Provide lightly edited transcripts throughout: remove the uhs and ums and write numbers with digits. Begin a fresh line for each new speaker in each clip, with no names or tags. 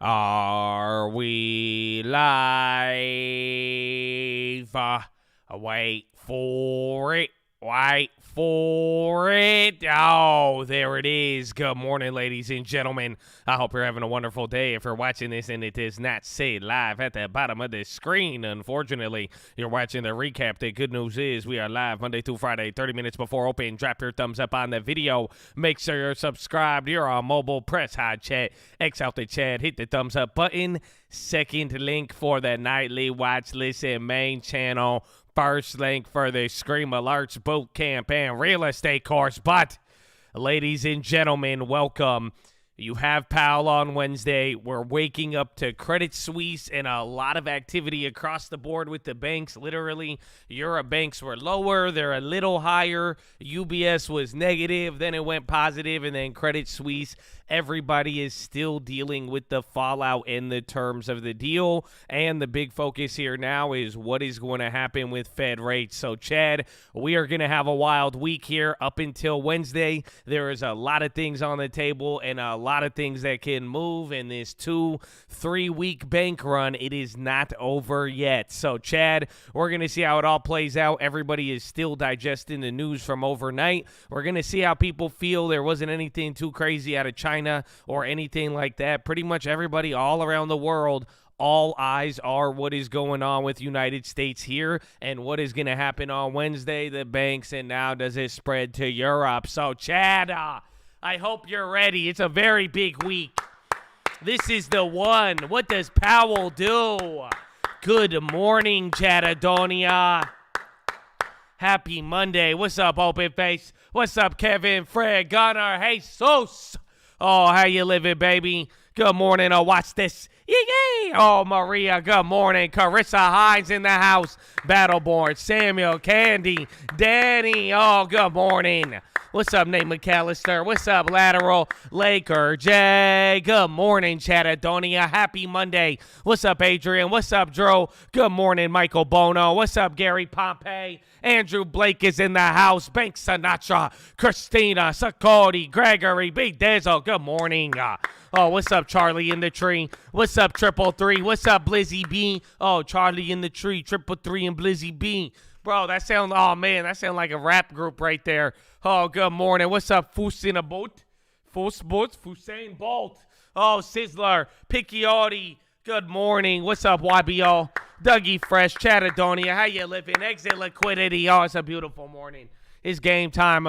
Are we live? Wait for it. Wait for it. Oh, there it is. Good morning, ladies and gentlemen. I hope you're having a wonderful day. If you're watching this and it does not say live at the bottom of the screen, unfortunately, you're watching the recap. The good news is we are live Monday through Friday, 30 minutes before open. Drop your thumbs up on the video. Make sure you're subscribed. You're on mobile. Press hot chat. X out the chat. Hit the thumbs up button. Second link for the nightly watch list and main channel. First link for the Scream Alerts boot camp and real estate course. But, ladies and gentlemen, welcome. You have PHILO on Wednesday. We're waking up to Credit Suisse and a lot of activity across the board with the banks. Literally, Euro banks were lower. They're a little higher. UBS was negative. Then it went positive. And then Credit Suisse, everybody is still dealing with the fallout in the terms of the deal. And the big focus here now is what is going to happen with Fed rates. So, Chad, we are going to have a wild week here up until Wednesday. There is a lot of things on the table and a lot of things that can move in this 2-3 week bank run. It is not over yet. So, Chad, we're going to see how it all plays out. Everybody is still digesting the news from overnight. We're going to see how people feel. There wasn't anything too crazy out of China or anything like that. Pretty much everybody all around the world, all eyes are what is going on with United States here and what is going to happen on Wednesday, the banks, and now does it spread to Europe. So, Chad, I hope you're ready. It's a very big week. This is the one. What does Powell do? Good morning, Chatadonia. Happy Monday. What's up, Open Face? What's up, Kevin, Fred, Gunnar, Jesus? Oh, how you living, baby? Good morning. Oh, watch this. Yay! Oh, Maria, good morning. Carissa Hines in the house. Battleborn, Samuel, Candy, Danny. Oh, good morning. What's up, Nate McAllister? What's up, Lateral Laker Jay? Good morning, Chatadonia. Happy Monday. What's up, Adrian? What's up, Drew? Good morning, Michael Bono. What's up, Gary Pompey? Andrew Blake is in the house. Bank Sinatra, Christina, Sakodi, Gregory, Big Dazzle. Good morning. Oh, what's up, Charlie in the tree? What's up, 333? What's up, Blizzy B? Oh, Charlie in the tree, 333 and Blizzy B. Bro, that sound like a rap group right there. Oh, good morning. What's up, Fusain Bolt? Fusain Bolt. Oh, Sizzler, Picchiotti. Good morning. What's up, YBO? Dougie Fresh, Chatadonia. How you living? Exit Liquidity. Oh, it's a beautiful morning. It's game time,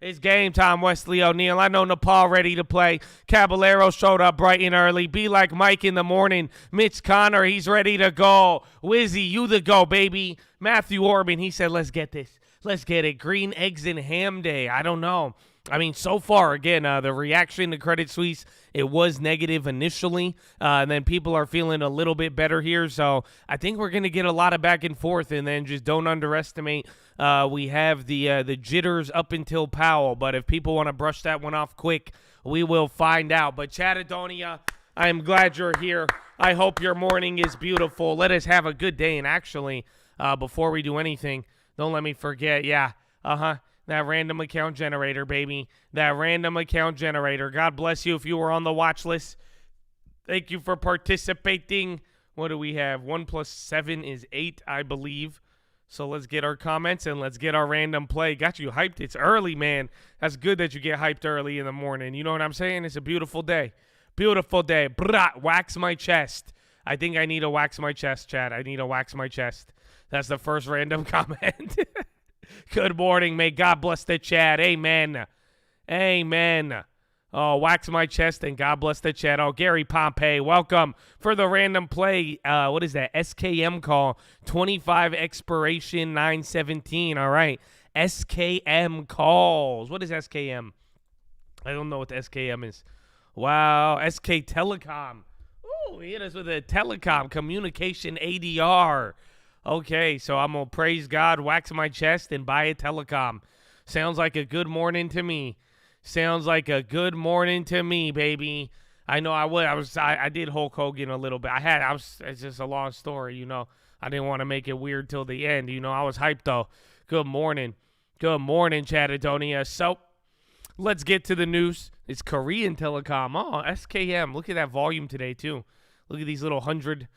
It's game time, Wesley O'Neal. I know Nepal ready to play. Caballero showed up bright and early. Be like Mike in the morning. Mitch Connor, he's ready to go. Wizzy, you the go, baby. Matthew Orban, he said, let's get this. Let's get it. Green eggs and ham day. I don't know. I mean, so far, again, the reaction to Credit Suisse, it was negative initially, and then people are feeling a little bit better here. So I think we're going to get a lot of back and forth, and then just don't underestimate. We have the jitters up until Powell, but if people want to brush that one off quick, we will find out. But Chatadonia, I am glad you're here. I hope your morning is beautiful. Let us have a good day. And actually, before we do anything, don't let me forget. Yeah, that random account generator, baby. That random account generator. God bless you if you were on the watch list. Thank you for participating. What do we have? 1 + 7 is 8, I believe. So let's get our comments and let's get our random play. Got you hyped. It's early, man. That's good that you get hyped early in the morning. You know what I'm saying? It's a beautiful day. Beautiful day. Brah, wax my chest. I think I need to wax my chest, Chad. I need to wax my chest. That's the first random comment. Good morning. May God bless the chat. Amen. Amen. Oh, wax my chest and God bless the chat. Oh, Gary Pompey, welcome for the random play. What is that? SKM call. 25 expiration 917. All right. SKM calls. What is SKM? I don't know what the SKM is. Wow. SK Telecom. Ooh, he hit us with a telecom communication ADR. Okay, so I'm going to praise God, wax my chest, and buy a telecom. Sounds like a good morning to me. Sounds like a good morning to me, baby. I know I would. I did Hulk Hogan a little bit. It's just a long story, you know. I didn't want to make it weird till the end, you know. I was hyped, though. Good morning. Good morning, Chatadonia. So, Let's get to the news. It's Korean Telecom. Oh, SKM. Look at that volume today, too. Look at these little 100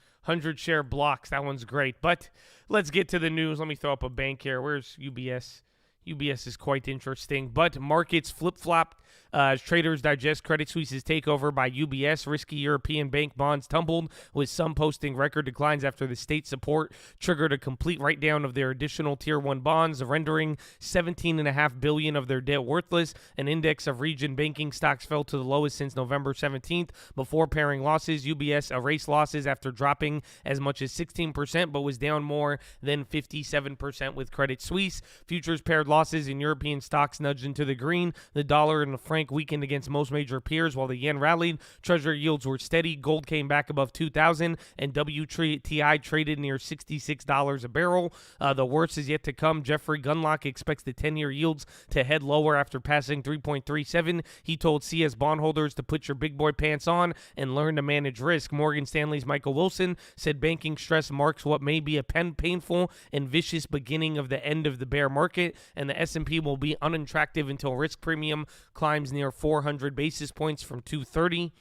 share blocks. That one's great. But let's get to the news. Let me throw up a bank here. Where's UBS? UBS is quite interesting. But markets flip-flopped as traders digest Credit Suisse's takeover by UBS. Risky European bank bonds tumbled, with some posting record declines after the state support triggered a complete write-down of their additional Tier 1 bonds, rendering $17.5 billion of their debt worthless. An index of region banking stocks fell to the lowest since November 17th. Before pairing losses, UBS erased losses after dropping as much as 16%, but was down more than 57% with Credit Suisse. Futures paired losses in European stocks nudged into the green. The dollar and the franc weakened against most major peers, while the yen rallied. Treasury yields were steady. Gold came back above 2,000, and WTI traded near $66 a barrel. The worst is yet to come. Jeffrey Gundlach expects the 10-year yields to head lower after passing 3.37. He told CS bondholders to put your big boy pants on and learn to manage risk. Morgan Stanley's Michael Wilson said banking stress marks what may be a painful and vicious beginning of the end of the bear market, and the S&P will be unattractive until risk premium climbs near 400 basis points from 230.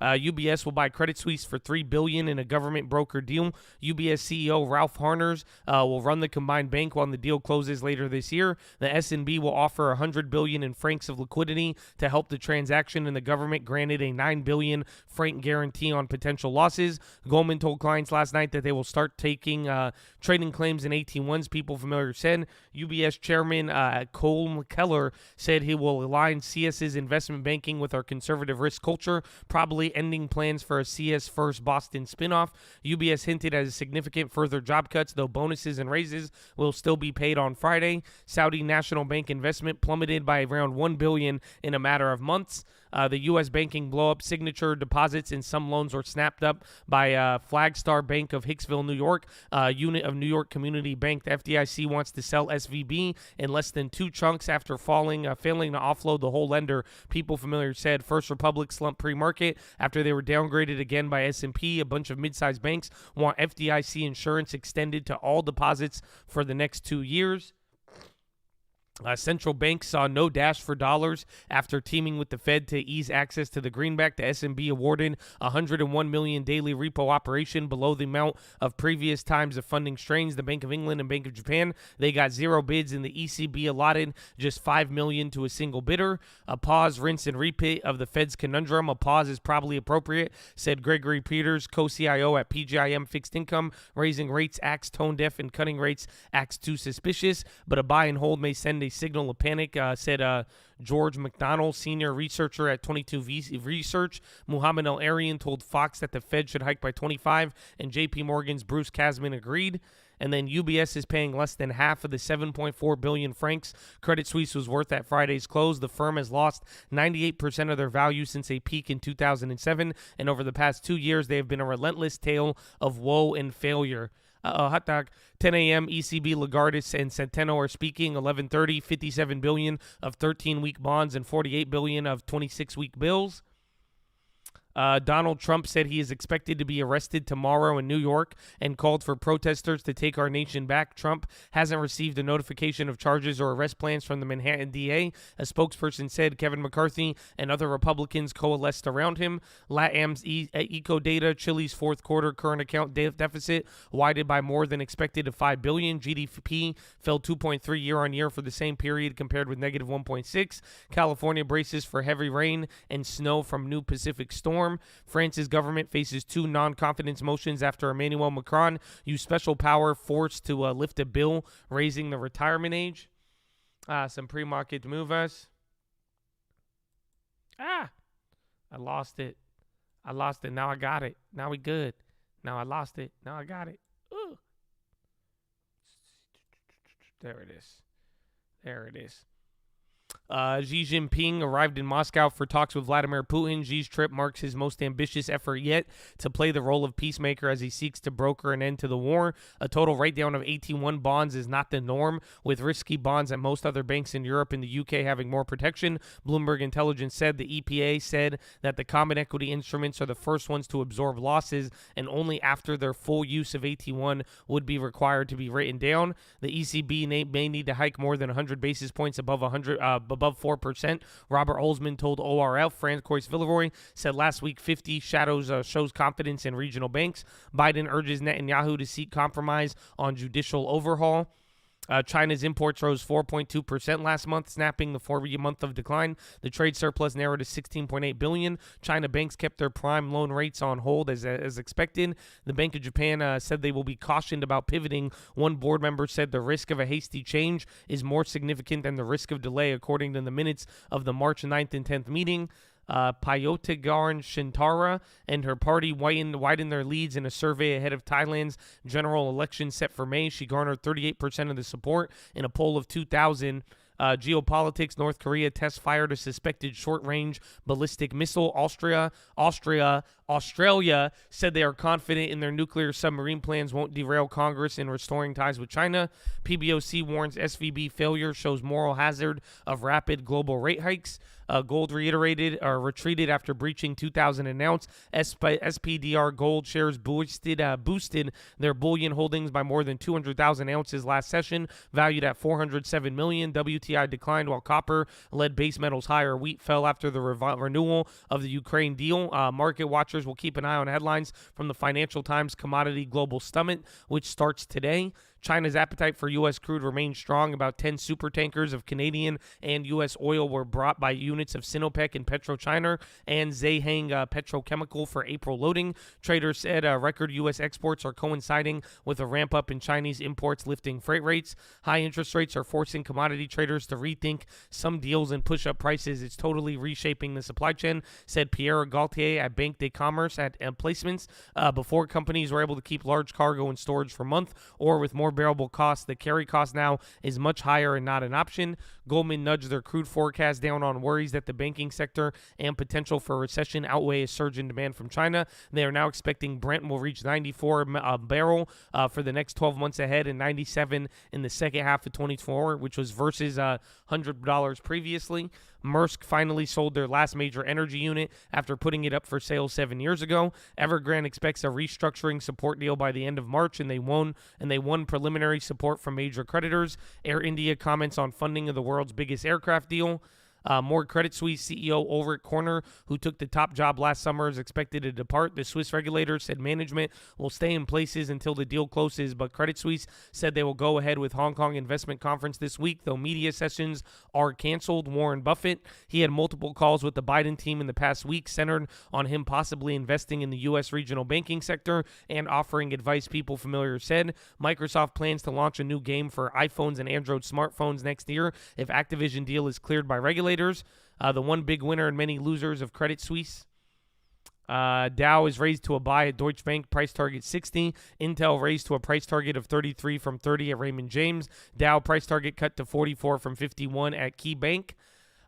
UBS will buy Credit Suisse for $3 billion in a government broker deal. UBS CEO Ralph Harners will run the combined bank when the deal closes later this year. The SNB will offer $100 billion in francs of liquidity to help the transaction, and the government granted a $9 billion franc guarantee on potential losses. Goldman told clients last night that they will start taking trading claims in AT1s. People familiar said. UBS chairman Cole Keller said he will align CS's investment banking with our conservative risk culture, probably ending plans for a CS First Boston spinoff. UBS hinted at significant further job cuts, though bonuses and raises will still be paid on Friday. Saudi National Bank investment plummeted by around $1 billion in a matter of months. The U.S. banking blow-up. Signature deposits and some loans were snapped up by Flagstar Bank of Hicksville, New York, unit of New York Community Bank. The FDIC wants to sell SVB in less than 2 chunks after failing to offload the whole lender. People familiar said. First Republic slumped pre-market after they were downgraded again by S&P. A bunch of mid-sized banks want FDIC insurance extended to all deposits for the next 2 years. Central banks saw no dash for dollars after teaming with the Fed to ease access to the greenback. The SMB awarded $101 million daily repo operation, below the amount of previous times of funding strains. The Bank of England and Bank of Japan, they got 0 bids, and the ECB allotted just $5 million to a single bidder. A pause, rinse, and repeat of the Fed's conundrum. A pause is probably appropriate, said Gregory Peters, co-CIO at PGIM Fixed Income. Raising rates acts tone deaf, and cutting rates acts too suspicious, but a buy and hold may send a signal of panic, said George McDonald, senior researcher at 22 Research. Muhammad El-Arian told Fox that the Fed should hike by 25, and JP Morgan's Bruce Kasman agreed. And then UBS is paying less than half of the 7.4 billion francs Credit Suisse was worth at Friday's close. The firm has lost 98% of their value since a peak in 2007, and over the past 2 years, they have been a relentless tale of woe and failure. Hot dog. 10 a.m. ECB Lagarde and Centeno are speaking. 11:30, 57 billion of 13-week bonds and 48 billion of 26-week bills. Donald Trump said he is expected to be arrested tomorrow in New York and called for protesters to take our nation back. Trump hasn't received a notification of charges or arrest plans from the Manhattan DA. A spokesperson said Kevin McCarthy and other Republicans coalesced around him. LATAM's eco data, Chile's fourth quarter current account deficit widened by more than expected to $5 billion. GDP fell 2.3 year-on-year for the same period compared with negative 1.6. California braces for heavy rain and snow from new Pacific storm. France's government faces 2 non-confidence motions after Emmanuel Macron used special power forced to lift a bill raising the retirement age. Some pre-market movers. I lost it. Now I got it. Now we good. Now I lost it. Now I got it. Ooh. There it is. Xi Jinping arrived in Moscow for talks with Vladimir Putin. Xi's trip marks his most ambitious effort yet to play the role of peacemaker as he seeks to broker an end to the war. A total write-down of AT1 bonds is not the norm, with risky bonds at most other banks in Europe and the UK having more protection. Bloomberg Intelligence said the EPA said that the common equity instruments are the first ones to absorb losses, and only after their full use of AT1 would be required to be written down. The ECB may need to hike more than 100 basis points above above 4%. Robert Holzman told ORF. Francois Villeroy said last week 50 shows confidence in regional banks. Biden urges Netanyahu to seek compromise on judicial overhaul. China's imports rose 4.2% last month, snapping the 4-year month of decline. The trade surplus narrowed to $16.8 billion. China banks kept their prime loan rates on hold as expected. The Bank of Japan said they will be cautioned about pivoting. One board member said the risk of a hasty change is more significant than the risk of delay, according to the minutes of the March 9th and 10th meeting. Payotegaran Shintara and her party widened their leads in a survey ahead of Thailand's general election set for May. She garnered 38% of the support in a poll of 2,000. Geopolitics: North Korea tests fired a suspected short-range ballistic missile. Australia said they are confident in their nuclear submarine plans won't derail Congress in restoring ties with China. PBOC warns SVB failure shows moral hazard of rapid global rate hikes. Gold retreated after breaching 2,000 an ounce. SPDR gold shares boosted their bullion holdings by more than 200,000 ounces last session, valued at $407 million. WTI declined while copper led base metals higher. Wheat fell after the renewal of the Ukraine deal. Market watchers will keep an eye on headlines from the Financial Times Commodity Global Summit, which starts today. China's appetite for U.S. crude remains strong. About 10 supertankers of Canadian and U.S. oil were brought by units of Sinopec and PetroChina and Zhejiang Petrochemical for April loading. Traders said record U.S. exports are coinciding with a ramp-up in Chinese imports, lifting freight rates. High interest rates are forcing commodity traders to rethink some deals and push up prices. It's totally reshaping the supply chain, said Pierre Gaultier at Banque de Commerce at Placements. Before, companies were able to keep large cargo in storage for months or with more bearable costs. The carry cost now is much higher and not an option. Goldman nudged their crude forecast down on worries that the banking sector and potential for recession outweigh a surge in demand from China. They are now expecting Brent will reach 94 a barrel for the next 12 months ahead and 97 in the second half of 2024, which was versus $100 previously. Maersk finally sold their last major energy unit after putting it up for sale 7 years ago. Evergrande expects a restructuring support deal by the end of March, and they won preliminary support from major creditors. Air India comments on funding of the world's biggest aircraft deal. More Credit Suisse CEO Ulrich Korner, who took the top job last summer, is expected to depart. The Swiss regulator said management will stay in places until the deal closes, but Credit Suisse said they will go ahead with Hong Kong Investment Conference this week, though media sessions are canceled. Warren Buffett, he had multiple calls with the Biden team in the past week centered on him possibly investing in the U.S. regional banking sector and offering advice. People familiar said Microsoft plans to launch a new game for iPhones and Android smartphones next year if Activision deal is cleared by regulators. The one big winner and many losers of Credit Suisse. Dow is raised to a buy at Deutsche Bank, price target 60. Intel raised to a price target of 33 from 30 at Raymond James. Dow price target cut to 44 from 51 at KeyBank.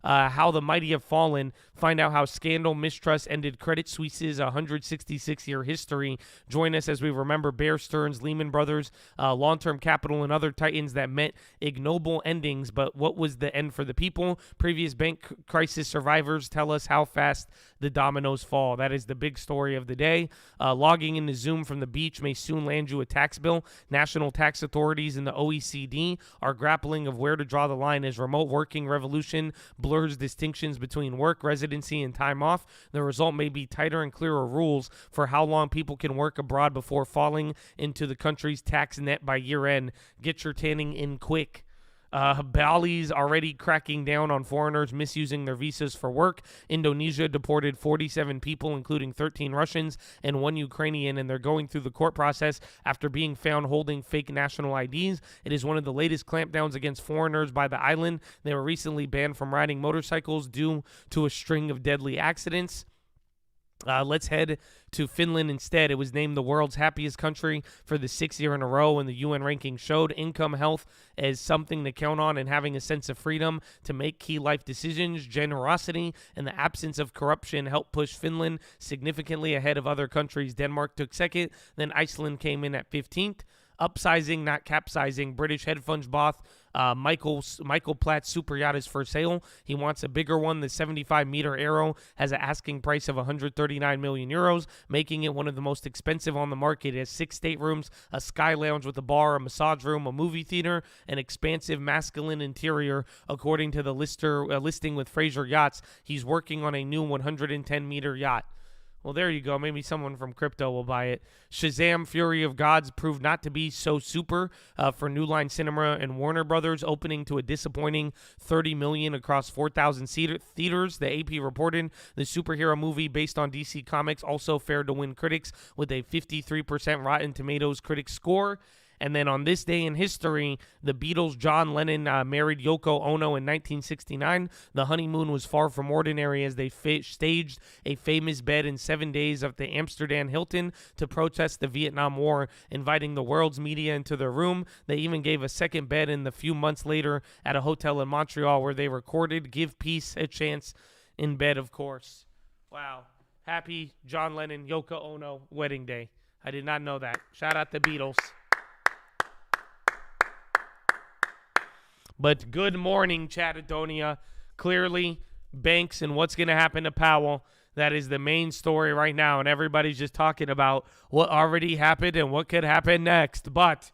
How the mighty have fallen. Find out how scandal, mistrust ended Credit Suisse's 166-year history. Join us as we remember Bear Stearns, Lehman Brothers, long-term capital, and other titans that met ignoble endings. But what was the end for the people? Previous bank crisis survivors tell us how fast the dominoes fall. That is the big story of the day. Logging into Zoom from the beach may soon land you a tax bill. National tax authorities in the OECD are grappling of where to draw the line as remote working revolution blurs distinctions between work, residency, and time off. The result may be tighter and clearer rules for how long people can work abroad before falling into the country's tax net by year end. Get your tanning in quick. Bali's already cracking down on foreigners misusing their visas for work. Indonesia deported 47 people, including 13 Russians and 1 Ukrainian, and they're going through the court process after being found holding fake national IDs. It is one of the latest clampdowns against foreigners by the island. They were recently banned from riding motorcycles due to a string of deadly accidents. Let's head to Finland instead. It was named the world's happiest country for the 6th year in a row, and the UN ranking showed income, health as something to count on, and having a sense of freedom to make key life decisions. Generosity and the absence of corruption helped push Finland significantly ahead of other countries. Denmark took second, then Iceland came in at 15th. Upsizing, not capsizing. British hedge fund boss Michael Platt's super yacht is for sale. He wants a bigger one. The 75-meter Arrow has an asking price of 139 million euros, making it one of the most expensive on the market. It has 6 staterooms, a sky lounge with a bar, a massage room, a movie theater, an expansive masculine interior. According to the listing with Fraser Yachts, he's working on a new 110-meter yacht. Well, there you go. Maybe someone from crypto will buy it. Shazam! Fury of Gods proved not to be so super for New Line Cinema and Warner Brothers, opening to a disappointing $30 million across 4,000 theaters. The AP reported the superhero movie based on DC Comics also fared to win critics with a 53% Rotten Tomatoes critic score. And then on this day in history, the Beatles' John Lennon married Yoko Ono in 1969. The honeymoon was far from ordinary as they staged a famous bed in 7 days at the Amsterdam Hilton to protest the Vietnam War, inviting the world's media into their room. They even gave a second bed in the few months later at a hotel in Montreal where they recorded Give Peace a Chance in bed, of course. Wow. Happy John Lennon, Yoko Ono wedding day. I did not know that. Shout out the Beatles. But good morning, Chattadonia. Clearly, banks and what's going to happen to Powell, that is the main story right now. And everybody's just talking about what already happened and what could happen next. But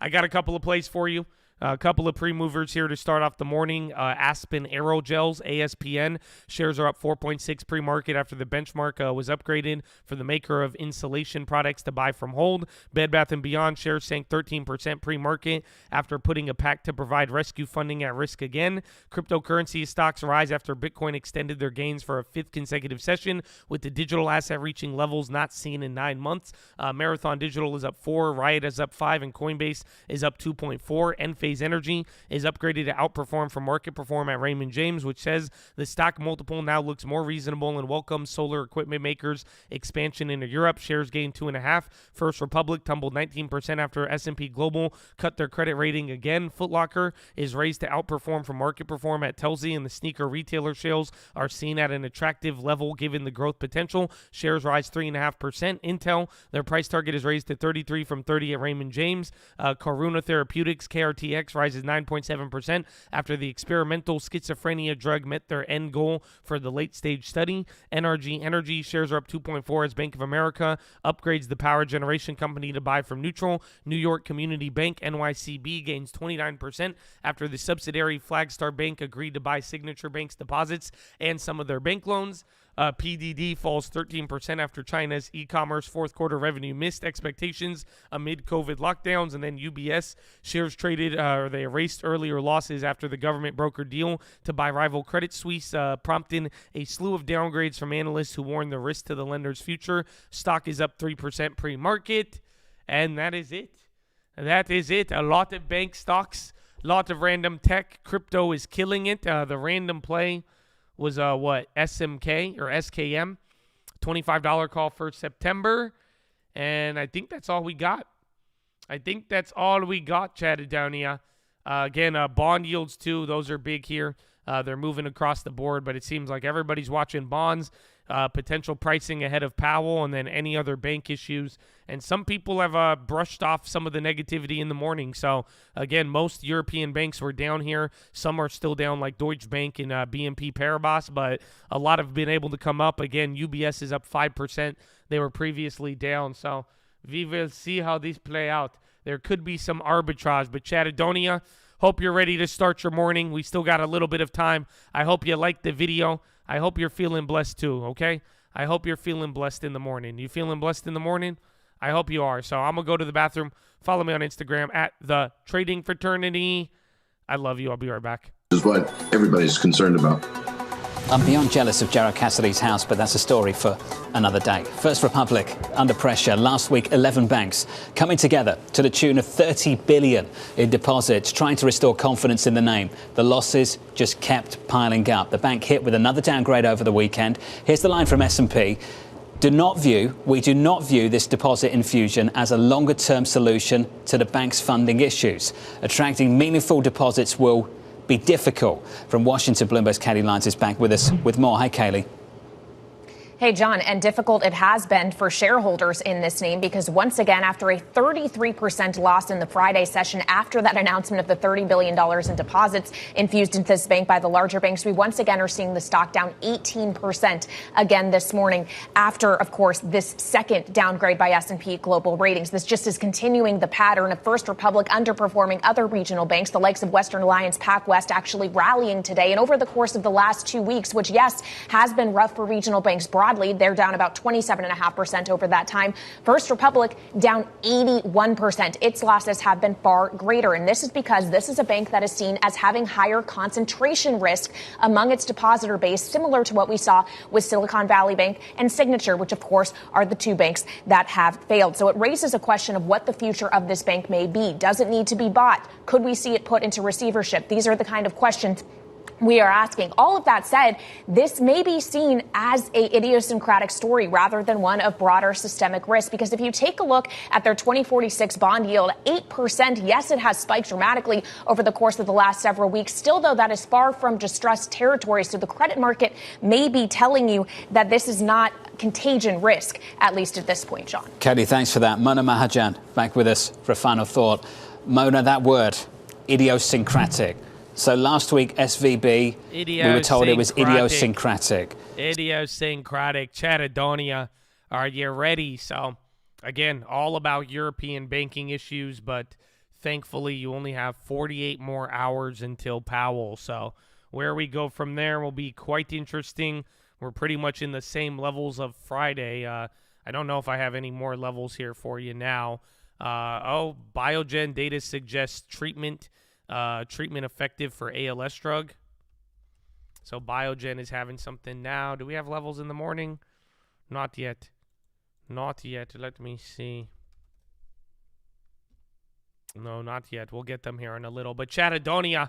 I got a couple of plays for you. A couple of pre-movers here to start off the morning. Aspen Aerogels, ASPN. Shares are up 4.6 pre-market after the benchmark was upgraded for the maker of insulation products to buy from hold. Bed Bath & Beyond shares sank 13% pre-market after putting a pact to provide rescue funding at risk again. Cryptocurrency stocks rise after Bitcoin extended their gains for a 5th consecutive session, with the digital asset reaching levels not seen in 9 months. Marathon Digital is up 4, Riot is up 5, and Coinbase is up 2.4. Enphase Energy is upgraded to outperform from market perform at Raymond James, which says the stock multiple now looks more reasonable and welcomes solar equipment makers' expansion into Europe. Shares gained 2.5. First Republic tumbled 19% after S&P Global cut their credit rating again. Foot Locker is raised to outperform from market perform at Telsey, and the sneaker retailer sales are seen at an attractive level given the growth potential. Shares rise 3.5%. Intel, their price target is raised to 33 from 30 at Raymond James. Karuna Therapeutics, KRTX, rises 9.7% after the experimental schizophrenia drug met their end goal for the late-stage study. NRG Energy shares are up 2.4 as Bank of America upgrades the power generation company to buy from neutral. New York Community Bank, NYCB, gains 29% after the subsidiary Flagstar Bank agreed to buy Signature Bank's deposits and some of their bank loans. PDD falls 13% after China's e-commerce fourth quarter revenue missed expectations amid COVID lockdowns. And then UBS shares traded, they erased earlier losses after the government brokered deal to buy rival Credit Suisse, prompting a slew of downgrades from analysts who warn the risk to the lender's future. Stock is up 3% pre-market. And that is it. That is it. A lot of bank stocks, a lot of random tech. Crypto is killing it. The random play was SMK or SKM, $25 call for September. And I think that's all we got. Chattadonia. Again, bond yields too, those are big here. They're moving across the board, but it seems like everybody's watching bonds, potential pricing ahead of Powell, and then any other bank issues. And some people have brushed off some of the negativity in the morning. So, again, most European banks were down here. Some are still down, like Deutsche Bank and BNP Paribas, but a lot have been able to come up. Again, UBS is up 5%. They were previously down. So, we will see how these play out. There could be some arbitrage, but Chattadonia, hope you're ready to start your morning. We still got a little bit of time. I hope you liked the video. I hope you're feeling blessed too, okay? I hope you're feeling blessed in the morning. You feeling blessed in the morning? I hope you are. So I'm going to go to the bathroom. Follow me on Instagram at The Trading Fraternity. I love you. I'll be right back.
This is what everybody's concerned about.
I'm beyond jealous of Gerard Cassidy's house, but that's a story for another day. First Republic under pressure. Last week, 11 banks coming together to the tune of $30 billion in deposits, trying to restore confidence in the name. The losses just kept piling up. The bank hit with another downgrade over the weekend. Here's the line from S&P. We do not view this deposit infusion as a longer-term solution to the bank's funding issues. Attracting meaningful deposits will be difficult. From Washington, Bloomberg's Kaylee Lyons is back with us with more. Hi, Kaylee.
Hey, John, and difficult it has been for shareholders in this name because once again, after a 33% loss in the Friday session, after that announcement of the $30 billion in deposits infused into this bank by the larger banks, we once again are seeing the stock down 18% again this morning after, of course, this second downgrade by S&P Global Ratings. This just is continuing the pattern of First Republic underperforming other regional banks, the likes of Western Alliance, PacWest actually rallying today. And over the course of the last 2 weeks, which, yes, has been rough for regional banks broadly, they're down about 27.5% over that time. First Republic down 81%. Its losses have been far greater. And this is because this is a bank that is seen as having higher concentration risk among its depositor base, similar to what we saw with Silicon Valley Bank and Signature, which, of course, are the two banks that have failed. So it raises a question of what the future of this bank may be. Does it need to be bought? Could we see it put into receivership? These are the kind of questions we are asking. All of that said, this may be seen as a idiosyncratic story rather than one of broader systemic risk, because if you take a look at their 2046 bond yield, 8%, yes, it has spiked dramatically over the course of the last several weeks. Still, though, that is far from distressed territory. So the credit market may be telling you that this is not contagion risk, at least at this point, John.
Katie, thanks for that. Mona Mahajan back with us for a final thought. Mona, that word, idiosyncratic. So last week, SVB, we were told it was idiosyncratic.
Idiosyncratic. Chattadonia, are you ready? So, again, all about European banking issues, but thankfully you only have 48 more hours until Powell. So where we go from there will be quite interesting. We're pretty much in the same levels of Friday. I don't know if I have any more levels here for you now. Biogen data suggests treatment effective for ALS drug. So Biogen is having something now. Do we have levels in the morning? Not yet. Not yet. Let me see. No, not yet. We'll get them here in a little. But Chattadonia,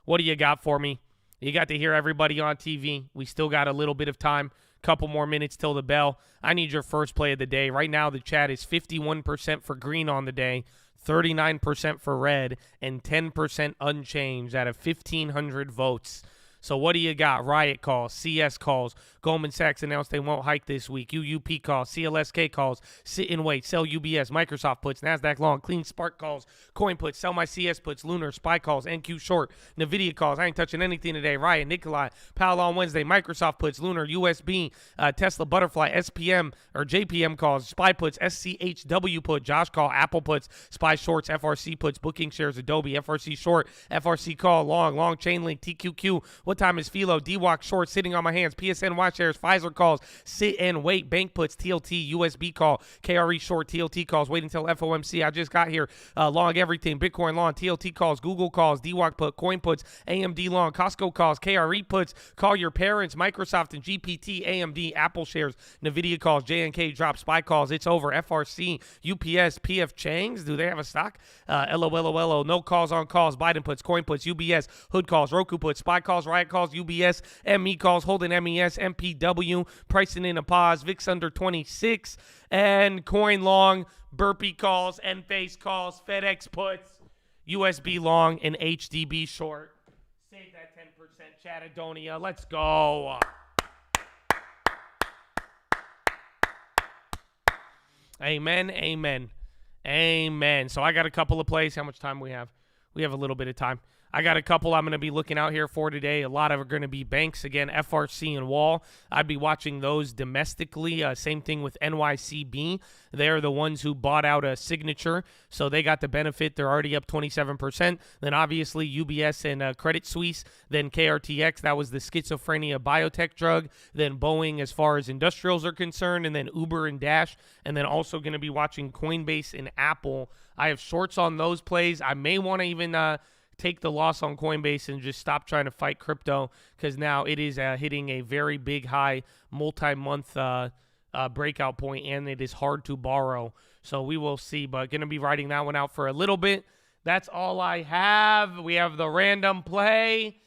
what do you got for me? You got to hear everybody on TV. We still got a little bit of time. Couple more minutes till the bell. I need your first play of the day. Right now, the chat is 51% for green on the day, 39% for red, and 10% unchanged out of 1,500 votes. So what do you got? Riot calls, CS calls. Goldman Sachs announced they won't hike this week. UUP calls, CLSK calls, sit and wait, sell UBS, Microsoft puts, NASDAQ long, clean spark calls, coin puts, sell my CS puts, Lunar, SPY calls, NQ short, NVIDIA calls. I ain't touching anything today. Riot, Nikolai, PAL on Wednesday, Microsoft puts, Lunar, USB, Tesla, Butterfly, SPM or JPM calls, SPY puts, SCHW put, Josh call, Apple puts, SPY shorts, FRC puts, booking shares, Adobe, FRC short, FRC call, long, Chainlink, TQQ. What time is PHILO? DWAC short, sitting on my hands. PSN watch shares, Pfizer calls, sit and wait. Bank puts, TLT, USB call, KRE short, TLT calls, wait until FOMC. I just got here. Long everything. Bitcoin long, TLT calls, Google calls, DWAC put, coin puts, AMD long, Costco calls, KRE puts, call your parents, Microsoft and GPT, AMD, Apple shares, NVIDIA calls, JNK drop, SPY calls. It's over. FRC, UPS, PF Chang's. Do they have a stock? LOLOLO, no calls on calls. Biden puts, coin puts, UBS, Hood calls, Roku puts, SPY calls, Riot calls, UBS, ME calls, holding MES, MPW, pricing in a pause, VIX under 26, and coin long, burpee calls, Enphase calls, FedEx puts, USB long, and HDB short. Save that 10%, Chattadonia. Let's go. Amen, amen, amen. So I got a couple of plays. How much time we have? We have a little bit of time. I got a couple I'm going to be looking out here for today. A lot of are going to be banks. Again, FRC and Wall. I'd be watching those domestically. Same thing with NYCB. They're the ones who bought out a Signature, so they got the benefit. They're already up 27%. Then obviously UBS and Credit Suisse. Then KRTX, that was the schizophrenia biotech drug. Then Boeing as far as industrials are concerned. And then Uber and Dash. And then also going to be watching Coinbase and Apple. I have shorts on those plays. I may want to even take the loss on Coinbase and just stop trying to fight crypto, because now it is hitting a very big high multi-month breakout point, and it is hard to borrow. So we will see, but going to be writing that one out for a little bit. That's all I have. We have the random play,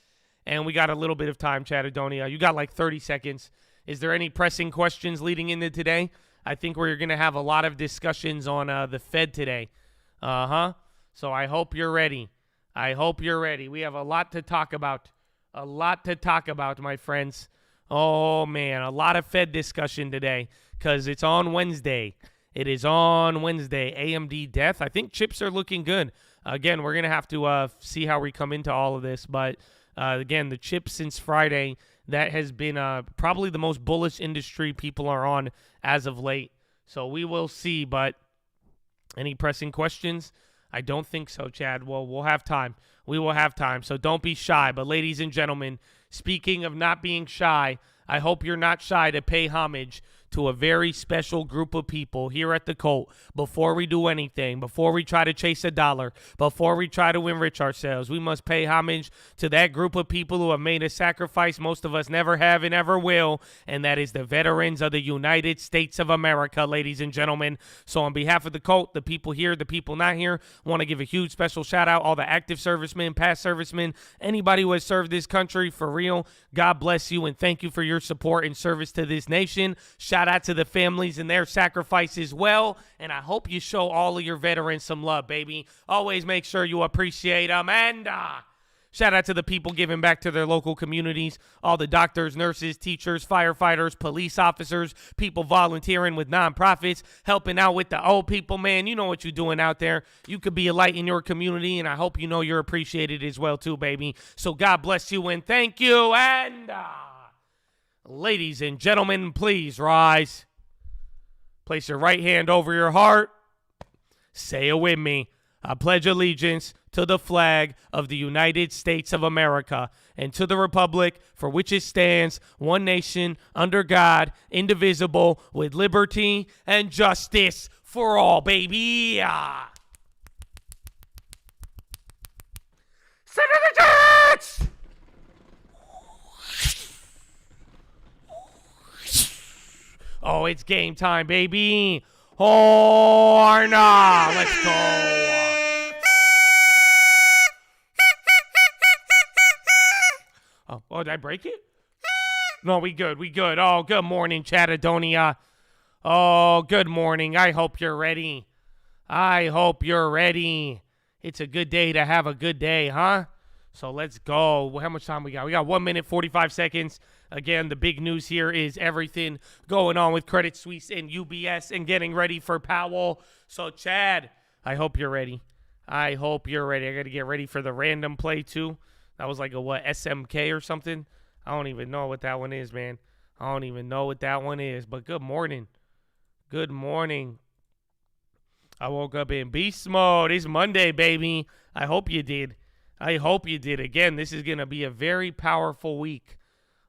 and we got a little bit of time, Chattadonia. You got like 30 seconds. Is there any pressing questions leading into today? I think we're going to have a lot of discussions on the Fed today. So I hope you're ready. We have a lot to talk about. My friends. Oh, man, a lot of Fed discussion today because it's on Wednesday. It is on Wednesday. AMD death. I think chips are looking good. Again, we're going to have to see how we come into all of this. But, again, the chips since Friday, that has been probably the most bullish industry people are on as of late. So we will see. But any pressing questions? I don't think so, Chad. Well, we'll have time. We will have time. So don't be shy. But, ladies and gentlemen, speaking of not being shy, I hope you're not shy to pay homage to a very special group of people here at the Colt. Before we do anything, before we try to chase a dollar, before we try to enrich ourselves, we must pay homage to that group of people who have made a sacrifice most of us never have and ever will, and that is the veterans of the United States of America, ladies and gentlemen. So on behalf of the Colt, the people here, the people not here, want to give a huge special shout out all the active servicemen, past servicemen, anybody who has served this country for real. God bless you and thank you for your support and service to this nation. Shout out to the families and their sacrifice as well. And I hope you show all of your veterans some love, baby. Always make sure you appreciate them. And shout out to the people giving back to their local communities. All the doctors, nurses, teachers, firefighters, police officers, people volunteering with nonprofits, helping out with the old people, man. You know what you're doing out there. You could be a light in your community, and I hope you know you're appreciated as well too, baby. So God bless you and thank you. And ladies and gentlemen, please rise. Place your right hand over your heart. Say it with me. I pledge allegiance to the flag of the United States of America and to the republic for which it stands, one nation, under God, indivisible, with liberty and justice for all, baby. Senators! Oh, it's game time, baby. Or nah. Let's go. Oh, did I break it? No, we good. We good. Oh, good morning, Chattadonia. Oh, good morning. I hope you're ready. I hope you're ready. It's a good day to have a good day, huh? So let's go. How much time we got? We got 1 minute, 45 seconds. Again, the big news here is everything going on with Credit Suisse and UBS and getting ready for Powell. So, Chad, I hope you're ready. I hope you're ready. I got to get ready for the random play, too. That was like a, SMK or something? I don't even know what that one is, man. I don't even know what that one is. But good morning. Good morning. I woke up in beast mode. It's Monday, baby. I hope you did. I hope you did. Again, this is going to be a very powerful week.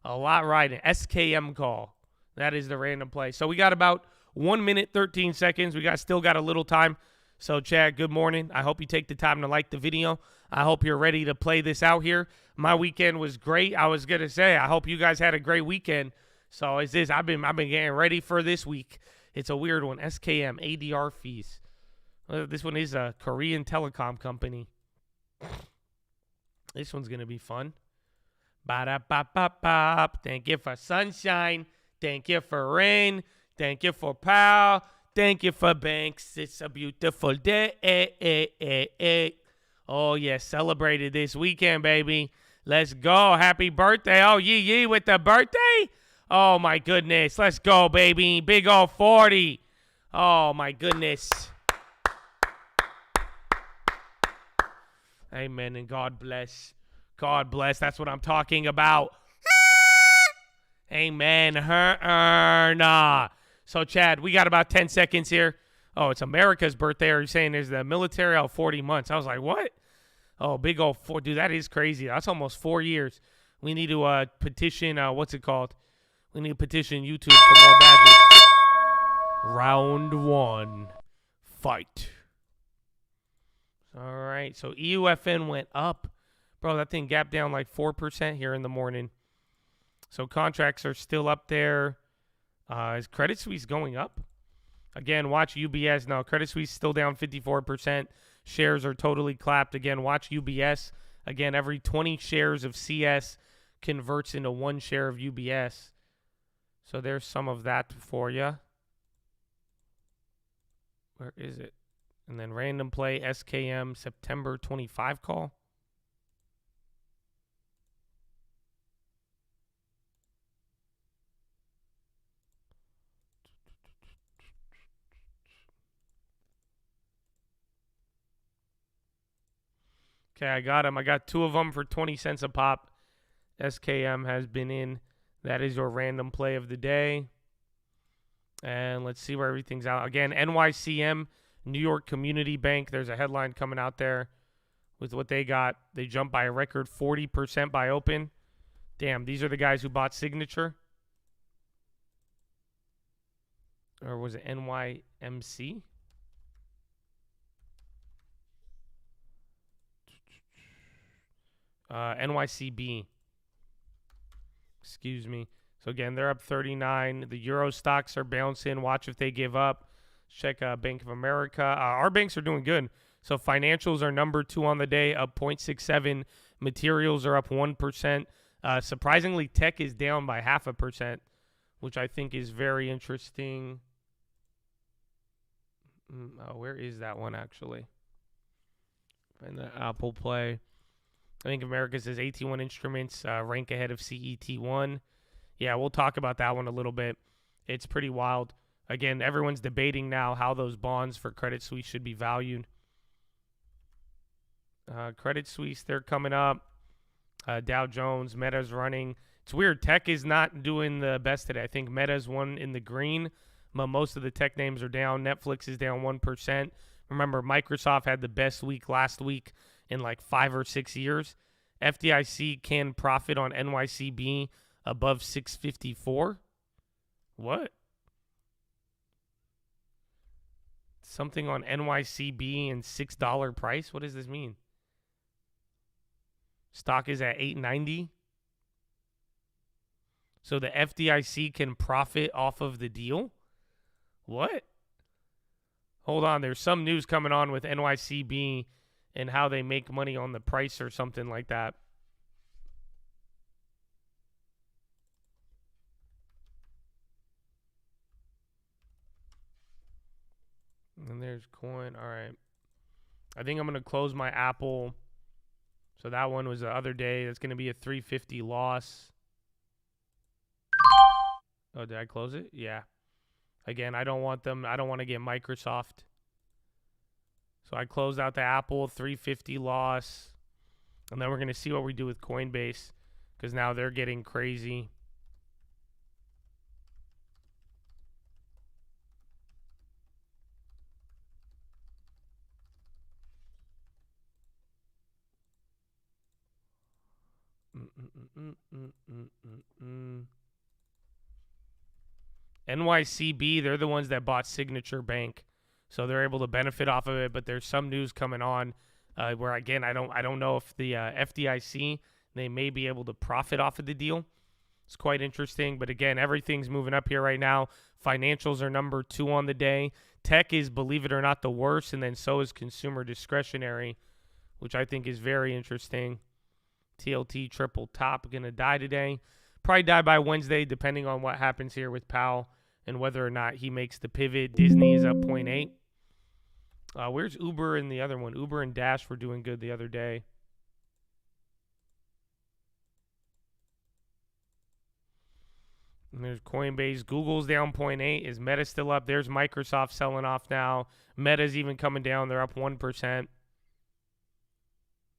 A lot riding. SKM call. That is the random play. So we got about 1 minute, 13 seconds. We still got a little time. So, Chad, good morning. I hope you take the time to like the video. I hope you're ready to play this out here. My weekend was great. I was going to say, I hope you guys had a great weekend. So, I've been getting ready for this week. It's a weird one. SKM, ADR fees. This one is a Korean telecom company. This one's going to be fun. Ba-da-ba-ba-bop. Thank you for sunshine. Thank you for rain. Thank you for power. Thank you for banks. It's a beautiful day. Oh, yeah. Celebrated this weekend, baby. Let's go. Happy birthday. Oh, yee with the birthday. Oh, my goodness. Let's go, baby. Big old 40. Oh, my goodness. Amen and God bless. God bless. That's what I'm talking about. Amen. Nah. So, Chad, we got about 10 seconds here. Oh, it's America's birthday. Are you saying there's the military out 40 months? I was like, what? Oh, big old 4. Dude, that is crazy. That's almost 4 years. We need to petition, what's it called? We need to petition YouTube for more badges. Round 1. Fight. All right. So, EUFN went up. Bro, that thing gapped down like 4% here in the morning. So contracts are still up there. Is Credit Suisse going up? Again, watch UBS. Now, Credit Suisse still down 54%. Shares are totally clapped. Again, watch UBS. Again, every 20 shares of CS converts into 1 share of UBS. So there's some of that for you. Where is it? And then random play SKM September 25 call. Okay, I got them. I got 2 of them for 20 cents a pop. SKM has been in. That is your random play of the day. And let's see where everything's out. Again, NYCM, New York Community Bank. There's a headline coming out there with what they got. They jumped by a record 40% by open. Damn, these are the guys who bought Signature. Or was it NYMC? NYCB. Excuse me. So again, they're up 39. The Euro stocks are bouncing. Watch if they give up. Check Bank of America. Our banks are doing good. So financials are number 2 on the day, up 0.67. Materials are up 1%. Surprisingly, tech is down by 0.5%, which I think is very interesting. Where is that one actually? And the Apple play. I think America says AT1 instruments rank ahead of CET1. Yeah, we'll talk about that one a little bit. It's pretty wild. Again, everyone's debating now how those bonds for Credit Suisse should be valued. Credit Suisse, they're coming up. Dow Jones, Meta's running. It's weird. Tech is not doing the best today. I think Meta's one in the green, but most of the tech names are down. Netflix is down 1%. Remember, Microsoft had the best week last week in like 5 or 6 years. FDIC can profit on NYCB above 654. What? Something on NYCB and $6 price? What does this mean? Stock is at 890. So the FDIC can profit off of the deal? What? Hold on, there's some news coming on with NYCB and how they make money on the price or something like that. And there's coin. All right. I think I'm going to close my Apple. So that one was the other day. That's going to be a 350 loss. Oh, did I close it? Yeah. Again, I don't want them. I don't want to get Microsoft. So I closed out the Apple 350 loss. And then we're going to see what we do with Coinbase, because now they're getting crazy. NYCB, they're the ones that bought Signature Bank, so they're able to benefit off of it. But there's some news coming on where, again, I don't know if the FDIC, they may be able to profit off of the deal. It's quite interesting, but again, everything's moving up here right now. Financials are number 2 on the day. Tech is, believe it or not, the worst, and then so is consumer discretionary, which I think is very interesting. TLT triple top going to die today. Probably die by Wednesday, depending on what happens here with Powell and whether or not he makes the pivot. Disney is up 0.8. Where's Uber and the other one? Uber and Dash were doing good the other day. And there's Coinbase. Google's down 0.8. Is Meta still up? There's Microsoft selling off now. Meta's even coming down. They're up 1%.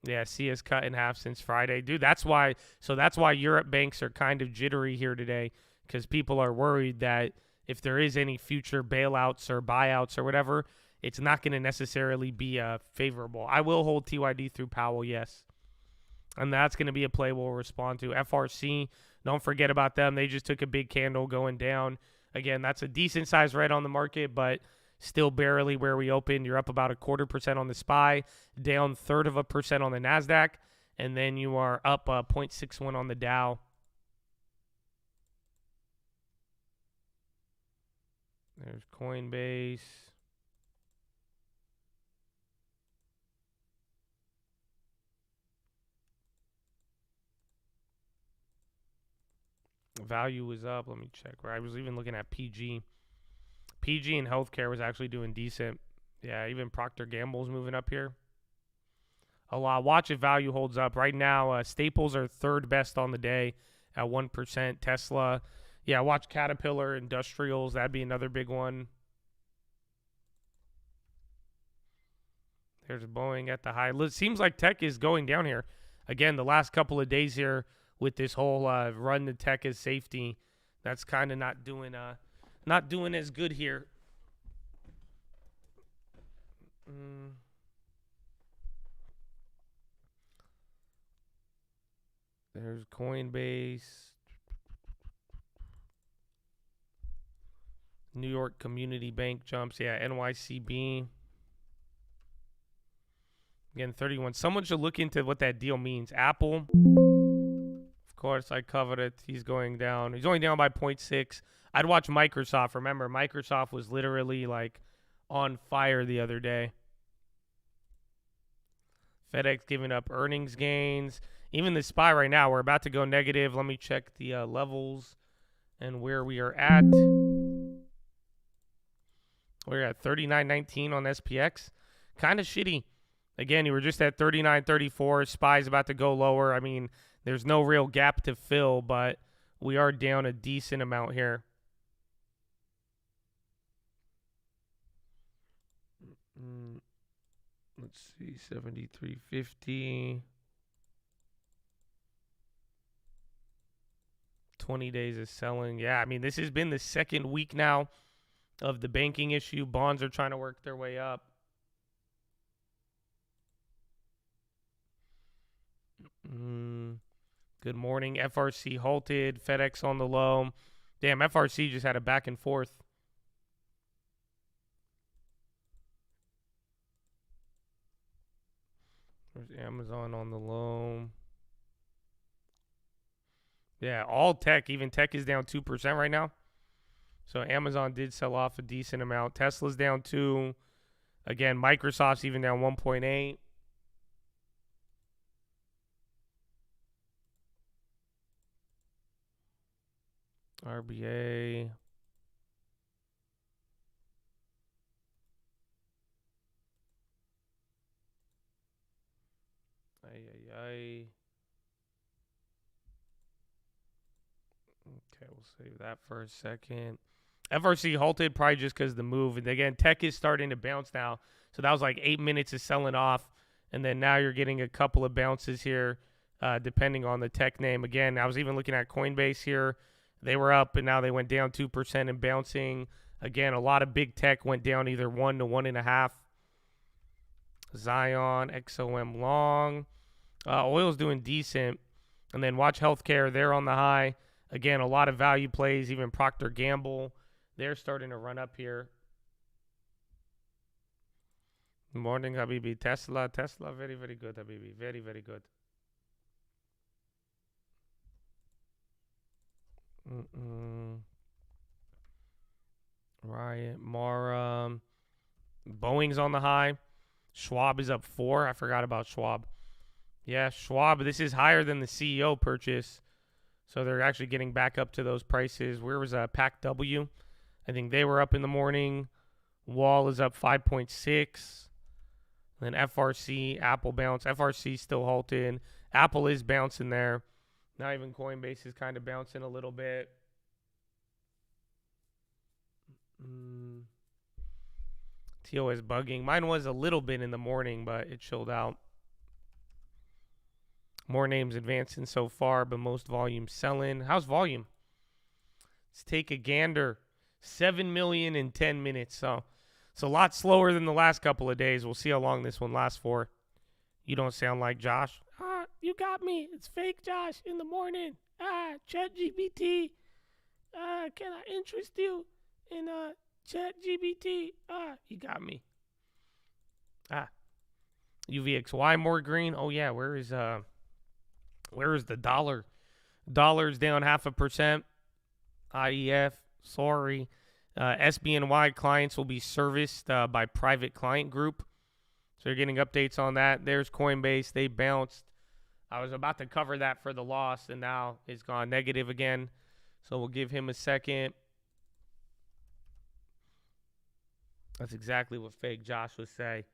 Yeah, C has cut in half since Friday. Dude, that's why Europe banks are kind of jittery here today, because people are worried that if there is any future bailouts or buyouts or whatever, it's not going to necessarily be favorable. I will hold TYD through Powell, yes. And that's going to be a play we'll respond to. FRC, don't forget about them. They just took a big candle going down. Again, that's a decent size red on the market, but still barely where we opened. You're up about 0.25% on the SPY, down 1/3% on the NASDAQ, and then you are up 0.61 on the Dow. There's Coinbase. Value was up. Let me check. Where I was even looking at PG. PG and healthcare was actually doing decent. Yeah, even Procter Gamble's moving up here a lot. Watch if value holds up. Right now, Staples are 3rd best on the day at 1%. Tesla. Yeah, watch Caterpillar, Industrials. That'd be another big one. There's Boeing at the high. It seems like tech is going down here. Again, the last couple of days here with this whole run to tech as safety, that's kind of not doing as good here. There's Coinbase. New York Community Bank jumps. Yeah, NYCB. Again, 31. Someone should look into what that deal means. Apple. Of course, I covered it. He's going down. He's only down by 0.6. I'd watch Microsoft. Remember, Microsoft was literally like on fire the other day. FedEx giving up earnings gains. Even the SPY right now, we're about to go negative. Let me check the levels and where we are at. We're at 39.19 on SPX. Kind of shitty. Again, you were just at 39.34. SPY's about to go lower. I mean, there's no real gap to fill, but we are down a decent amount here. Let's see, 73.50. 20 days of selling. Yeah, I mean, this has been the second week now of the banking issue. Bonds are trying to work their way up. Good morning. FRC halted. FedEx on the low. Damn, FRC just had a back and forth. There's Amazon on the low. Yeah, all tech. Even tech is down 2% right now. So Amazon did sell off a decent amount. Tesla's down 2. Again, Microsoft's even down 1.8. RBA. Okay, we'll save that for a second. FRC halted probably just because the move. And again, tech is starting to bounce now. So that was like 8 minutes of selling off. And then now you're getting a couple of bounces here, depending on the tech name. Again, I was even looking at Coinbase here. They were up, and now they went down 2% and bouncing. Again, a lot of big tech went down either 1 to 1.5. Zion, XOM long. Oil's doing decent. And then watch healthcare. They're on the high. Again, a lot of value plays. Even Procter Gamble, they're starting to run up here. Good morning, Habibi. Tesla, very, very good, Habibi. Very, very good. Riot, Mara. Boeing's on the high. Schwab is up 4. I forgot about Schwab. Yeah, Schwab, this is higher than the CEO purchase. So they're actually getting back up to those prices. Where was PAC-W? I think they were up in the morning. Wall is up 5.6. Then FRC, Apple bounce. FRC still halted. Apple is bouncing there. Now even Coinbase is kind of bouncing a little bit. TOS bugging. Mine was a little bit in the morning, but it chilled out. More names advancing so far, but most volume selling. How's volume? Let's take a gander. 7 million in 10 minutes. So it's a lot slower than the last couple of days. We'll see how long this one lasts for. You don't sound like Josh. You got me. It's fake Josh in the morning. ChatGPT. Can I interest you in ChatGPT? You got me. UVXY more green. Oh yeah, where is the dollar? Dollar's down 0.5%. IEF, sorry. SBNY clients will be serviced by private client group. So you're getting updates on that. There's Coinbase. They bounced. I was about to cover that for the loss, and now it's gone negative again. So we'll give him a second. That's exactly what fake Josh would say.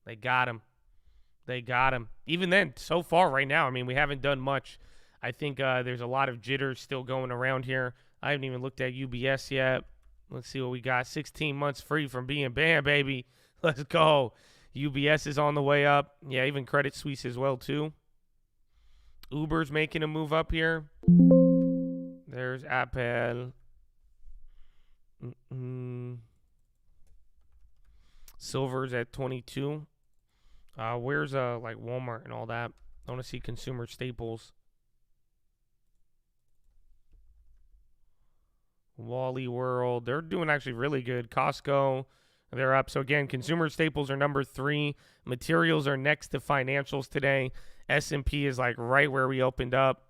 They got him. They got him. Even then, so far right now, I mean, we haven't done much. I think there's a lot of jitters still going around here. I haven't even looked at UBS yet. Let's see what we got. 16 months free from being banned, baby. Let's go. UBS is on the way up. Yeah, even Credit Suisse as well, too. Uber's making a move up here. There's Apple. Silver's at 22. Where's like Walmart and all that? I want to see consumer staples. Wally World, they're doing actually really good. Costco, they're up. So again, consumer staples are number 3. Materials are next to financials today. S&P is like right where we opened up,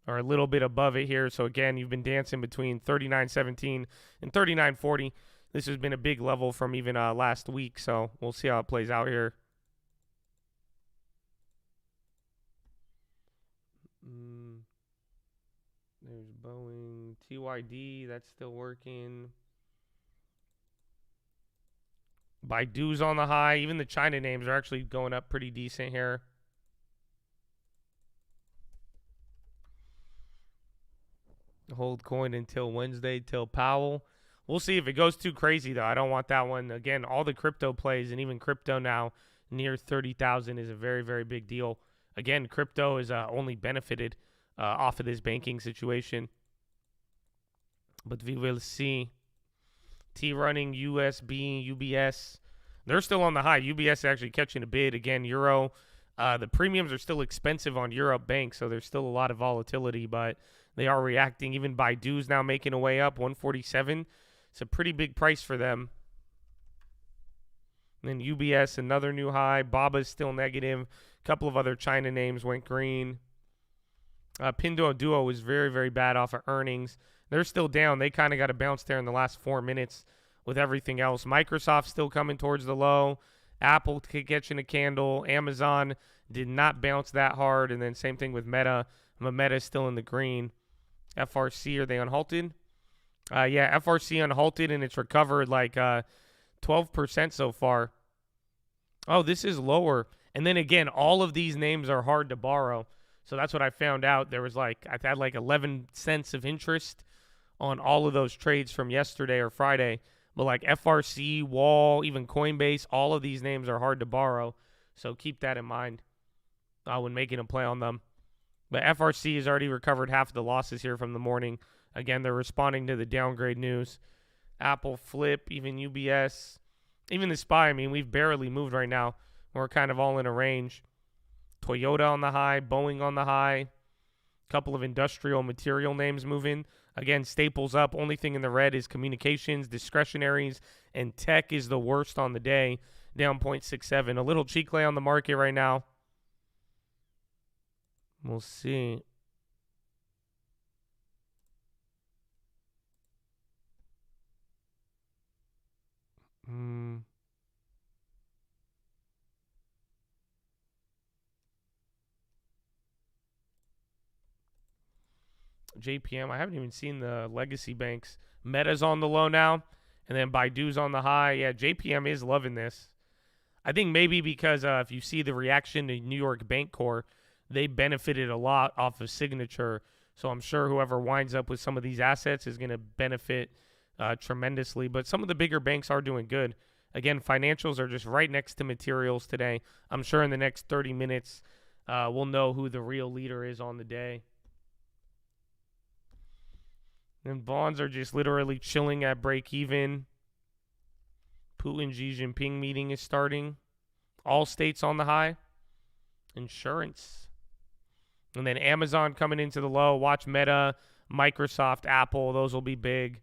or a little bit above it here. So again, you've been dancing between 39.17 and 39.40. This has been a big level from even last week. So we'll see how it plays out here. There's Boeing, TYD, that's still working. Baidu's on the high. Even the China names are actually going up pretty decent here. Hold coin until Wednesday, till Powell. We'll see if it goes too crazy, though. I don't want that one. Again, all the crypto plays, and even crypto now near 30,000 is a very, very big deal. Again, crypto is only benefited off of this banking situation. But we will see. T running, USB, UBS. They're still on the high. UBS actually catching a bid. Again, Euro. The premiums are still expensive on Europe banks, so there's still a lot of volatility, but they are reacting. Even Baidu's now making a way up, 147. It's a pretty big price for them. And then UBS, another new high. Baba's still negative. A couple of other China names went green. Pinduoduo was very, very bad off of earnings. They're still down. They kind of got a bounce there in the last 4 minutes with everything else. Microsoft still coming towards the low. Apple catching a candle. Amazon did not bounce that hard. And then same thing with Meta. Meta is still in the green. FRC, are they unhalted? Yeah, FRC unhalted, and it's recovered like 12% so far. Oh, this is lower. And then again, all of these names are hard to borrow. So that's what I found out. There was like, I've had like 11 cents of interest on all of those trades from yesterday or Friday. But like FRC, Wall, even Coinbase, all of these names are hard to borrow. So keep that in mind when making a play on them. But FRC has already recovered half of the losses here from the morning. Again, they're responding to the downgrade news. Apple, Flip, even UBS, even the SPY. I mean, we've barely moved right now. We're kind of all in a range. Toyota on the high, Boeing on the high. Couple of industrial material names moving. Again, staples up. Only thing in the red is communications, discretionaries, and tech is the worst on the day, down 0.67. A little Chicle on the market right now. We'll see. JPM, I haven't even seen the legacy banks. Meta's on the low now, and then Baidu's on the high. Yeah, JPM is loving this. I think maybe because if you see the reaction to New York Bank Corp, they benefited a lot off of Signature. So I'm sure whoever winds up with some of these assets is going to benefit tremendously. But some of the bigger banks are doing good. Again, financials are just right next to materials today. I'm sure in the next 30 minutes we'll know who the real leader is on the day. And bonds are just literally chilling at break even. Putin Xi Jinping meeting is starting. All states on the high. Insurance. And then Amazon coming into the low. Watch Meta, Microsoft, Apple. Those will be big.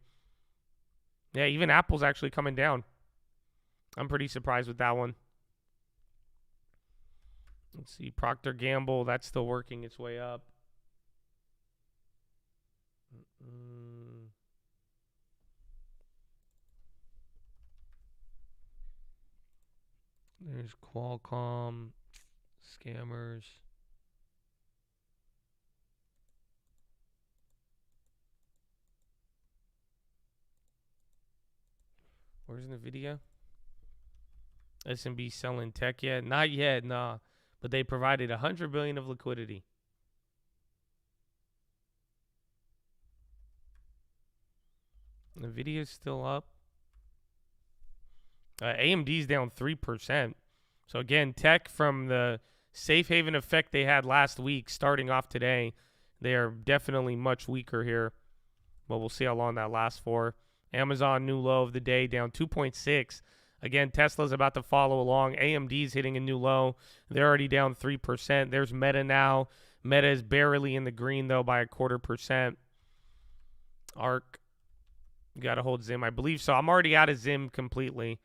Yeah, even Apple's actually coming down. I'm pretty surprised with that one. Let's see. Procter & Gamble. That's still working its way up. There's Qualcomm, scammers. Where's the video? S&B selling tech yet? Not yet, nah. But they provided $100 billion of liquidity. The video's still up. AMD's down 3%. So again, tech from the safe haven effect they had last week starting off today, they are definitely much weaker here. But we'll see how long that lasts for. Amazon, new low of the day, down 2.6. Again, Tesla's about to follow along. AMD's hitting a new low. They're already down 3%. There's Meta now. Meta is barely in the green, though, by 0.25%. ARC, got to hold Zim. I believe so. I'm already out of Zim completely.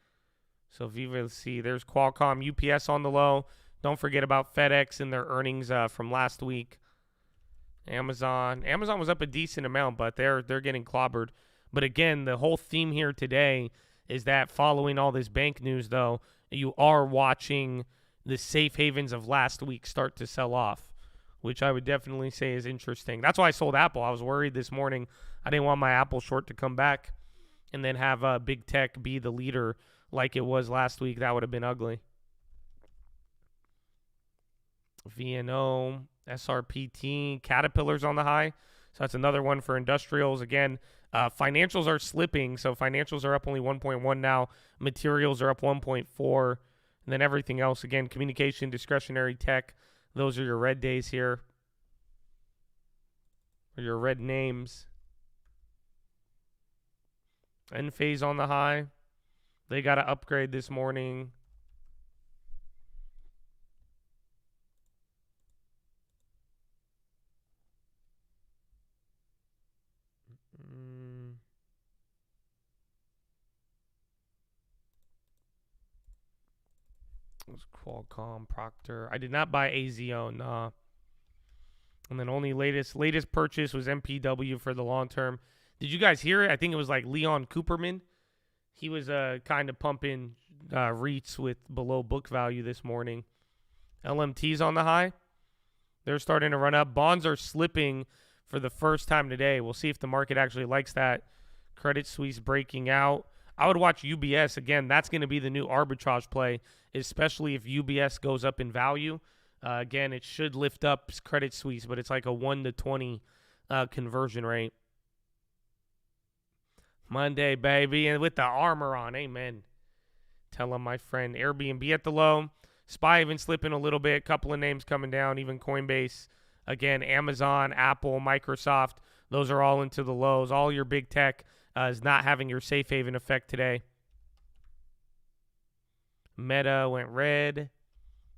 So Viva, let's see. There's Qualcomm, UPS on the low. Don't forget about FedEx and their earnings from last week. Amazon was up a decent amount, but they're getting clobbered. But again, the whole theme here today is that following all this bank news, though, you are watching the safe havens of last week start to sell off, which I would definitely say is interesting. That's why I sold Apple. I was worried this morning. I didn't want my Apple short to come back and then have big tech be the leader like it was last week. That would have been ugly. VNO, SRPT, Caterpillar's on the high. So that's another one for industrials. Again, financials are slipping. So financials are up only 1.1 now. Materials are up 1.4. And then everything else, again, communication, discretionary, tech. Those are your red days here. Or your red names. Enphase on the high. They got to upgrade this morning. It was Qualcomm, Procter. I did not buy AZO, nah. And then only latest purchase was MPW for the long term. Did you guys hear it? I think it was like Leon Cooperman. He was kind of pumping REITs with below book value this morning. LMT's on the high. They're starting to run up. Bonds are slipping for the first time today. We'll see if the market actually likes that. Credit Suisse breaking out. I would watch UBS. Again, that's going to be the new arbitrage play, especially if UBS goes up in value. Again, it should lift up Credit Suisse, but it's like a 1 to 20 conversion rate. Monday, baby, and with the armor on, amen. Tell him, my friend. Airbnb at the low. SPY even slipping a little bit. Couple of names coming down, even Coinbase. Again, Amazon, Apple, Microsoft, those are all into the lows. All your big tech is not having your safe haven effect today. Meta went red.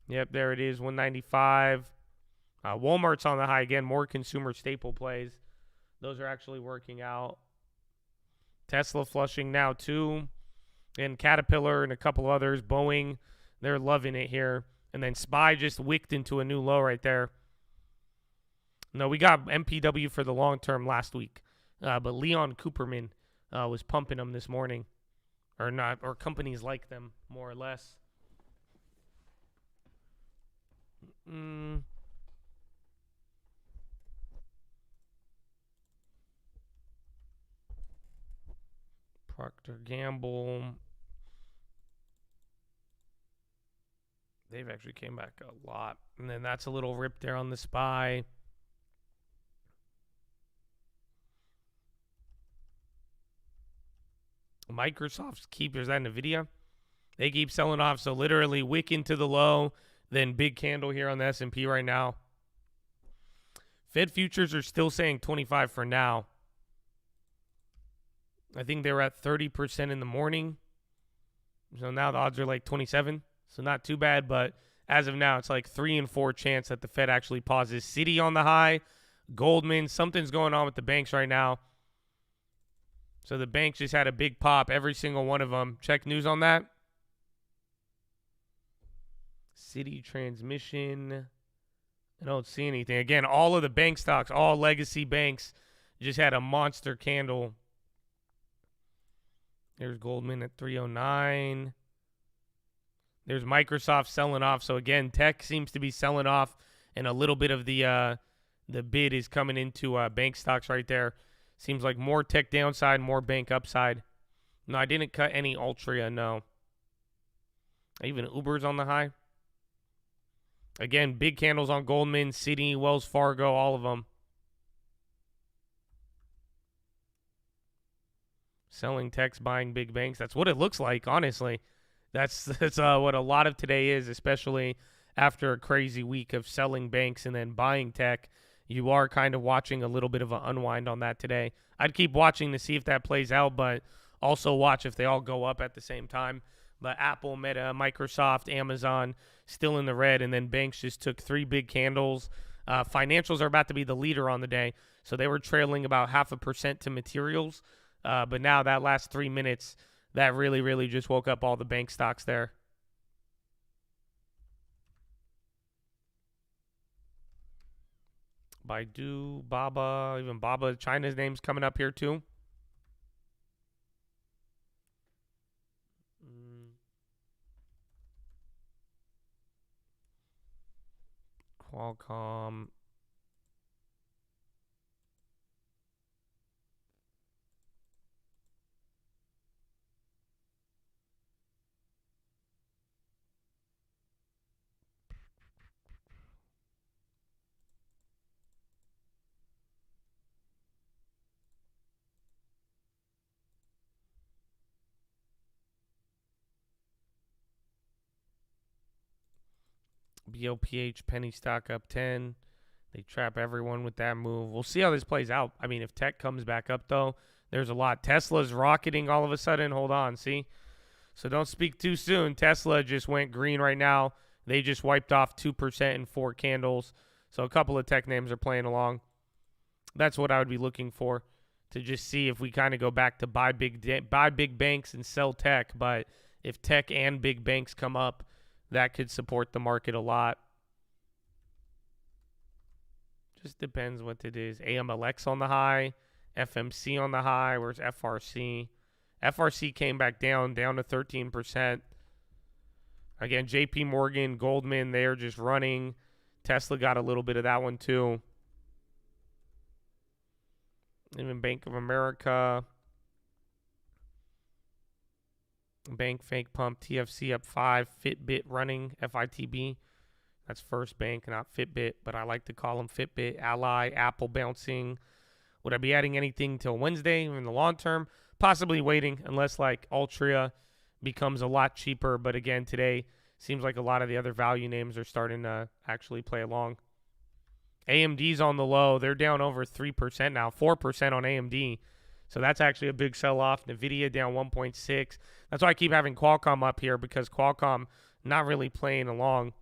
Yep, there it is, 195. Walmart's on the high again. More consumer staple plays. Those are actually working out. Tesla flushing now too. And Caterpillar and a couple others. Boeing, they're loving it here. And then SPY just wicked into a new low right there. No, we got MPW for the long term last week. But Leon Cooperman was pumping them this morning. Or not, or companies like them, more or less. Procter Gamble. They've actually came back a lot. And then that's a little rip there on the SPY. Microsoft's keepers, that NVIDIA, they keep selling off. So literally wick into the low, then big candle here on the S&P right now. Fed futures are still saying 25 for now. I think they were at 30% in the morning. So now the odds are like 27. So not too bad, but as of now, it's like 3 and 4 chance that the Fed actually pauses. Citi on the high, Goldman, something's going on with the banks right now. So the banks just had a big pop, every single one of them. Check news on that. Citi Transmission. I don't see anything. Again, all of the bank stocks, all legacy banks, just had a monster candle. There's Goldman at 309. There's Microsoft selling off. So again, tech seems to be selling off, and a little bit of the bid is coming into bank stocks right there. Seems like more tech downside, more bank upside. No, I didn't cut any Altria, no. Even Uber's on the high. Again, big candles on Goldman, Citi, Wells Fargo, all of them. Selling techs, buying big banks. That's what it looks like, honestly. That's what a lot of today is, especially after a crazy week of selling banks and then buying tech. You are kind of watching a little bit of an unwind on that today. I'd keep watching to see if that plays out, but also watch if they all go up at the same time. But Apple, Meta, Microsoft, Amazon still in the red, and then banks just took 3 big candles. Financials are about to be the leader on the day, so they were trailing about 0.5% to materials. But now that last 3 minutes, that really, really just woke up all the bank stocks there. Baidu, Baba, even Baba, China's name's coming up here too. Qualcomm. BOPH penny stock up 10. They trap everyone with that move. We'll see how this plays out. I mean, if tech comes back up, though, there's a lot. Tesla's rocketing all of a sudden. Hold on, see? So don't speak too soon. Tesla just went green right now. They just wiped off 2% in 4 candles. So a couple of tech names are playing along. That's what I would be looking for, to just see if we kind of go back to buy big banks and sell tech. But if tech and big banks come up, that could support the market a lot. Just depends what it is. AMLX on the high, FMC on the high. Where's FRC? FRC came back down to 13%. Again, JP Morgan, Goldman, they're just running. Tesla got a little bit of that one too. Even Bank of America. Bank fake pump, TFC up 5, Fitbit running, FITB. That's First Bank, not Fitbit, but I like to call them Fitbit, Ally, Apple bouncing. Would I be adding anything till Wednesday in the long term? Possibly waiting, unless like Altria becomes a lot cheaper. But again, today seems like a lot of the other value names are starting to actually play along. AMD's on the low. They're down over 3% now, 4% on AMD. So that's actually a big sell-off. NVIDIA down 1.6. That's why I keep having Qualcomm up here, because Qualcomm not really playing along.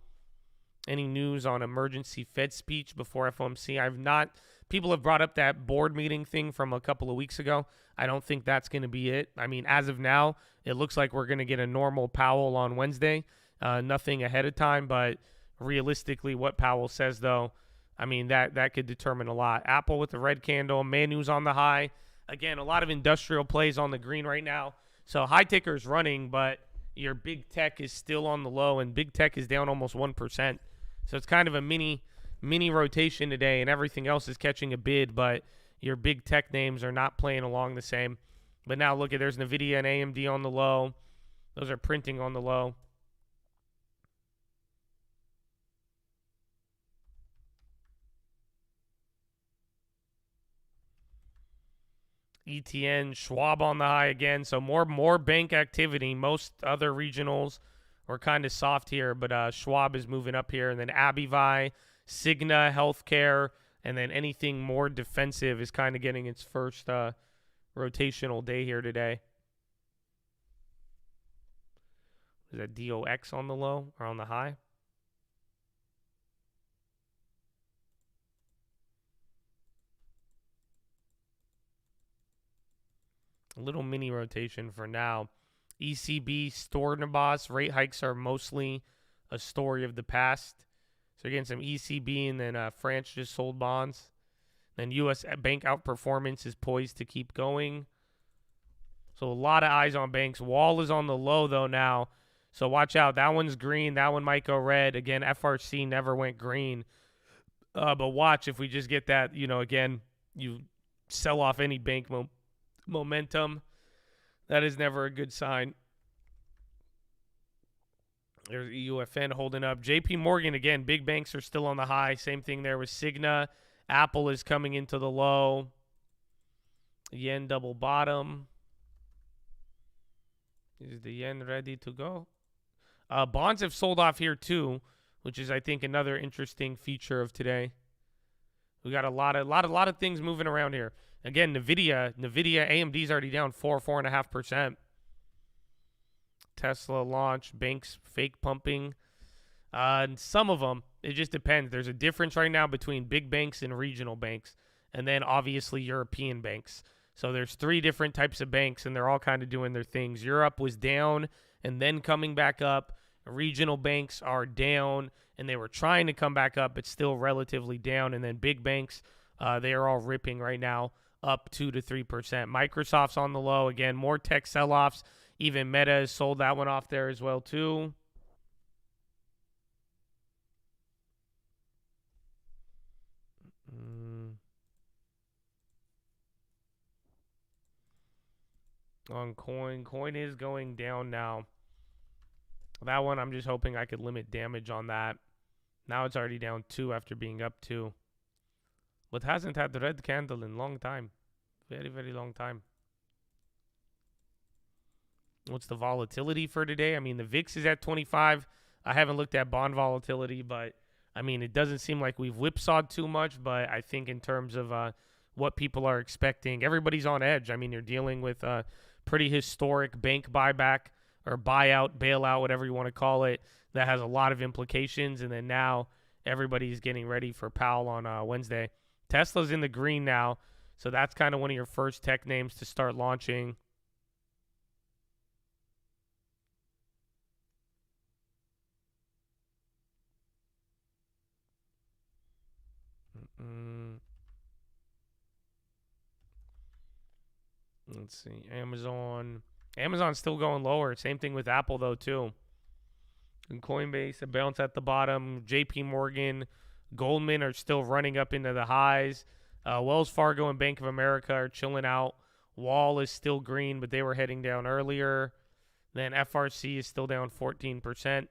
Any news on emergency Fed speech before FOMC? I've not. People have brought up that board meeting thing from a couple of weeks ago. I don't think that's going to be it. I mean, as of now, it looks like we're going to get a normal Powell on Wednesday. Nothing ahead of time, but realistically, what Powell says, though, I mean, that could determine a lot. Apple with the red candle. Manu's on the high. Again, a lot of industrial plays on the green right now. So high ticker's running, but your big tech is still on the low, and big tech is down almost 1%. So it's kind of a mini rotation today, and everything else is catching a bid, but your big tech names are not playing along the same. But now look at, there's NVIDIA and AMD on the low. Those are printing on the low. ETN, Schwab on the high again. So more bank activity. Most other regionals were kind of soft here, but Schwab is moving up here. And then Abivi, Cigna, Healthcare, and then anything more defensive is kind of getting its first rotational day here today. Is that DOX on the low or on the high? A little mini rotation for now. ECB, Stornabos, rate hikes are mostly a story of the past. So again, some ECB, and then France just sold bonds. Then U.S. bank outperformance is poised to keep going. So a lot of eyes on banks. Wall is on the low, though, now. So watch out. That one's green. That one might go red. Again, FRC never went green. But watch if we just get that, again, you sell off any bank momentum. That is never a good sign. There's EUFN holding up. JP Morgan, again, big banks are still on the high. Same thing there with Cigna. Apple is coming into the low. Yen double bottom. Is the yen ready to go? Bonds have sold off here too, which is I think another interesting feature of today. We got a lot of things moving around here. Again, Nvidia, AMD's already down 4.5%. Tesla launch, banks fake pumping. And some of them, it just depends. There's a difference right now between big banks and regional banks, and then obviously European banks. So there's 3 different types of banks, and they're all kind of doing their things. Europe was down and then coming back up. Regional banks are down, and they were trying to come back up, but still relatively down. And then big banks, they are all ripping right now, up 2 to 3%. Microsoft's on the low. Again, more tech sell-offs. Even Meta has sold that one off there as well, too. On coin is going down now. That one, I'm just hoping I could limit damage on that. Now it's already down 2 after being up 2. But hasn't had the red candle in a long time. Very, very long time. What's the volatility for today? I mean, the VIX is at 25. I haven't looked at bond volatility, but I mean, it doesn't seem like we've whipsawed too much. But I think in terms of what people are expecting, everybody's on edge. I mean, you're dealing with pretty historic bank buyback or buyout, bailout, whatever you want to call it, that has a lot of implications. And then now everybody's getting ready for Powell on Wednesday. Tesla's in the green now, so that's kind of one of your first tech names to start launching. Let's see. Amazon's still going lower. Same thing with Apple, though, too. And Coinbase, a bounce at the bottom. JP Morgan, Goldman are still running up into the highs. Wells Fargo and Bank of America are chilling out. Wall is still green, but they were heading down earlier. Then FRC is still down 14%.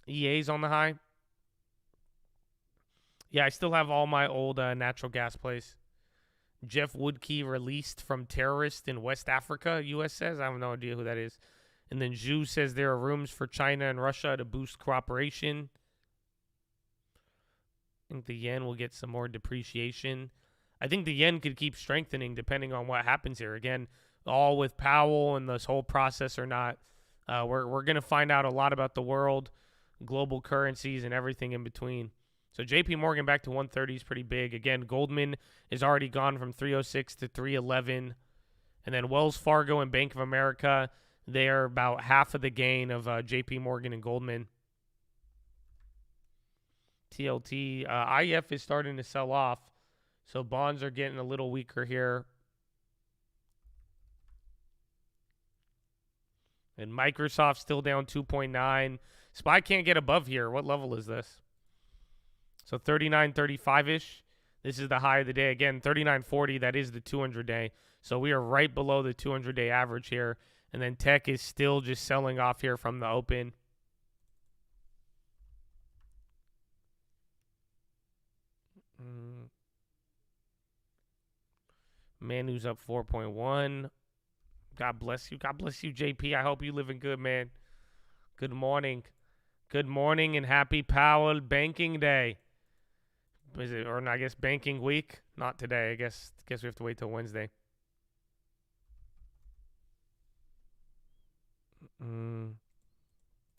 EA's on the high. Yeah, I still have all my old natural gas plays. Jeff Woodkey released from terrorist in West Africa, U.S. says. I have no idea who that is. And then Zhu says there are rooms for China and Russia to boost cooperation. I think the yen will get some more depreciation. I think the yen could keep strengthening depending on what happens here. Again, all with Powell and this whole process or not. We're going to find out a lot about the world, global currencies, and everything in between. So JP Morgan back to 130 is pretty big. Again, Goldman is already gone from 306 to 311. And then Wells Fargo and Bank of America, they are about half of the gain of JP Morgan and Goldman. TLT, IF is starting to sell off. So bonds are getting a little weaker here. And Microsoft still down 2.9. SPY can't get above here. What level is this? So 39.35-ish. This is the high of the day. Again, 39.40, that is the 200-day. So we are right below the 200-day average here. And then tech is still just selling off here from the open. Manu's up 4.1. God bless you. God bless you, JP. I hope you living good, man. Good morning. Good morning and happy Powell Banking Day. Is it, or I guess banking week? Not today. I guess we have to wait till Wednesday.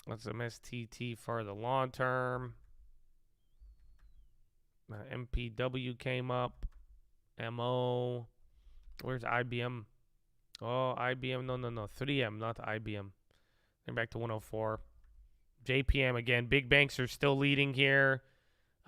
That's some STT for the long term. MPW came up. MO. Where's IBM? Oh, IBM. No. 3M, not IBM. They're back to 104. JPM again. Big banks are still leading here.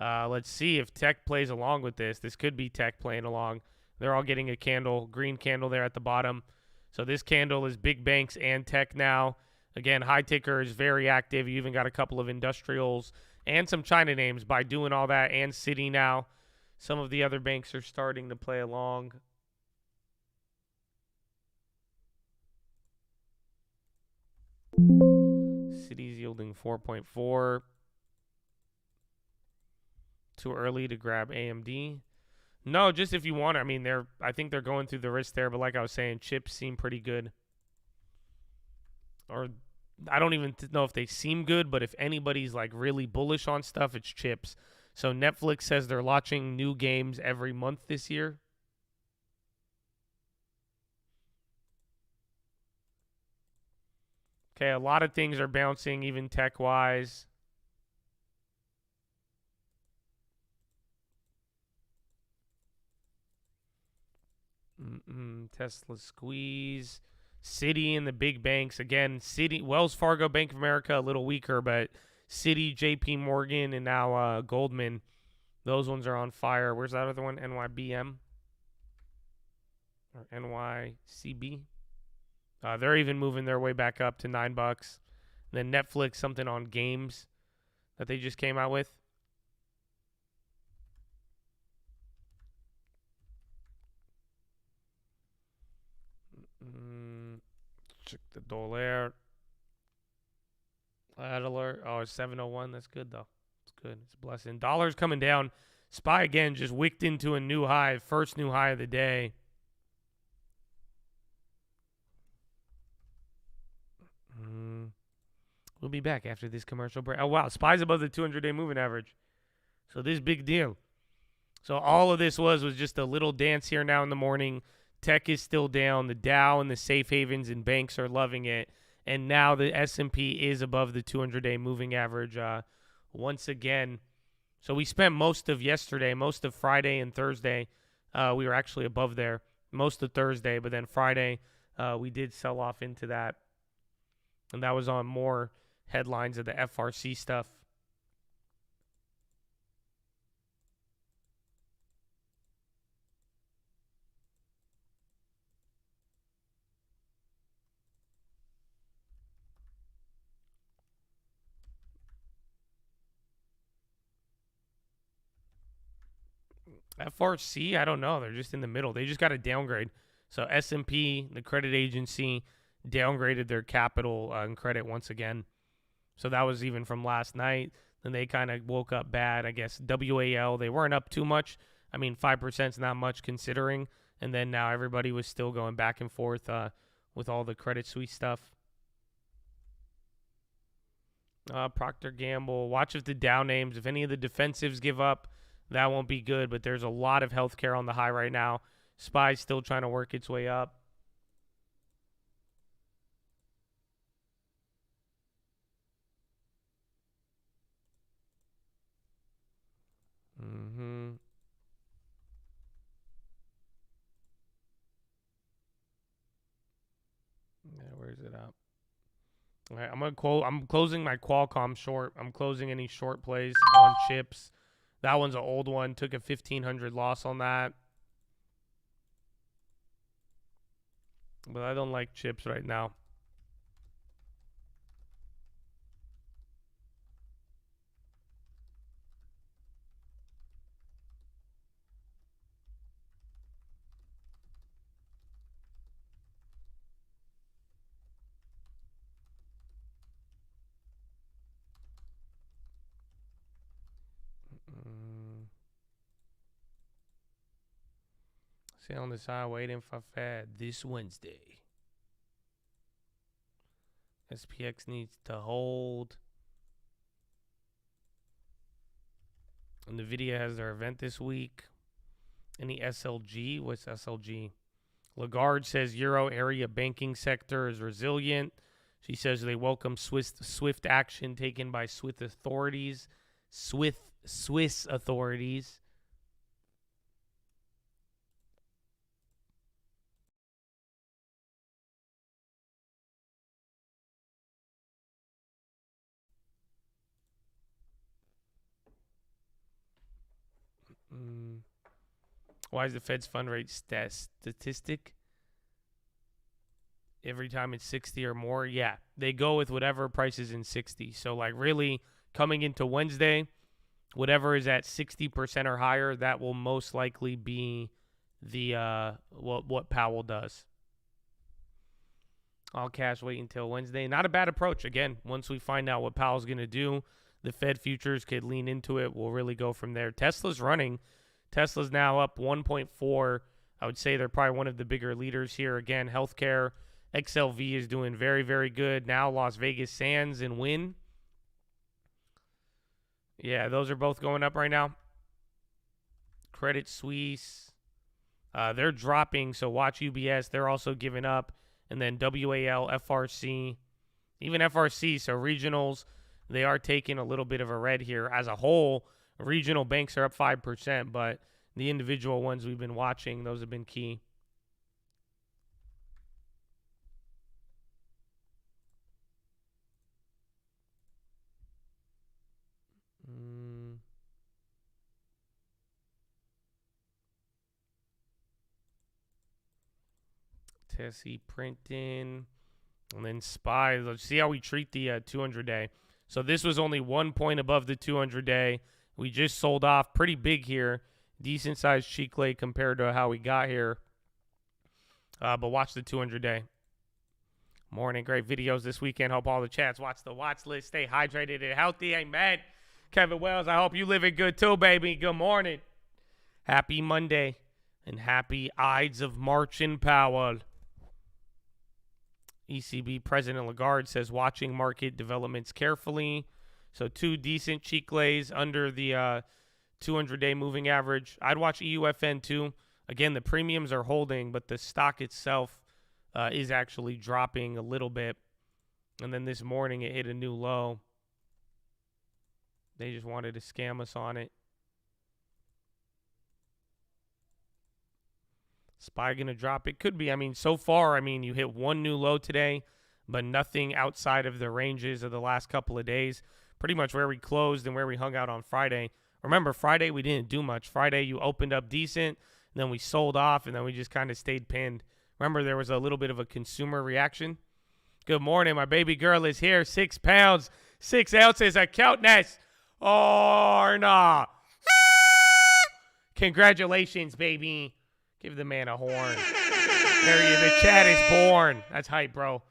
Let's see if tech plays along with this. This could be tech playing along. They're all getting a candle, green candle there at the bottom. So this candle is big banks and tech now. Again, high ticker is very active. You even got a couple of industrials and some China names by doing all that, and Citi now. Some of the other banks are starting to play along. Citi's yielding 4.4. Too early to grab AMD. No, just if you want. I mean, I think they're going through the risk there, but like I was saying, chips seem pretty good. Or I don't even know if they seem good, but if anybody's like really bullish on stuff, it's chips. So Netflix says they're launching new games every month this year. Okay, a lot of things are bouncing, even tech-wise. Tesla squeeze. Citi and the big banks. Again, Citi, Wells Fargo, Bank of America, a little weaker, but Citi, JP Morgan, and now Goldman. Those ones are on fire. Where's that other one? NYBM? Or NYCB? They're even moving their way back up to $9. And then Netflix, something on games that they just came out with. Check the dollar. Adler. Oh, it's 701. That's good, though. It's good. It's a blessing. Dollar's coming down. SPY, again, just wicked into a new high. First new high of the day. We'll be back after this commercial break. Oh, wow. SPY's above the 200-day moving average. So this big deal. So all of this was just a little dance here now in the morning. Tech is still down. The Dow and the safe havens and banks are loving it. And now the S&P is above the 200-day moving average once again. So we spent most of yesterday, most of Friday and Thursday. We were actually above there most of Thursday. But then Friday, we did sell off into that. And that was on more headlines of the FRC stuff. FRC, I don't know. They're just in the middle. They just got a downgrade. So S&P, the credit agency, downgraded their capital and credit once again. So that was even from last night. Then they kind of woke up bad. I guess WAL, they weren't up too much. I mean, 5% is not much considering. And then now everybody was still going back and forth with all the Credit Suisse stuff. Procter Gamble. Watch if the Dow names, if any of the defensives give up, that won't be good. But there's a lot of healthcare on the high right now. SPY's still trying to work its way up. Yeah, where's it up? All right, I'm closing my Qualcomm short. I'm closing any short plays on chips. That one's an old one. Took a 1,500 loss on that. But I don't like chips right now. Stay on the side waiting for Fed this Wednesday. SPX needs to hold. And NVIDIA has their event this week. Any SLG? What's SLG? Lagarde says Euro area banking sector is resilient. She says they welcome swift action taken by Swiss authorities. Swiss authorities. Why is the Fed's fund rate statistic? Every time it's 60 or more? Yeah, they go with whatever price is in 60. So, like, really, coming into Wednesday, whatever is at 60% or higher, that will most likely be the what Powell does. All cash wait until Wednesday. Not a bad approach. Again, once we find out what Powell's going to do, the Fed futures could lean into it. We'll really go from there. Tesla's running. Tesla's now up 1.4. I would say they're probably one of the bigger leaders here. Again, healthcare XLV is doing very, very good. Now Las Vegas Sands and Wynn. Yeah, those are both going up right now. Credit Suisse. They're dropping, so watch UBS. They're also giving up. And then WAL, FRC. Even FRC, so regionals, they are taking a little bit of a red here. As a whole, regional banks are up 5%, but the individual ones we've been watching, those have been key. Tessie printing. And then SPY. Let's see how we treat the 200-day. So this was only 1 point above the 200-day. We just sold off pretty big here. Decent-sized cheek lay compared to how we got here. But watch the 200-day. Morning. Great videos this weekend. Hope all the chats watch the watch list. Stay hydrated and healthy. Amen. Kevin Wells, I hope you living good too, baby. Good morning. Happy Monday. And happy Ides of March in Powell. ECB President Lagarde says watching market developments carefully. So 2 decent cheek lays under the 200-day moving average. I'd watch EUFN too. Again, the premiums are holding, but the stock itself is actually dropping a little bit. And then this morning it hit a new low. They just wanted to scam us on it. SPY going to drop? It could be. I mean, so far, you hit one new low today, but nothing outside of the ranges of the last couple of days. Pretty much where we closed and where we hung out on Friday. Remember, Friday, we didn't do much. Friday, you opened up decent, and then we sold off, and then we just kind of stayed pinned. Remember, there was a little bit of a consumer reaction. Good morning. My baby girl is here. 6 pounds, 6 ounces of cuteness. Oh, nah. Congratulations, baby. Give the man a horn. There he is. The chat is born. That's hype, bro.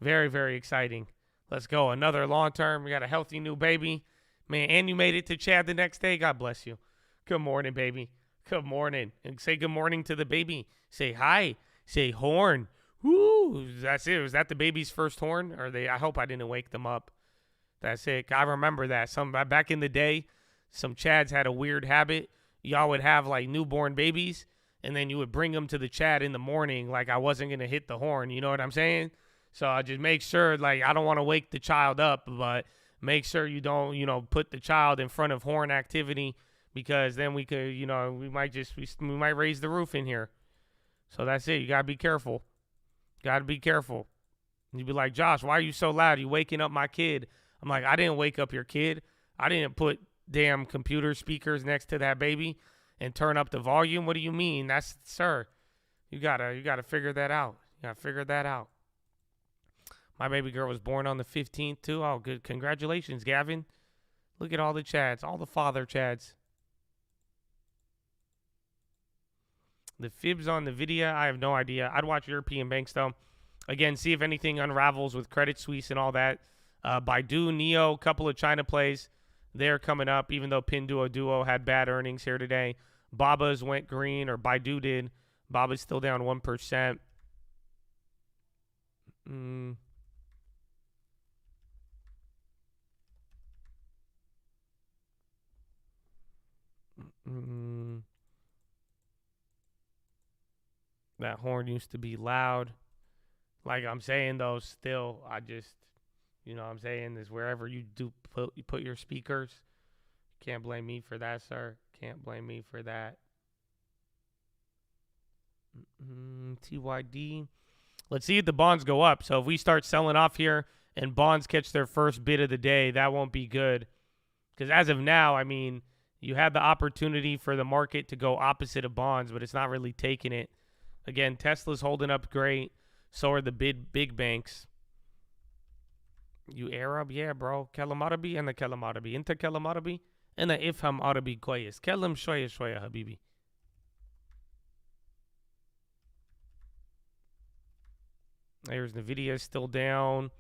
Very, very exciting. Let's go. Another long term. We got a healthy new baby. Man, and you made it to Chad the next day. God bless you. Good morning, baby. Good morning. And say good morning to the baby. Say hi. Say horn. Woo. That's it. Was that the baby's first horn? Or I hope I didn't wake them up. That's it. I remember that. Back in the day, some Chads had a weird habit. Y'all would have like newborn babies. And then you would bring them to the chat in the morning like I wasn't going to hit the horn. You know what I'm saying? So I just make sure, like, I don't want to wake the child up, but make sure you don't, put the child in front of horn activity because then we could, we might raise the roof in here. So that's it. You got to be careful. Got to be careful. You'd be like, Josh, why are you so loud? You waking up my kid. I'm like, I didn't wake up your kid. I didn't put damn computer speakers next to that baby and turn up the volume. What do you mean? That's, sir, you gotta figure that out. You gotta figure that out. My baby girl was born on the 15th too. Oh, good. Congratulations, Gavin. Look at all the chads, all the father chads. The fibs on the Nvidia, I have no idea. I'd watch European banks though. Again, see if anything unravels with Credit Suisse and all that. Baidu, Neo, couple of China plays. They're coming up, even though Pinduoduo had bad earnings here today. Baba's went green, or Baidu did. Baba's still down 1%. That horn used to be loud. Like I'm saying, though, still, I just, what I'm saying is wherever you put your speakers, can't blame me for that, sir. Can't blame me for that. TYD. Let's see if the bonds go up. So if we start selling off here and bonds catch their first bid of the day, that won't be good. Because as of now, you had the opportunity for the market to go opposite of bonds, but it's not really taking it. Again, Tesla's holding up great. So are the big banks. You Arab? Yeah, bro. Kelam Arabi and the Kelam Arabi. Inta Kelam Arabi and the Ifham Arabi Koyes. Kelam shoya shoya, Habibi. There's Nvidia still down.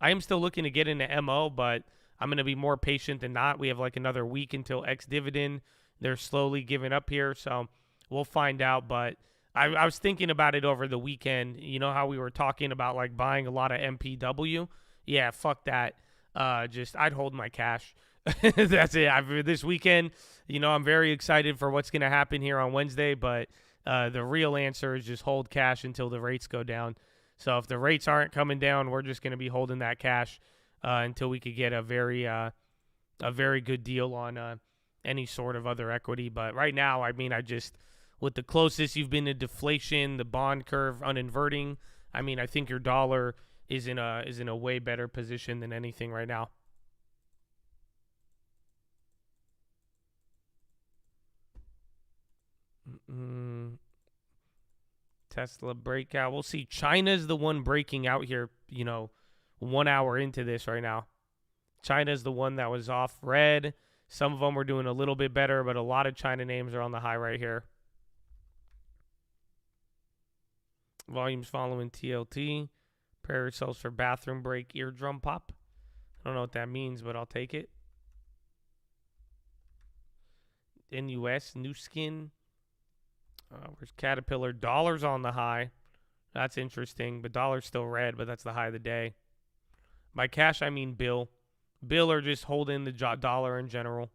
I am still looking to get into MO, but I'm going to be more patient than not. We have like another week until ex-dividend. They're slowly giving up here, so we'll find out. But I was thinking about it over the weekend. You know how we were talking about like buying a lot of MPW? Yeah, fuck that. I'd hold my cash. That's it. This weekend, I'm very excited for what's going to happen here on Wednesday, but the real answer is just hold cash until the rates go down. So if the rates aren't coming down, we're just going to be holding that cash until we could get a very good deal on any sort of other equity. But right now, with the closest you've been to deflation, the bond curve uninverting, I think your dollar is in a way better position than anything right now. Tesla breakout. We'll see. China's the one breaking out here, 1 hour into this right now. China's the one that was off red. Some of them were doing a little bit better, but a lot of China names are on the high right here. Volumes following TLT. Prepare yourselves for bathroom break eardrum pop. I don't know what that means, but I'll take it. In US, New Skin. Where's Caterpillar? Dollar's on the high. That's interesting, but dollar's still red, but that's the high of the day. By cash, I mean bill. Bill are just holding the dollar in general.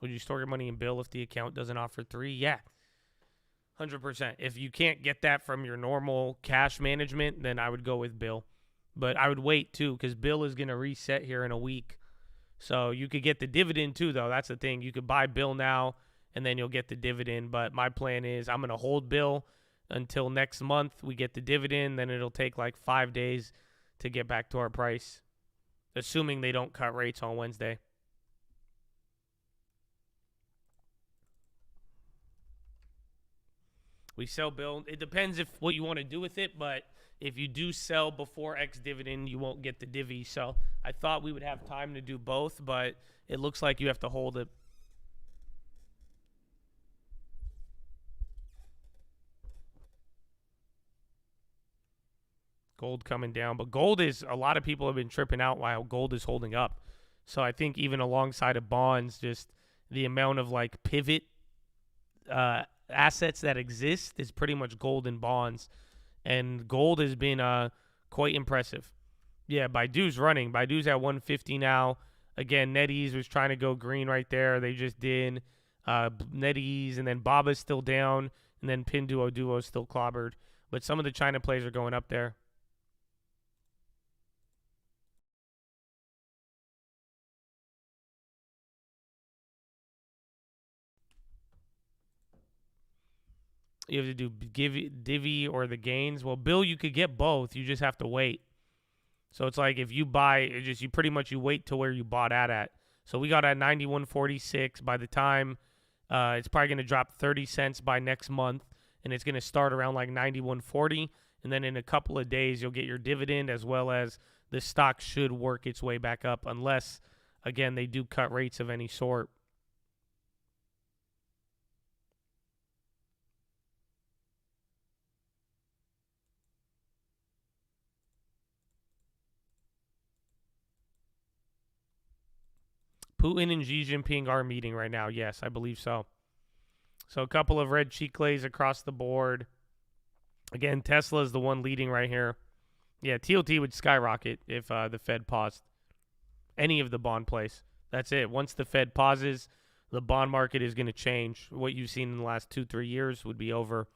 Would you store your money in bill if the account doesn't offer 3? Yeah. 100%. If you can't get that from your normal cash management, then I would go with bill. But I would wait, too, because bill is going to reset here in a week. So you could get the dividend, too, though. That's the thing. You could buy bill now, and then you'll get the dividend. But my plan is I'm going to hold bill until next month. We get the dividend. Then it'll take like 5 days to get back to our price, assuming they don't cut rates on Wednesday. We sell bill. It depends if what you want to do with it, but if you do sell before ex-dividend, you won't get the divvy. So I thought we would have time to do both, but it looks like you have to hold it. Gold coming down, but gold is, a lot of people have been tripping out while gold is holding up. So I think even alongside of bonds, just the amount of like pivot assets that exist is pretty much gold and bonds. And gold has been quite impressive. Yeah, Baidu's running. Baidu's at 150 now. Again, NetEase was trying to go green right there. They just did. NetEase, and then Baba's still down, and then Pinduoduo is still clobbered. But some of the China plays are going up there. You have to do divvy or the gains. Well, bill, you could get both. You just have to wait. So it's like if you buy, you pretty much you wait to where you bought at. So we got at 91.46. By the time it's probably going to drop 30 cents by next month, and it's going to start around like 91.40. And then in a couple of days, you'll get your dividend, as well as the stock should work its way back up, unless, again, they do cut rates of any sort. Putin and Xi Jinping are meeting right now. Yes, I believe so. So a couple of red cheek lays across the board. Again, Tesla is the one leading right here. Yeah, TLT would skyrocket if the Fed paused any of the bond plays. That's it. Once the Fed pauses, the bond market is going to change. What you've seen in the last 2-3 years would be over.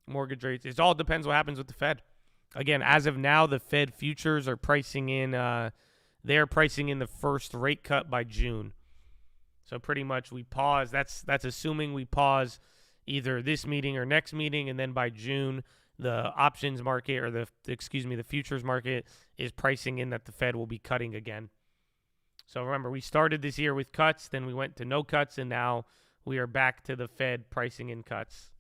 Mortgage rates. It all depends what happens with the Fed. Again, as of now, the Fed futures are pricing in. They're pricing in the first rate cut by June. So pretty much we pause. That's assuming we pause either this meeting or next meeting, and then by June, the options market or the futures market is pricing in that the Fed will be cutting again. So remember, we started this year with cuts, then we went to no cuts, and now we are back to the Fed pricing in cuts.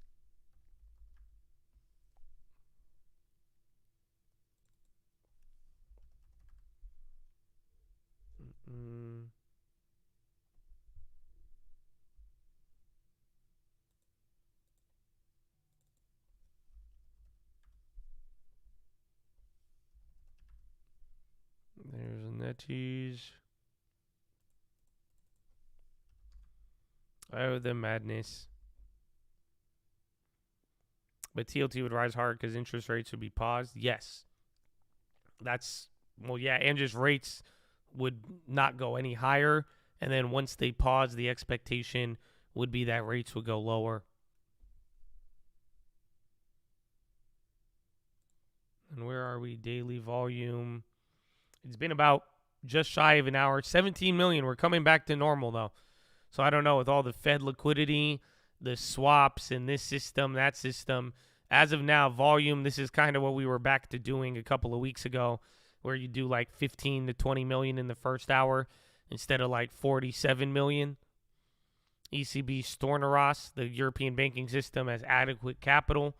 Illuminati's. Oh, the madness. But TLT would rise hard because interest rates would be paused. Yes. Well, yeah, and just rates would not go any higher. And then once they pause, the expectation would be that rates would go lower. And where are we? Daily volume. It's been about just shy of an hour. 17 million. We're coming back to normal, though. So I don't know, with all the Fed liquidity, the swaps, and this system, that system. As of now, volume, this is kind of what we were back to doing a couple of weeks ago, where you do like 15 to 20 million in the first hour instead of like 47 million. ECB Stornoros, the European banking system, has adequate capital.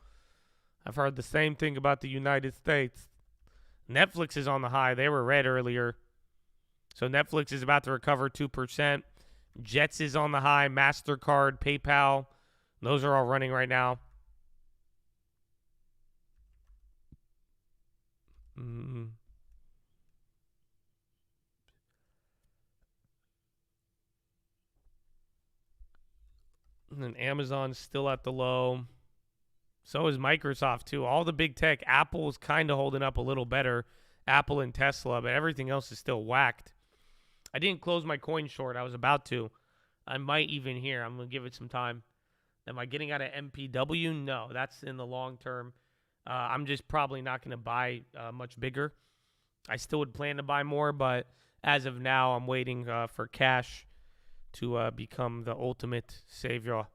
I've heard the same thing about the United States. Netflix is on the high. They were red earlier. So Netflix is about to recover 2%. Jets is on the high. MasterCard, PayPal, those are all running right now. And then Amazon's still at the low. So is Microsoft, too. All the big tech. Apple is kind of holding up a little better. Apple and Tesla, but everything else is still whacked. I didn't close my coin short. I was about to. I might even here. I'm going to give it some time. Am I getting out of MPW? No, that's in the long term. I'm just probably not going to buy much bigger. I still would plan to buy more, but as of now, I'm waiting for cash to become the ultimate savior.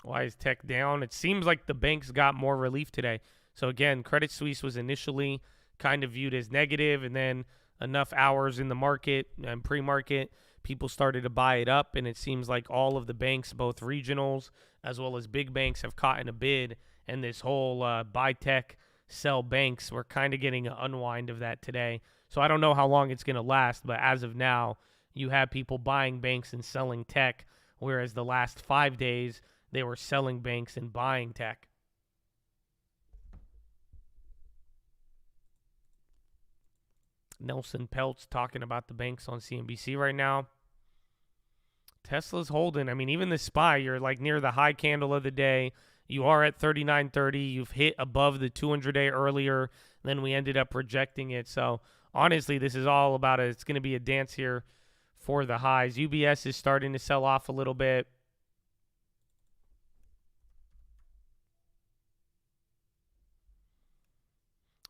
Why is tech down? It seems like the banks got more relief today. So again, Credit Suisse was initially kind of viewed as negative, and then enough hours in the market and pre-market, people started to buy it up, and it seems like all of the banks, both regionals as well as big banks, have caught in a bid, and this whole buy tech, sell banks, we're kind of getting an unwind of that today. So I don't know how long it's going to last, but as of now, you have people buying banks and selling tech, whereas the last 5 days, they were selling banks and buying tech. Nelson Peltz talking about the banks on CNBC right now. Tesla's holding. I mean, even the SPY, you're like near the high candle of the day. You are at 39.30. You've hit above the 200-day earlier. Then we ended up rejecting it. So, honestly, this is all about it. It's going to be a dance here for the highs. UBS is starting to sell off a little bit.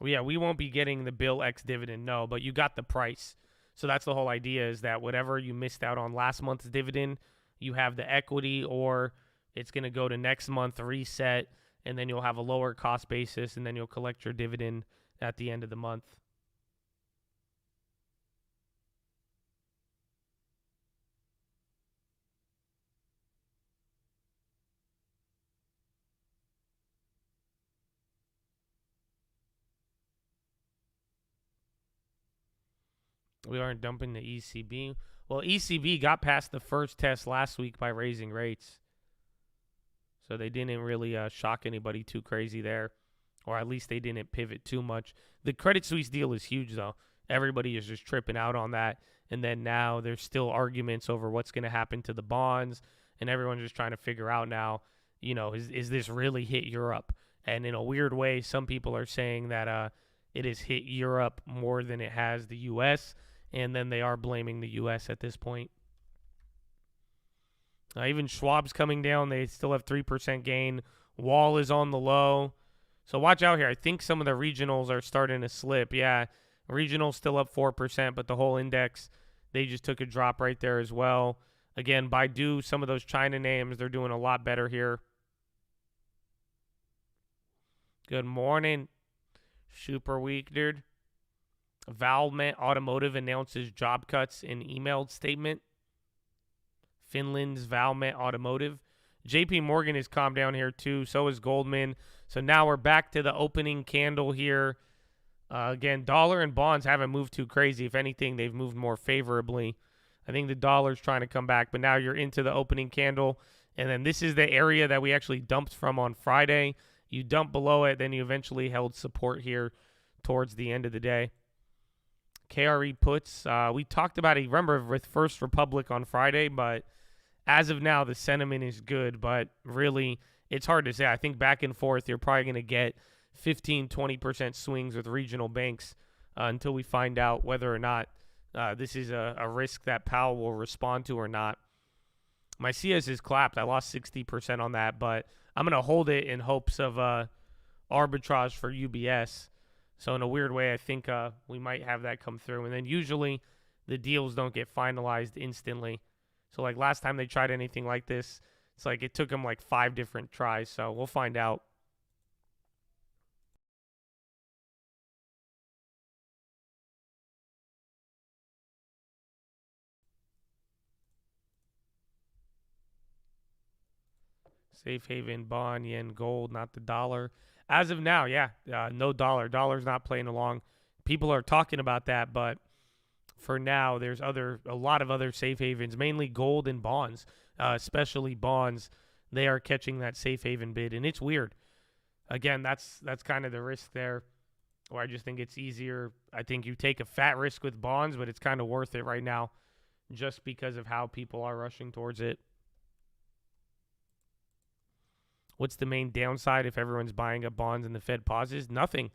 Well, yeah, we won't be getting the bill X dividend, no, but you got the price. So that's the whole idea, is that whatever you missed out on last month's dividend, you have the equity, or it's going to go to next month, reset, and then you'll have a lower cost basis, and then you'll collect your dividend at the end of the month. We aren't dumping the ECB. Well, ECB got past the first test last week by raising rates. So they didn't really shock anybody too crazy there. Or at least they didn't pivot too much. The Credit Suisse deal is huge, though. Everybody is just tripping out on that. And then now there's still arguments over what's going to happen to the bonds. And everyone's just trying to figure out now, you know, is this really hit Europe? And in a weird way, some people are saying that it has hit Europe more than it has the U.S., and then they are blaming the U.S. at this point. Even Schwab's coming down. They still have 3% gain. Wall is on the low. So watch out here. I think some of the regionals are starting to slip. Yeah, regionals still up 4%, but the whole index, they just took a drop right there as well. Again, Baidu, some of those China names, they're doing a lot better here. Good morning. Super weak, dude. Valmet Automotive announces job cuts in emailed statement. Finland's Valmet Automotive. JP Morgan has calmed down here too. So is Goldman. So now we're back to the opening candle here. Again, dollar and bonds haven't moved too crazy. If anything, they've moved more favorably. I think the dollar's trying to come back, but now you're into the opening candle. And then this is the area that we actually dumped from on Friday. You dump below it, then you eventually held support here towards the end of the day. KRE puts, we talked about it, remember, with First Republic on Friday, but as of now, the sentiment is good, but really, it's hard to say. I think back and forth, you're probably going to get 15, 20% swings with regional banks until we find out whether or not this is a risk that Powell will respond to or not. My CS is clapped. I lost 60% on that, but I'm going to hold it in hopes of arbitrage for UBS. So in a weird way, I think we might have that come through. And then usually the deals don't get finalized instantly. So like last time they tried anything like this, it's like it took them like 5 different tries. So we'll find out. Safe haven, bond, yen, gold, not the dollar. As of now, yeah, no dollar. Dollar's not playing along. People are talking about that, but for now, there's a lot of other safe havens, mainly gold and bonds, especially bonds. They are catching that safe haven bid, and it's weird. Again, that's kind of the risk there, where I just think it's easier. I think you take a fat risk with bonds, but it's kind of worth it right now just because of how people are rushing towards it. What's the main downside if everyone's buying up bonds and the Fed pauses? Nothing.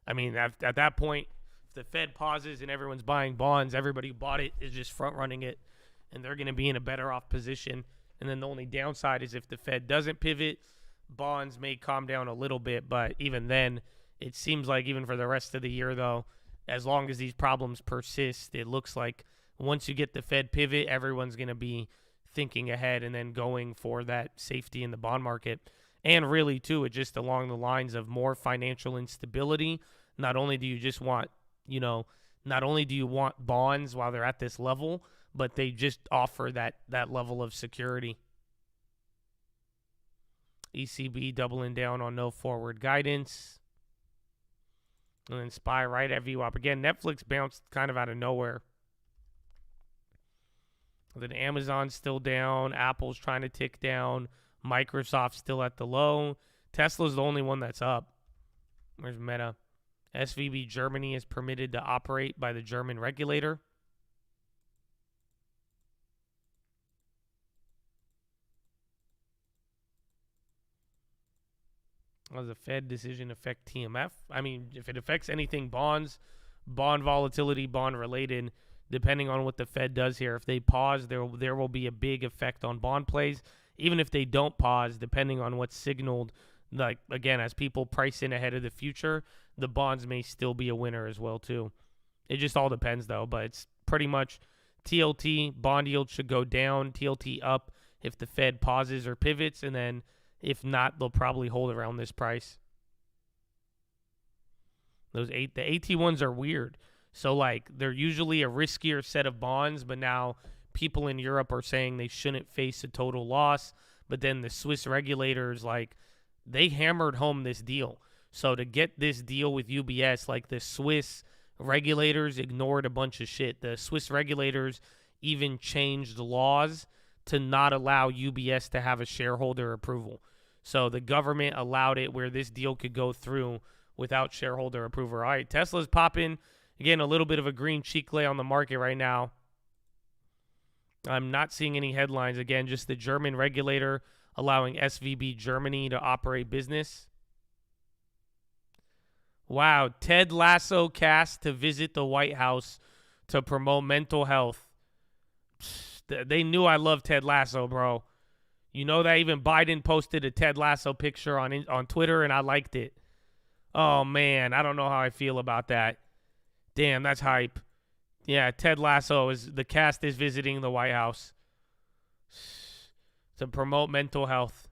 I mean, at that point, if the Fed pauses and everyone's buying bonds, everybody who bought it is just front-running it, and they're going to be in a better off position. And then the only downside is if the Fed doesn't pivot, bonds may calm down a little bit. But even then, it seems like even for the rest of the year, though, as long as these problems persist, it looks like once you get the Fed pivot, everyone's going to be thinking ahead and then going for that safety in the bond market. And really, too, it just along the lines of more financial instability. Not only do you just want, not only do you want bonds while they're at this level, but they just offer that level of security. ECB doubling down on no forward guidance. And then SPY right at VWAP. Again, Netflix bounced kind of out of nowhere. Then Amazon's still down. Apple's trying to tick down. Microsoft's still at the low. Tesla's the only one that's up. Where's Meta? SVB Germany is permitted to operate by the German regulator. Does the Fed decision affect TMF? I mean, if it affects anything bonds, bond volatility, bond related, depending on what the Fed does here. If they pause, there will be a big effect on bond plays. Even if they don't pause, depending on what's signaled, like, again, as people price in ahead of the future, the bonds may still be a winner as well, too. It just all depends, though, but it's pretty much TLT, bond yield should go down, TLT up if the Fed pauses or pivots, and then if not, they'll probably hold around this price. The AT1s are weird. So, like, they're usually a riskier set of bonds, but now people in Europe are saying they shouldn't face a total loss. But then the Swiss regulators, like, they hammered home this deal. So to get this deal with UBS, like, the Swiss regulators ignored a bunch of shit. The Swiss regulators even changed laws to not allow UBS to have a shareholder approval. So the government allowed it where this deal could go through without shareholder approval. All right, Tesla's popping. Again, a little bit of a green cheek lay on the market right now. I'm not seeing any headlines. Again, just the German regulator allowing SVB Germany to operate business. Wow, Ted Lasso cast to visit the White House to promote mental health. They knew I love Ted Lasso, bro. You know that even Biden posted a Ted Lasso picture on Twitter, and I liked it. Oh, man, I don't know how I feel about that. Damn, that's hype. Yeah, Ted Lasso the cast is visiting the White House to promote mental health.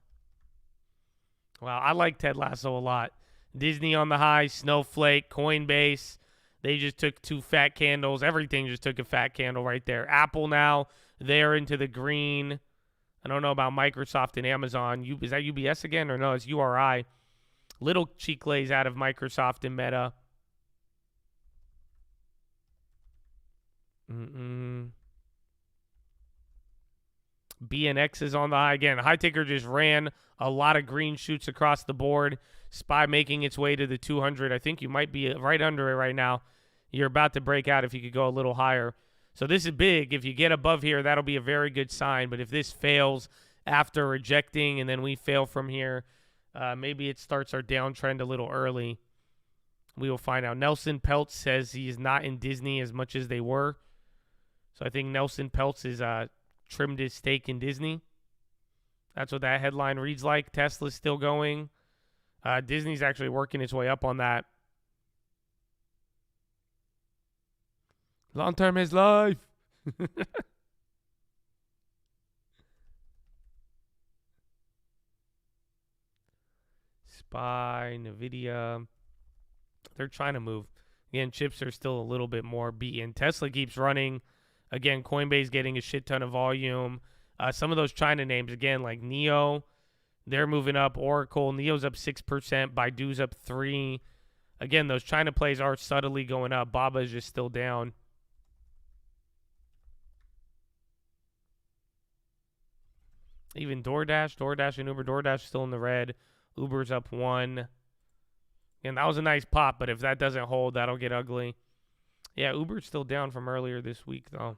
Wow, I like Ted Lasso a lot. Disney on the high, Snowflake, Coinbase. They just took 2 fat candles. Everything just took a fat candle right there. Apple now, they're into the green. I don't know about Microsoft and Amazon. Is that UBS again? Or no, it's URI. Little cheek lays out of Microsoft and Meta. BNX is on the high. Again, high ticker just ran a lot of green shoots across the board. SPY making its way to the 200. I think you might be right under it right now. You're about to break out if you could go a little higher. So this is big. If you get above here, that'll be a very good sign. But if this fails after rejecting and then we fail from here, maybe it starts our downtrend a little early. We will find out. Nelson Peltz says he is not in Disney as much as they were. So I think Nelson Peltz is trimmed his stake in Disney. That's what that headline reads like. Tesla's still going. Disney's actually working its way up on that. Long term is life. SPY, NVIDIA. They're trying to move. Again, chips are still a little bit more beaten. Tesla keeps running. Again, Coinbase getting a shit ton of volume. Some of those China names, again, like NIO, they're moving up. Oracle, NIO's up 6%. Baidu's up 3%. Again, those China plays are subtly going up. Baba is just still down. Even DoorDash and Uber. DoorDash still in the red. Uber's up 1%. And that was a nice pop, but if that doesn't hold, that'll get ugly. Yeah, Uber's still down from earlier this week, though.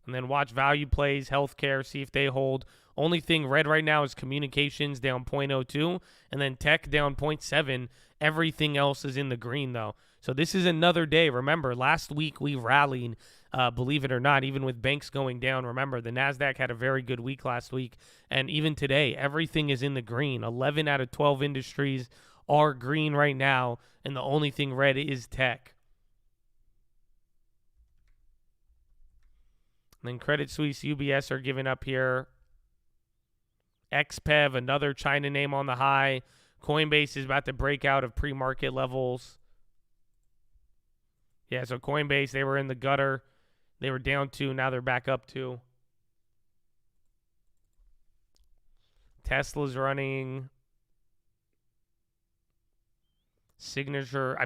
And then watch value plays, healthcare, see if they hold. Only thing red right now is communications down 0.02, and then tech down 0.7. Everything else is in the green, though. So this is another day. Remember, last week we rallied, believe it or not, even with banks going down. Remember, the NASDAQ had a very good week last week. And even today, everything is in the green. 11 out of 12 industries are green right now, and the only thing red is tech. And then Credit Suisse, UBS are giving up here. XPEV, another China name on the high. Coinbase is about to break out of pre-market levels. Yeah, so Coinbase, they were in the gutter. They were down 2. Now they're back up 2. Tesla's running. Signature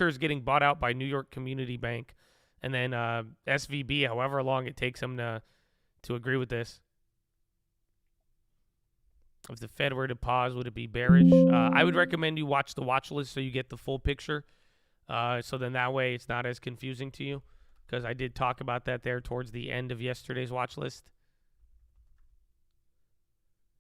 is getting bought out by New York Community Bank. And then SVB, however long it takes them to agree with this. If the Fed were to pause, would it be bearish? I would recommend you watch the watch list so you get the full picture. So then that way it's not as confusing to you. Because I did talk about that there towards the end of yesterday's watch list.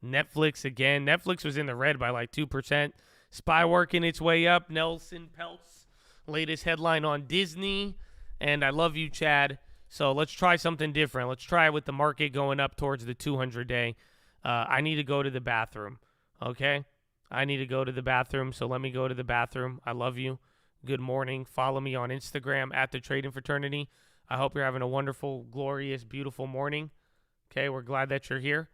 Netflix again. Netflix was in the red by like 2%. SPY working its way up. Nelson Peltz, latest headline on Disney. And I love you, Chad. So let's try something different. Let's try it with the market going up towards the 200-day. I need to go to the bathroom, okay? I need to go to the bathroom, so let me go to the bathroom. I love you. Good morning. Follow me on Instagram at The Trading Fraternity. I hope you're having a wonderful, glorious, beautiful morning. Okay, we're glad that you're here,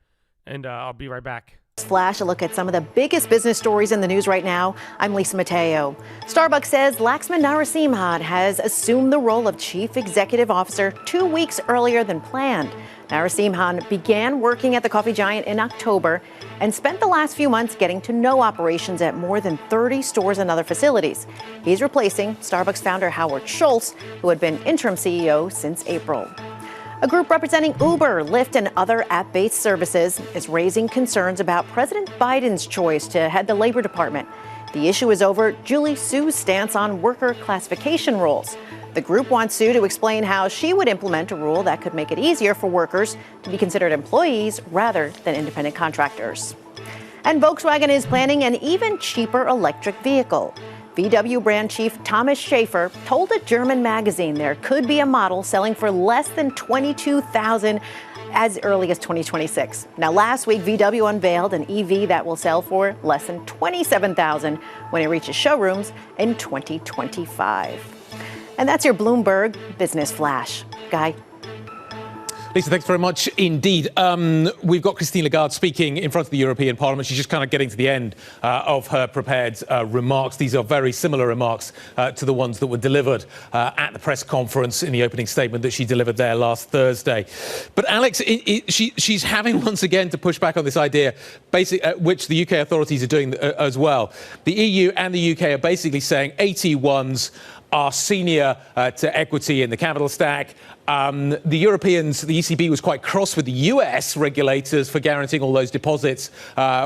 and I'll be right back.
Flash a look at some of the biggest business stories in the news right now. I'm Lisa Mateo. Starbucks says Laxman Narasimhan has assumed the role of chief executive officer 2 weeks earlier than planned. Narasimhan began working at the coffee giant in October and spent the last few months getting to know operations at more than 30 stores and other facilities. He's replacing Starbucks founder Howard Schultz, who had been interim CEO since April. A group representing Uber, Lyft, and other app-based services is raising concerns about President Biden's choice to head the Labor Department. The issue is over Julie Su's stance on worker classification rules. The group wants Su to explain how she would implement a rule that could make it easier for workers to be considered employees rather than independent contractors. And Volkswagen is planning an even cheaper electric vehicle. VW brand chief Thomas Schaefer told a German magazine there could be a model selling for less than $22,000 as early as 2026. Now, last week, VW unveiled an EV that will sell for less than $27,000 when it reaches showrooms in 2025. And that's your Bloomberg Business Flash. Guy?
Lisa, thanks very much indeed. We've got Christine Lagarde speaking in front of the European Parliament. She's just kind of getting to the end of her prepared remarks. These are very similar remarks to the ones that were delivered at the press conference in the opening statement that she delivered there last Thursday. But Alex, she's having once again to push back on this idea, which the UK authorities are doing as well. The EU and the UK are basically saying AT1s are senior to equity in the capital stack. The Europeans, the ECB was quite cross with the US regulators for guaranteeing all those deposits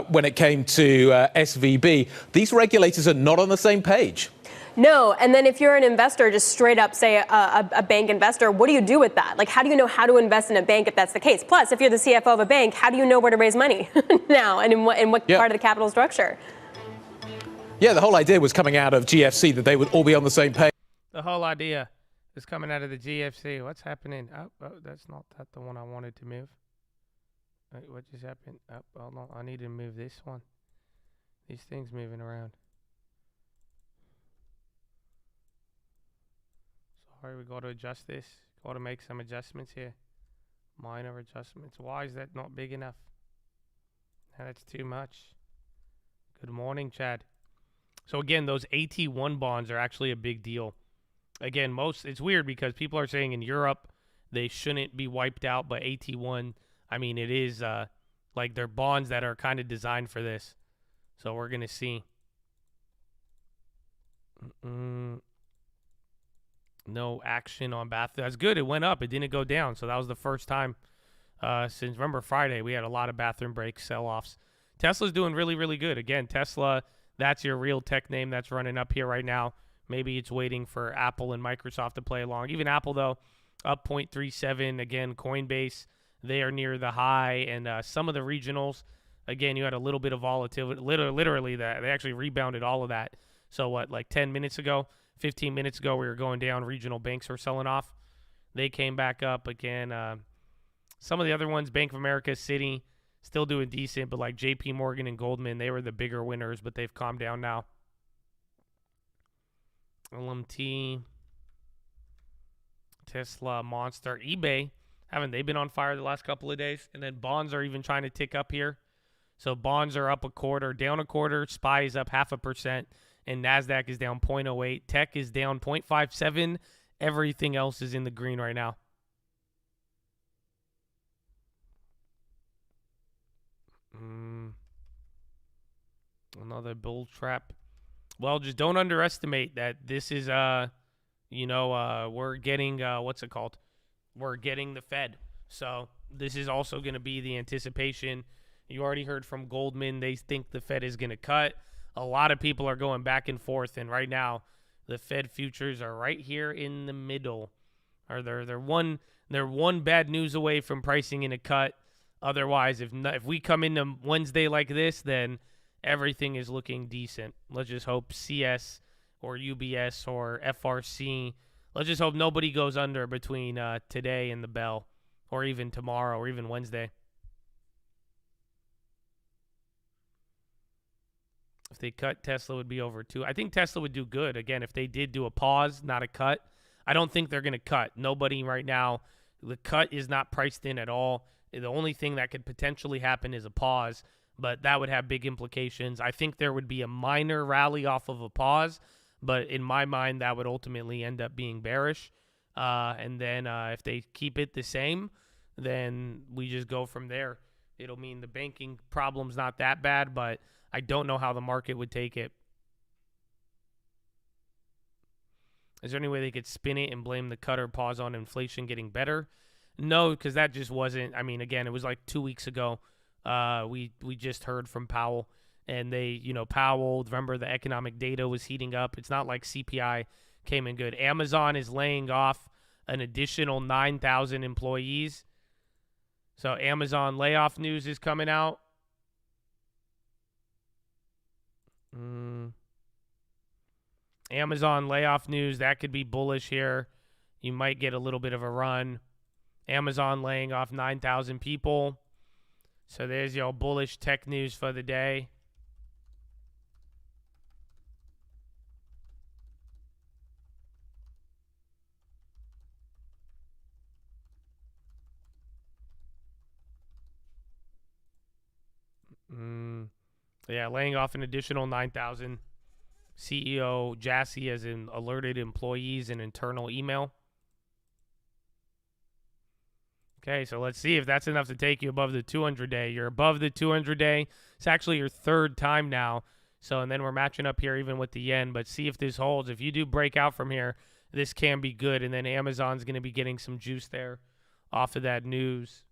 when it came to SVB. These regulators are not on the same page.
No, and then if you're an investor, just straight up, say a bank investor, what do you do with that? Like, how do you know how to invest in a bank if that's the case? Plus, if you're the CFO of a bank, how do you know where to raise money now and in what part of the capital structure?
Yeah, the whole idea was coming out of GFC that they would all be on the same page.
The whole idea is coming out of the GFC. What's happening? Oh, that's not the one I wanted to move. Wait, what just happened? Oh, hold on. I need to move this one. These things moving around. Sorry, we got to adjust this. Got to make some adjustments here. Minor adjustments. Why is that not big enough? That's too much. Good morning, Chad. So again, those AT1 bonds are actually a big deal. Again, it's weird because people are saying in Europe they shouldn't be wiped out, but AT1, I mean, it is like they're bonds that are kind of designed for this. So we're going to see. No action on bathroom. That's good. It went up. It didn't go down. So that was the first time since, remember, Friday, we had a lot of bathroom break sell-offs. Tesla's doing really, really good. Again, Tesla, that's your real tech name that's running up here right now. Maybe it's waiting for Apple and Microsoft to play along. Even Apple, though, up 0.37. Again, Coinbase, they are near the high. And some of the regionals, again, you had a little bit of volatility. Literally, that they actually rebounded all of that. So what, like 10 minutes ago? 15 minutes ago, we were going down. Regional banks were selling off. They came back up again. Some of the other ones, Bank of America, Citi, still doing decent. But like JP Morgan and Goldman, they were the bigger winners, but they've calmed down now. LMT, Tesla, Monster, eBay. Haven't they been on fire the last couple of days? And then bonds are even trying to tick up here. So bonds are up a quarter, down a quarter. SPY is up 0.5%. And NASDAQ is down 0.08. Tech is down 0.57. Everything else is in the green right now. Another bull trap. Well, just don't underestimate that this is, we're getting, what's it called? We're getting the Fed. So this is also going to be the anticipation. You already heard from Goldman. They think the Fed is going to cut. A lot of people are going back and forth, and right now the Fed futures are right here in the middle. Or they're one bad news away from pricing in a cut. Otherwise, if we come into Wednesday like this, then everything is looking decent. Let's just hope CS or UBS or FRC. Let's just hope nobody goes under between today and the bell, or even tomorrow, or even Wednesday. If they cut, Tesla would be over 2. I think Tesla would do good. Again, if they did do a pause, not a cut. I don't think they're going to cut. Nobody right now. The cut is not priced in at all. The only thing that could potentially happen is a pause, but that would have big implications. I think there would be a minor rally off of a pause, but in my mind, that would ultimately end up being bearish. And then if they keep it the same, then we just go from there. It'll mean the banking problem's not that bad, but I don't know how the market would take it. Is there any way they could spin it and blame the cut or pause on inflation getting better? No, because that just wasn't. I mean, again, it was like 2 weeks ago. We just heard from Powell, and Powell, remember the economic data was heating up. It's not like CPI came in good. Amazon is laying off an additional 9,000 employees. So Amazon layoff news is coming out. Amazon layoff news, that could be bullish here. You might get a little bit of a run. Amazon laying off 9,000 people. So there's your bullish tech news for the day. Yeah, laying off an additional 9,000. CEO Jassy has alerted employees in internal email. Okay, so let's see if that's enough to take you above the 200-day. You're above the 200-day. It's actually your third time now So, and then we're matching up here even with the yen, but see if this holds. If you do break out from here, this can be good. And then Amazon's going to be getting some juice there off of that news.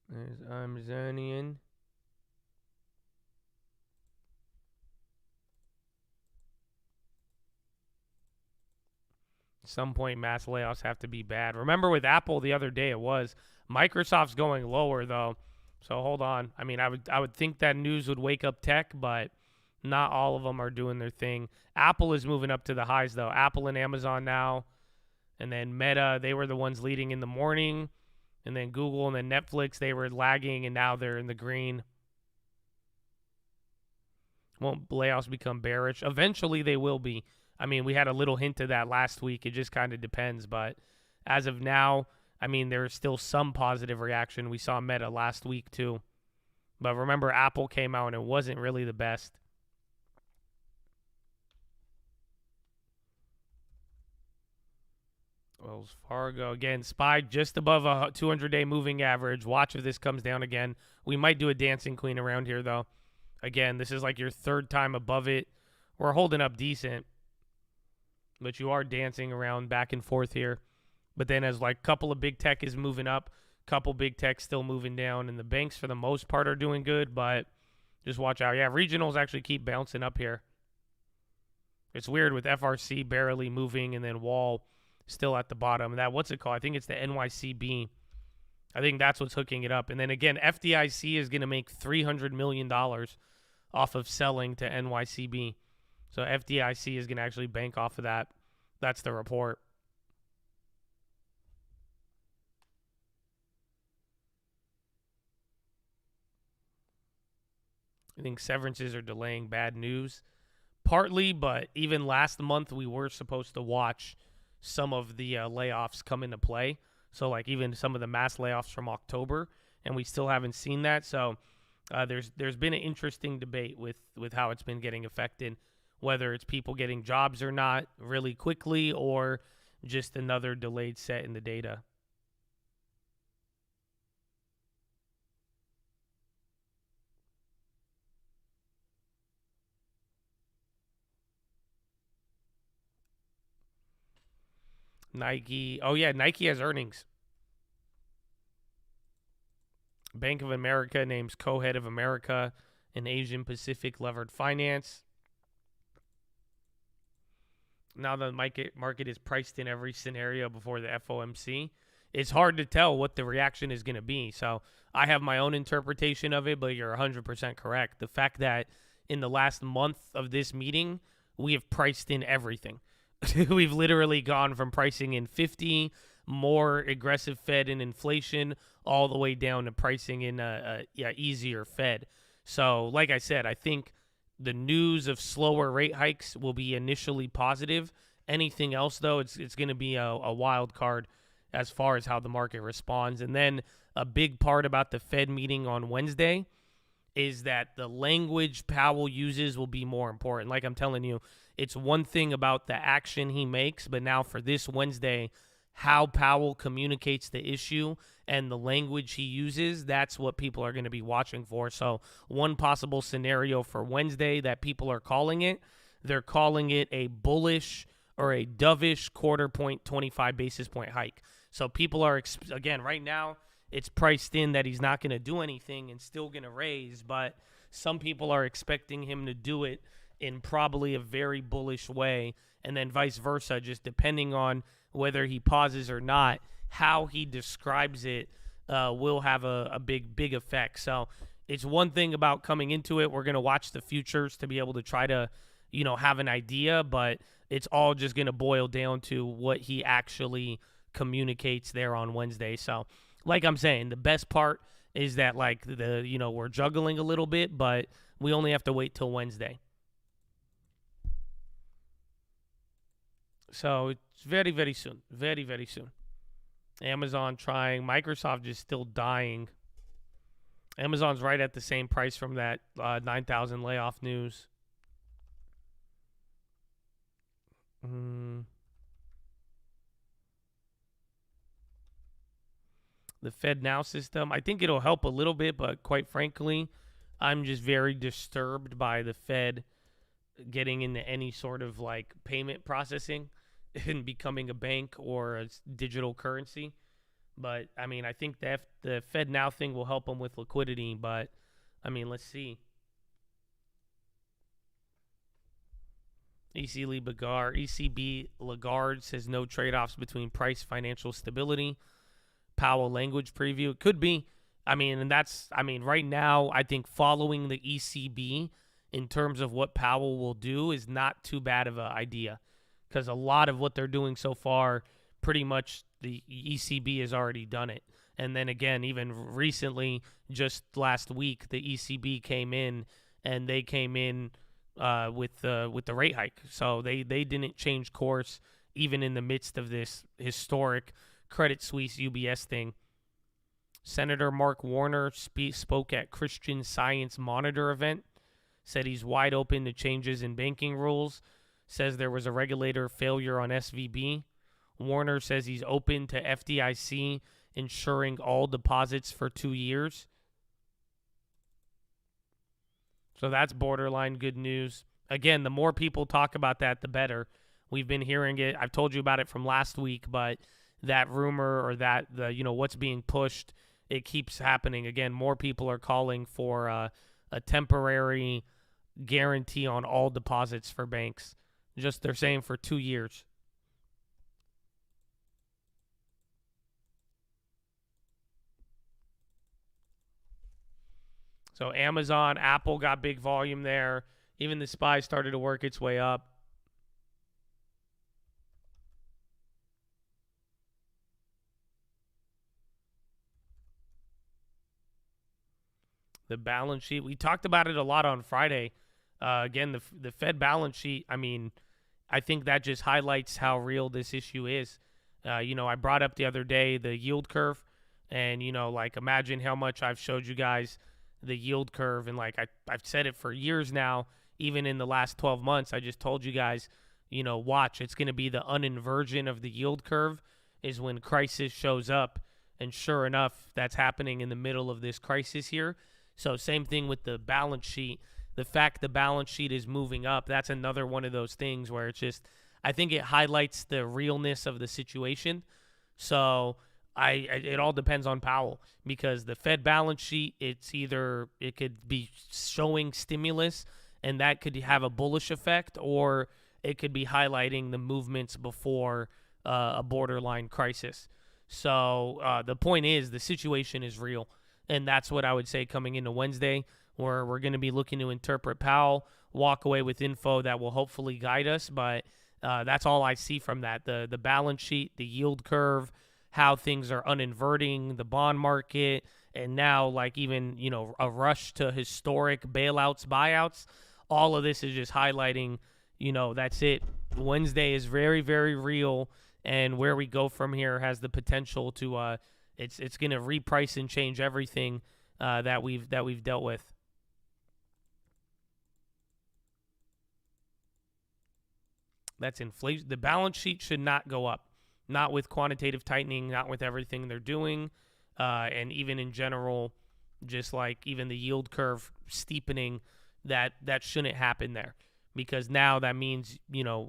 There's Amazonian. At some point, mass layoffs have to be bad. Remember with Apple the other day, it was. Microsoft's going lower, though. So hold on. I mean, I would think that news would wake up tech, but not all of them are doing their thing. Apple is moving up to the highs, though. Apple and Amazon now. And then Meta, they were the ones leading in the morning. And then Google and then Netflix, they were lagging, and now they're in the green. Won't layoffs become bearish? Eventually they will be. I mean, we had a little hint of that last week. It just kind of depends. But as of now, I mean, there's still some positive reaction. We saw Meta last week too. But remember, Apple came out and it wasn't really the best. Wells Fargo, again, SPY just above a 200-day moving average. Watch if this comes down again. We might do a dancing queen around here, though. Again, this is like your third time above it. We're holding up decent. But you are dancing around back and forth here. But then as like a couple of big tech is moving up, couple big tech still moving down, and the banks for the most part are doing good, but just watch out. Yeah, regionals actually keep bouncing up here. It's weird with FRC barely moving and then Wall still at the bottom. That, what's it called? I think it's the NYCB. I think that's what's hooking it up. And then again, FDIC is going to make $300 million off of selling to NYCB. So FDIC is going to actually bank off of that. That's the report. I think severances are delaying bad news. Partly, but even last month we were supposed to watch some of the layoffs come into play. So like even some of the mass layoffs from October, and we still haven't seen that. So there's been an interesting debate with how it's been getting affected, whether it's people getting jobs or not really quickly or just another delayed set in the data. Nike. Oh, yeah, Nike has earnings. Bank of America names co-head of America in Asian Pacific levered finance. Now the market is priced in every scenario before the FOMC. It's hard to tell what the reaction is going to be. So I have my own interpretation of it, but you're 100% correct. The fact that in the last month of this meeting, we have priced in everything. We've literally gone from pricing in 50, more aggressive Fed and inflation, all the way down to pricing in easier Fed. So, like I said, I think the news of slower rate hikes will be initially positive. Anything else, though, it's going to be a wild card as far as how the market responds. And then a big part about the Fed meeting on Wednesday is that the language Powell uses will be more important. Like I'm telling you, it's one thing about the action he makes, but now for this Wednesday, how Powell communicates the issue and the language he uses, that's what people are going to be watching for. So one possible scenario for Wednesday that people are calling it, they're calling it a bullish or a dovish quarter point 25 basis point hike. So people are, again, right now, it's priced in that he's not going to do anything and still going to raise, but some people are expecting him to do it in probably a very bullish way, and then vice versa, just depending on whether he pauses or not, how he describes it will have a big effect. So it's one thing about coming into it. We're going to watch the futures to be able to try to, have an idea, but it's all just going to boil down to what he actually communicates there on Wednesday. So like I'm saying, the best part is that we're juggling a little bit, but we only have to wait till Wednesday. So it's very, very soon. Very, very soon. Amazon trying. Microsoft is still dying. Amazon's right at the same price from that 9,000 layoff news. The Fed Now system, I think it'll help a little bit, but quite frankly, I'm just very disturbed by the Fed getting into any sort of like payment processing and becoming a bank or a digital currency. But I mean, I think the Fed Now thing will help them with liquidity, but I mean, let's see. ECB Lagarde says no trade-offs between price financial stability. Powell language preview. It could be. I mean, right now, I think following the ECB in terms of what Powell will do is not too bad of an idea, because a lot of what they're doing so far, pretty much the ECB has already done it. And then again, even recently, just last week, the ECB came in and they came in with the rate hike. So they didn't change course even in the midst of this historic Credit Suisse UBS thing. Senator Mark Warner spoke at Christian Science Monitor event, said he's wide open to changes in banking rules, says there was a regulator failure on SVB. Warner says he's open to FDIC insuring all deposits for 2 years. So that's borderline good news. Again, the more people talk about that, the better. We've been hearing it. I've told you about it from last week, but that rumor or what's being pushed, it keeps happening. Again, more people are calling for a temporary guarantee on all deposits for banks. Just they're saying for 2 years. So Amazon, Apple got big volume there. Even the SPY started to work its way up. The balance sheet, we talked about it a lot on Friday. Again, the Fed balance sheet, I mean, I think that just highlights how real this issue is. I brought up the other day the yield curve, and, imagine how much I've showed you guys the yield curve, and I've said it for years now. Even in the last 12 months, I just told you guys, watch, it's going to be the uninversion of the yield curve is when crisis shows up, and sure enough, that's happening in the middle of this crisis here. So same thing with the balance sheet. The fact the balance sheet is moving up, that's another one of those things where it's just, I think it highlights the realness of the situation. So it all depends on Powell, because the Fed balance sheet, it could be showing stimulus and that could have a bullish effect, or it could be highlighting the movements before a borderline crisis. So the point is the situation is real, and that's what I would say coming into Wednesday, where we're going to be looking to interpret Powell, walk away with info that will hopefully guide us, but that's all I see from that. The balance sheet, the yield curve, how things are uninverting, the bond market, and now even, a rush to historic bailouts, buyouts. All of this is just highlighting, that's it. Wednesday is very, very real, and where we go from here has the potential to, it's going to reprice and change everything that we've dealt with. That's inflation. The balance sheet should not go up. Not with quantitative tightening, not with everything they're doing, and even in general, just even the yield curve steepening, that shouldn't happen there, because now that means,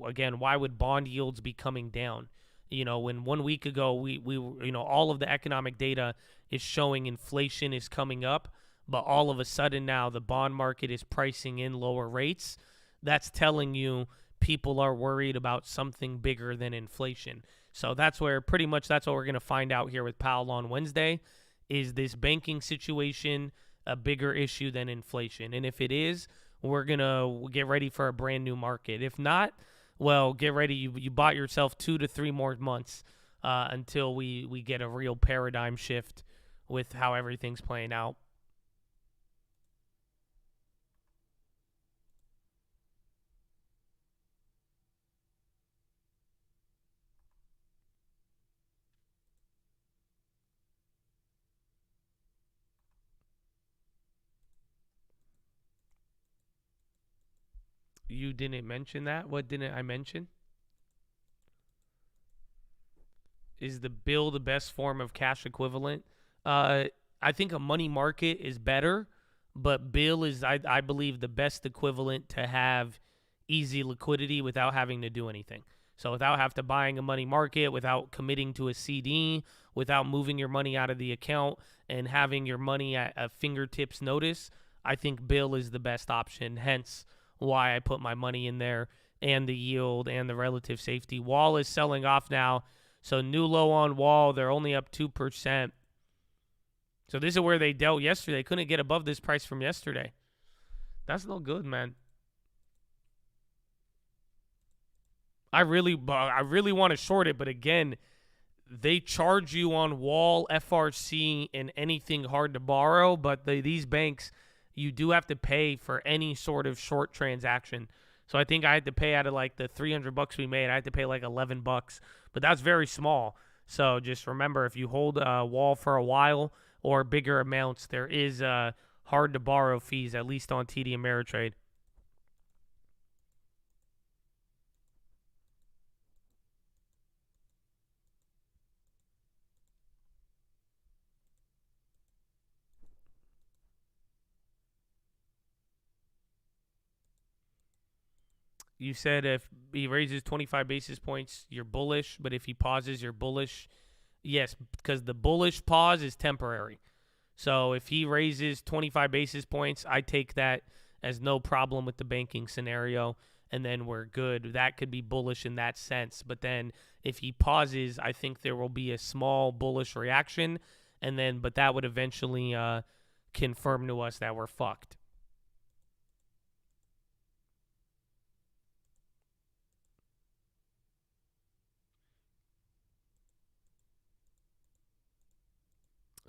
again, why would bond yields be coming down? When 1 week ago we all of the economic data is showing inflation is coming up, but all of a sudden now the bond market is pricing in lower rates. That's telling you people are worried about something bigger than inflation. So that's what we're going to find out here with Powell on Wednesday. Is this banking situation a bigger issue than inflation? And if it is, we're going to get ready for a brand new market. If not, well, get ready. You bought yourself 2 to 3 more months until we get a real paradigm shift with how everything's playing out. You didn't mention that? What didn't I mention? Is the bill the best form of cash equivalent? I think a money market is better, but Bill is, I believe, the best equivalent to have easy liquidity without having to do anything. So without having to buying a money market, without committing to a CD, without moving your money out of the account and having your money at a fingertips notice, I think Bill is the best option. Hence why I put my money in there, and the yield and the relative safety. Wall is selling off now. So new low on Wall, they're only up 2%. So this is where they dealt yesterday. They couldn't get above this price from yesterday. That's no good, man. I really want to short it, but again, they charge you on Wall, FRC, and anything hard to borrow, but these banks, you do have to pay for any sort of short transaction. So I think I had to pay out of like the $300 we made, I had to pay like $11, but that's very small. So just remember, if you hold Wall for a while or bigger amounts, there is hard to borrow fees, at least on TD Ameritrade. You said if he raises 25 basis points, you're bullish, but if he pauses, you're bullish. Yes, because the bullish pause is temporary. So if he raises 25 basis points, I take that as no problem with the banking scenario, and then we're good. That could be bullish in that sense. But then if he pauses, I think there will be a small bullish reaction, but that would eventually confirm to us that we're fucked.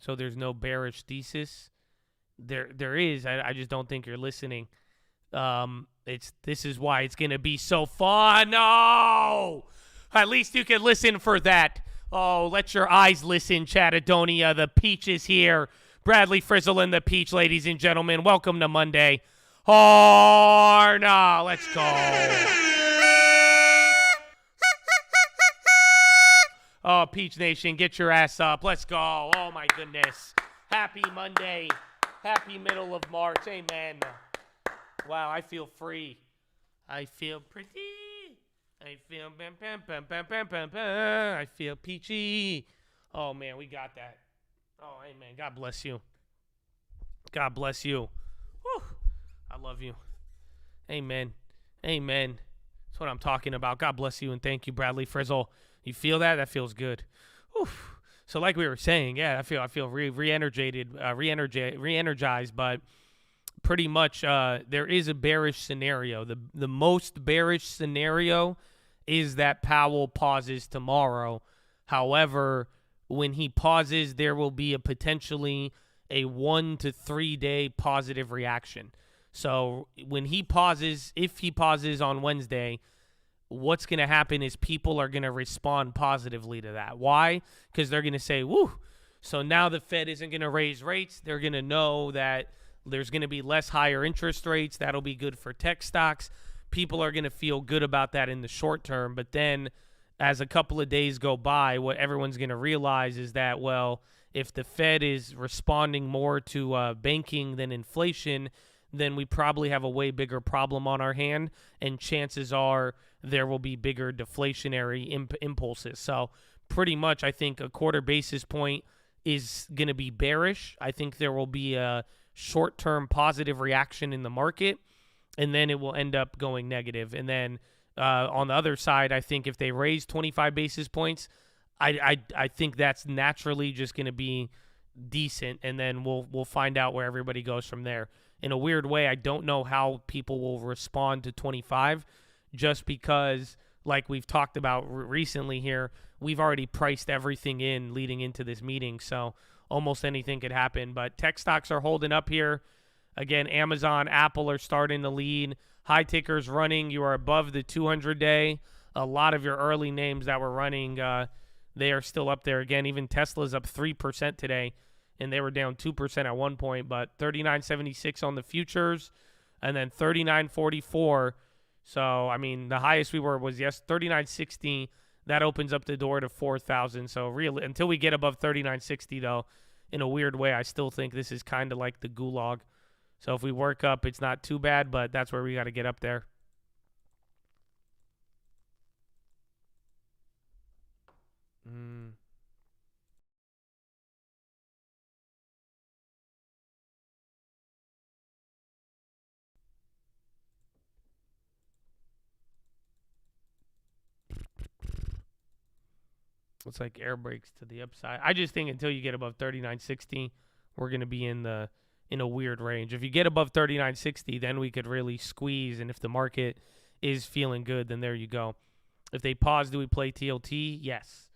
So there's no bearish thesis. There is. I just don't think you're listening. This is why it's gonna be so fun. No, at least you can listen for that. Oh, let your eyes listen, Chattadonia. The peach is here. Bradley Frizzle and the peach, ladies and gentlemen. Welcome to Monday. Oh no, let's go. Oh, Peach Nation, get your ass up. Let's go. Oh, my goodness. Happy Monday. Happy middle of March. Amen. Wow, I feel free. I feel pretty. I feel bam, bam, bam, bam, bam, bam, bam. I feel peachy. Oh, man, we got that. Oh, amen. God bless you. God bless you. Whew. I love you. Amen. Amen. That's what I'm talking about. God bless you, and thank you, Bradley Frizzle. You feel that? That feels good. Oof. So like we were saying, yeah, I feel re-energized, but pretty much there is a bearish scenario. The most bearish scenario is that Powell pauses tomorrow. However, when he pauses, there will be potentially a 1 to 3 day positive reaction. So when he pauses, if he pauses on Wednesday, what's going to happen is people are going to respond positively to that. Why? Because they're going to say, woo, so now the Fed isn't going to raise rates. They're going to know that there's going to be less higher interest rates. That'll be good for tech stocks. People are going to feel good about that in the short term. But then as a couple of days go by, what everyone's going to realize is that, well, if the Fed is responding more to banking than inflation, then we probably have a way bigger problem on our hand, and chances are there will be bigger deflationary impulses. So pretty much I think a quarter basis point is going to be bearish. I think there will be a short-term positive reaction in the market, and then it will end up going negative. And then on the other side, I think if they raise 25 basis points, I think that's naturally just going to be decent, and then we'll find out where everybody goes from there. In a weird way, I don't know how people will respond to 25, just because, like we've talked about recently here, we've already priced everything in leading into this meeting, so almost anything could happen. But tech stocks are holding up here. Again, Amazon, Apple are starting to lead. High tickers running. You are above the 200-day. A lot of your early names that were running, they are still up there. Again, even Tesla's up 3% today, and they were down 2% at one point, but 39.76 on the futures, and then 39.44. So, I mean, the highest we were was 39.60. That opens up the door to 4,000. So, really, until we get above 39.60, though, in a weird way, I still think this is kind of like the gulag. So if we work up, it's not too bad, but that's where we got to get up there. It's like air brakes to the upside. I just think until you get above 39.60, we're going to be in a weird range. If you get above 39.60, then we could really squeeze, and if the market is feeling good, then there you go. If they pause, do we play TLT? Yes.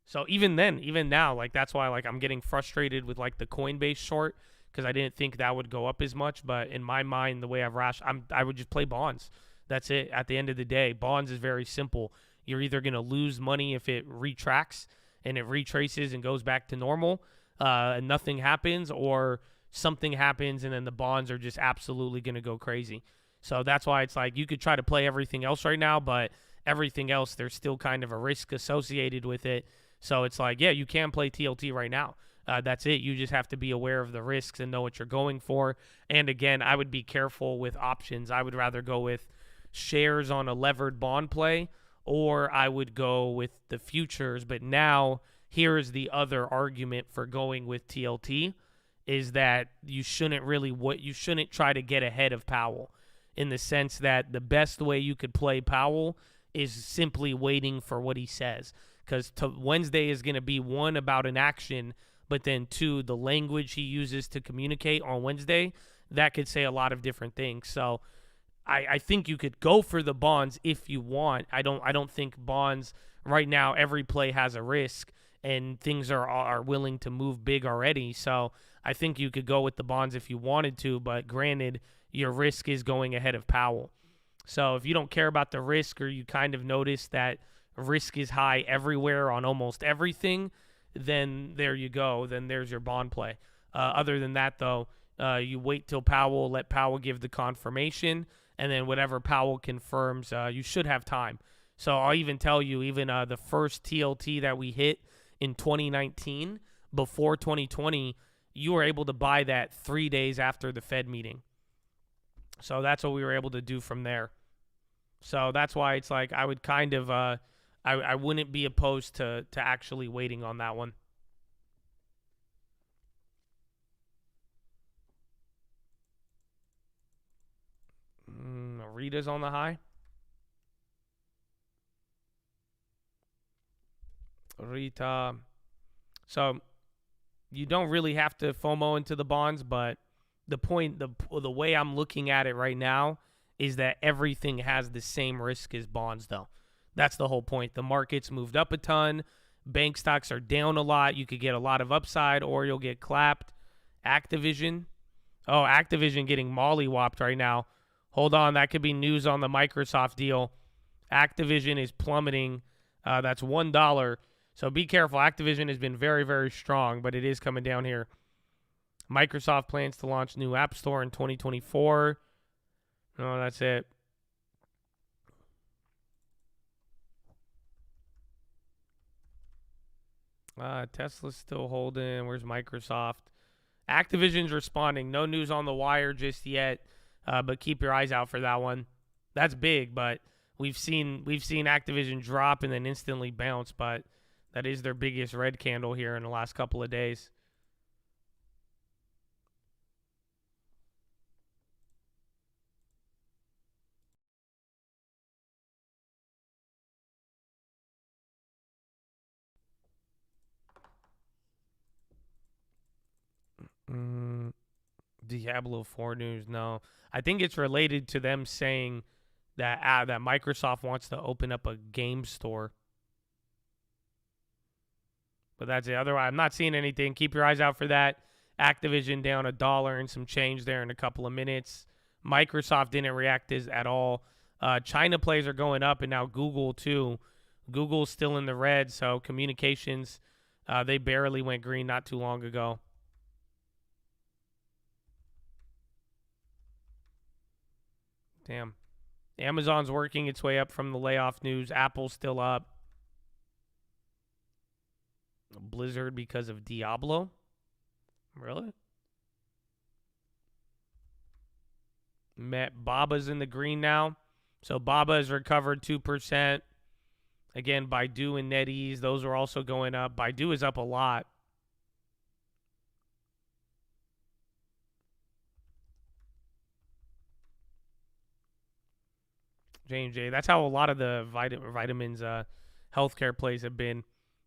So even then, even now, like that's why like I'm getting frustrated with like the Coinbase short, because I didn't think that would go up as much. But in my mind, the way I would just play bonds. That's it. At the end of the day, bonds is very simple. You're either going to lose money if it retracts and it retraces and goes back to normal, and nothing happens, or something happens and then the bonds are just absolutely going to go crazy. So that's why it's like you could try to play everything else right now, but everything else, there's still kind of a risk associated with it. So it's like, yeah, you can play TLT right now. That's it. You just have to be aware of the risks and know what you're going for. And again, I would be careful with options. I would rather go with shares on a levered bond play, or I would go with the futures. But now here's the other argument for going with TLT is that you shouldn't try to get ahead of Powell, in the sense that the best way you could play Powell is simply waiting for what he says. Because Wednesday is going to be, one, about an action, but then two, the language he uses to communicate on Wednesday, that could say a lot of different things. So I think you could go for the bonds if you want. I don't think bonds right now, every play has a risk and things are willing to move big already. So I think you could go with the bonds if you wanted to, but granted, your risk is going ahead of Powell. So if you don't care about the risk, or you kind of notice that risk is high everywhere on almost everything, then there you go. Then there's your bond play. Other than that, though, you wait till Powell, let Powell give the confirmation, and then whatever Powell confirms, you should have time. So I'll even tell you, even the first TLT that we hit in 2019, before 2020, you were able to buy that 3 days after the Fed meeting. So that's what we were able to do from there. So that's why it's like I would kind of I wouldn't be opposed to actually waiting on that one. Rita's on the high. Rita. So you don't really have to FOMO into the bonds, but the way I'm looking at it right now is that everything has the same risk as bonds, though. That's the whole point. The market's moved up a ton. Bank stocks are down a lot. You could get a lot of upside, or you'll get clapped. Activision. Oh, Activision getting mollywopped right now. Hold on. That could be news on the Microsoft deal. Activision is plummeting. That's $1. So be careful. Activision has been very, very strong, but it is coming down here. Microsoft plans to launch new App Store in 2024. No, that's it. Tesla's still holding. Where's Microsoft? Activision's responding. No news on the wire just yet, but keep your eyes out for that one. That's big, but we've seen Activision drop and then instantly bounce, but that is their biggest red candle here in the last couple of days. Diablo 4 news, no. I think it's related to them saying that that Microsoft wants to open up a game store. But that's it. Otherwise, I'm not seeing anything. Keep your eyes out for that. Activision down $1 and some change there in a couple of minutes. Microsoft didn't react at all. China plays are going up, and now Google too. Google's still in the red, so communications, they barely went green not too long ago. Damn. Amazon's working its way up from the layoff news. Apple's still up. Blizzard because of Diablo. Really? Baba's in the green now. So Baba has recovered 2%. Again, Baidu and NetEase, those are also going up. Baidu is up a lot. J&J. That's how a lot of the vitamins, healthcare plays have been.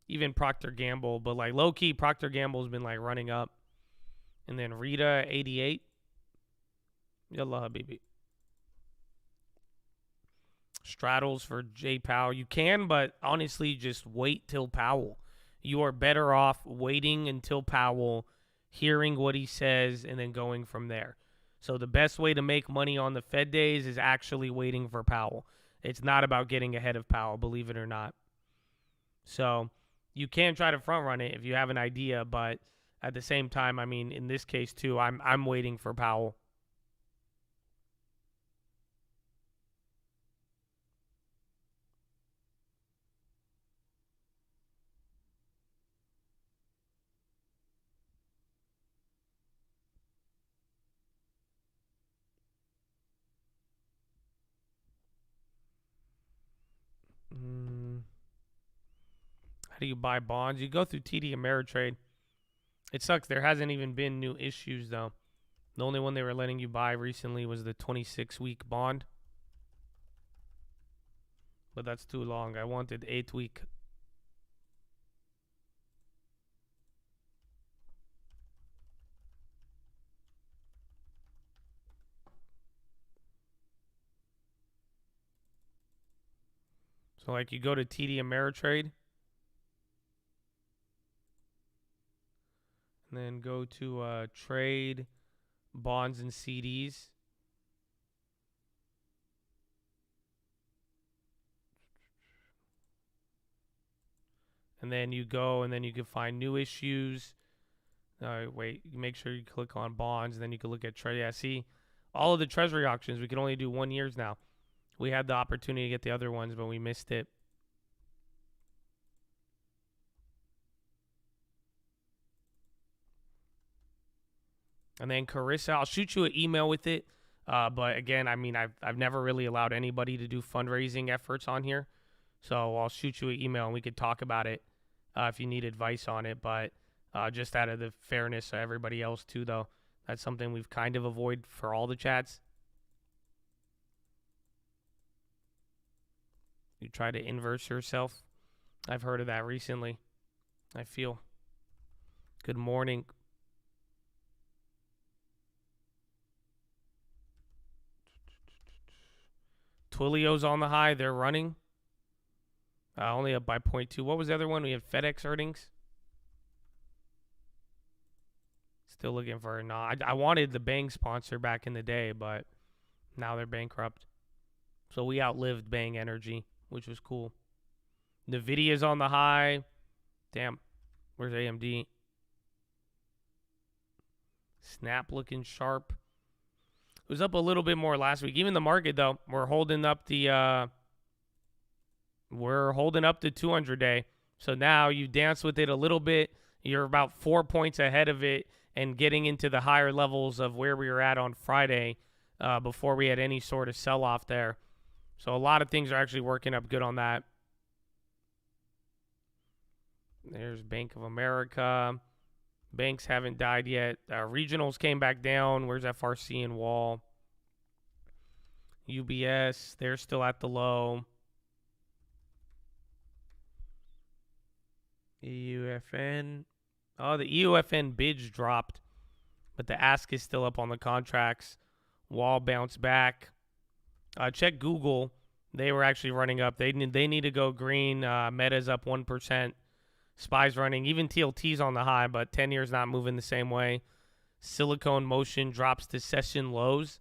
Even Procter Gamble, but like low key, Procter Gamble's been like running up. And then Rita 88. Yallah habibi. Straddles for Jay Powell. You can, but honestly, just wait till Powell. You are better off waiting until Powell, hearing what he says, and then going from there. So the best way to make money on the Fed days is actually waiting for Powell. It's not about getting ahead of Powell, believe it or not. So you can try to front run it if you have an idea, but at the same time, I mean, in this case too, I'm waiting for Powell. How do you buy bonds? You go through TD Ameritrade. It sucks. There hasn't even been new issues, though. The only one they were letting you buy recently was the 26-week bond. But that's too long. I wanted 8-week. So, like, you go to TD Ameritrade. And then go to trade, bonds, and CDs. And then you go, and then you can find new issues. Wait, make sure you click on bonds, and then you can look at trade. Yeah, see, all of the treasury auctions, we can only do 1 year now. We had the opportunity to get the other ones, but we missed it. And then Carissa, I'll shoot you an email with it. But again, I mean, I've never really allowed anybody to do fundraising efforts on here. So I'll shoot you an email and we could talk about it if you need advice on it. But just out of the fairness of everybody else too, though, that's something we've kind of avoided for all the chats. You try to inverse yourself. I've heard of that recently. I feel. Good morning. Twilio's on the high. They're running. Only up by 0.2. What was the other one? We have FedEx earnings. Still looking for no. I wanted the Bang sponsor back in the day, but now they're bankrupt. So we outlived Bang Energy, which was cool. NVIDIA's on the high. Damn. Where's AMD? Snap looking sharp. It was up a little bit more last week. Even the market, though, we're holding up the 200-day. So now you dance with it a little bit. You're about 4 points ahead of it and getting into the higher levels of where we were at on Friday before we had any sort of sell-off there. So a lot of things are actually working up good on that. There's Bank of America. Banks haven't died yet. Regionals came back down. Where's FRC and Wall? UBS, they're still at the low. EUFN. Oh, the EUFN bids dropped, but the ask is still up on the contracts. Wall bounced back. Check Google. They were actually running up. They need to go green. Meta's up 1%. SPY's running. Even TLT's on the high, but 10 years not moving the same way. Silicon Motion drops to session lows.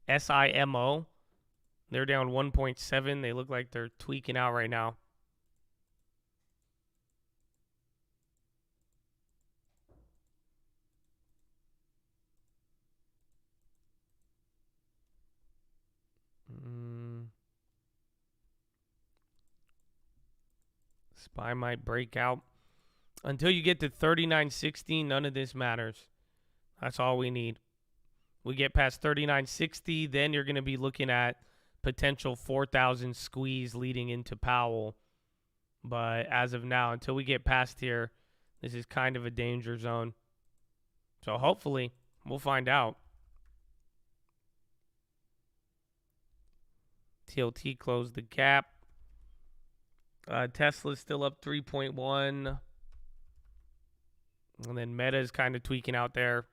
SIMO, they're down 1.7. They look like they're tweaking out right now. SPY might break out. Until you get to 39.60, none of this matters. That's all we need. We get past 3960, then you're going to be looking at potential 4,000 squeeze leading into Powell. But as of now, until we get past here, this is kind of a danger zone. So hopefully, we'll find out. TLT closed the gap. Tesla's still up 3.1. And then Meta is kind of tweaking out there.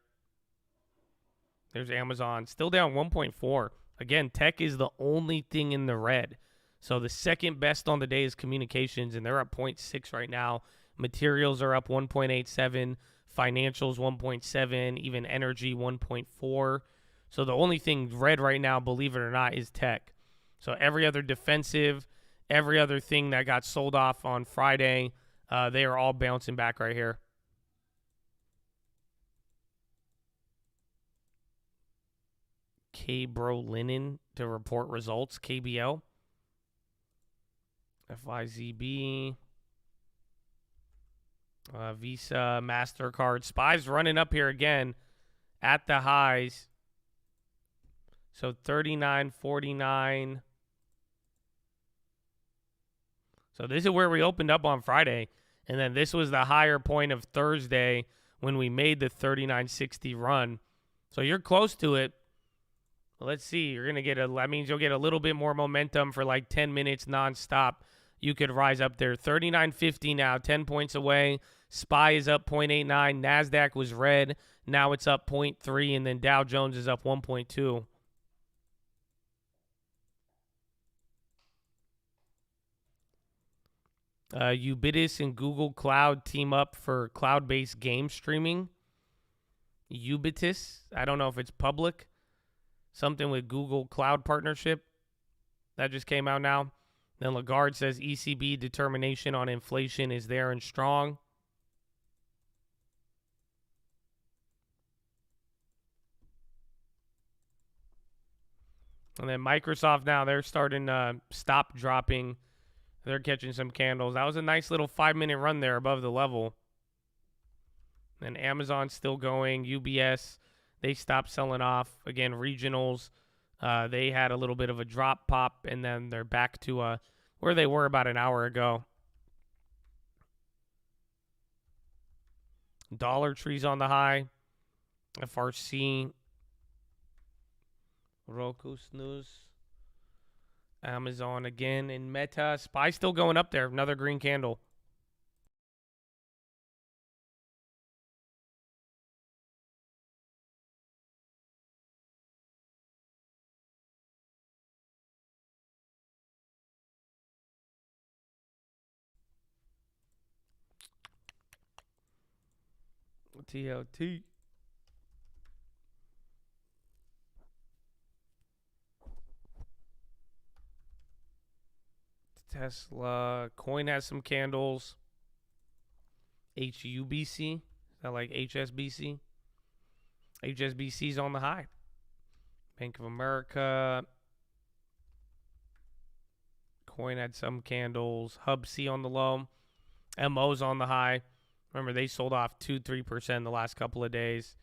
There's Amazon still down 1.4. Again, tech is the only thing in the red. So the second best on the day is communications, and they're up 0.6 right now. Materials are up 1.87. Financials 1.7. Even energy 1.4. So the only thing red right now, believe it or not, is tech. So every other defensive, every other thing that got sold off on Friday, they are all bouncing back right here. K-Bro Linen to report results. KBL. FIZB. Visa, MasterCard. SPY's running up here again at the highs. So 39.49. So this is where we opened up on Friday. And then this was the higher point of Thursday when we made the 39.60 run. So you're close to it. Let's see. You're going to get that means you'll get a little bit more momentum for like 10 minutes nonstop. You could rise up there. 39.50 now, 10 points away. SPY is up 0.89. NASDAQ was red. Now it's up 0.3. And then Dow Jones is up 1.2. Ubitus and Google Cloud team up for cloud-based game streaming. Ubitus. I don't know if it's public. Something with Google Cloud partnership. That just came out now. Then Lagarde says ECB determination on inflation is there and strong. And then Microsoft now, they're starting to stop dropping. They're catching some candles. That was a nice little 5-minute run there above the level. And Amazon's still going. UBS, they stopped selling off. Again, regionals, they had a little bit of a drop pop, and then they're back to where they were about an hour ago. Dollar Tree's on the high. FRC. Roku Snooze. Amazon again. And Meta. SPY still going up there. Another green candle. TLT. Tesla. Coin has some candles. HUBC. Is that like HSBC? HSBC's on the high. Bank of America. Coin had some candles. Hub C on the low. MO's on the high. Remember, they sold off 2-3% the last couple of days.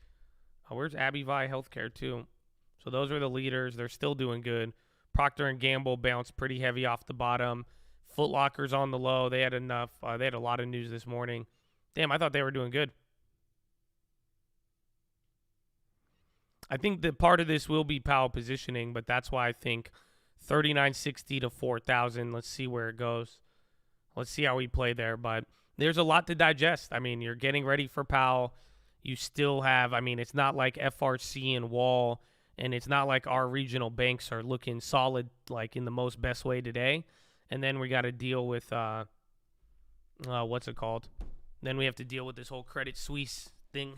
Where's AbbVie Healthcare, too? So those are the leaders. They're still doing good. Procter & Gamble bounced pretty heavy off the bottom. Foot Locker's on the low. They had enough. They had a lot of news this morning. Damn, I thought they were doing good. I think that part of this will be Powell positioning, but that's why I think 39.60 to 4,000. Let's see where it goes. Let's see how we play there, but there's a lot to digest. I mean, you're getting ready for Powell. You still have, I mean, it's not like FRC and Wall, and it's not like our regional banks are looking solid, like in the most best way today. And then we got to deal with, what's it called? Then we have to deal with this whole Credit Suisse thing.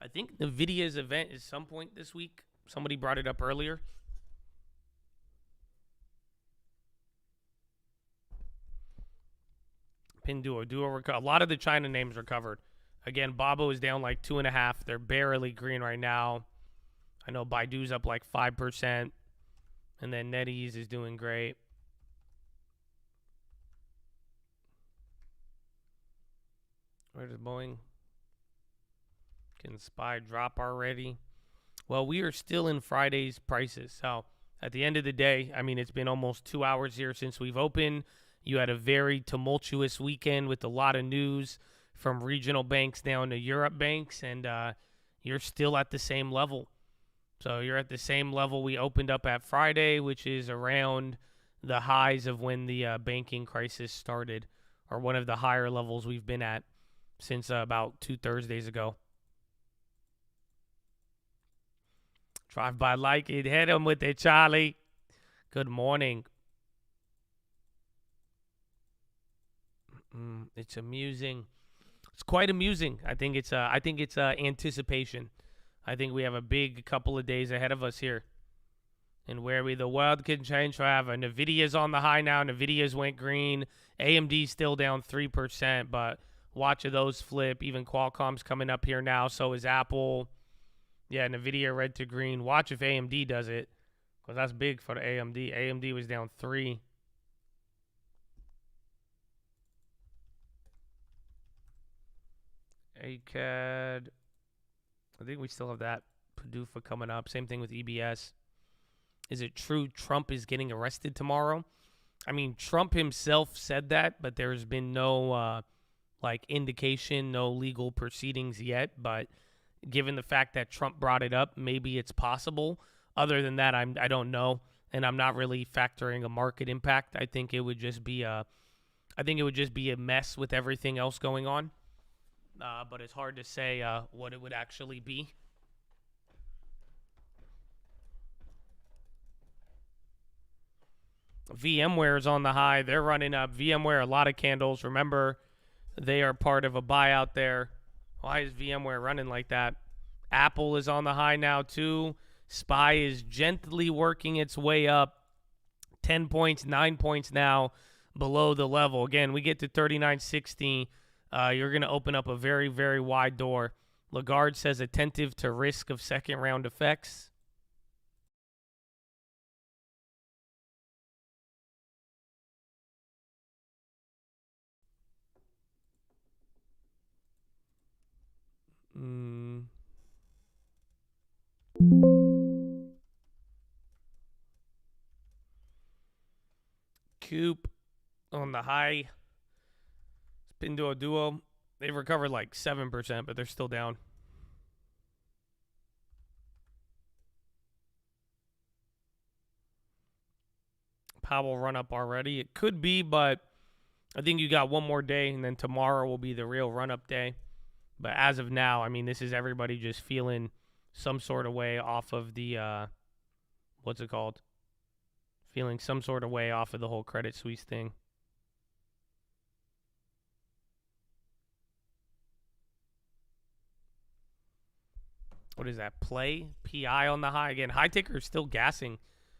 I think NVIDIA's event is some point this week. Somebody brought it up earlier. Pinduoduo, a lot of the China names are covered. Again, Babo is down like 2.5. They're barely green right now. I know Baidu's up like 5%. And then NetEase is doing great. Where does Boeing? Can SPY drop already? Well, we are still in Friday's prices. So at the end of the day, I mean, it's been almost 2 hours here since we've opened. You had a very tumultuous weekend with a lot of news from regional banks down to Europe banks, and you're still at the same level. So you're at the same level we opened up at Friday, which is around the highs of when the banking crisis started, or one of the higher levels we've been at since about 2 Thursdays ago. Drive by like it. Hit him with it, Charlie. Good morning. It's amusing. It's quite amusing. I think it's anticipation. I think we have a big couple of days ahead of us here, and where the world can change forever. Nvidia's on the high now. Nvidia's went green. AMD's still down 3%, but watch those flip. Even Qualcomm's coming up here now. So is Apple. Yeah, Nvidia red to green. Watch if AMD does it, because that's big for the AMD. AMD was down 3. ACAD. I think we still have that PDUFA coming up. Same thing with EBS. Is it true Trump is getting arrested tomorrow? I mean, Trump himself said that, but there's been no indication, no legal proceedings yet. But given the fact that Trump brought it up, maybe it's possible. Other than that, I don't know, and I'm not really factoring a market impact. I think it would just be a mess with everything else going on. But it's hard to say what it would actually be. VMware is on the high. They're running up. VMware, a lot of candles. Remember, they are part of a buyout there. Why is VMware running like that? Apple is on the high now, too. SPY is gently working its way up. 10 points, 9 points now below the level. Again, we get to 39.60. You're going to open up a very, very wide door. Lagarde says attentive to risk of second round effects. Coop on the high. Pinduoduo, they've recovered like 7%, but they're still down. Powell run up already. It could be, but I think you got one more day, and then tomorrow will be the real run-up day. But as of now, I mean, this is everybody just feeling some sort of way off of the, what's it called? Feeling some sort of way off of the whole Credit Suisse thing. What is that? Play? PI on the high. Again, high ticker is still gassing.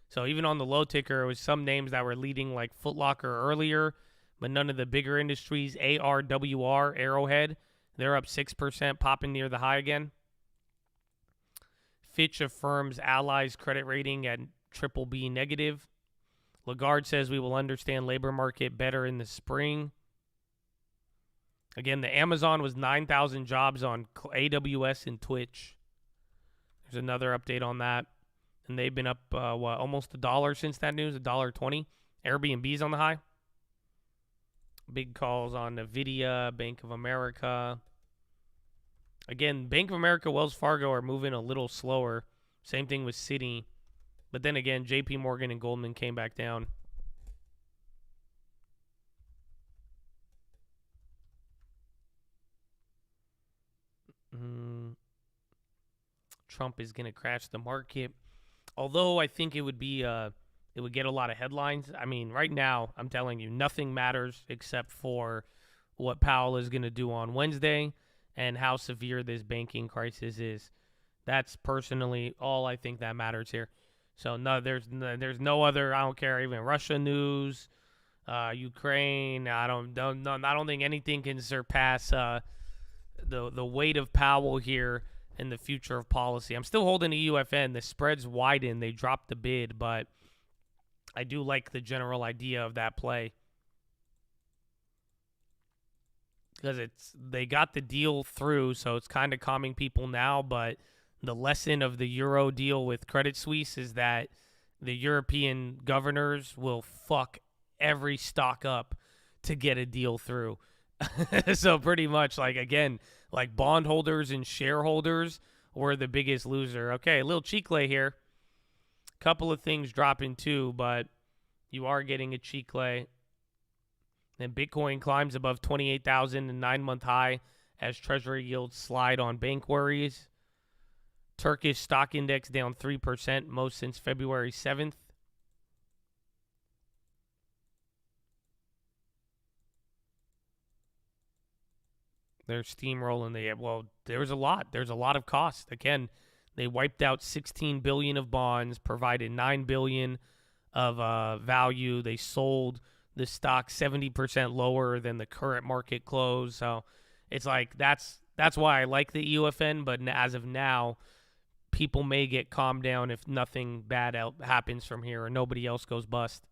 So even on the low ticker, it was some names that were leading like Foot Locker earlier, but none of the bigger industries. ARWR, Arrowhead, they're up 6%, popping near the high again. Fitch affirms Allies credit rating at BBB negative. Lagarde says we will understand labor market better in the spring. Again, the Amazon was 9,000 jobs on AWS and Twitch. There's another update on that. And they've been up, almost $1 since that news, $1.20. Airbnb's on the high. Big calls on NVIDIA, Bank of America. Again, Bank of America, Wells Fargo are moving a little slower. Same thing with Citi. But then again, JP Morgan and Goldman came back down. Trump is going to crash the market. Although I think it would be, it would get a lot of headlines. I mean, right now, I'm telling you, nothing matters except for what Powell is going to do on Wednesday and how severe this banking crisis is. That's personally all I think that matters here. So no, there's no other. I don't care. Even Russia news, Ukraine. I don't think anything can surpass the weight of Powell here in the future of policy. I'm still holding the UFN. The spreads widen. They dropped the bid, but I do like the general idea of that play. because they got the deal through, so it's kind of calming people now. But the lesson of the Euro deal with Credit Suisse is that the European governors will fuck every stock up to get a deal through. So pretty much, like, again, like bondholders and shareholders were the biggest loser. Okay, a little chicle here. Couple of things dropping too, but you are getting a chicle. Then Bitcoin climbs above 28,000, a 9-month high, as Treasury yields slide on bank worries. Turkish stock index down 3%, most since February 7th. They're steamrolling. Well, there's a lot. There's a lot of cost. Again, they wiped out 16 billion of bonds, provided 9 billion of value. They sold the stock 70% lower than the current market close. So it's like that's why I like the EUFN. But as of now, people may get calmed down if nothing bad happens from here or nobody else goes bust.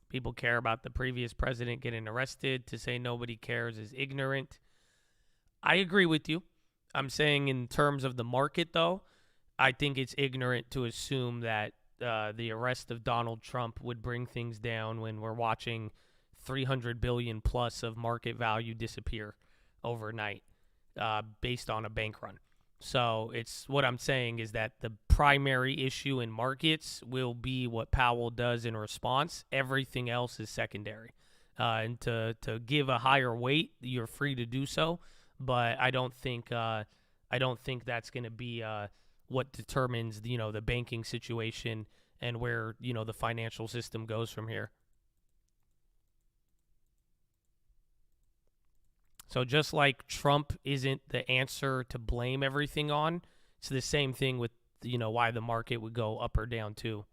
People care about the previous president getting arrested. To say nobody cares is ignorant. I agree with you. I'm saying in terms of the market, though, I think it's ignorant to assume that the arrest of Donald Trump would bring things down when we're watching 300 billion plus of market value disappear overnight based on a bank run. So it's what I'm saying is that the primary issue in markets will be what Powell does in response. Everything else is secondary. And to give a higher weight, you're free to do so, but I don't think that's going to be what determines the banking situation and where the financial system goes from here. So just like Trump isn't the answer to blame everything on, it's the same thing with, why the market would go up or down too.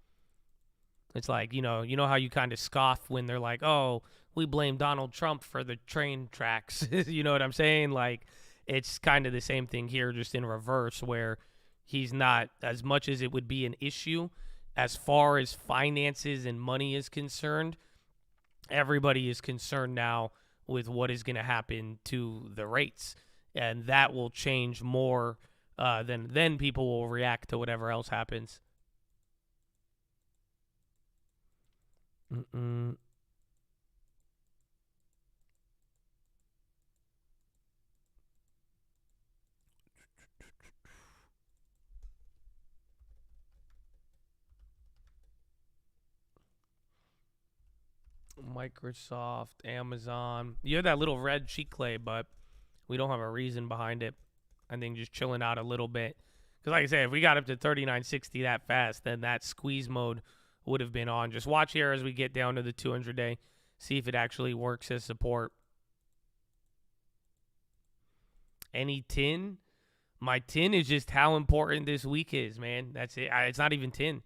It's like, you know how you kind of scoff when they're like, oh, we blame Donald Trump for the train tracks. You know what I'm saying? Like, it's kind of the same thing here, just in reverse, where he's not, as much as it would be an issue, as far as finances and money is concerned, everybody is concerned now with what is going to happen to the rates. And that will change more than people will react to whatever else happens. Microsoft, Amazon. You have that little red chicle, but we don't have a reason behind it. I think just chilling out a little bit. Because like I said, if we got up to 39.60 that fast, then that squeeze mode would have been on. Just watch here as we get down to the 200-day. See if it actually works as support. Any tin? My tin is just how important this week is, man. That's it. It's not even tin.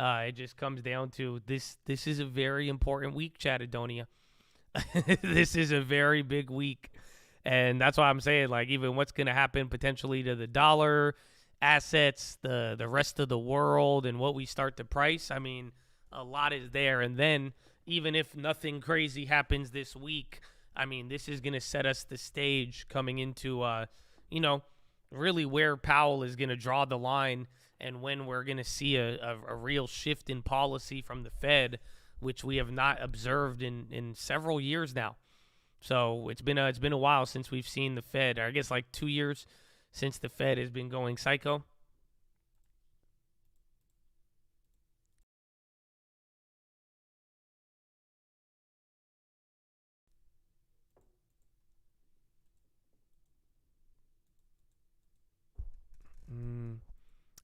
It just comes down to this. This is a very important week, Chattadonia. This is a very big week. And that's why I'm saying, like, even what's going to happen potentially to the dollar, assets, the rest of the world, and what we start to price. I mean, a lot is there. And then even if nothing crazy happens this week, I mean, this is going to set us the stage coming into, really where Powell is going to draw the line and when we're going to see a real shift in policy from the Fed, which we have not observed in several years now. So it's been a while since we've seen the Fed. Or I guess like 2 years since the Fed has been going psycho.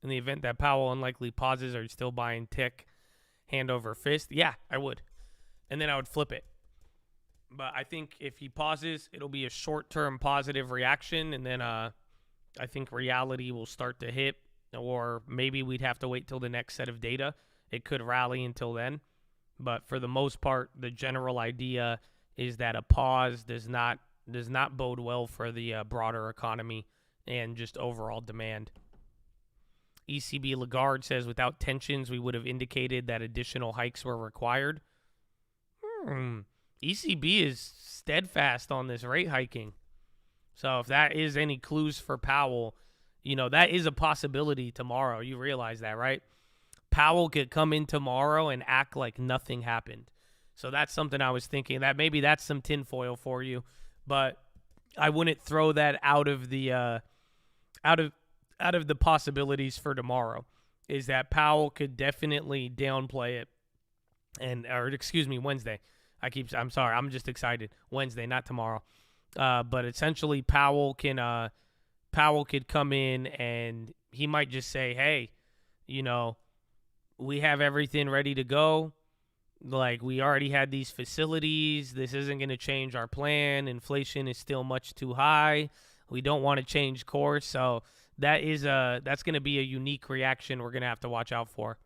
In the event that Powell unlikely pauses, are you still buying tick hand over fist? Yeah, I would. And then I would flip it. But I think if he pauses, it'll be a short-term positive reaction, and then I think reality will start to hit, or maybe we'd have to wait till the next set of data. It could rally until then. But for the most part, the general idea is that a pause does not bode well for the broader economy and just overall demand. ECB Lagarde says without tensions, we would have indicated that additional hikes were required. ECB is steadfast on this rate hiking. So if that is any clues for Powell, that is a possibility tomorrow. You realize that, right? Powell could come in tomorrow and act like nothing happened. So that's something I was thinking, that maybe that's some tinfoil for you, but I wouldn't throw that out of the out of the possibilities for tomorrow. Is that Powell could definitely downplay it, Wednesday. I'm sorry, I'm just excited. Wednesday, not tomorrow. But essentially, Powell could come in and he might just say, "Hey, we have everything ready to go. Like, we already had these facilities. This isn't going to change our plan. Inflation is still much too high. We don't want to change course." So that's going to be a unique reaction we're going to have to watch out for.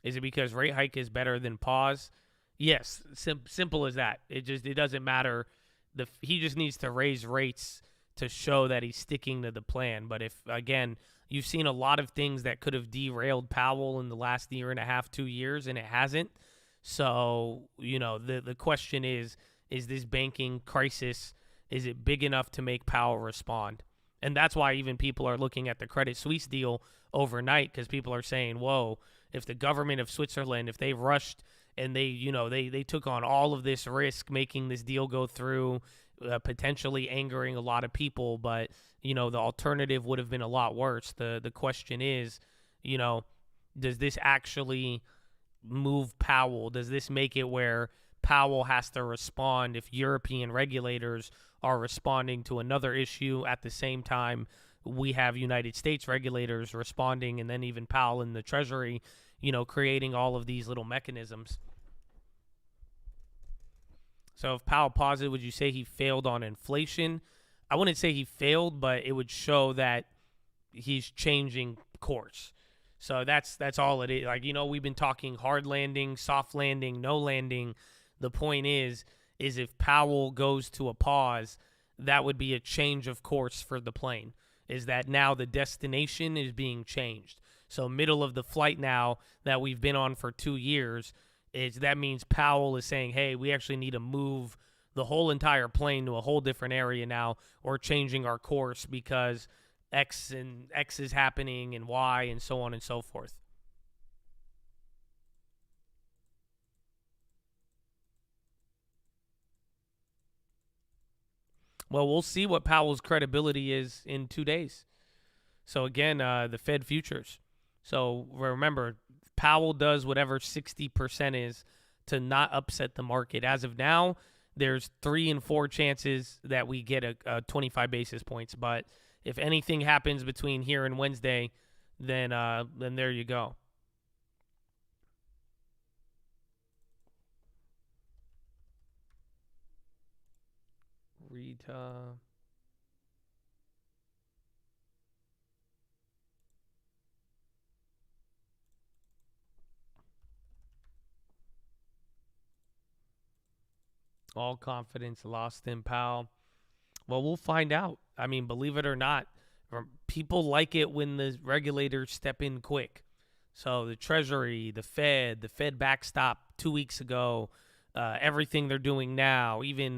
Is it because rate hike is better than pause? Yes, simple as that. It doesn't matter. He just needs to raise rates to show that he's sticking to the plan. But if, again, you've seen a lot of things that could have derailed Powell in the last year and a half, 2 years, and it hasn't. So, the question is this banking crisis, is it big enough to make Powell respond? And that's why even people are looking at the Credit Suisse deal overnight, because people are saying, whoa, if the government of Switzerland, if they rushed and they took on all of this risk making this deal go through, potentially angering a lot of people, but, the alternative would have been a lot worse. The question is, does this actually move Powell? Does this make it where Powell has to respond if European regulators are responding to another issue at the same time we have United States regulators responding, and then even Powell in the Treasury, creating all of these little mechanisms? So if Powell paused, would you say he failed on inflation? I wouldn't say he failed, but it would show that he's changing course. So that's all it is. Like, we've been talking hard landing, soft landing, no landing. The point is if Powell goes to a pause, that would be a change of course for the plane. Is that now the destination is being changed. So middle of the flight now that we've been on for 2 years, that means Powell is saying, hey, we actually need to move the whole entire plane to a whole different area now, or changing our course because X is happening and Y and so on and so forth. Well, we'll see what Powell's credibility is in 2 days. So again, the Fed futures. So remember, Powell does whatever 60% is to not upset the market. As of now, there's 3 and 4 chances that we get a 25 basis points. But if anything happens between here and Wednesday, then there you go. Rita. All confidence lost in Powell. Well, we'll find out. I mean, believe it or not, people like it when the regulators step in quick. So the Treasury, the Fed backstop 2 weeks ago, everything they're doing now, even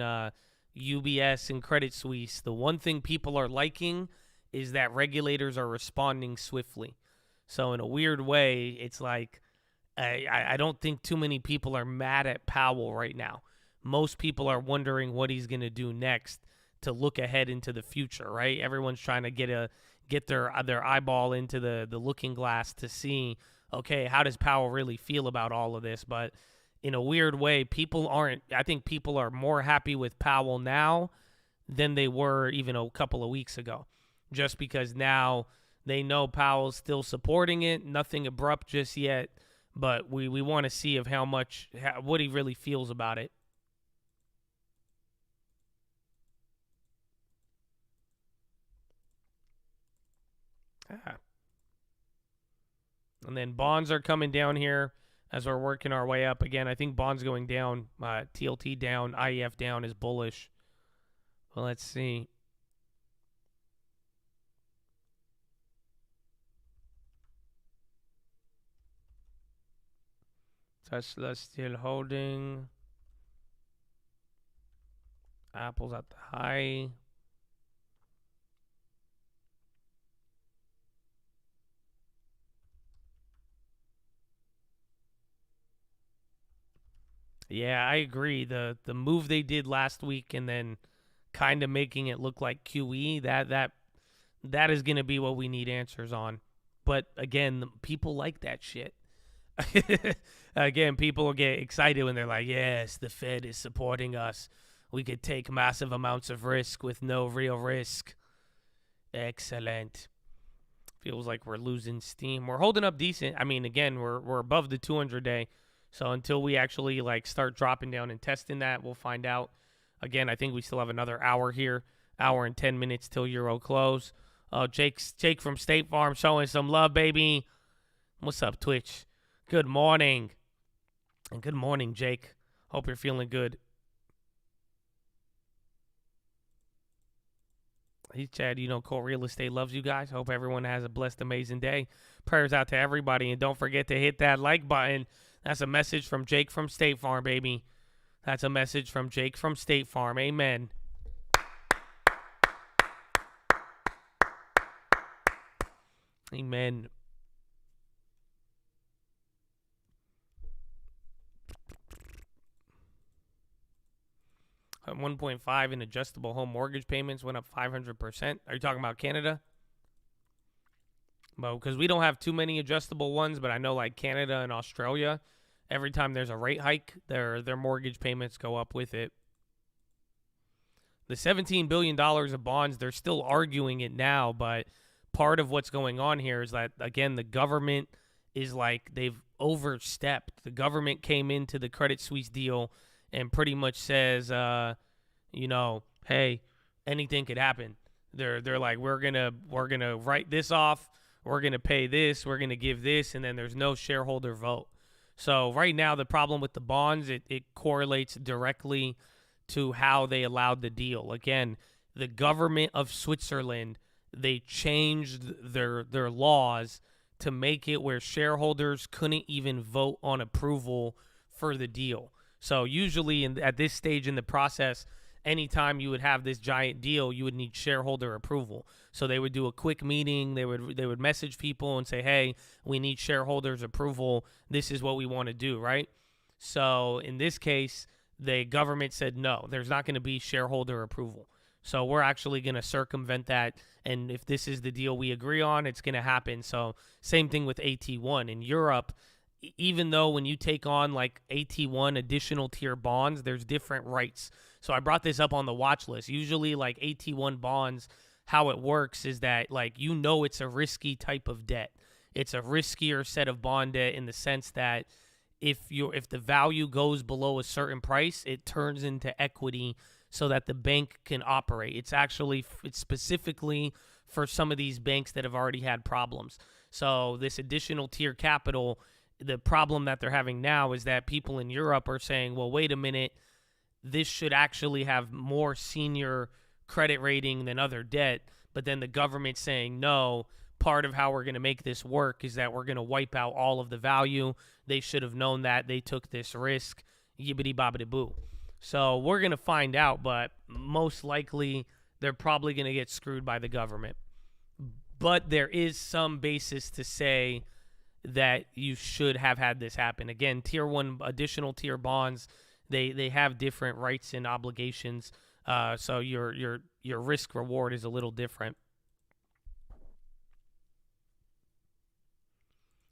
UBS and Credit Suisse. The one thing people are liking is that regulators are responding swiftly. So in a weird way, it's like I don't think too many people are mad at Powell right now. Most people are wondering what he's going to do next to look ahead into the future, right? Everyone's trying to get their eyeball into the looking glass to see, okay, how does Powell really feel about all of this? But in a weird way, I think people are more happy with Powell now than they were even a couple of weeks ago, just because now they know Powell's still supporting it, nothing abrupt just yet, but we want to see of what he really feels about it. And then bonds are coming down here. as we're working our way up. Again, I think bonds going down, TLT down, IEF down is bullish. Well, let's see. Tesla still holding. Apple's at the high. Yeah, I agree. The move they did last week and then kind of making it look like QE, that is going to be what we need answers on. But again, people like that shit. Again, people get excited when they're like, yes, the Fed is supporting us. We could take massive amounts of risk with no real risk. Excellent. Feels like we're losing steam. We're holding up decent. I mean, again, we're above the 200-day. So until we actually like start dropping down and testing that, we'll find out. Again, I think we still have another hour here, hour and 10 minutes till Euro close. Jake from State Farm showing some love, baby. What's up, Twitch? Good morning. And good morning, Jake. Hope you're feeling good. Hey, Chad, Core Real Estate loves you guys. Hope everyone has a blessed, amazing day. Prayers out to everybody. And don't forget to hit that like button. That's a message from Jake from State Farm, baby. That's a message from Jake from State Farm. Amen. Amen. At 1.5 in adjustable home mortgage payments went up 500%. Are you talking about Canada? Well, because we don't have too many adjustable ones, but I know like Canada and Australia, every time there's a rate hike, their mortgage payments go up with it. The $17 billion of bonds, they're still arguing it now, but part of what's going on here is that, again, the government is like they've overstepped. The government came into the Credit Suisse deal and pretty much says, hey, anything could happen. They're like, we're gonna write this off, we're gonna pay this, we're gonna give this, and then there's no shareholder vote. So right now, the problem with the bonds, it correlates directly to how they allowed the deal. Again, the government of Switzerland, they changed their laws to make it where shareholders couldn't even vote on approval for the deal. So usually at this stage in the process, anytime you would have this giant deal, you would need shareholder approval. So they would do a quick meeting. They would message people and say, hey, we need shareholders approval. This is what we want to do, right? So in this case, the government said, no, there's not going to be shareholder approval. So we're actually going to circumvent that. And if this is the deal we agree on, it's going to happen. So same thing with AT1. In Europe, even though when you take on like AT1 additional tier bonds, there's different rights. So I brought this up on the watch list. Usually like AT1 bonds, how it works is that it's a risky type of debt. It's a riskier set of bond debt in the sense that if the value goes below a certain price, it turns into equity so that the bank can operate. It's specifically for some of these banks that have already had problems. So this additional tier capital, the problem that they're having now is that people in Europe are saying, well, wait a minute, this should actually have more senior credit rating than other debt. But then the government's saying, no, part of how we're going to make this work is that we're going to wipe out all of the value. They should have known that. They took this risk. Yibbity bobbity boo. So we're going to find out, but most likely they're probably going to get screwed by the government. But there is some basis to say that you should have had this happen. Again, tier 1 additional tier bonds, they have different rights and obligations. So your risk reward is a little different.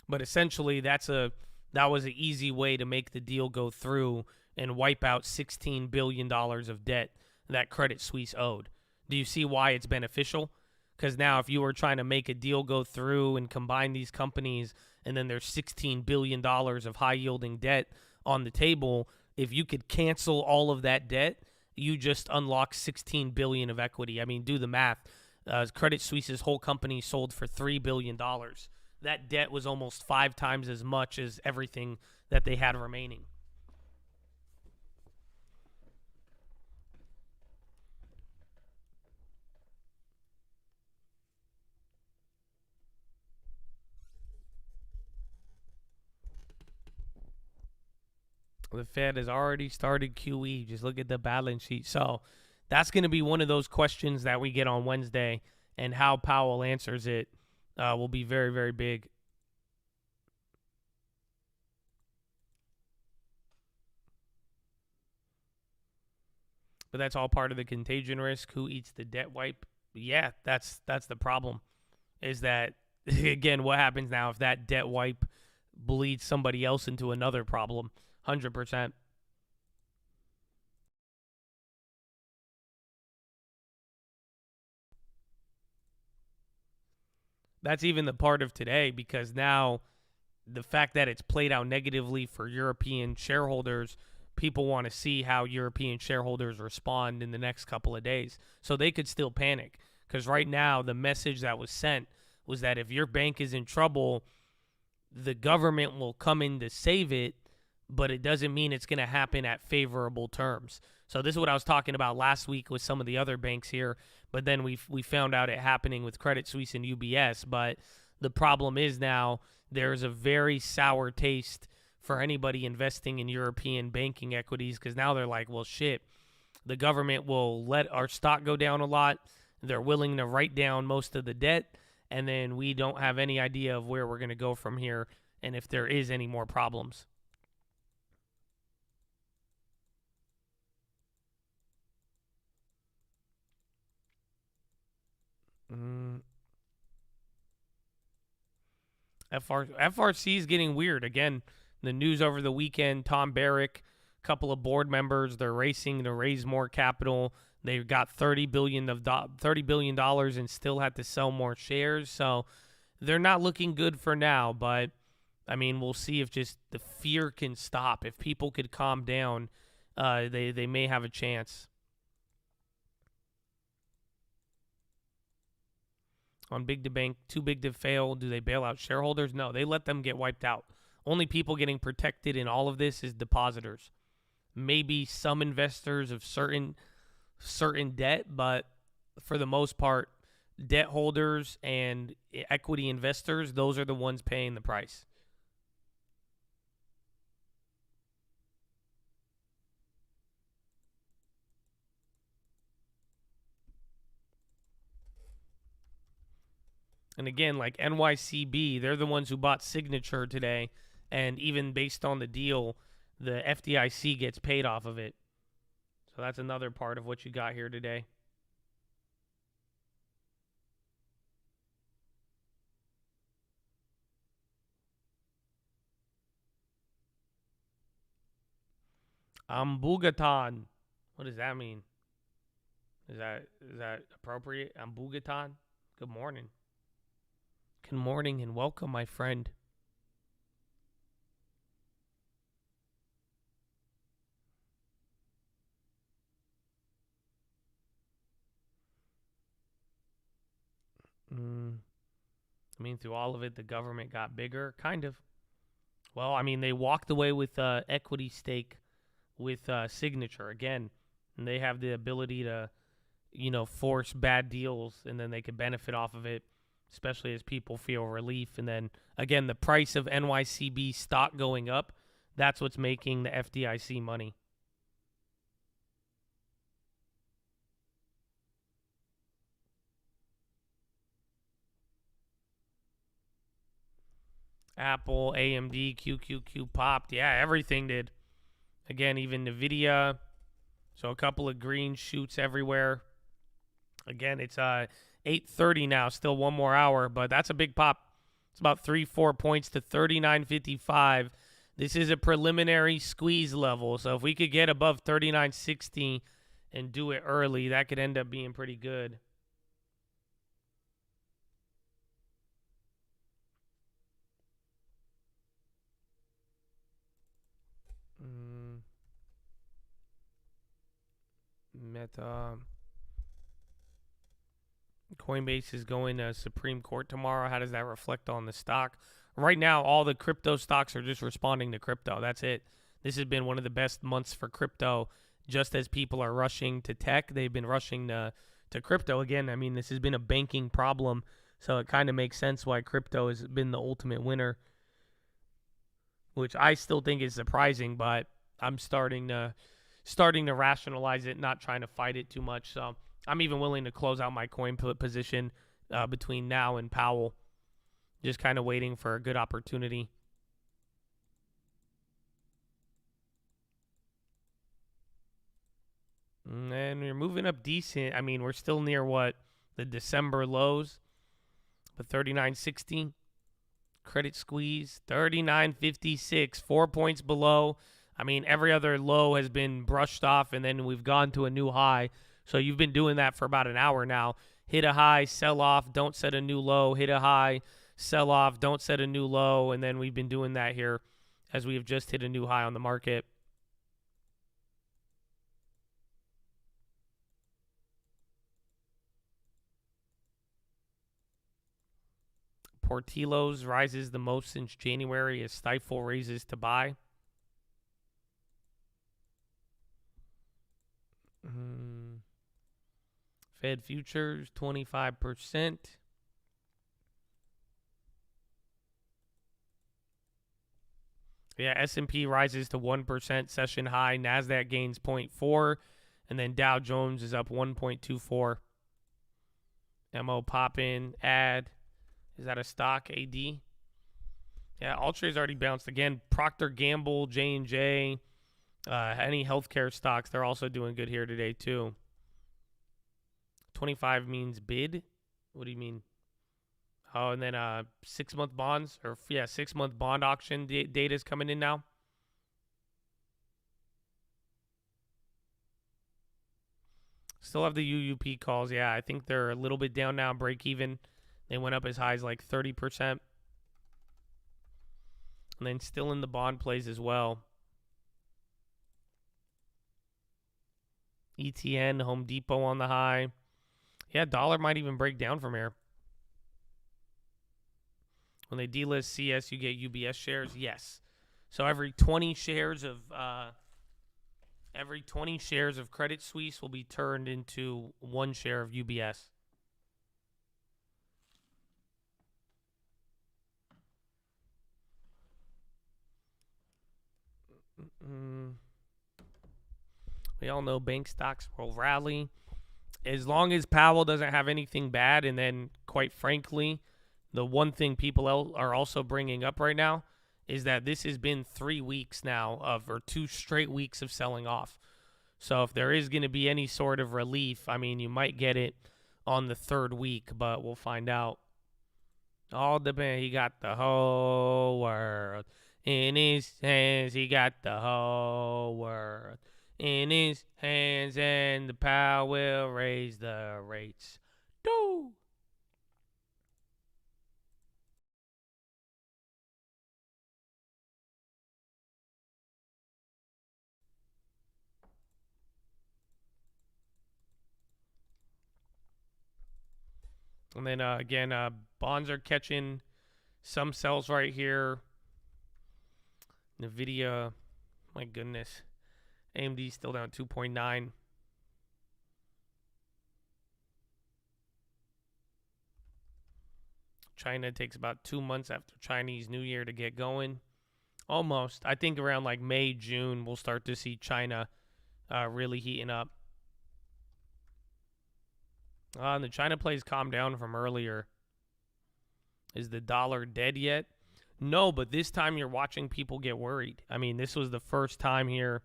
But essentially that was an easy way to make the deal go through and wipe out $16 billion of debt that Credit Suisse owed. Do you see why it's beneficial? Because now if you were trying to make a deal go through and combine these companies and then there's $16 billion of high-yielding debt on the table, if you could cancel all of that debt, you just unlock $16 billion of equity. I mean, do the math. Credit Suisse's whole company sold for $3 billion. that debt was almost 5 times as much as everything that they had remaining. The Fed has already started QE. Just look at the balance sheet. So that's going to be one of those questions that we get on Wednesday, and how Powell answers it will be very, very big. But that's all part of the contagion risk. Who eats the debt wipe? Yeah, that's the problem. Is that, again, what happens now if that debt wipe bleeds somebody else into another problem? 100%. That's even the part of today, because now the fact that it's played out negatively for European shareholders, people want to see how European shareholders respond in the next couple of days. So they could still panic, because right now the message that was sent was that if your bank is in trouble, the government will come in to save it, but it doesn't mean it's going to happen at favorable terms. So this is what I was talking about last week with some of the other banks here, but then we found out it happening with Credit Suisse and UBS. But the problem is now there's a very sour taste for anybody investing in European banking equities, because now they're like, well, shit, the government will let our stock go down a lot. They're willing to write down most of the debt, and then we don't have any idea of where we're going to go from here and if there is any more problems. FRC is getting weird. Again, the news over the weekend, Tom Barrick, a couple of board members, they're racing to raise more capital. They've got $30 billion and still had to sell more shares. So they're not looking good for now. But, I mean, we'll see if just the fear can stop. If people could calm down, they may have a chance. On big to bank, too big to fail. Do they bail out shareholders? No, they let them get wiped out. Only people getting protected in all of this is depositors. Maybe some investors of certain debt, but for the most part, debt holders and equity investors, those are the ones paying the price. And again, like NYCB, they're the ones who bought Signature today. And even based on the deal, the FDIC gets paid off of it. So that's another part of what you got here today. Ambugatan. What does that mean? Is that appropriate? Ambugatan? Good morning. Good morning and welcome, my friend. I mean, through all of it, the government got bigger, kind of. Well, I mean, they walked away with equity stake with Signature again, and they have the ability to, force bad deals, and then they could benefit off of it, especially as people feel relief. And then, again, the price of NYCB stock going up, that's what's making the FDIC money. Apple, AMD, QQQ popped. Yeah, everything did. Again, even NVIDIA. So a couple of green shoots everywhere. Again, it's 8:30 now. Still one more hour, but that's a big pop. It's about 3-4 points to 39.55. This is a preliminary squeeze level. So if we could get above 39.60 and do it early, that could end up being pretty good. Meta. Coinbase is going to Supreme Court tomorrow. How does that reflect on the stock? Right now, all the crypto stocks are just responding to crypto. That's it. This has been one of the best months for crypto. Just as people are rushing to tech, they've been rushing to crypto again. I mean, this has been a banking problem, so it kind of makes sense why crypto has been the ultimate winner, which I still think is surprising, but I'm starting to rationalize it, not trying to fight it too much. So I'm even willing to close out my coin position between now and Powell, just kind of waiting for a good opportunity. And we're moving up decent. I mean, we're still near what? The December lows. But 39.60. Credit squeeze. 39.56. 4 points below. I mean, every other low has been brushed off, and then we've gone to a new high. So you've been doing that for about an hour now. Hit a high, sell off, don't set a new low. Hit a high, sell off, don't set a new low. And then we've been doing that here as we have just hit a new high on the market. Portillo's rises the most since January as Stifel raises to buy. Fed futures, 25%. Yeah, S&P rises to 1%, session high. NASDAQ gains 0.4, and then Dow Jones is up 1.24. MO pop in, add. Is that a stock, AD? Yeah, Altra's already bounced again. Procter Gamble, J&J, any healthcare stocks, they're also doing good here today too. 25 means bid. What do you mean? Oh, and then 6-month bonds, or 6-month bond auction data is coming in now. Still have the UUP calls. Yeah, I think they're a little bit down now, break even. They went up as high as like 30%. And then still in the bond plays as well. ETN, Home Depot on the high. Yeah, dollar might even break down from here. When they delist CS, you get UBS shares. Yes. So every 20 shares of Credit Suisse will be turned into 1 share of UBS. We all know bank stocks will rally. As long as Powell doesn't have anything bad, and then, quite frankly, the one thing people are also bringing up right now is that this has been 3 weeks now or 2 straight weeks of selling off. So if there is going to be any sort of relief, I mean, you might get it on the 3rd week, but we'll find out. All depends. He got the whole world in his hands. He got the whole world in his hands, and the power will raise the rates. Do. And then, again, bonds are catching some sells right here. NVIDIA, my goodness. AMD still down 2.9. China takes about 2 months after Chinese New Year to get going. Almost. I think around like May, June, we'll start to see China really heating up. And the China plays calmed down from earlier. Is the dollar dead yet? No, but this time you're watching people get worried. I mean, this was the first time here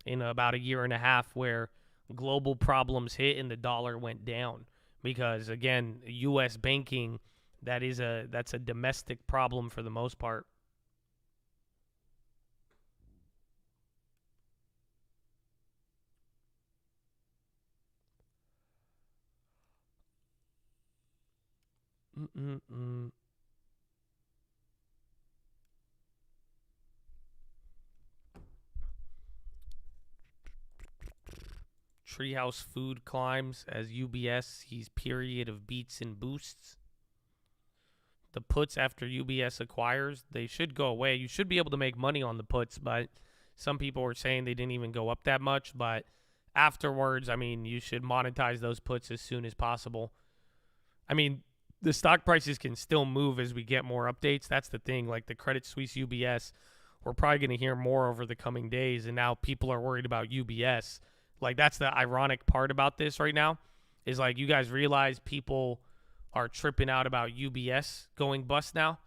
in about a year and a half where global problems hit and the dollar went down. Because, again, U.S. banking, that's a domestic problem for the most part. Treehouse Food climbs as UBS sees period of beats and boosts. The puts after UBS acquires, they should go away. You should be able to make money on the puts, but some people were saying they didn't even go up that much. But afterwards, I mean, you should monetize those puts as soon as possible. I mean, the stock prices can still move as we get more updates. That's the thing. Like the Credit Suisse UBS, we're probably going to hear more over the coming days. And now people are worried about UBS. Like that's the ironic part about this right now is like you guys realize people are tripping out about UBS going bust now.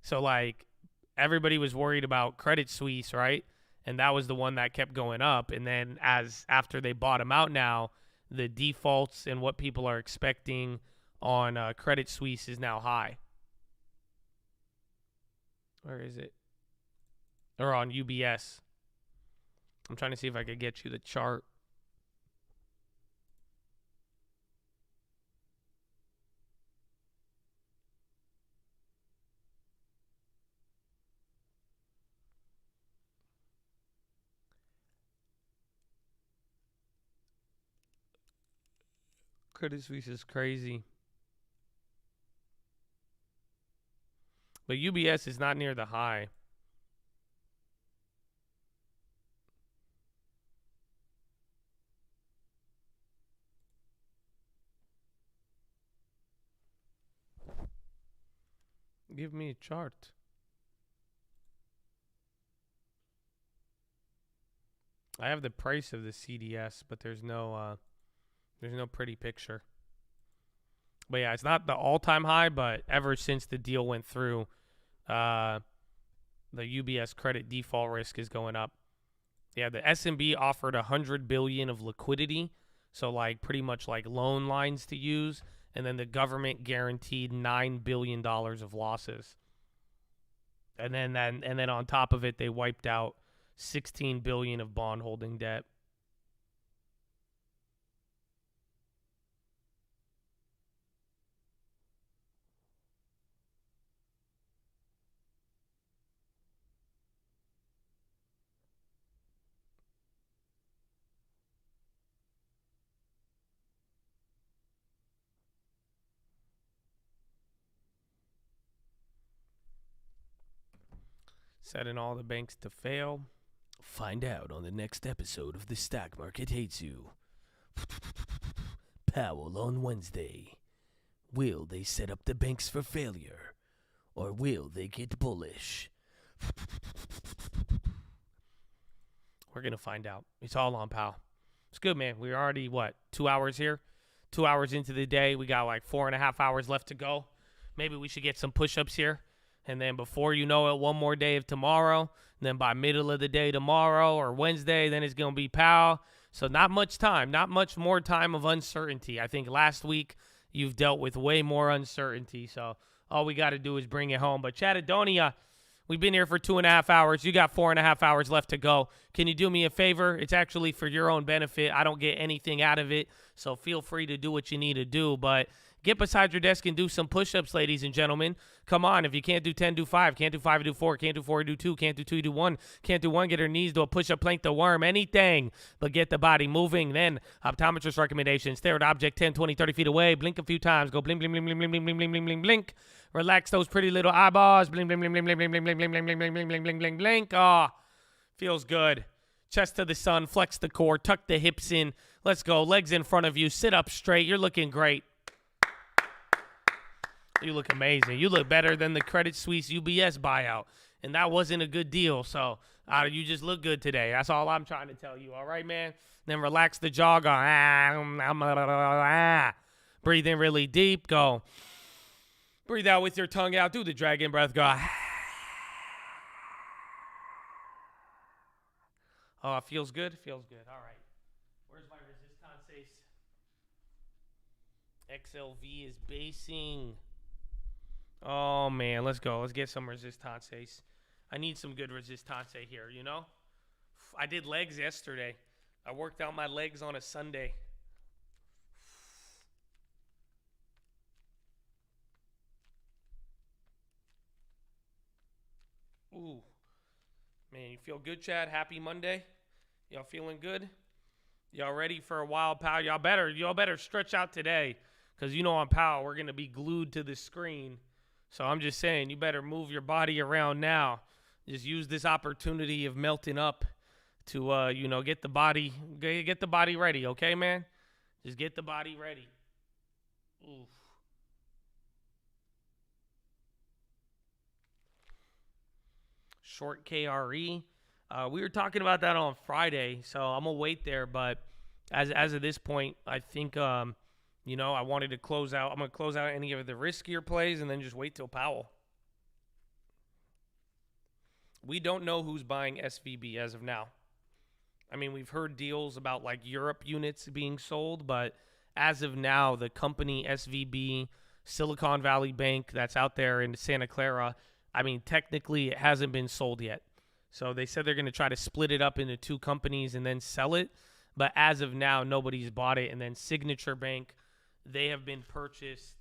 So like everybody was worried about Credit Suisse, right? And that was the one that kept going up. And then after they bottom out now, the defaults and what people are expecting on Credit Suisse is now high. Where is it? Or on UBS. I'm trying to see if I could get you the chart. Credit Suisse is crazy. But UBS is not near the high. Give me a chart. I have the price of the CDS, but there's no pretty picture. But yeah, it's not the all-time high, but ever since the deal went through, the UBS credit default risk is going up. Yeah, the S&B offered $100 billion of liquidity, so like pretty much like loan lines to use, and then the government guaranteed $9 billion of losses. And then on top of it, they wiped out $16 billion of bond holding debt. Setting all the banks to fail. Find out on the next episode of The Stock Market Hates You. Powell on Wednesday. Will they set up the banks for failure? Or will they get bullish? We're going to find out. It's all on Powell. It's good, man. We're already, 2 hours here? 2 hours into the day. We got like 4.5 hours left to go. Maybe we should get some push-ups here. And then before you know it, one more day of tomorrow. And then by middle of the day tomorrow or Wednesday, then it's going to be Powell. So not much time, not much more time of uncertainty. I think last week you've dealt with way more uncertainty. So all we got to do is bring it home. But Chattadonia, we've been here for 2.5 hours. You got 4.5 hours left to go. Can you do me a favor? It's actually for your own benefit. I don't get anything out of it. So feel free to do what you need to do. But get beside your desk and do some push-ups, ladies and gentlemen. Come on. If you can't do 10, do 5. Can't do 5, do 4. Can't do 4, do 2. Can't do 2, do 1. Can't do 1, get her knees, do a push-up, plank the worm, anything. But get the body moving. Then optometrist recommendations. Stare at object 10, 20, 30 feet away. Blink a few times. Go blink, blink, blink, blink, blink, blink, blink, blink, blink, blink, blink. Relax those pretty little eyeballs. Blink, blink, blink, blink, blink, blink, blink, blink, blink, blink, blink, blink, blink, blink, blink, blink. Oh, feels good. Chest to the sun. Flex the core. Tuck the hips in. Let's go. Legs in front of you. Sit up straight. You're looking great. You look amazing. You look better than the Credit Suisse UBS buyout. And that wasn't a good deal. So you just look good today. That's all I'm trying to tell you. All right, man? Then relax the jaw. Go. Breathe in really deep. Go. Breathe out with your tongue out. Do the dragon breath. Go. Oh, it feels good? Feels good. All right. Where's my resistance? XLV is basing. Oh, man. Let's go. Let's get some resistance. I need some good resistance here, you know? I did legs yesterday. I worked out my legs on a Sunday. Ooh. Man, you feel good, Chad? Happy Monday? Y'all feeling good? Y'all ready for a wild pow? Y'all better stretch out today, because you know on pow we're gonna be glued to the screen. So I'm just saying, you better move your body around now. Just use this opportunity of melting up to get the body ready, okay, man? Just get the body ready. Oof. Short KRE. We were talking about that on Friday, so I'm gonna wait there. But as of this point, I think I wanted to close out. I'm gonna close out any of the riskier plays and then just wait till Powell. We don't know who's buying SVB as of now. I mean, we've heard deals about like Europe units being sold, but as of now, the company SVB, Silicon Valley Bank, that's out there in Santa Clara, I mean, technically it hasn't been sold yet. So they said they're going to try to split it up into two companies and then sell it. But as of now, nobody's bought it. And then Signature Bank, they have been purchased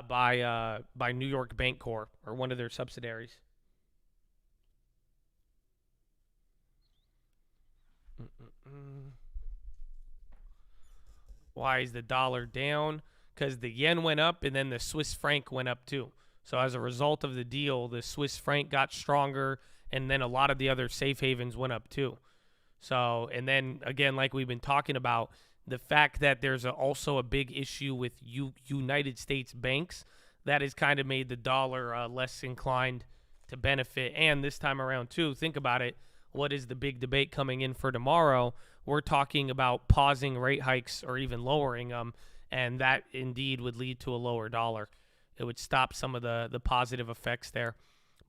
by New York Bank Corp, or one of their subsidiaries. Why is the dollar down? Because the yen went up and then the Swiss franc went up too. So as a result of the deal, the Swiss franc got stronger, and then a lot of the other safe havens went up too. So, and then again, like we've been talking about, the fact that there's also a big issue with United States banks, that has kind of made the dollar less inclined to benefit. And this time around too, think about it. What is the big debate coming in for tomorrow? We're talking about pausing rate hikes or even lowering them, and that indeed would lead to a lower dollar. It would stop some of the positive effects there.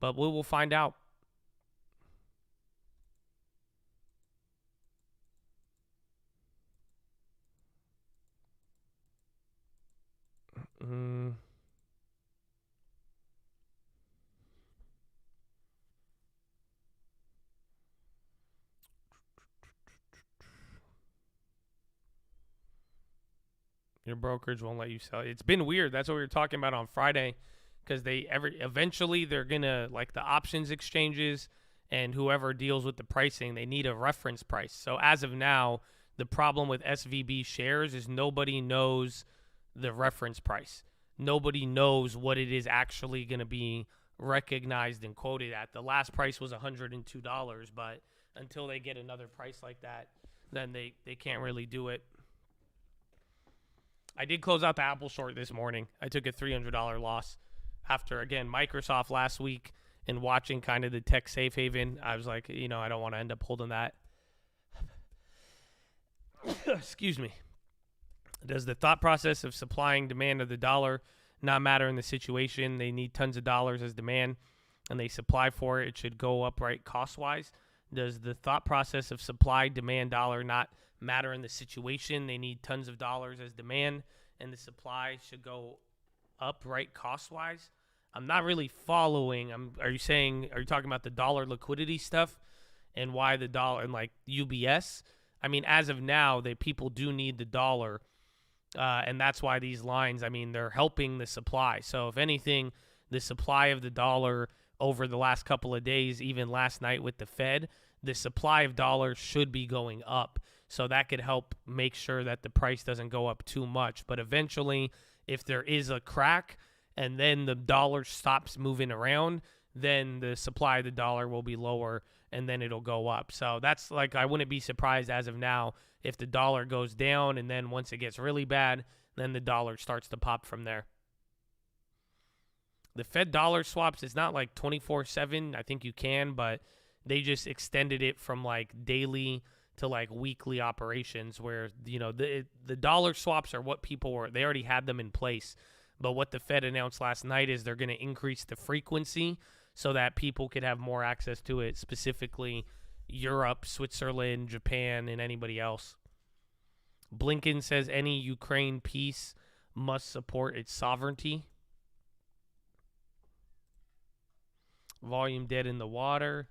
But we will find out. Your brokerage won't let you sell. It's been weird. That's what we were talking about on Friday, because eventually they're gonna, like, the options exchanges and whoever deals with the pricing, they need a reference price. So as of now, the problem with SVB shares is nobody knows the reference price. Nobody knows what it is actually going to be recognized and quoted at. The last price was $102, but until they get another price like that, then they can't really do it. I did close out the Apple short this morning. I took a $300 loss after, again, Microsoft last week, and watching kind of the tech safe haven. I was like, I don't want to end up holding that. Excuse me. Does the thought process of supplying demand of the dollar not matter in the situation? They need tons of dollars as demand, and they supply for it. It should go up, right, cost-wise. Does the thought process of supply, demand, dollar not matter in the situation? They need tons of dollars as demand, and the supply should go up, right, cost-wise. I'm not really following. Are you talking about the dollar liquidity stuff and why the dollar, and like UBS? I mean, as of now, people do need the dollar, and that's why these lines, I mean, they're helping the supply. So if anything, the supply of the dollar over the last couple of days, even last night with the Fed, the supply of dollars should be going up. So that could help make sure that the price doesn't go up too much. But eventually, if there is a crack and then the dollar stops moving around, then the supply of the dollar will be lower and then it'll go up. So that's, like, I wouldn't be surprised as of now if the dollar goes down, and then once it gets really bad, then the dollar starts to pop from there. The Fed dollar swaps, it's not like 24/7. I think you can, but they just extended it from like daily to like weekly operations, where, the dollar swaps are what they already had them in place. But what the Fed announced last night is they're going to increase the frequency so that people could have more access to it, specifically Europe, Switzerland, Japan, and anybody else. Blinken says any Ukraine peace must support its sovereignty. Volume dead in the water.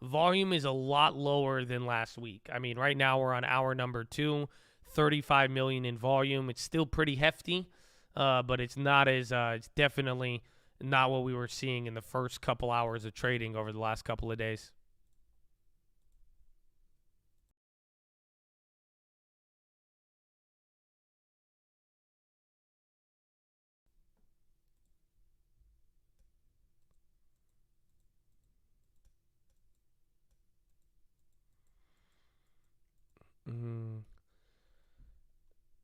Volume is a lot lower than last week. I mean, right now we're on hour number 2, 35 million in volume. It's still pretty hefty, but it's not it's definitely not what we were seeing in the first couple hours of trading over the last couple of days.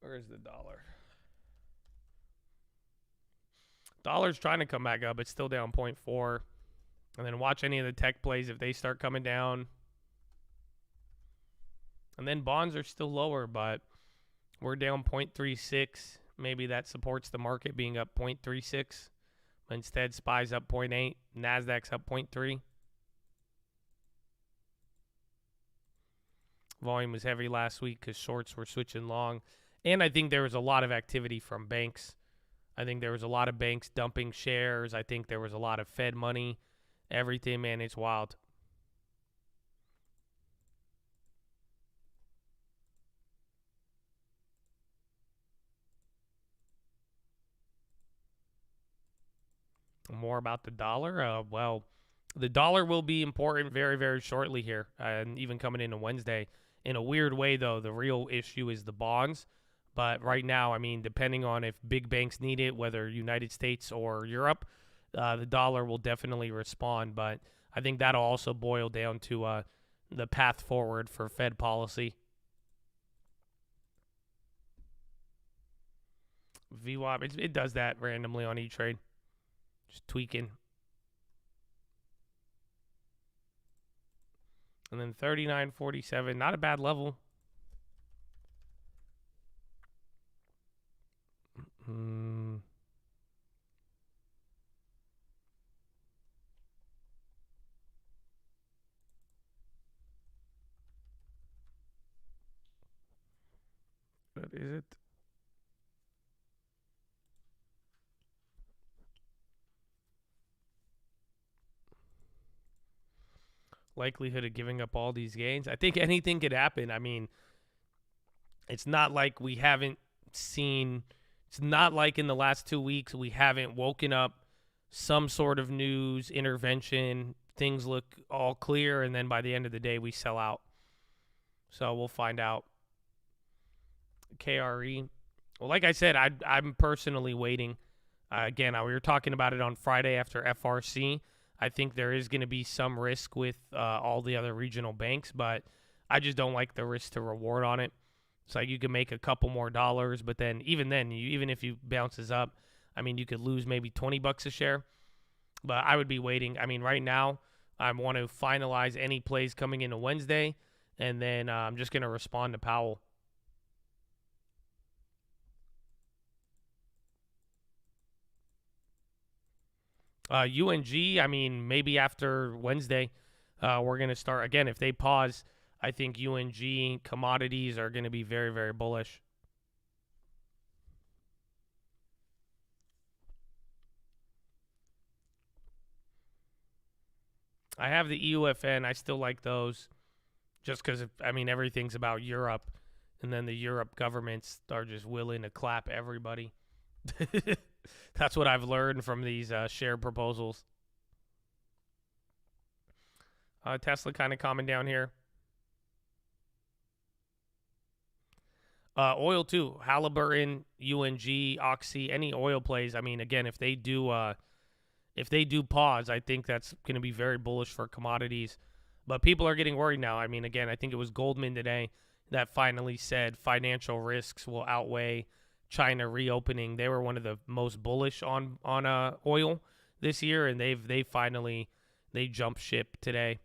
Where's the dollar? Dollar's trying to come back up. It's still down 0.4. And then watch any of the tech plays if they start coming down. And then bonds are still lower, but we're down 0.36. Maybe that supports the market being up 0.36. Instead, SPY's up 0.8. NASDAQ's up 0.3. Volume was heavy last week because shorts were switching long. And I think there was a lot of activity from banks. I think there was a lot of banks dumping shares. I think there was a lot of Fed money. Everything, man, it's wild. More about the dollar. Well, the dollar will be important very, very shortly here, and even coming into Wednesday. In a weird way, though, the real issue is the bonds. But right now, I mean, depending on if big banks need it, whether United States or Europe, the dollar will definitely respond. But I think that'll also boil down to the path forward for Fed policy. VWAP, it does that randomly on E-Trade. Just tweaking. And then 39.47, not a bad level. What is it? Likelihood of giving up all these gains. I think anything could happen. I mean, it's not like we haven't seen, it's not like in the last 2 weeks we haven't woken up some sort of news, intervention, things look all clear, and then by the end of the day we sell out. So we'll find out. KRE. Well, like I said, I'm personally waiting. Again, we were talking about it on Friday after FRC. I think there is going to be some risk with all the other regional banks, but I just don't like the risk to reward on it. It's like you can make a couple more dollars, but then, even if you bounces up, I mean, you could lose maybe $20 a share. But I would be waiting. I mean, right now, I want to finalize any plays coming into Wednesday, and then I'm just going to respond to Powell. UNG, I mean, maybe after Wednesday, we're going to start. Again, if they pause, I think UNG commodities are going to be very, very bullish. I have the EUFN. I still like those just because, I mean, everything's about Europe, and then the Europe governments are just willing to clap everybody. That's what I've learned from these share proposals. Tesla kind of calming down here. Oil too. Halliburton, UNG, Oxy, any oil plays. I mean, again, if they do pause, I think that's going to be very bullish for commodities. But people are getting worried now. I mean, again, I think it was Goldman today that finally said financial risks will outweigh China reopening. They were one of the most bullish on oil this year, and they finally jumped ship today.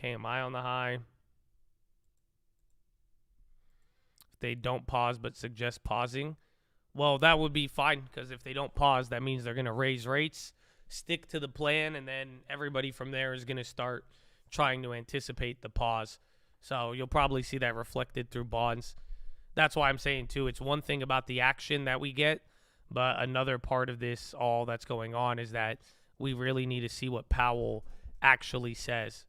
KMI on the high. If they don't pause but suggest pausing, well, that would be fine, because if they don't pause, that means they're going to raise rates, stick to the plan, and then everybody from there is going to start trying to anticipate the pause. So you'll probably see that reflected through bonds. That's why I'm saying, too, it's one thing about the action that we get, but another part of this, all that's going on, is that we really need to see what Powell actually says.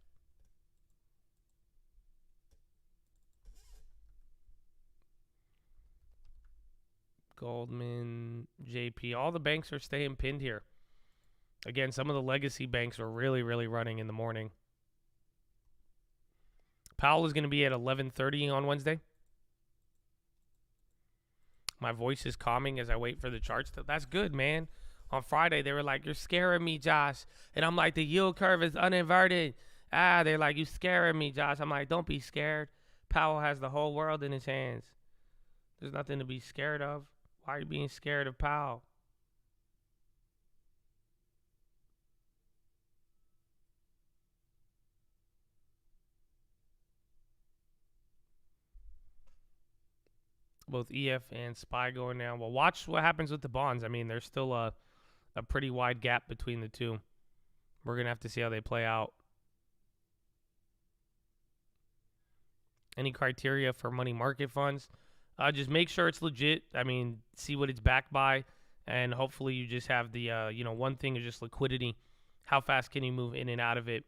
Goldman, JP, all the banks are staying pinned here. Again, some of the legacy banks are really, really running in the morning. Powell is going to be at 11:30 on Wednesday. My voice is calming as I wait for the charts. That's good, man. On Friday, they were like, "You're scaring me, Josh." And I'm like, "The yield curve is uninverted." They're like, you scaring me, Josh. I'm like, don't be scared. Powell has the whole world in his hands. There's nothing to be scared of. Why are you being scared of Powell? Both EF and SPY going down. Well, watch what happens with the bonds. I mean, there's still a pretty wide gap between the two. We're going to have to see how they play out. Any criteria for money market funds? Just make sure it's legit. I mean, see what it's backed by. And hopefully you just have the, one thing is just liquidity. How fast can you move in and out of it?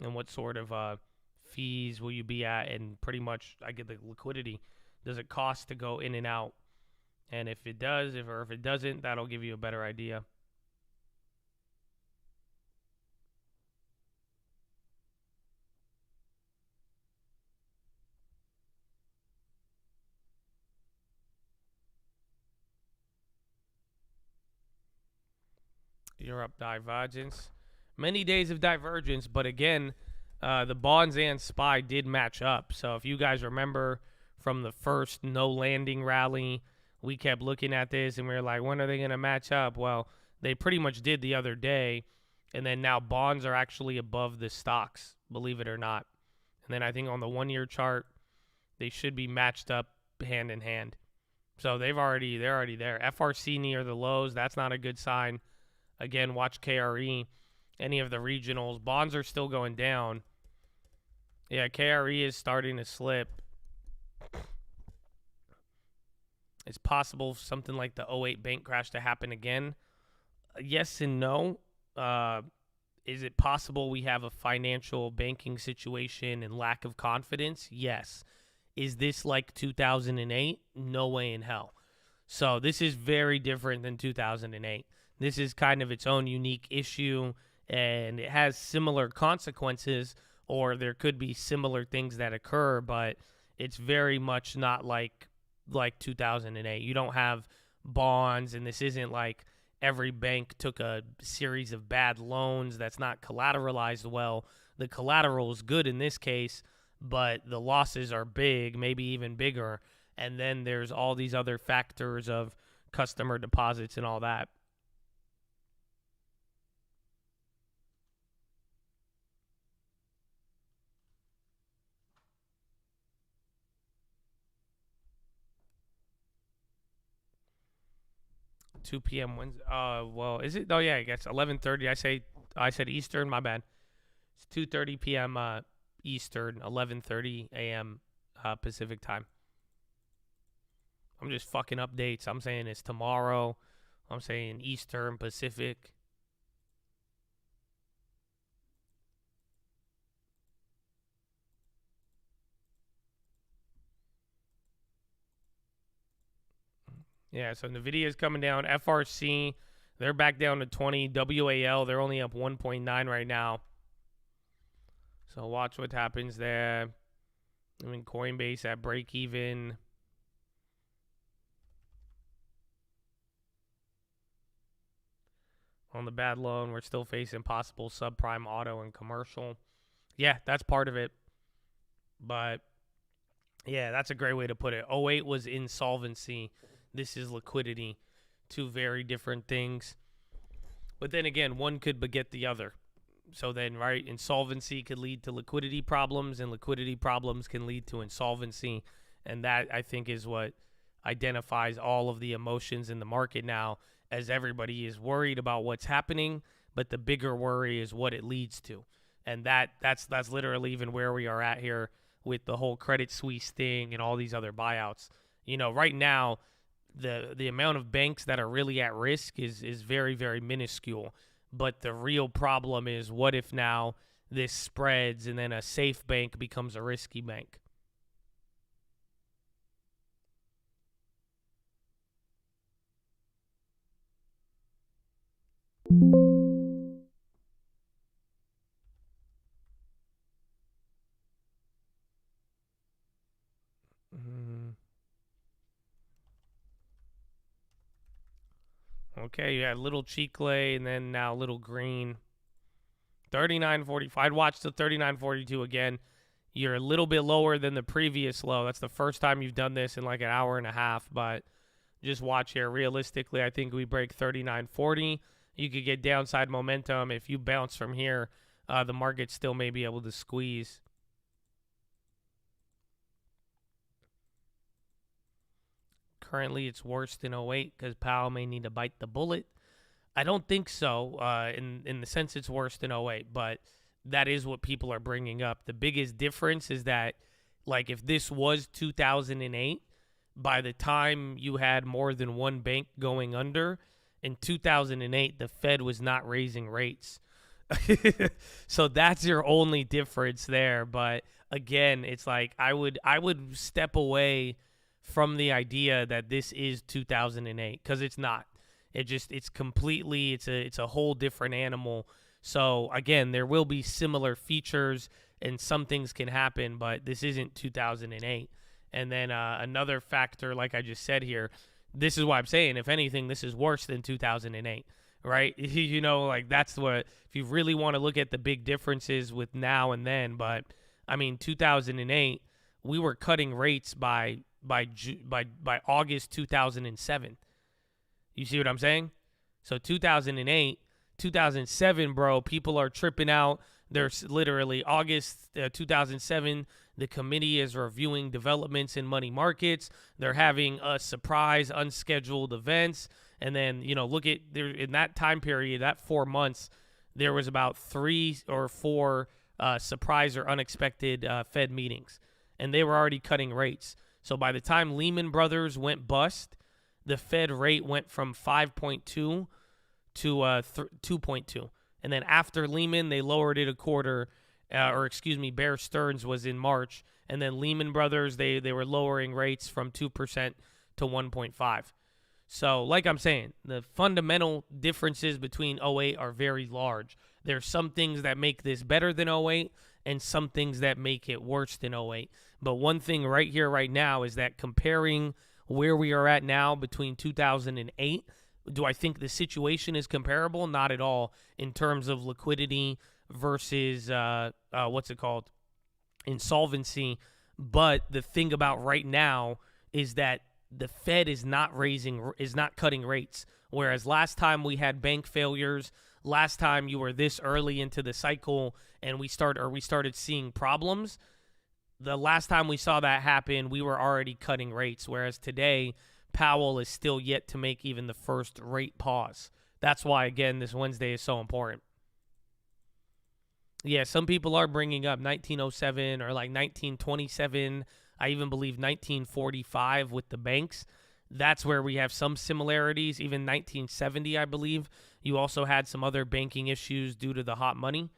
And what sort of fees will you be at? And pretty much I get the liquidity. Does it cost to go in and out? And if it does, if it doesn't, that'll give you a better idea. Europe divergence. Many days of divergence, but again, the bonds and SPY did match up. So if you guys remember from the first no landing rally, we kept looking at this and we were like, when are they going to match up? Well, they pretty much did the other day. And then now bonds are actually above the stocks, believe it or not. And then I think on the 1 year chart, they should be matched up hand in hand. So they're already there. FRC near the lows, that's not a good sign. Again, watch KRE, any of the regionals. Bonds are still going down. Yeah, KRE is starting to slip. It's possible something like the '08 bank crash to happen again. Yes and no. Is it possible we have a financial banking situation and lack of confidence? Yes. Is this like 2008? No way in hell. So this is very different than 2008. This is kind of its own unique issue, and it has similar consequences, or there could be similar things that occur, but it's very much not like 2008. You don't have bonds, and this isn't like every bank took a series of bad loans that's not collateralized well. The collateral is good in this case, but the losses are big, maybe even bigger, and then there's all these other factors of customer deposits and all that. Two p.m. Wednesday. Well, is it? Oh yeah, I guess 11:30. I said Eastern. My bad. It's 2:30 p.m. Eastern, 11:30 a.m. Pacific time. I'm just fucking updates. I'm saying it's tomorrow. I'm saying Eastern, Pacific. Yeah, so NVIDIA is coming down. FRC, they're back down to 20. WAL, they're only up 1.9 right now. So watch what happens there. I mean, Coinbase at break even. On the bad loan, we're still facing possible subprime auto and commercial. Yeah, that's part of it. But, yeah, that's a great way to put it. '08 was insolvency. This is liquidity. Two very different things. But then again, one could beget the other. So then, right, insolvency could lead to liquidity problems, and liquidity problems can lead to insolvency. And that, I think, is what identifies all of the emotions in the market now, as everybody is worried about what's happening, but the bigger worry is what it leads to. And that's literally even where we are at here with the whole Credit Suisse thing and all these other buyouts. You know, right now, the amount of banks that are really at risk is very, very minuscule. But the real problem is, what if now this spreads and then a safe bank becomes a risky bank? Okay, you had Little Chicle and then now Little Green. 39.45. I'd watch the 39.42 again. You're a little bit lower than the previous low. That's the first time you've done this in like an hour and a half, but just watch here. Realistically, I think we break 39.40. You could get downside momentum. If you bounce from here, the market still may be able to squeeze. Currently, it's worse than 08 because Powell may need to bite the bullet. I don't think so in the sense it's worse than 08, but that is what people are bringing up. The biggest difference is that, like, if this was 2008, by the time you had more than one bank going under, in 2008, the Fed was not raising rates. So that's your only difference there. But again, it's like I would step away from the idea that this is 2008 because it's not. It's completely it's a whole different animal. So again, there will be similar features and some things can happen, but this isn't 2008. And then another factor, like I just said here, this is why I'm saying, if anything, this is worse than 2008, right? You know, like that's what, if you really want to look at the big differences with now and then. But I mean, 2008, we were cutting rates by August 2007. You see what I'm saying? So 2008, 2007, bro, people are tripping out. There's literally August 2007. The committee is reviewing developments in money markets. They're having a surprise, unscheduled events. And then, you know, look at there in that time period, that 4 months, there was about 3 or 4 surprise or unexpected Fed meetings. And they were already cutting rates. So by the time Lehman Brothers went bust, the Fed rate went from 5.2 to 2.2. And then after Lehman, they lowered it a quarter, Bear Stearns was in March. And then Lehman Brothers, they were lowering rates from 2% to 1.5. So like I'm saying, the fundamental differences between 08 are very large. There's some things that make this better than 08 and some things that make it worse than 08. But one thing right here, right now, is that comparing where we are at now between 2008, do I think the situation is comparable? Not at all in terms of liquidity versus, insolvency. But the thing about right now is that the Fed is not cutting rates. Whereas last time we had bank failures, last time you were this early into the cycle and we started seeing problems, the last time we saw that happen, we were already cutting rates. Whereas today, Powell is still yet to make even the first rate pause. That's why, again, this Wednesday is so important. Yeah, some people are bringing up 1907 or like 1927. I even believe 1945 with the banks. That's where we have some similarities. Even 1970, I believe. You also had some other banking issues due to the hot money.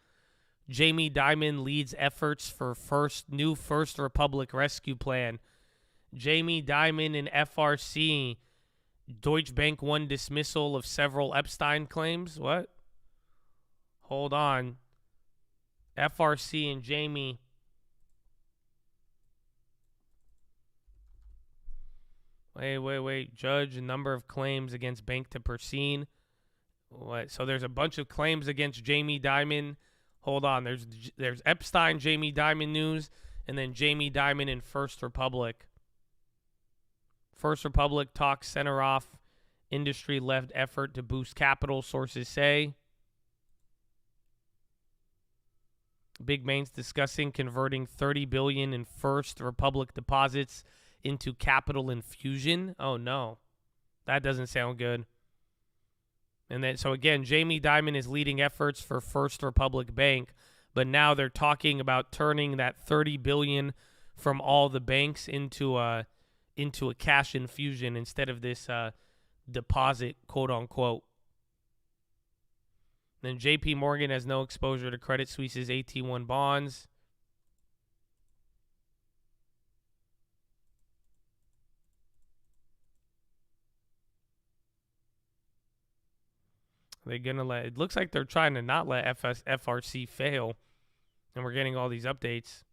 Jamie Dimon leads efforts for new First Republic rescue plan. Jamie Dimon and FRC. Deutsche Bank won dismissal of several Epstein claims. What? Hold on. FRC and Jamie. Wait. Judge a number of claims against bank to proceed. What? So there's a bunch of claims against Jamie Dimon. Hold on. There's Epstein, Jamie Dimon news, and then Jamie Dimon and First Republic. First Republic talks center off industry-led effort to boost capital, sources say. Big banks discussing converting $30 billion in First Republic deposits into capital infusion. Oh, no. That doesn't sound good. And then, so again, Jamie Dimon is leading efforts for First Republic Bank, but now they're talking about turning that $30 billion from all the banks into a cash infusion instead of this deposit, quote unquote. Then JP Morgan has no exposure to Credit Suisse's AT1 bonds. They're gonna let. It looks like they're trying to not let FRC fail, and we're getting all these updates.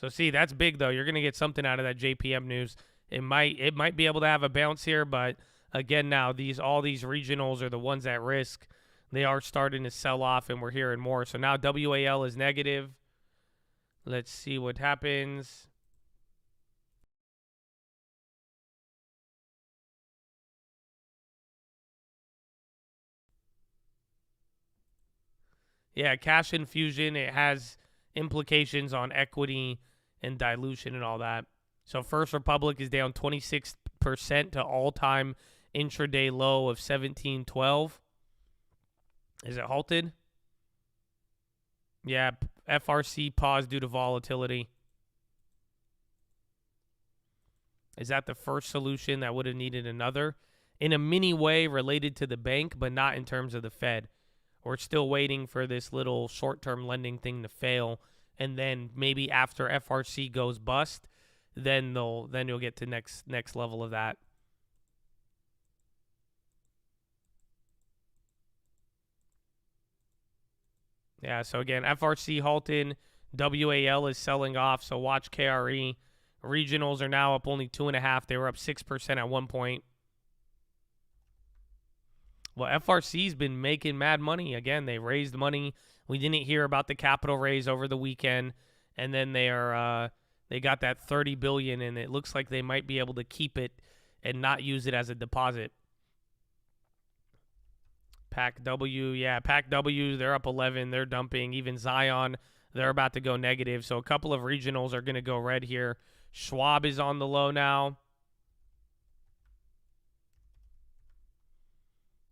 So see, that's big though. You're gonna get something out of that JPM news. It might be able to have a bounce here, but again, now all these regionals are the ones at risk. they are starting to sell off, and we're hearing more. So now WAL is negative. Let's see what happens. Yeah, cash infusion, it has implications on equity and dilution and all that. So First Republic is down 26% to all-time intraday low of 1712. Is it halted? Yeah, FRC paused due to volatility. Is that the first solution that would have needed another? In a mini way related to the bank, but not in terms of the Fed. We're still waiting for this little short-term lending thing to fail, and then maybe after FRC goes bust, then you'll get to next level of that. Yeah, so again, FRC halted, WAL is selling off, so watch KRE. Regionals are now up only 2.5. They were up 6% at one point. Well, FRC's been making mad money. Again, they raised money. We didn't hear about the capital raise over the weekend, and then they got that $30 billion, and it looks like they might be able to keep it and not use it as a deposit. Pac W, yeah, Pac W, they're up 11. They're dumping. Even Zion, they're about to go negative. So a couple of regionals are going to go red here. Schwab is on the low now.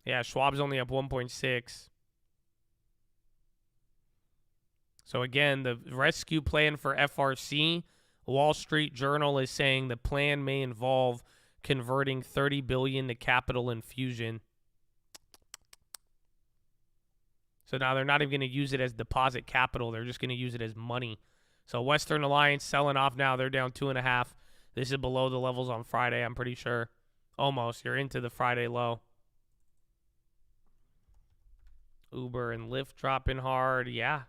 Yeah, Schwab's only up 1.6. So again, the rescue plan for FRC, Wall Street Journal is saying the plan may involve converting $30 billion to capital infusion. So now they're not even going to use it as deposit capital. They're just going to use it as money. So Western Alliance selling off now. They're down 2.5. This is below the levels on Friday, I'm pretty sure. Almost. You're into the Friday low. Uber and Lyft dropping hard. Yeah.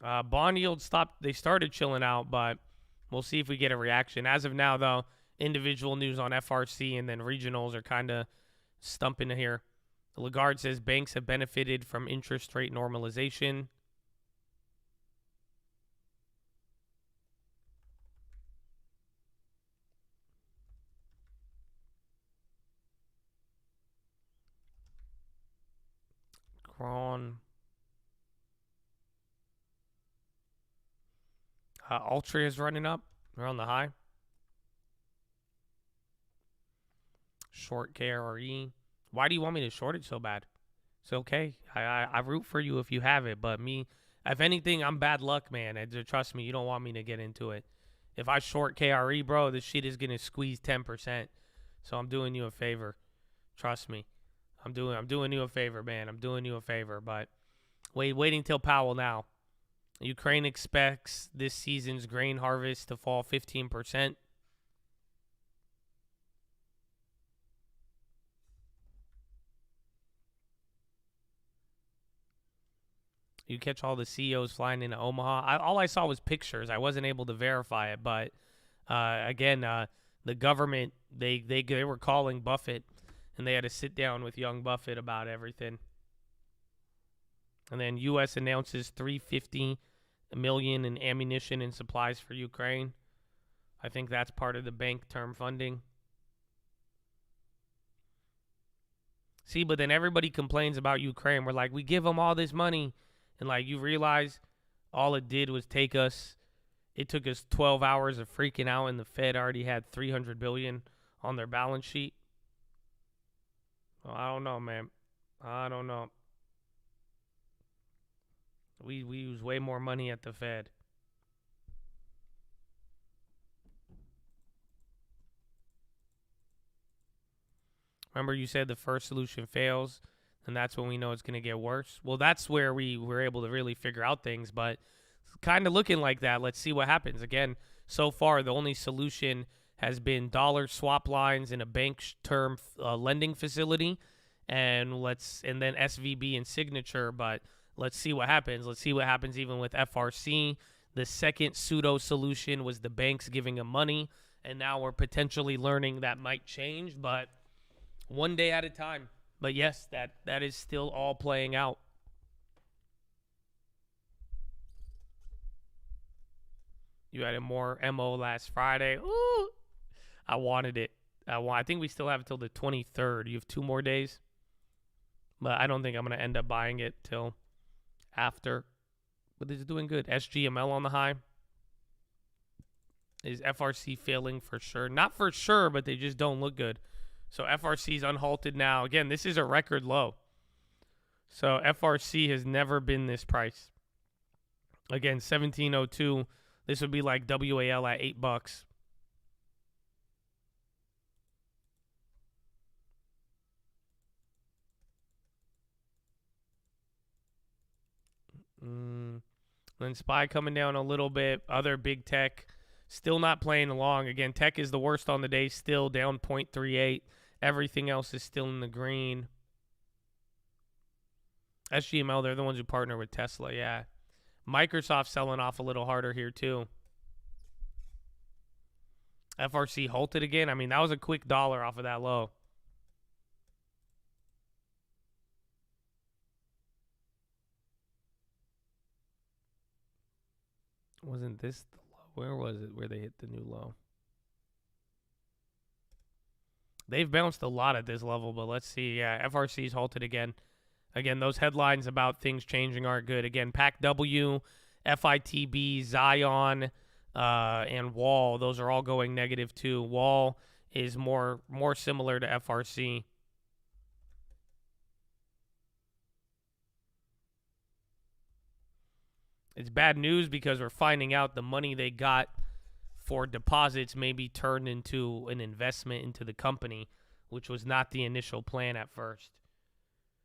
Bond yields stopped. They started chilling out, but we'll see if we get a reaction. As of now, though, individual news on FRC and then regionals are kind of stumping here. Lagarde says banks have benefited from interest rate normalization. Cron. Altria is running up. They're on the high. Short KRE. Why do you want me to short it so bad? It's okay. I root for you if you have it, but me, if anything, I'm bad luck, man. And trust me, you don't want me to get into it. If I short KRE, bro, this shit is gonna squeeze 10%. So I'm doing you a favor. Trust me. I'm doing you a favor, man. I'm doing you a favor. But waiting till Powell now. Ukraine expects this season's grain harvest to fall 15%. You catch all the CEOs flying into Omaha. All I saw was pictures. I wasn't able to verify it. But, again, the government, they were calling Buffett, and they had to sit down with young Buffett about everything. And then U.S. announces $350 million in ammunition and supplies for Ukraine. I think that's part of the bank term funding. See, but then everybody complains about Ukraine. We're like, we give them all this money. And, like, you realize all it did was it took us 12 hours of freaking out, and the Fed already had $300 billion on their balance sheet. Well, I don't know, man. I don't know. We use way more money at the Fed. Remember you said the first solution fails, and that's when we know it's going to get worse? Well, that's where we were able to really figure out things, but it's kind of looking like that. Let's see what happens. Again, so far, the only solution has been dollar swap lines in a bank term lending facility, and then SVB and Signature, but let's see what happens. Let's see what happens even with FRC. The second pseudo solution was the banks giving them money, and now we're potentially learning that might change, but One day at a time. But yes, that is still all playing out. You added more MO last Friday. Ooh, I wanted it. I think we still have until the 23rd. You have 2 more days. But I don't think I'm going to end up buying it till after. But it's doing good. SGML on the high. Is FRC failing for sure? Not for sure, but they just don't look good. So FRC's unhalted now. Again, this is a record low. So FRC has never been this price. Again, 1702. This would be like WAL at $8. Then SPY coming down a little bit. Other big tech still not playing along. Again, tech is the worst on the day, still down 0.38. Everything else is still in the green. SGML, they're the ones who partner with Tesla, yeah. Microsoft selling off a little harder here too. FRC halted again. I mean, that was a quick dollar off of that low. Wasn't this the low? Where was it where they hit the new low? They've bounced a lot at this level, but let's see. Yeah, FRC's halted again. Again, those headlines about things changing aren't good. Again, PACW, FITB, Zion, and Wall, those are all going negative too. Wall is more similar to FRC. It's bad news because we're finding out the money they got for deposits may be turned into an investment into the company, which was not the initial plan at first.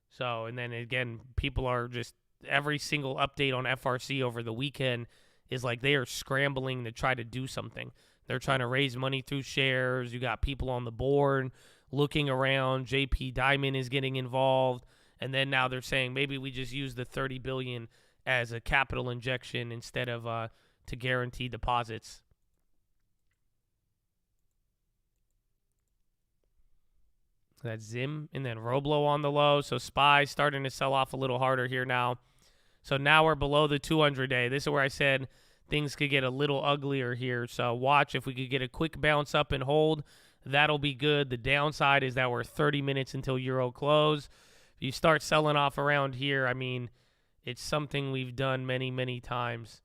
So, and then again, people are just, every single update on FRC over the weekend is like they are scrambling to try to do something. They're trying to raise money through shares. You got people on the board looking around. JP Diamond is getting involved. And then now they're saying maybe we just use the $30 billion as a capital injection instead of to guarantee deposits. That's Zim, and then Roblo on the low. So SPY starting to sell off a little harder here now. So now we're below the 200-day. This is where I said things could get a little uglier here. So watch if we could get a quick bounce up and hold. That'll be good. The downside is that we're 30 minutes until Euro close. If you start selling off around here, I mean, it's something we've done many, many times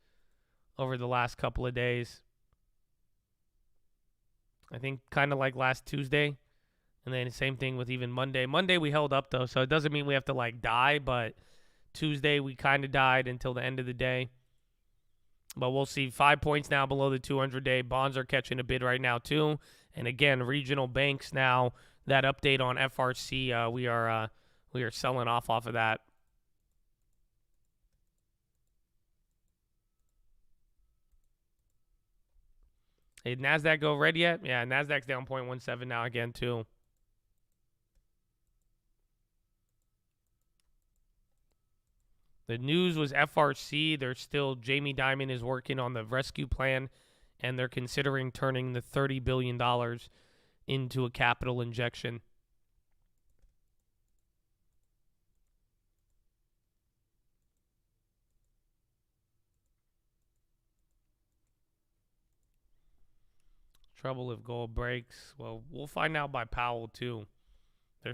over the last couple of days. I think kind of like last Tuesday. And then the same thing with even Monday. Monday we held up, though, so it doesn't mean we have to, like, die. But Tuesday we kind of died until the end of the day. But we'll see. 5 points now below the 200-day. Bonds are catching a bid right now, too. And, again, regional banks now, that update on FRC, we are selling off of that. Hey, did NASDAQ go red yet? Yeah, NASDAQ's down 0.17 now again, too. The news was FRC. They're still, Jamie Dimon is working on the rescue plan, and they're considering turning the $30 billion into a capital injection. Trouble if gold breaks. Well, we'll find out by Powell, too.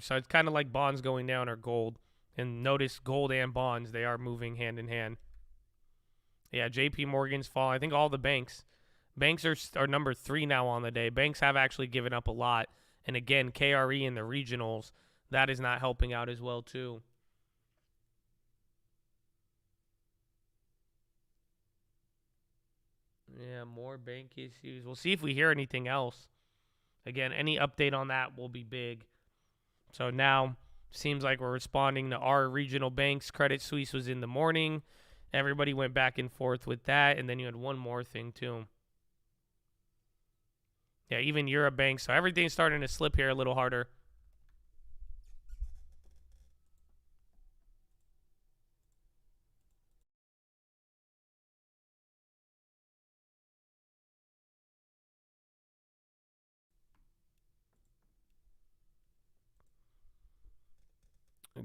So it's kind of like bonds going down or gold. And notice gold and bonds, they are moving hand in hand. Yeah, JP Morgan's falling. I think all the banks. Banks are number 3 now on the day. Banks have actually given up a lot. And again, KRE and the regionals, that is not helping out as well, too. Yeah, more bank issues. We'll see if we hear anything else. Again, any update on that will be big. So now seems like we're responding to our regional banks. Credit Suisse was in the morning. Everybody went back and forth with that. And then you had one more thing, too. Yeah, even Europe banks. So everything's starting to slip here a little harder.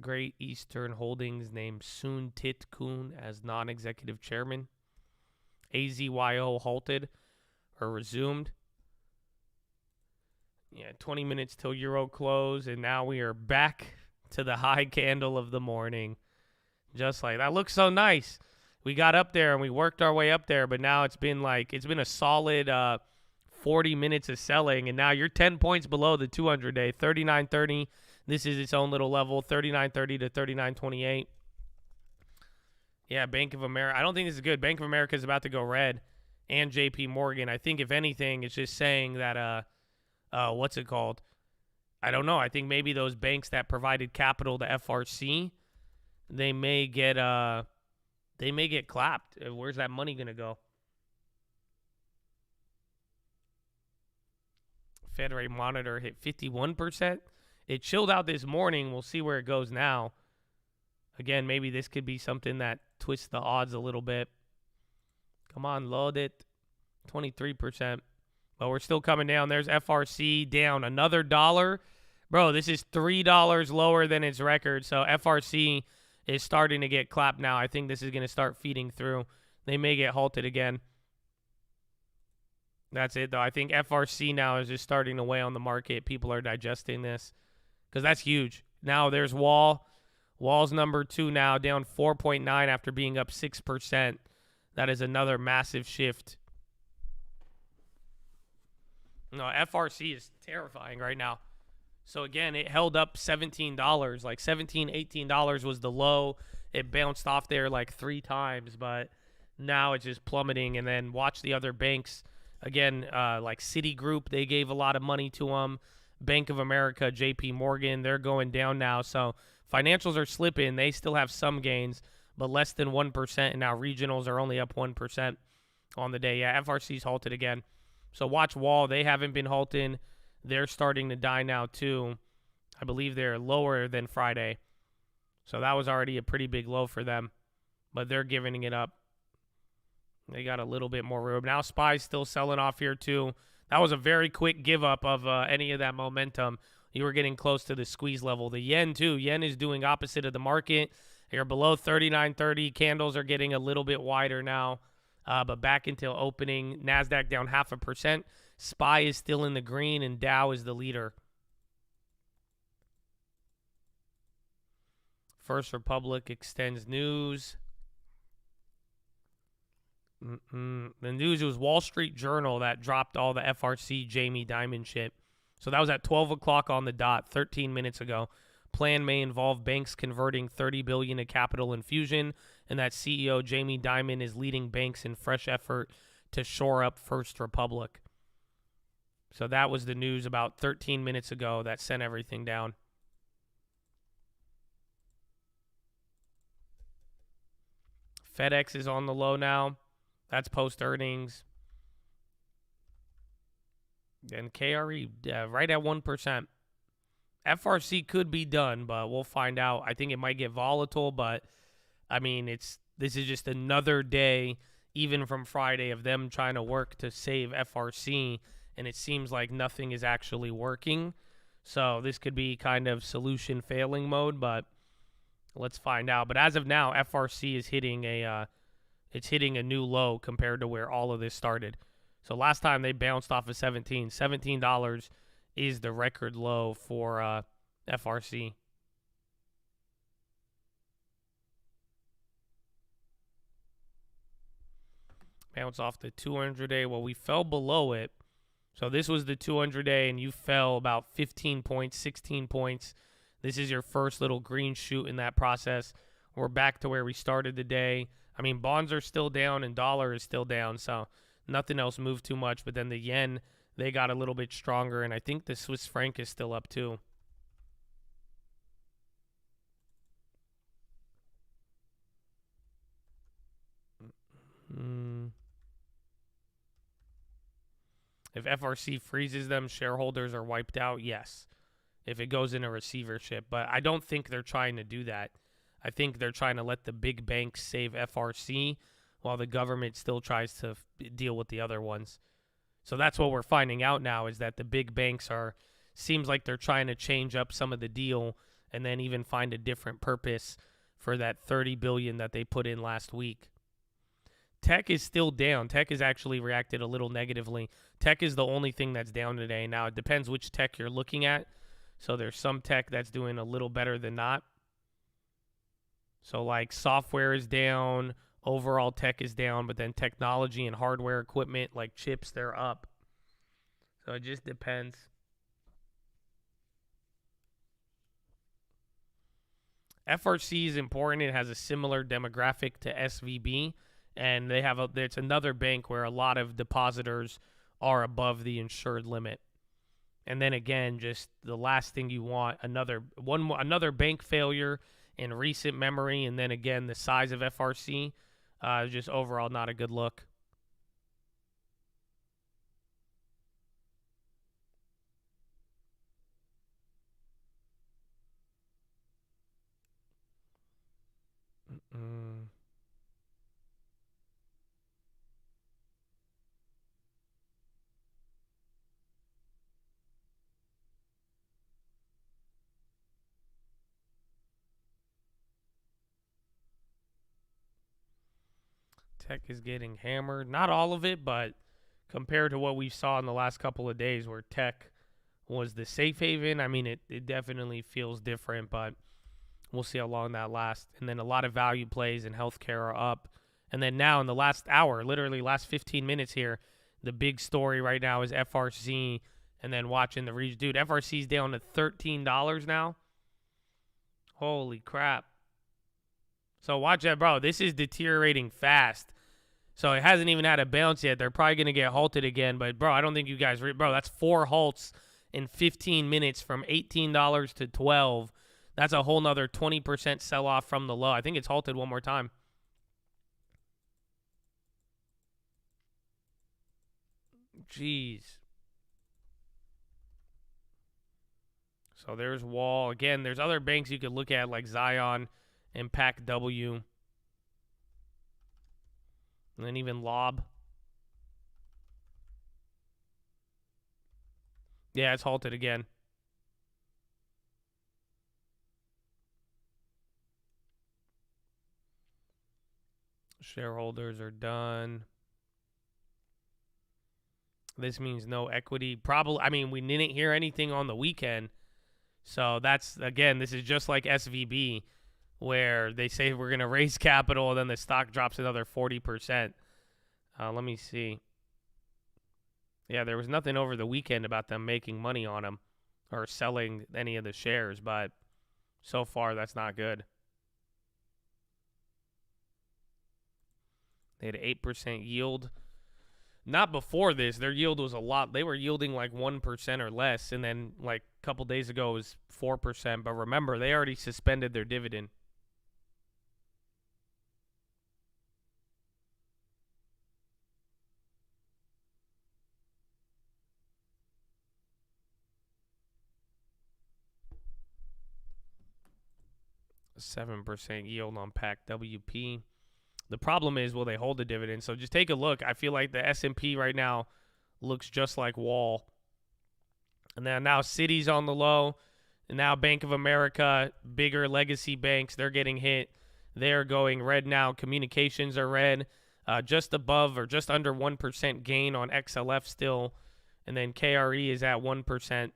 Great Eastern Holdings named Soon Tit Kuhn as non-executive chairman. AZYO halted or resumed. Yeah, 20 minutes till Euro close, and now we are back to the high candle of the morning. Just like that. Looks so nice. We got up there and we worked our way up there, but now it's been a solid 40 minutes of selling, and now you're 10 points below the 200-day, 39.30. This is its own little level, 39.30 to 39.28. Yeah, Bank of America. I don't think this is good. Bank of America is about to go red, and JP Morgan. I think, if anything, it's just saying that, what's it called? I don't know. I think maybe those banks that provided capital to FRC, they may get clapped. Where's that money going to go? Fed rate monitor hit 51%. It chilled out this morning. We'll see where it goes now. Again, maybe this could be something that twists the odds a little bit. Come on, load it. 23%. But we're still coming down. There's FRC down another $1. Bro, this is $3 lower than its record. So FRC is starting to get clapped now. I think this is going to start feeding through. They may get halted again. That's it, though. I think FRC now is just starting to weigh on the market. People are digesting this because that's huge. Now there's Wall. Wall's number 2 now, down 4.9 after being up 6%. That is another massive shift. No, FRC is terrifying right now. So, again, it held up $17. Like $17, $18 was the low. It bounced off there like 3 times, but now it's just plummeting. And then watch the other banks. Again, like Citigroup, they gave a lot of money to them. Bank of America, JP Morgan, they're going down now. So financials are slipping. They still have some gains, but less than 1%. And now regionals are only up 1% on the day. Yeah, FRC's halted again. So watch Wall. They haven't been halting. They're starting to die now too. I believe they're lower than Friday. So that was already a pretty big low for them, but they're giving it up. They got a little bit more room. Now SPY's still selling off here too. That was a very quick give up of any of that momentum. You were getting close to the squeeze level. The yen too. Yen is doing opposite of the market. They're below 39.30. Candles are getting a little bit wider now. But back until opening, NASDAQ down 0.5%. SPY is still in the green, and Dow is the leader. First Republic extends news. The news was Wall Street Journal that dropped all the FRC Jamie Dimon shit. So that was at 12 o'clock on the dot, 13 minutes ago. Plan may involve banks converting $30 billion to capital infusion, and that CEO Jamie Dimon is leading banks in fresh effort to shore up First Republic. So that was the news about 13 minutes ago that sent everything down. FedEx is on the low now. That's post-earnings. And KRE right at 1%. FRC could be done, but we'll find out. I think it might get volatile, but, I mean, this is just another day, even from Friday, of them trying to work to save FRC, and it seems like nothing is actually working. So this could be kind of solution failing mode, but let's find out. But as of now, FRC is hitting a new low compared to where all of this started. So last time they bounced off of $17 is the record low for FRC. Bounce off the 200-day. Well, we fell below it. So this was the 200-day, and you fell about 15 points, 16 points. This is your first little green shoot in that process. We're back to where we started the day. I mean, bonds are still down and dollar is still down, so nothing else moved too much. But then the yen, they got a little bit stronger, and I think the Swiss franc is still up too. If FRC freezes them, shareholders are wiped out, yes. If it goes into receivership. But I don't think they're trying to do that. I think they're trying to let the big banks save FRC while the government still tries to deal with the other ones. So that's what we're finding out now, is that the big banks seems like they're trying to change up some of the deal, and then even find a different purpose for that 30 billion that they put in last week. Tech is still down. Tech has actually reacted a little negatively. Tech is the only thing that's down today. Now, it depends which tech you're looking at. So there's some tech that's doing a little better than not. So like software is down, overall tech is down, but then technology and hardware equipment like chips, they're up. So it just depends. FRC is important. It has a similar demographic to SVB, and it's another bank where a lot of depositors are above the insured limit. And then again, just the last thing you want, another bank failure in recent memory, and then again the size of FRC, just overall not a good look. Tech is getting hammered. Not all of it, but compared to what we saw in the last couple of days where tech was the safe haven, I mean, it definitely feels different, but we'll see how long that lasts. And then a lot of value plays in healthcare are up. And then now in the last hour, literally last 15 minutes here, the big story right now is FRC, and then watching the region. Dude, FRC's down to $13 now. Holy crap. So watch that, bro. This is deteriorating fast. So it hasn't even had a bounce yet. They're probably going to get halted again. But, bro, I don't think you guys... bro, that's 4 halts in 15 minutes from $18 to $12. That's a whole nother 20% sell-off from the low. I think it's halted one more time. Jeez. So there's Wall. Again, there's other banks you could look at like Zion and Pac W. And then even Lob. Yeah, it's halted again. Shareholders are done. This means no equity. Probably, I mean, we didn't hear anything on the weekend. So that's, again, this is just like SVB, where they say we're going to raise capital, and then the stock drops another 40%. Let me see. Yeah, there was nothing over the weekend about them making money on them or selling any of the shares, but so far that's not good. They had an 8% yield. Not before this. Their yield was a lot. They were yielding like 1% or less, and then like a couple days ago it was 4%. But remember, they already suspended their dividend. A 7% yield on PAC WP. The problem is, will they hold the dividend? So just take a look. I feel like the S&P right now looks just like Wall. And then now Citi's on the low. And now Bank of America, bigger legacy banks, they're getting hit. They're going red now. Communications are red. Just above or just under 1% gain on XLF still. And then KRE is at 1%.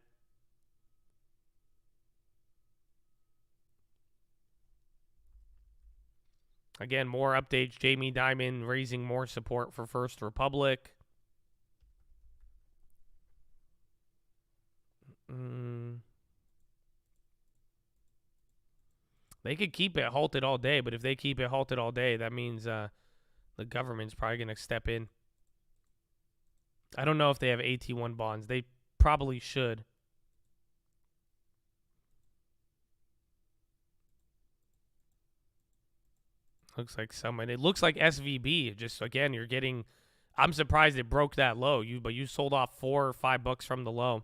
Again, more updates. Jamie Dimon raising more support for First Republic. They could keep it halted all day, but if they keep it halted all day, that means the government's probably going to step in. I don't know if they have AT1 bonds. They probably should. Looks like someone. It looks like SVB. Just again, you're getting. I'm surprised it broke that low. But you sold off $4 or $5 from the low.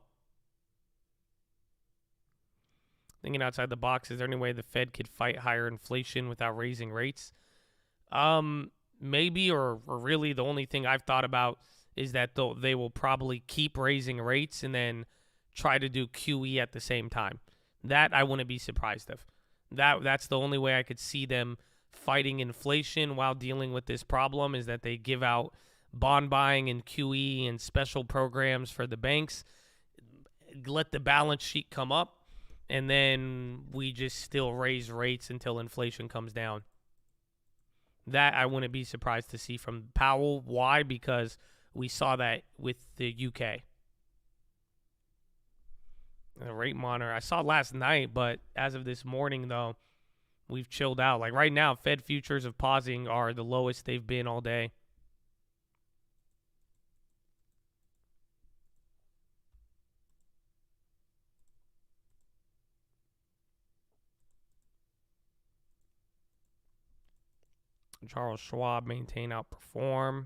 Thinking outside the box, is there any way the Fed could fight higher inflation without raising rates? Maybe, or really the only thing I've thought about is that they will probably keep raising rates and then try to do QE at the same time. That I wouldn't be surprised if. That's the only way I could see them fighting inflation while dealing with this problem, is that they give out bond buying and QE and special programs for the banks, let the balance sheet come up, and then we just still raise rates until inflation comes down. That I wouldn't be surprised to see from Powell. Why? Because we saw that with the UK. The rate monitor I saw last night, but as of this morning, though, we've chilled out. Like right now, Fed futures of pausing are the lowest they've been all day. Charles Schwab maintain outperform.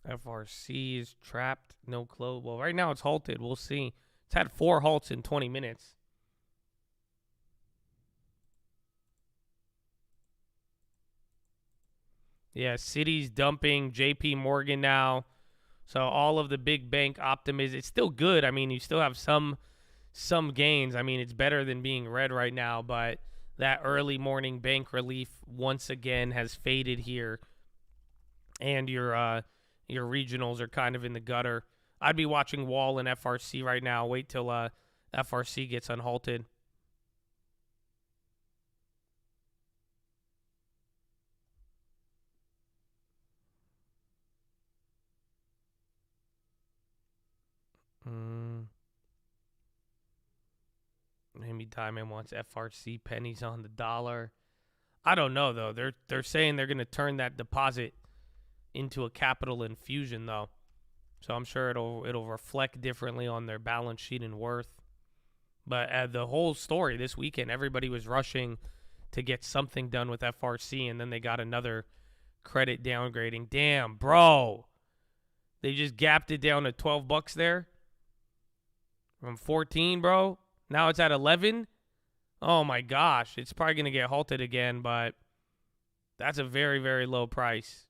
FRC is trapped, no close. Well, right now it's halted. We'll see. It's had 4 halts in 20 minutes. Yeah, Citi's dumping, JP Morgan now. So all of the big bank optimism, it's still good. I mean, you still have some gains. I mean, it's better than being red right now, but that early morning bank relief once again has faded here. And your regionals are kind of in the gutter. I'd be watching Wall and FRC right now. Wait till FRC gets unhalted. Amy Diamond wants FRC pennies on the dollar. I don't know though. They're saying they're going to turn that deposit into a capital infusion though. So I'm sure it'll reflect differently on their balance sheet and worth. But the whole story this weekend, everybody was rushing to get something done with FRC, and then they got another credit downgrading. Damn, bro. They just gapped it down to $12 there from 14, bro. Now it's at 11. Oh my gosh, it's probably going to get halted again, but that's a very, very low price.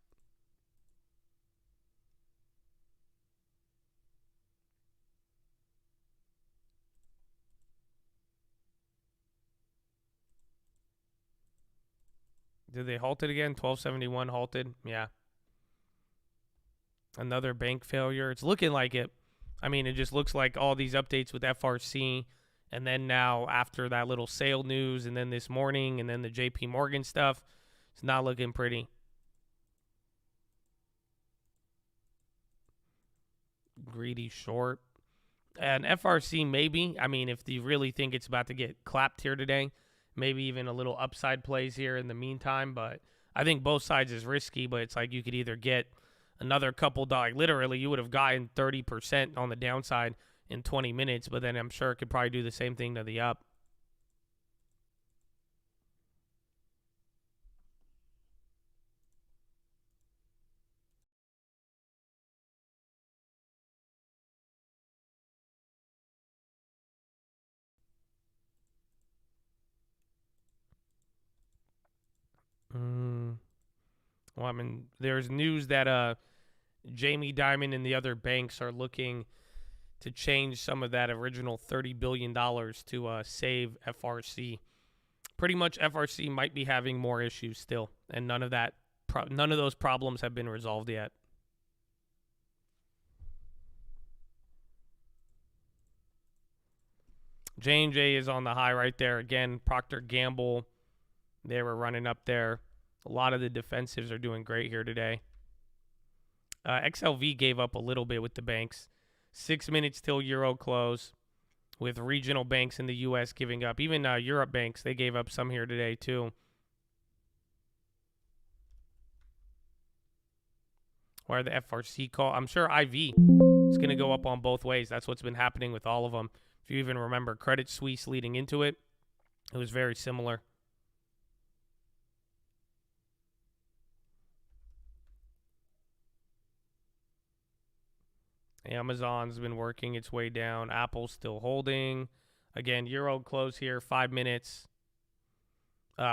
Did they halt it again? 1271 halted. Yeah. Another bank failure. It's looking like it. I mean, it just looks like all these updates with FRC, and then now after that little sale news, and then this morning, and then the JP Morgan stuff, it's not looking pretty. Greedy short. And FRC maybe. I mean, if you really think it's about to get clapped here today, maybe even a little upside plays here in the meantime. But I think both sides is risky, but it's like you could either get another couple dollars. Literally, you would have gotten 30% on the downside in 20 minutes, but then I'm sure it could probably do the same thing to the up. Well, I mean, there's news that Jamie Dimon and the other banks are looking to change some of that original $30 billion to save FRC. Pretty much FRC might be having more issues still, and none of those problems have been resolved yet. J&J is on the high right there. Again, Procter & Gamble, they were running up there. A lot of the defensives are doing great here today. XLV gave up a little bit with the banks. 6 minutes till Euro close, with regional banks in the U.S. giving up. Even Europe banks, they gave up some here today too. Why the FRC call? I'm sure IV is going to go up on both ways. That's what's been happening with all of them. If you even remember Credit Suisse leading into it, it was very similar. Amazon's been working its way down. Apple's still holding. Again, Euro close here, 5 minutes.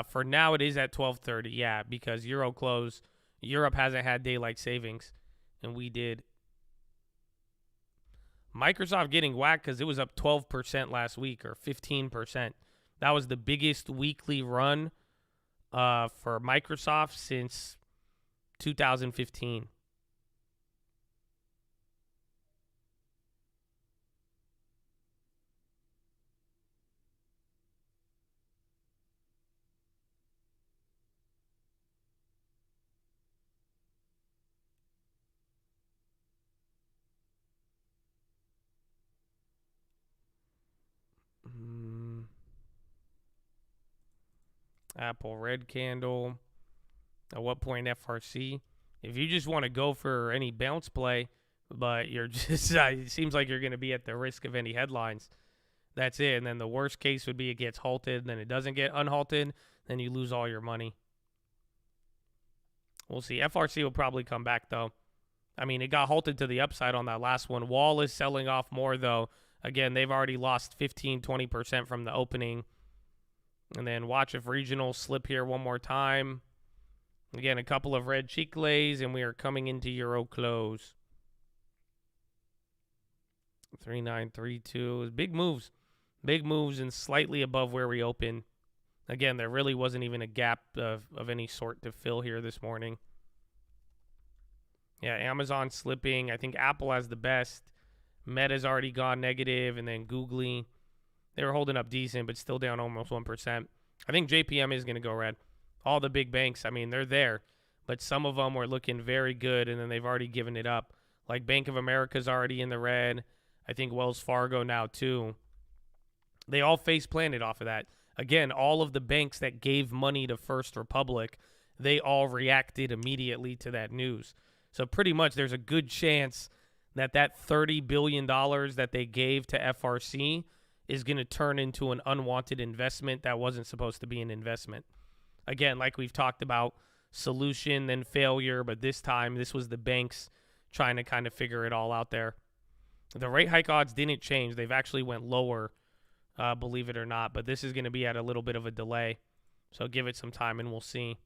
For now, it is at 12:30. Yeah, because Euro close. Europe hasn't had daylight savings, and we did. Microsoft getting whacked because it was up 12% last week, or 15%. That was the biggest weekly run for Microsoft since 2015. Apple red candle. At what point FRC? If you just want to go for any bounce play, but you're just, it seems like you're going to be at the risk of any headlines. That's it. And then the worst case would be it gets halted, then it doesn't get unhalted, then you lose all your money. We'll see. FRC will probably come back, though. I mean, it got halted to the upside on that last one. Wall is selling off more, though. Again, they've already lost 15, 20% from the opening. And then watch if regional slip here one more time. Again, a couple of red cheek lays, and we are coming into Euro close. 3932. Big moves. Big moves and slightly above where we opened. Again, there really wasn't even a gap of any sort to fill here this morning. Yeah, Amazon slipping. I think Apple has the best. Meta's already gone negative, and then Googly. They were holding up decent, but still down almost 1%. I think JPM is going to go red. All the big banks, I mean, they're there. But some of them were looking very good, and then they've already given it up. Like Bank of America's already in the red. I think Wells Fargo now, too. They all face planted off of that. Again, all of the banks that gave money to First Republic, they all reacted immediately to that news. So pretty much there's a good chance that $30 billion that they gave to FRC is going to turn into an unwanted investment that wasn't supposed to be an investment. Again, like we've talked about, solution, then failure, but this time this was the banks trying to kind of figure it all out there. The rate hike odds didn't change. They've actually went lower, believe it or not, but this is going to be at a little bit of a delay. So give it some time and we'll see.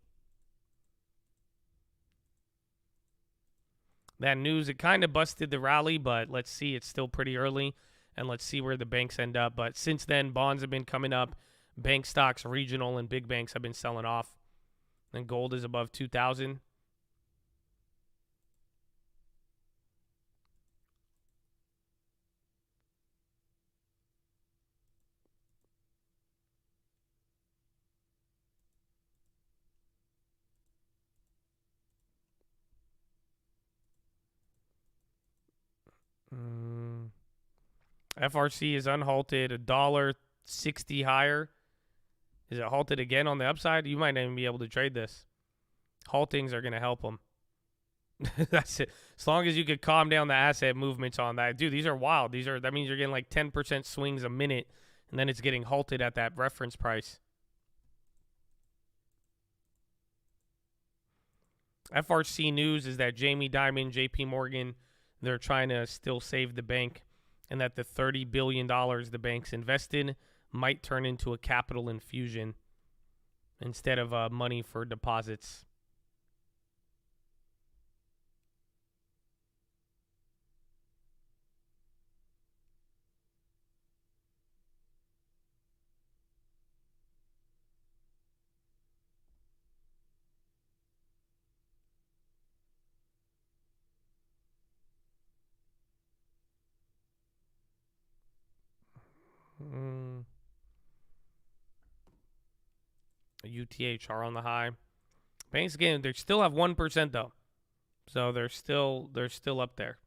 That news, it kind of busted the rally, but let's see. It's still pretty early. And let's see where the banks end up. But since then, bonds have been coming up. Bank stocks, regional, and big banks have been selling off. And gold is above 2,000. FRC is unhalted, $1.60 higher. Is it halted again on the upside? You might not even be able to trade this. Haltings are going to help them. That's it. As long as you could calm down the asset movements on that. Dude, these are wild. That means you're getting like 10% swings a minute, and then it's getting halted at that reference price. FRC news is that Jamie Dimon, JP Morgan, they're trying to still save the bank, and that the $30 billion the banks invested might turn into a capital infusion instead of money for deposits. UTHR on the high. Banks again, they still have 1% though. So they're still up there.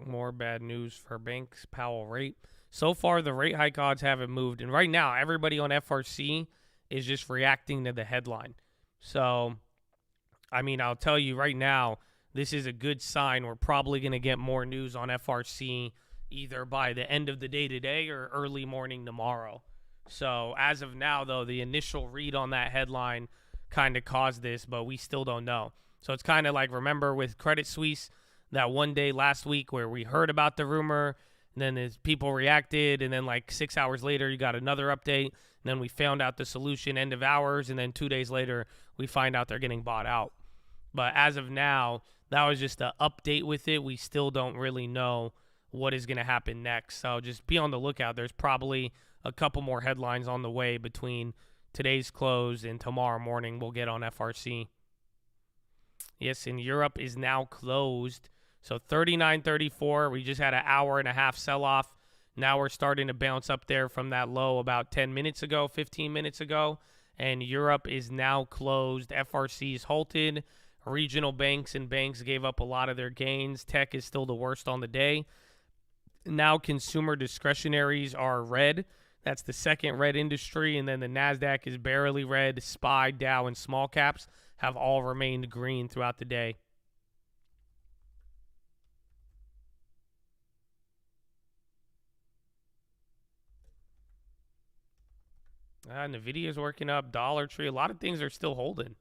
More bad news for banks. Powell rate. So far, the rate hike odds haven't moved. And right now, everybody on FRC is just reacting to the headline. So, I mean, I'll tell you right now, this is a good sign. We're probably going to get more news on FRC either by the end of the day today or early morning tomorrow. So as of now, though, the initial read on that headline kind of caused this, but we still don't know. So it's kind of like, remember with Credit Suisse, that one day last week where we heard about the rumor, and then as people reacted, and then like 6 hours later, you got another update, and then we found out the solution end of hours, and then 2 days later, we find out they're getting bought out. But as of now, that was just an update with it. We still don't really know what is going to happen next. So just be on the lookout. There's probably a couple more headlines on the way between today's close and tomorrow morning we'll get on FRC. Yes, and Europe is now closed. So 39.34, we just had an hour and a half sell-off. Now we're starting to bounce up there from that low about 10 minutes ago, 15 minutes ago. And Europe is now closed. FRC is halted. Regional banks and banks gave up a lot of their gains. Tech is still the worst on the day. Now consumer discretionaries are red. That's the second red industry. And then the NASDAQ is barely red. SPY, Dow, and small caps have all remained green throughout the day. Nvidia's working up. Dollar Tree. A lot of things are still holding.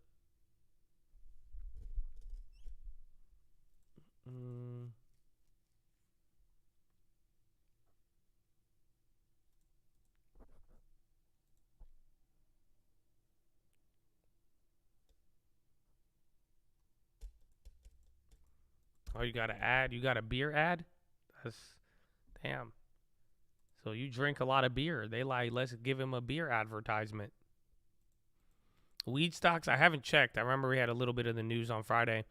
Oh, you got an ad? You got a beer ad? That's damn. So you drink a lot of beer. They like, let's give him a beer advertisement. Weed stocks, I haven't checked. I remember we had a little bit of the news on Friday.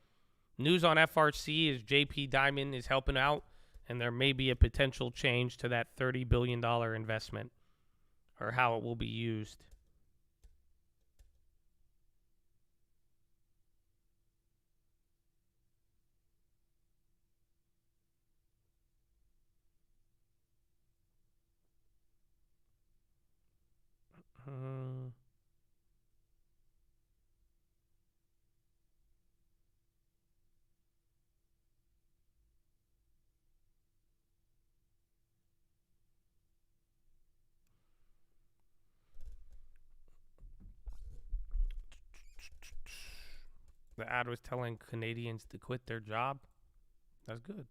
News on FRC is JP Diamond is helping out, and there may be a potential change to that $30 billion investment or how it will be used. The ad was telling Canadians to quit their job. That's good.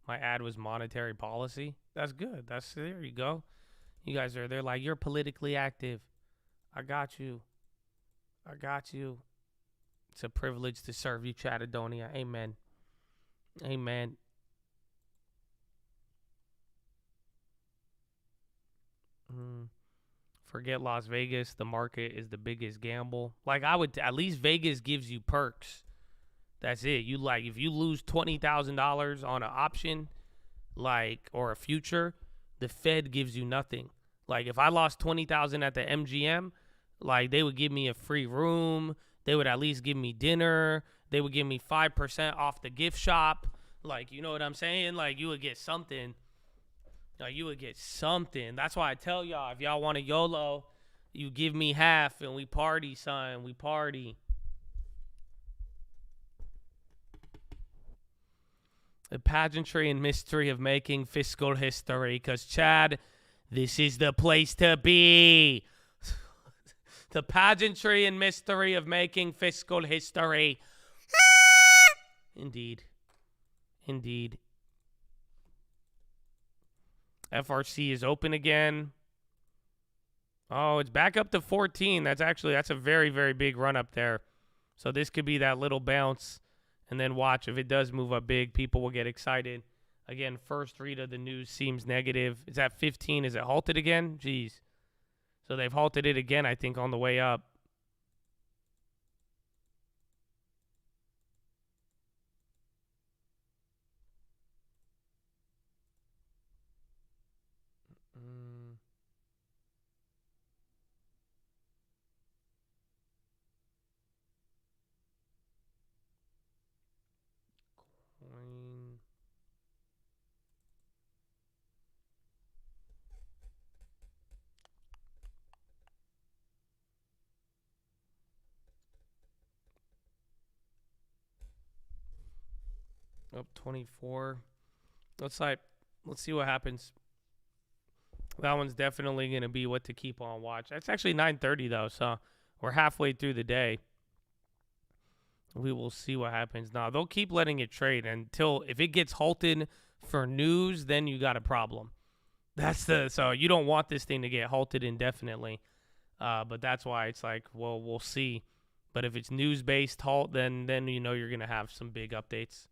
My ad was monetary policy. That's good. There you go. You guys are there like, you're politically active. I got you. I got you. It's a privilege to serve you, Chattadonia. Amen. Amen. Forget Las Vegas. The market is the biggest gamble. Like, at least Vegas gives you perks. That's it. You like, if you lose $20,000 on an option, like, or a future, the Fed gives you nothing. Like, if I lost $20,000 at the MGM, like, they would give me a free room. They would at least give me dinner. They would give me 5% off the gift shop. Like, you know what I'm saying? Like, you would get something. Like, you would get something. That's why I tell y'all, if y'all want a YOLO, you give me half and we party, son. We party. The pageantry and mystery of making fiscal history. Because, Chad, this is the place to be. The pageantry and mystery of making fiscal history. Indeed. Indeed. FRC is open again. Oh, it's back up to 14. That's a very, very big run up there. So this could be that little bounce. And then watch, if it does move up big, people will get excited. Again, first read of the news seems negative. It's at 15. Is it halted again? Jeez. So they've halted it again, I think, on the way up. Coin. Up 24. Let's see what happens. That one's definitely going to be what to keep on watch. It's actually 9:30 though, so we're halfway through the day. We will see what happens. Now, they'll keep letting it trade until if it gets halted for news, then you got a problem. So you don't want this thing to get halted indefinitely. But that's why it's like, well, we'll see. But if it's news-based halt, then you know you're going to have some big updates.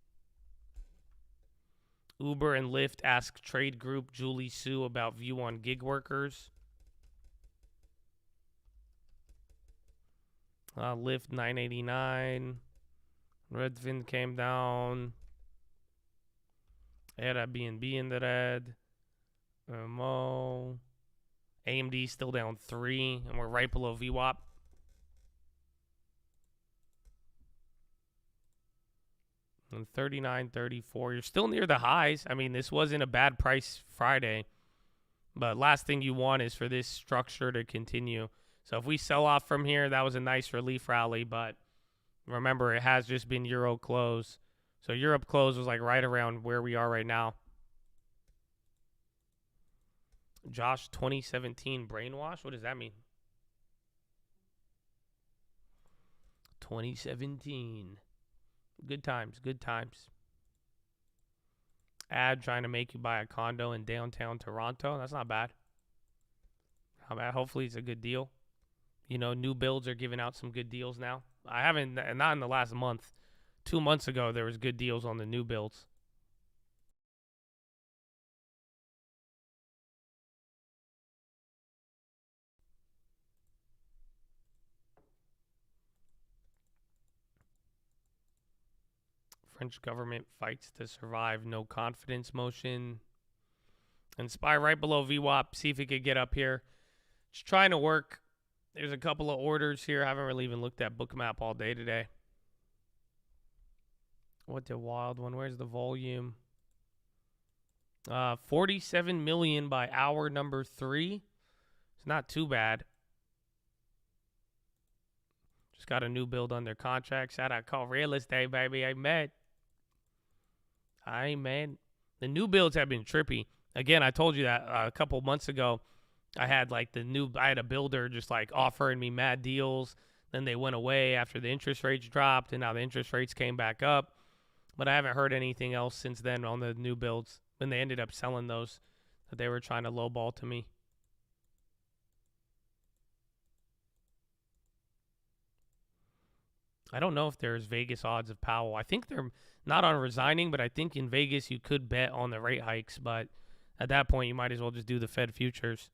Uber and Lyft ask trade group Julie Su about view on gig workers. Lyft 989. Redfin came down. Airbnb in the red. Mo. AMD still down 3, and we're right below VWAP. And 39.34. You're still near the highs. I mean, this wasn't a bad price Friday. But last thing you want is for this structure to continue. So if we sell off from here, that was a nice relief rally. But remember, it has just been Euro close. So Europe close was like right around where we are right now. Josh 2017 brainwash? What does that mean? 2017. Good times, good times. Ad trying to make you buy a condo in downtown Toronto. That's not bad. How bad? Hopefully it's a good deal. You know, new builds are giving out some good deals now. I haven't, not in the last month. 2 months ago, there was good deals on the new builds. French government fights to survive no confidence motion. And SPY right below VWAP. See if it could get up here. Just trying to work. There's a couple of orders here. I haven't really even looked at Bookmap all day today. What the wild one? Where's the volume? 47 million by hour number 3. It's not too bad. Just got a new build under contract. Shout out Call Real Estate, baby. Amen. The new builds have been trippy. Again, I told you that a couple months ago. I had a builder just like offering me mad deals. Then they went away after the interest rates dropped, and now the interest rates came back up. But I haven't heard anything else since then on the new builds. When they ended up selling those that they were trying to lowball to me. I don't know if there's Vegas odds of Powell. I think they're not on resigning, but I think in Vegas you could bet on the rate hikes. But at that point, you might as well just do the Fed futures.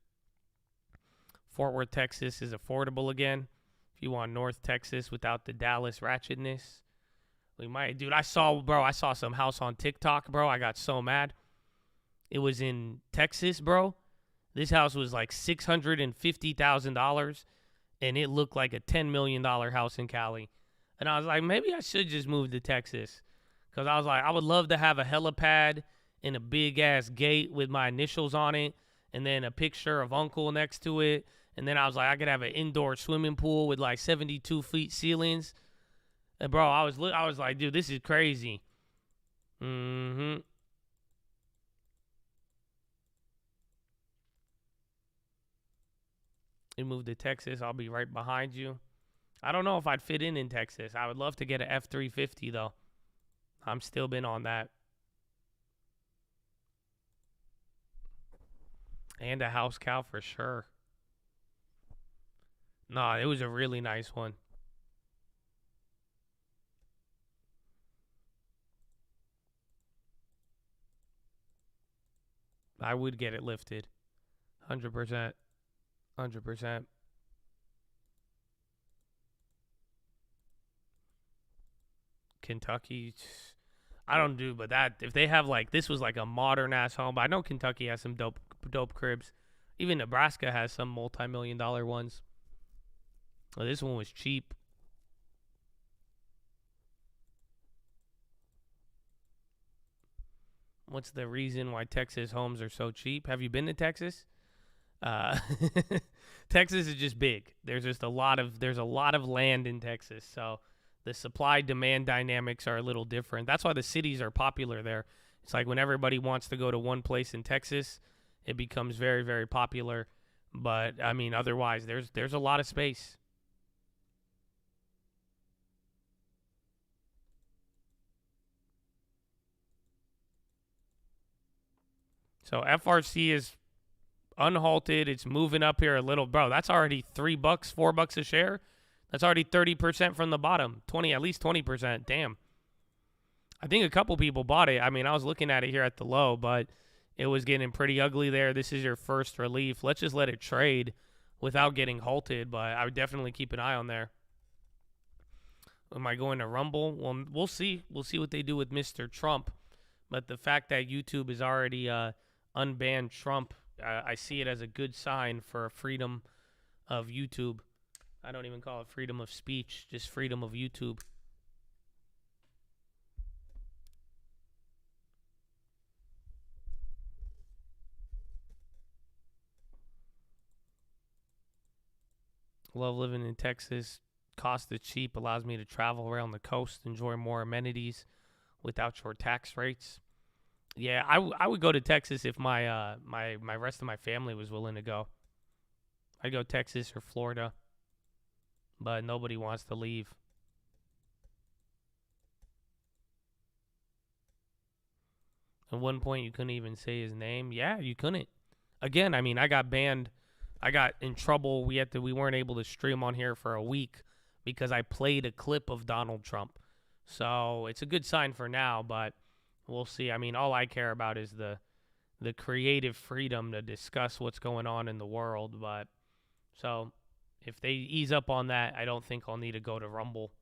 Fort Worth, Texas is affordable again. If you want North Texas without the Dallas ratchetness, we might. Dude, I saw some house on TikTok, bro. I got so mad. It was in Texas, bro. This house was like $650,000, and it looked like a $10 million house in Cali. And I was like, maybe I should just move to Texas. Because I was like, I would love to have a helipad and a big-ass gate with my initials on it, and then a picture of Uncle next to it. And then I was like, I could have an indoor swimming pool with like 72 feet ceilings. And, bro, I was like, dude, this is crazy. Mm-hmm. You move to Texas, I'll be right behind you. I don't know if I'd fit in Texas. I would love to get an F-350, though. I'm still been on that. And a house cow for sure. Nah, it was a really nice one. I would get it lifted. 100%. 100%. Kentucky, I don't do, but that if they have like this was like a modern ass home. But I know Kentucky has some dope cribs. Even Nebraska has some multi-million-dollar ones. Well, this one was cheap. What's the reason why Texas homes are so cheap? Have you been to Texas? Texas is just big. There's a lot of land in Texas, so the supply-demand dynamics are a little different. That's why the cities are popular there. It's like when everybody wants to go to one place in Texas, it becomes very, very popular. But, I mean, otherwise, there's a lot of space. So FRC is unhalted. It's moving up here a little. Bro, that's already $3, $4 a share. That's already 30% from the bottom. At least 20%. Damn. I think a couple people bought it. I mean, I was looking at it here at the low, but it was getting pretty ugly there. This is your first relief. Let's just let it trade without getting halted, but I would definitely keep an eye on there. Am I going to Rumble? Well, we'll see. We'll see what they do with Mr. Trump. But the fact that YouTube is already unbanned Trump, I see it as a good sign for freedom of YouTube. I don't even call it freedom of speech, just freedom of YouTube. Love living in Texas. Cost is cheap, allows me to travel around the coast, enjoy more amenities without your tax rates. Yeah, I would go to Texas if my my rest of my family was willing to go. I'd go Texas or Florida, but nobody wants to leave. At one point, you couldn't even say his name. Yeah, you couldn't. Again, I mean, I got banned. I got in trouble. We weren't able to stream on here for a week because I played a clip of Donald Trump. So it's a good sign for now, but we'll see. I mean, all I care about is the creative freedom to discuss what's going on in the world. But so if they ease up on that, I don't think I'll need to go to Rumble,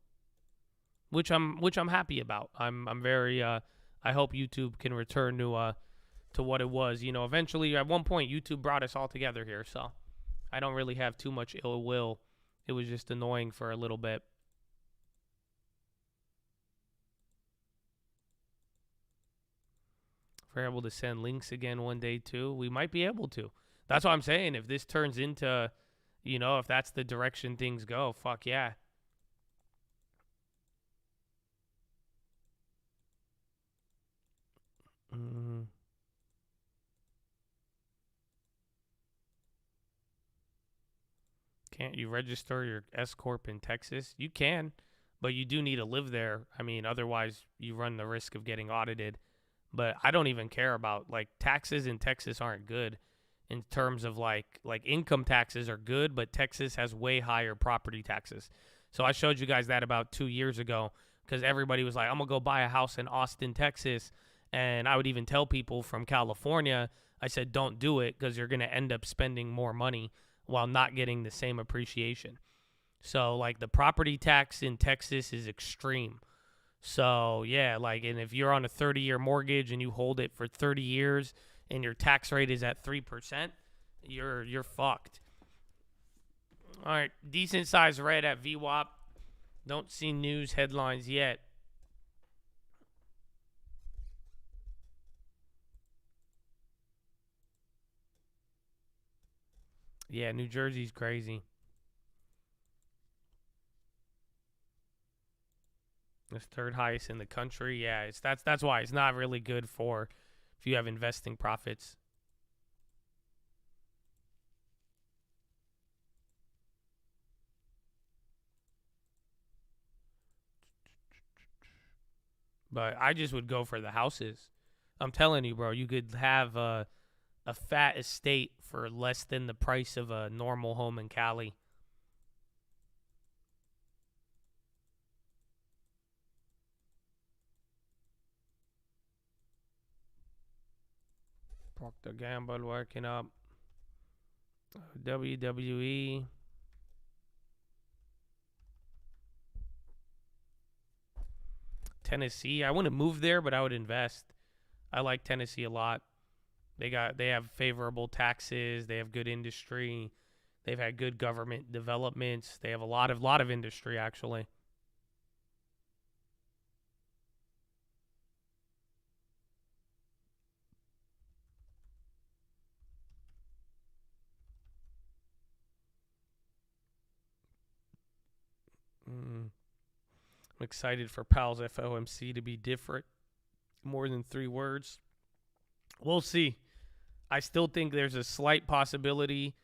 which I'm happy about. I'm very I hope YouTube can return to what it was. You know, eventually at one point YouTube brought us all together here, so I don't really have too much ill will. It was just annoying for a little bit. If we're able to send links again one day too, we might be able to. That's what I'm saying. If this turns into, you know, if that's the direction things go, fuck yeah. Can't you register your S-Corp in Texas? You can, but you do need to live there. I mean, otherwise you run the risk of getting audited. But I don't even care about, like, taxes in Texas aren't good in terms of, like income taxes are good, but Texas has way higher property taxes. So I showed you guys that about 2 years ago because everybody was like, I'm going to go buy a house in Austin, Texas. And I would even tell people from California, I said, don't do it because you're going to end up spending more money while not getting the same appreciation. So, like, the property tax in Texas is extreme. So, yeah, like, and if you're on a 30-year mortgage and you hold it for 30 years and your tax rate is at 3%, you're fucked. All right, decent size red at VWAP. Don't see news headlines yet. Yeah, New Jersey's crazy. It's third highest in the country. Yeah, that's why it's not really good for if you have investing profits. But I just would go for the houses. I'm telling you, bro, you could have a fat estate for less than the price of a normal home in Cali. Procter Gamble working up. WWE. Tennessee. I wouldn't move there, but I would invest. I like Tennessee a lot. They have favorable taxes. They have good industry. They've had good government developments. They have a lot of industry, actually. excited for Powell's FOMC to be different. More than 3 words. We'll see. I still think there's a slight possibility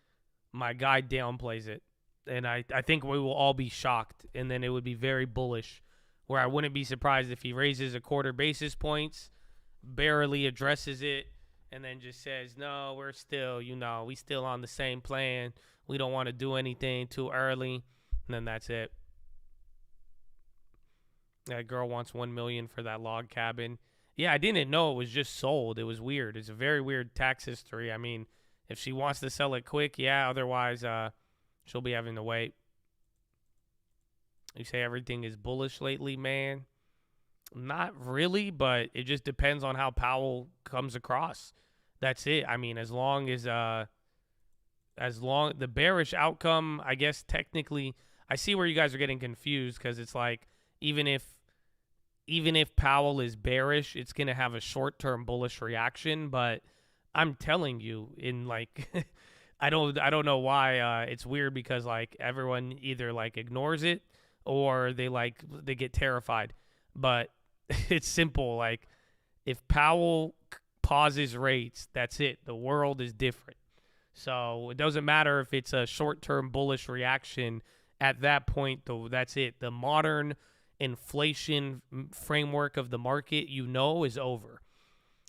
my guy downplays it. And I think we will all be shocked. And then it would be very bullish, where I wouldn't be surprised if he raises a quarter basis points, barely addresses it, and then just says, no, we're still, we still on the same plan. We don't want to do anything too early. And then that's it. That girl wants $1 million for that log cabin. Yeah, I didn't know it was just sold. It was weird. It's a very weird tax history. I mean, if she wants to sell it quick, yeah. Otherwise, she'll be having to wait. You say everything is bullish lately, man. Not really, but it just depends on how Powell comes across. That's it. I mean, as long the bearish outcome, I guess technically, I see where you guys are getting confused, because it's like even if Powell is bearish, it's going to have a short-term bullish reaction. But I'm telling you, in like, I don't know why it's weird, because like everyone either like ignores it or they get terrified. But it's simple. Like, if Powell pauses rates, that's it. The world is different. So it doesn't matter if it's a short-term bullish reaction. At that point, though, that's it. The modern inflation framework of the market, is over.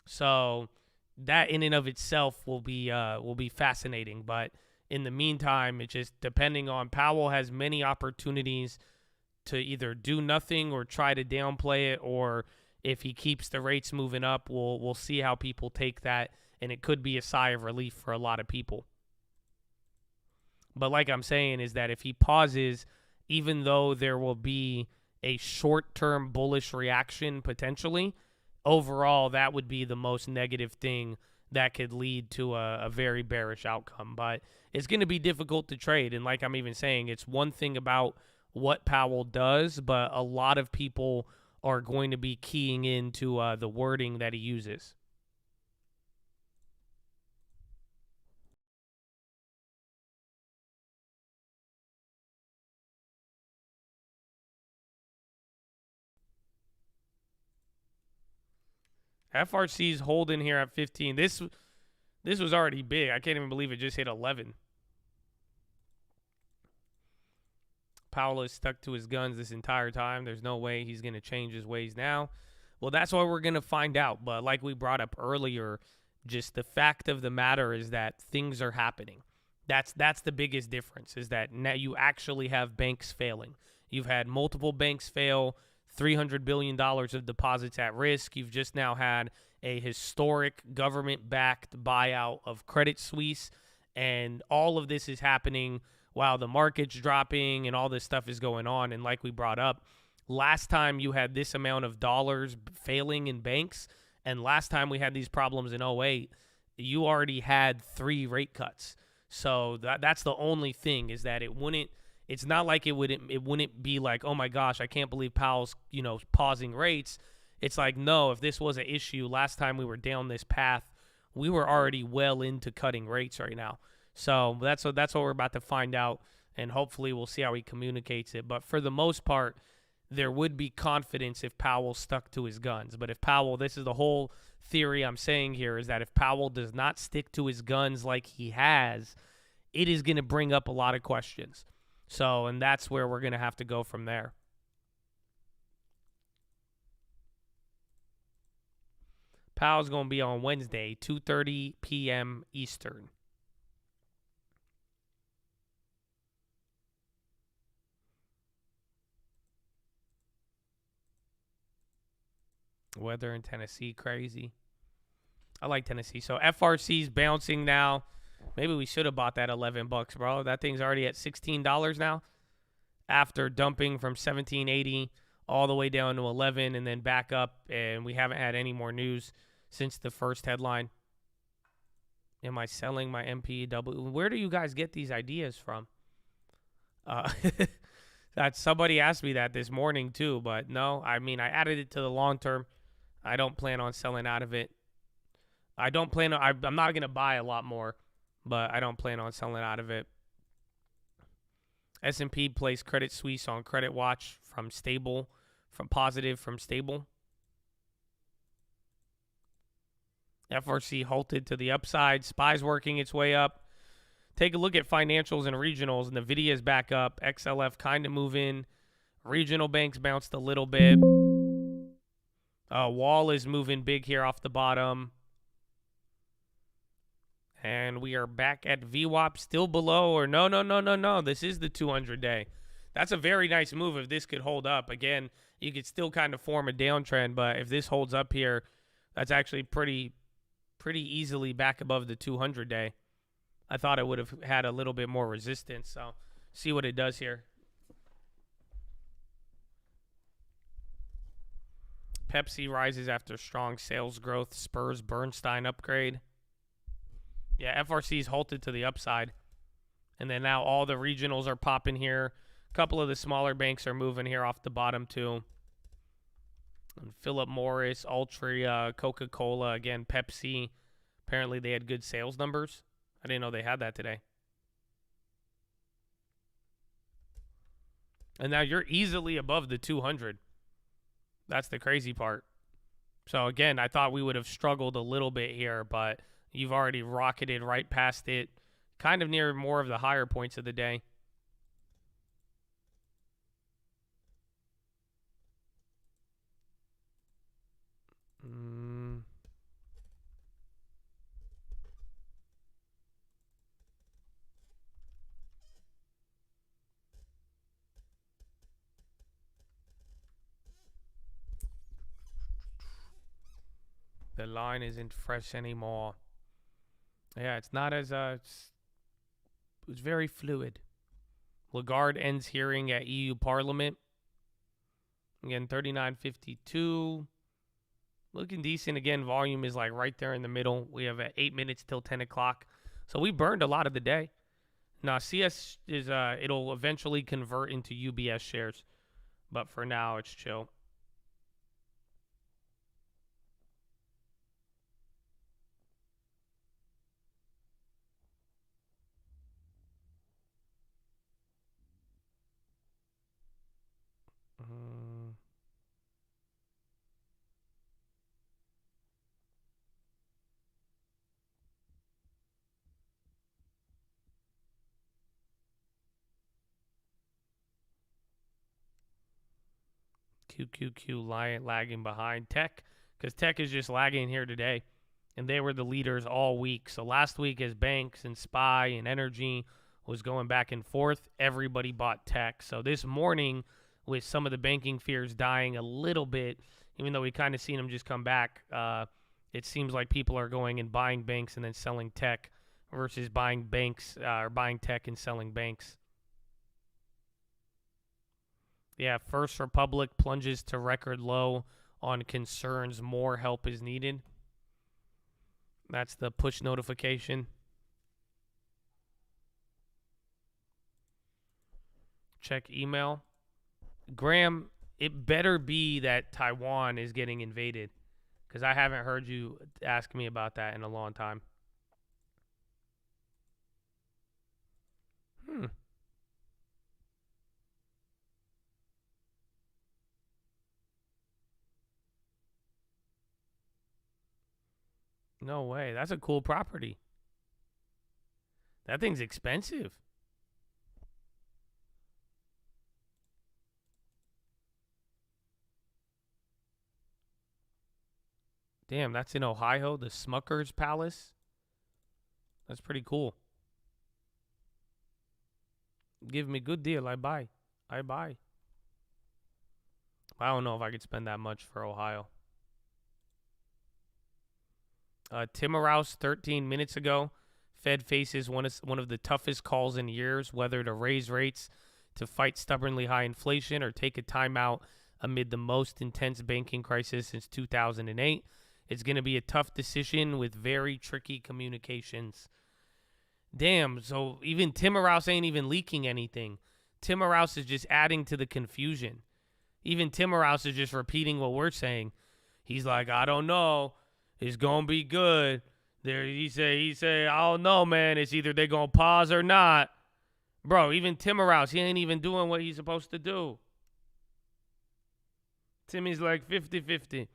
So that in and of itself will be fascinating. But in the meantime, it's just depending on Powell has many opportunities to either do nothing or try to downplay it, or if he keeps the rates moving up, we'll see how people take that, and it could be a sigh of relief for a lot of people. But like I'm saying, is that if he pauses, even though there will be a short-term bullish reaction potentially, overall that would be the most negative thing that could lead to a very bearish outcome. But it's going to be difficult to trade, and like I'm even saying, it's one thing about what Powell does, but a lot of people are going to be keying into the wording that he uses. FRC's holding here at 15. This was already big. I can't even believe it just hit 11. Powell is stuck to his guns this entire time. There's no way he's going to change his ways now. Well, that's what we're going to find out. But like we brought up earlier, just the fact of the matter is that things are happening. That's the biggest difference, is that now you actually have banks failing. You've had multiple banks fail, $300 billion of deposits at risk. You've just now had a historic government-backed buyout of Credit Suisse, and all of this is happening while the market's dropping and all this stuff is going on. And like we brought up, last time you had this amount of dollars failing in banks, and last time we had these problems in 2008, you already had 3 rate cuts. So that's the only thing, is that it's not like it wouldn't be like, oh my gosh, I can't believe Powell's, pausing rates. It's like, no, if this was an issue last time we were down this path, we were already well into cutting rates right now. So that's what we're about to find out, and hopefully we'll see how he communicates it. But for the most part, there would be confidence if Powell stuck to his guns. But if Powell, this is the whole theory I'm saying here, is that if Powell does not stick to his guns like he has, it is going to bring up a lot of questions. So, and that's where we're going to have to go from there. Powell's going to be on Wednesday, 2:30 p.m. Eastern. Weather in Tennessee, crazy. I like Tennessee. So FRC's bouncing now. Maybe we should have bought that $11, bro. That thing's already at $16 now, after dumping from $17.80 all the way down to 11 and then back up. And we haven't had any more news since the first headline. Am I selling my MPW? Where do you guys get these ideas from? That somebody asked me that this morning too, but no. I mean, I added it to the long term. I don't plan on selling out of it. I'm not going to buy a lot more, but I don't plan on selling out of it. S&P placed Credit Suisse on credit watch from stable from positive from stable. FRC halted to the upside. SPY's working its way up. Take a look at financials and regionals. NVIDIA's back up. XLF kind of moving. Regional banks bounced a little bit. Wall is moving big here off the bottom. And we are back at VWAP, still below, or no. This is the 200-day. That's a very nice move if this could hold up. Again, you could still kind of form a downtrend, but if this holds up here, that's actually pretty easily back above the 200-day. I thought it would have had a little bit more resistance, so see what it does here. Pepsi rises after strong sales growth. Spurs Bernstein upgrade. Yeah, FRC's halted to the upside. And then now all the regionals are popping here. A couple of the smaller banks are moving here off the bottom too. And Philip Morris, Altria, Coca-Cola, again, Pepsi. Apparently they had good sales numbers. I didn't know they had that today. And now you're easily above the 200. That's the crazy part. So again, I thought we would have struggled a little bit here, but you've already rocketed right past it, kind of near more of the higher points of the day. The line isn't fresh anymore. Yeah, it's not as it's very fluid. Lagarde ends hearing at EU Parliament. Again, 39.52. Looking decent. Again, volume is like right there in the middle. We have 8 minutes till 10 o'clock. So we burned a lot of the day. Now, CS is it'll eventually convert into UBS shares. But for now, it's chill. QQQ lagging behind tech, because tech is just lagging here today, and they were the leaders all week. So last week, as banks and SPY and energy was going back and forth, everybody bought tech. So this morning, with some of the banking fears dying a little bit, even though we kind of seen them just come back, it seems like people are going and buying banks and then selling tech versus buying banks or buying tech and selling banks. Yeah, First Republic plunges to record low on concerns more help is needed. That's the push notification. Check email. Graham, it better be that Taiwan is getting invaded, because I haven't heard you ask me about that in a long time. No way. That's a cool property. That thing's expensive. Damn, that's in Ohio, the Smucker's Palace. That's pretty cool. Give me good deal, I buy. I don't know if I could spend that much for Ohio. Timmerhouse 13 minutes ago. Fed faces one of the toughest calls in years, whether to raise rates to fight stubbornly high inflation or take a timeout amid the most intense banking crisis since 2008. It's going to be a tough decision with very tricky communications. Damn, so even Timmerhouse ain't even leaking anything. Timmerhouse is just adding to the confusion. Even Timmerhouse is just repeating what we're saying. He's like, I don't know. It's going to be good. There, he say, I don't know, man. It's either they going to pause or not. Bro, even Timmerhouse, he ain't even doing what he's supposed to do. Timmy's like 50-50.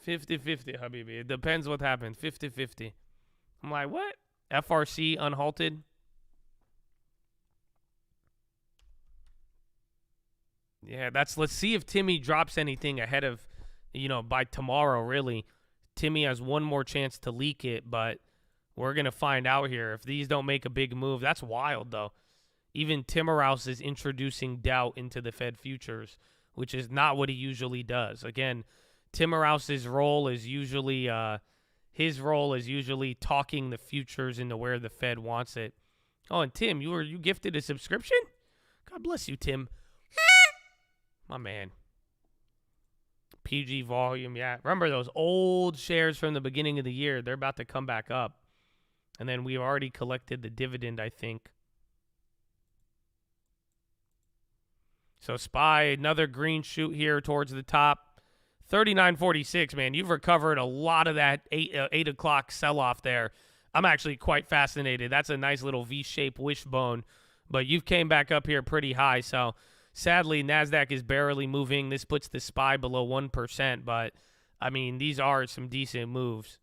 50-50, Habibi. It depends what happened. 50-50. I'm like, what? FRC unhalted? Yeah, let's see if Timmy drops anything ahead of, by tomorrow, really. Timmy has one more chance to leak it, but we're going to find out here. If these don't make a big move, that's wild, though. Even Timmerhouse is introducing doubt into the Fed futures, which is not what he usually does. Again, Timmerhouse's role is usually talking the futures into where the Fed wants it. Oh, and Tim, you gifted a subscription? God bless you, Tim. My man. PG volume, yeah. Remember those old shares from the beginning of the year? They're about to come back up. And then we already collected the dividend, I think. So SPY, another green shoot here towards the top. 39.46, man. You've recovered a lot of that 8 o'clock sell-off there. I'm actually quite fascinated. That's a nice little V-shaped wishbone. But you've came back up here pretty high. So sadly, NASDAQ is barely moving. This puts the SPY below 1%. But, I mean, these are some decent moves.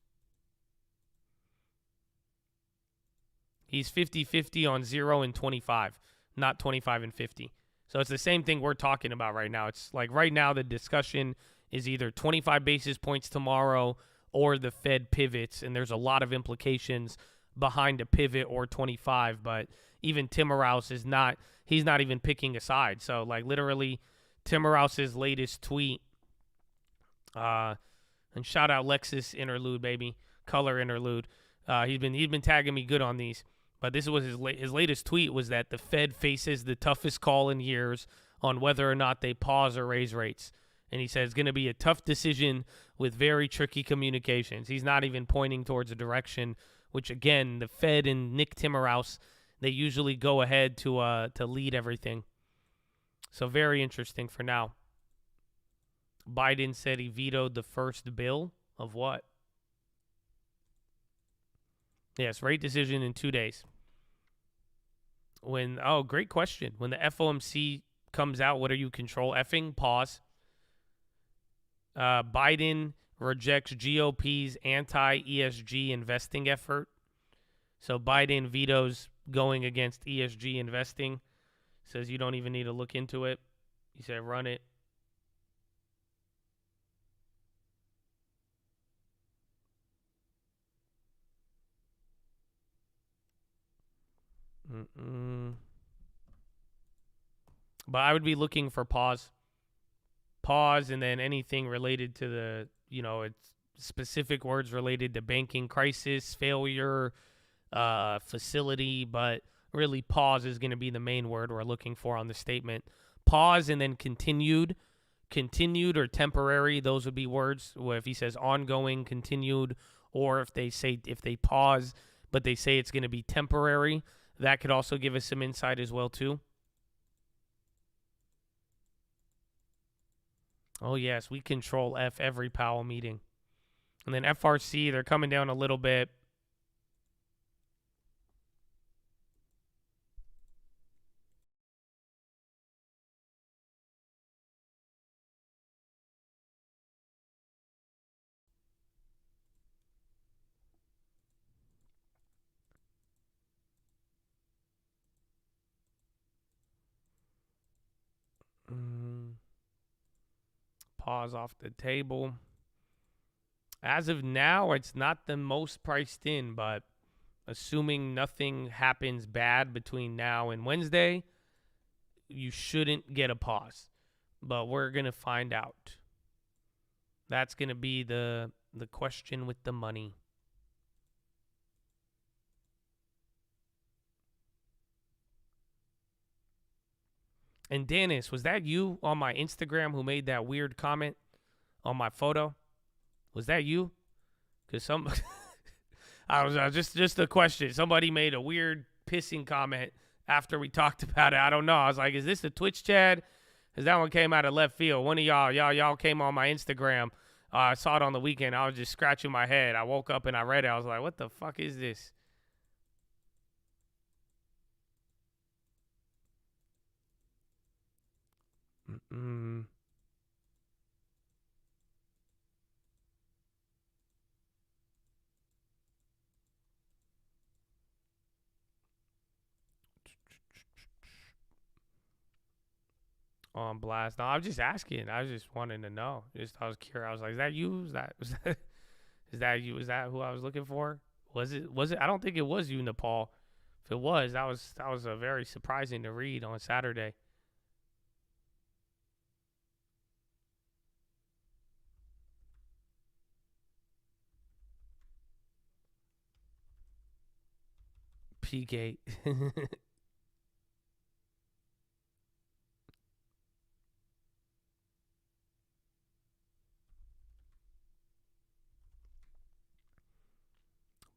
He's 50-50 on 0 and 25, not 25 and 50. So it's the same thing we're talking about right now. It's like right now the discussion is either 25 basis points tomorrow or the Fed pivots, and there's a lot of implications behind a pivot or 25, but even Timmerhouse he's not even picking a side. So like literally Timmerhouse's latest tweet, and shout out Lexus interlude, baby, color interlude. He's been tagging me good on these. But this was his latest tweet was that the Fed faces the toughest call in years on whether or not they pause or raise rates. And he says it's going to be a tough decision with very tricky communications. He's not even pointing towards a direction, which, again, the Fed and Nick Timmerhouse, they usually go ahead to lead everything. So very interesting for now. Biden said he vetoed the first bill of what? Yes, rate decision in 2 days. Great question. When the FOMC comes out, what are you control effing? Pause. Biden rejects GOP's anti-ESG investing effort. So Biden vetoes going against ESG investing. Says you don't even need to look into it. He said run it. But I would be looking for pause, and then anything related to the, it's specific words related to banking crisis, failure, facility, but really pause is going to be the main word we're looking for on the statement. Pause and then continued or temporary. Those would be words where if he says ongoing, continued, or if they pause, but they say it's going to be temporary. That could also give us some insight as well, too. Oh, yes, we control F every Powell meeting. And then FRC, they're coming down a little bit. Pause off the table. As of now, it's not the most priced in, but assuming nothing happens bad between now and Wednesday, you shouldn't get a pause. But we're going to find out. That's going to be the question with the money. And Dennis, was that you on my Instagram who made that weird comment on my photo? Was that you? Because I was just a question. Somebody made a weird pissing comment after we talked about it. I don't know. I was like, is this the Twitch Chad? Because that one came out of left field. One of y'all came on my Instagram. I saw it on the weekend. I was just scratching my head. I woke up and I read it. I was like, what the fuck is this? on blast. No, I was just asking. I was just wanting to know. I was curious. I was like, is that you? Is that you? Is that who I was looking for? Was it? I don't think it was you, Nepal. If it was, that was a very surprising to read on Saturday. P-Gate.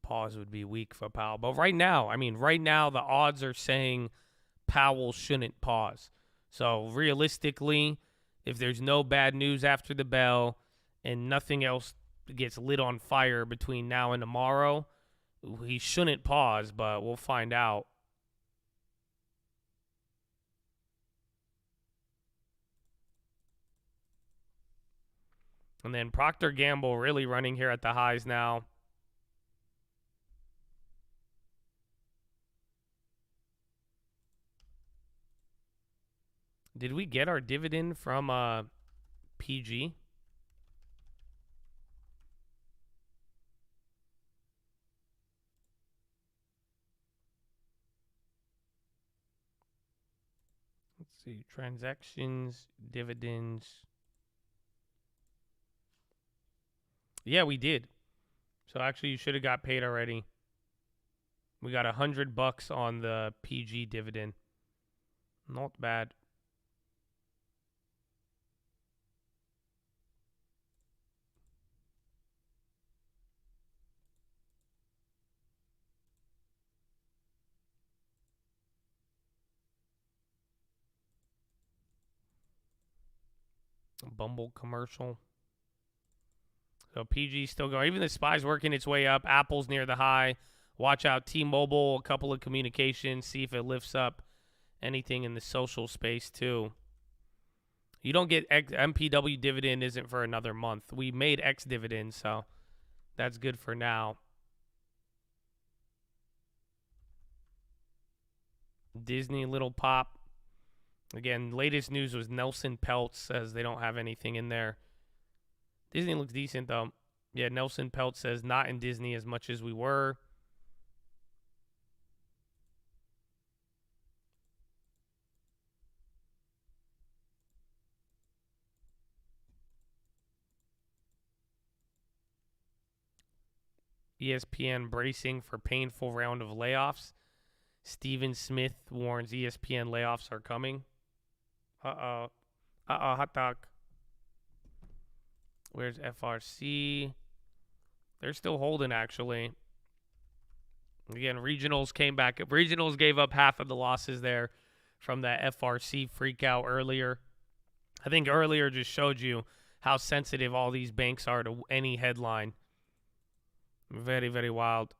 Pause would be weak for Powell. But right now, the odds are saying Powell shouldn't pause. So realistically, if there's no bad news after the bell and nothing else gets lit on fire between now and tomorrow, he shouldn't pause, but we'll find out. And then Procter & Gamble really running here at the highs now. Did we get our dividend from PG? Let's see. Transactions, dividends. Yeah, we did. So actually, you should have got paid already. We got $100 on the PG dividend. Not bad. Bumble commercial. So PG still going. Even the SPY's working its way up. Apple's near the high. Watch out. T-Mobile, a couple of communications. See if it lifts up anything in the social space too. You don't get MPW dividend isn't for another month. We made X dividend, so that's good for now. Disney little pop. Again, latest news was Nelson Peltz says they don't have anything in there. Disney looks decent, though. Yeah, Nelson Peltz says not in Disney as much as we were. ESPN bracing for painful round of layoffs. Stephen Smith warns ESPN layoffs are coming. Hot dog. Where's FRC? They're still holding, actually. Again, regionals came back. Regionals gave up half of the losses there from that FRC freak out earlier. I think earlier just showed you how sensitive all these banks are to any headline. Very, very wild.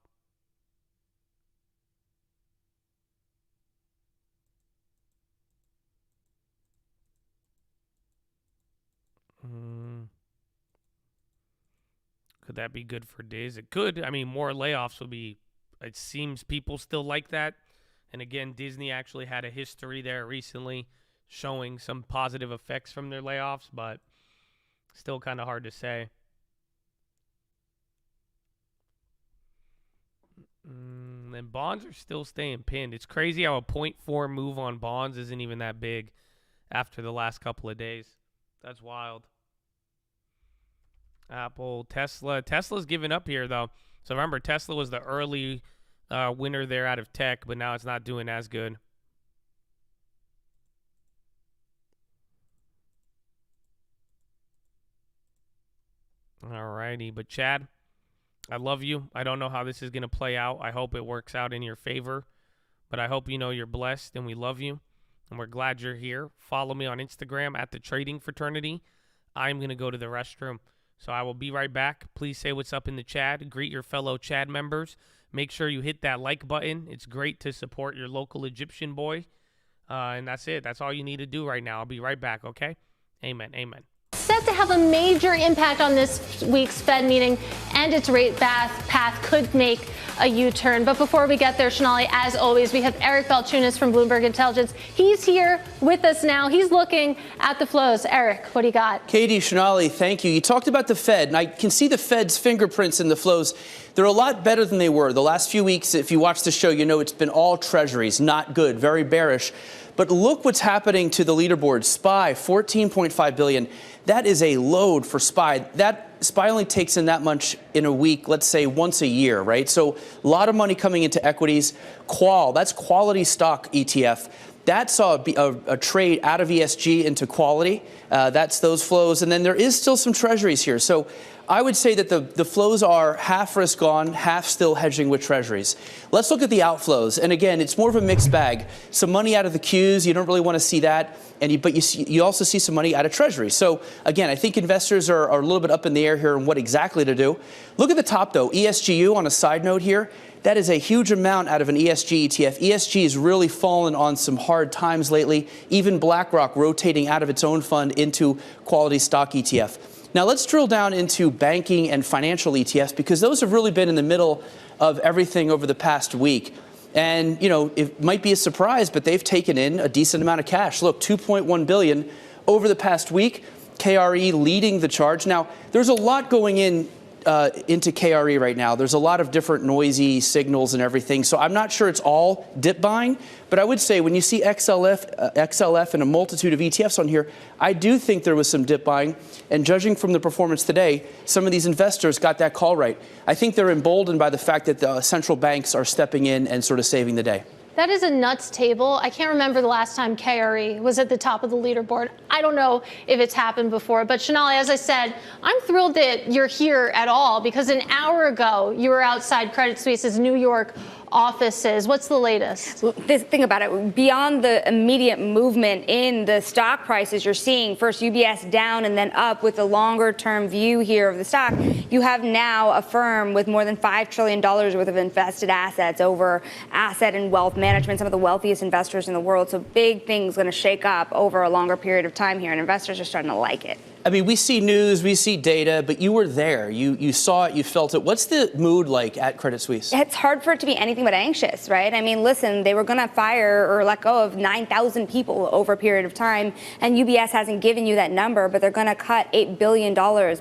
Could that be good for days? It could. I mean, more layoffs would be, it seems people still like that. And again, Disney actually had a history there recently showing some positive effects from their layoffs, but still kind of hard to say. And bonds are still staying pinned. It's crazy how a 0.4 move on bonds isn't even that big after the last couple of days. That's wild. Apple, Tesla. Tesla's giving up here, though. So remember, Tesla was the early winner there out of tech, but now it's not doing as good. Alrighty, but Chad, I love you. I don't know how this is going to play out. I hope it works out in your favor, but I hope you know you're blessed and we love you, and we're glad you're here. Follow me on Instagram at The Trading Fraternity. I'm going to go to the restroom. So I will be right back. Please say what's up in the chat. Greet your fellow Chad members. Make sure you hit that like button. It's great to support your local Egyptian boy. And that's it. That's all you need to do right now. I'll be right back, okay? Amen. Amen.
set to have a major impact on this week's Fed meeting, and its rate path could make a U-turn. But before we get there, Shonali, as always, we have Eric Balchunas from Bloomberg Intelligence. He's here with us now. He's looking at the flows. Eric, what do you got?
Katie, Shonali, thank you. You talked about the Fed, and I can see the Fed's fingerprints in the flows. They're a lot better than they were. The last few weeks, if you watch the show, you know it's been all treasuries, not good, very bearish. But look what's happening to the leaderboard. SPY, $14.5 billion. That is a load for SPY. That SPY only takes in that much in a week, let's say once a year, right? So a lot of money coming into equities. Qual, that's quality stock ETF. That saw a trade out of ESG into quality. That's those flows. And then there is still some treasuries here. So I would say that the flows are half risk on, half still hedging with treasuries. Let's look at the outflows. And again, it's more of a mixed bag. Some money out of the Qs, you don't really want to see that. But you also see some money out of treasuries. So again, I think investors are a little bit up in the air here on what exactly to do. Look at the top, though. ESGU, on a side note here, that is a huge amount out of an ESG ETF. ESG has really fallen on some hard times lately. Even BlackRock rotating out of its own fund into quality stock ETF. Now let's drill down into banking and financial ETFs, because those have really been in the middle of everything over the past week. And, you know, it might be a surprise, but they've taken in a decent amount of cash. Look, $2.1 billion over the past week. KRE leading the charge. Now, there's a lot going into KRE right now. There's a lot of different noisy signals and everything. So I'm not sure it's all dip buying, but I would say when you see XLF and a multitude of ETFs on here, I do think there was some dip buying. And judging from the performance today, some of these investors got that call right. I think they're emboldened by the fact that the central banks are stepping in and sort of saving the day.
That is a nuts table. I can't remember the last time KRE was at the top of the leaderboard. I don't know if it's happened before. But Shonali, as I said, I'm thrilled that you're here at all, because an hour ago you were outside Credit Suisse's New York offices. What's the latest?
Well, think about it. Beyond the immediate movement in the stock prices, you're seeing first UBS down and then up with a longer term view here of the stock. You have now a firm with more than $5 trillion worth of invested assets over asset and wealth management, some of the wealthiest investors in the world. So big things going to shake up over a longer period of time here, and investors are starting to like it.
I mean, we see news, we see data, but you were there. You saw it, you felt it. What's the mood like at Credit Suisse?
It's hard for it to be anything but anxious, right? I mean, listen, they were going to fire or let go of 9,000 people over a period of time, and UBS hasn't given you that number, but they're going to cut $8 billion,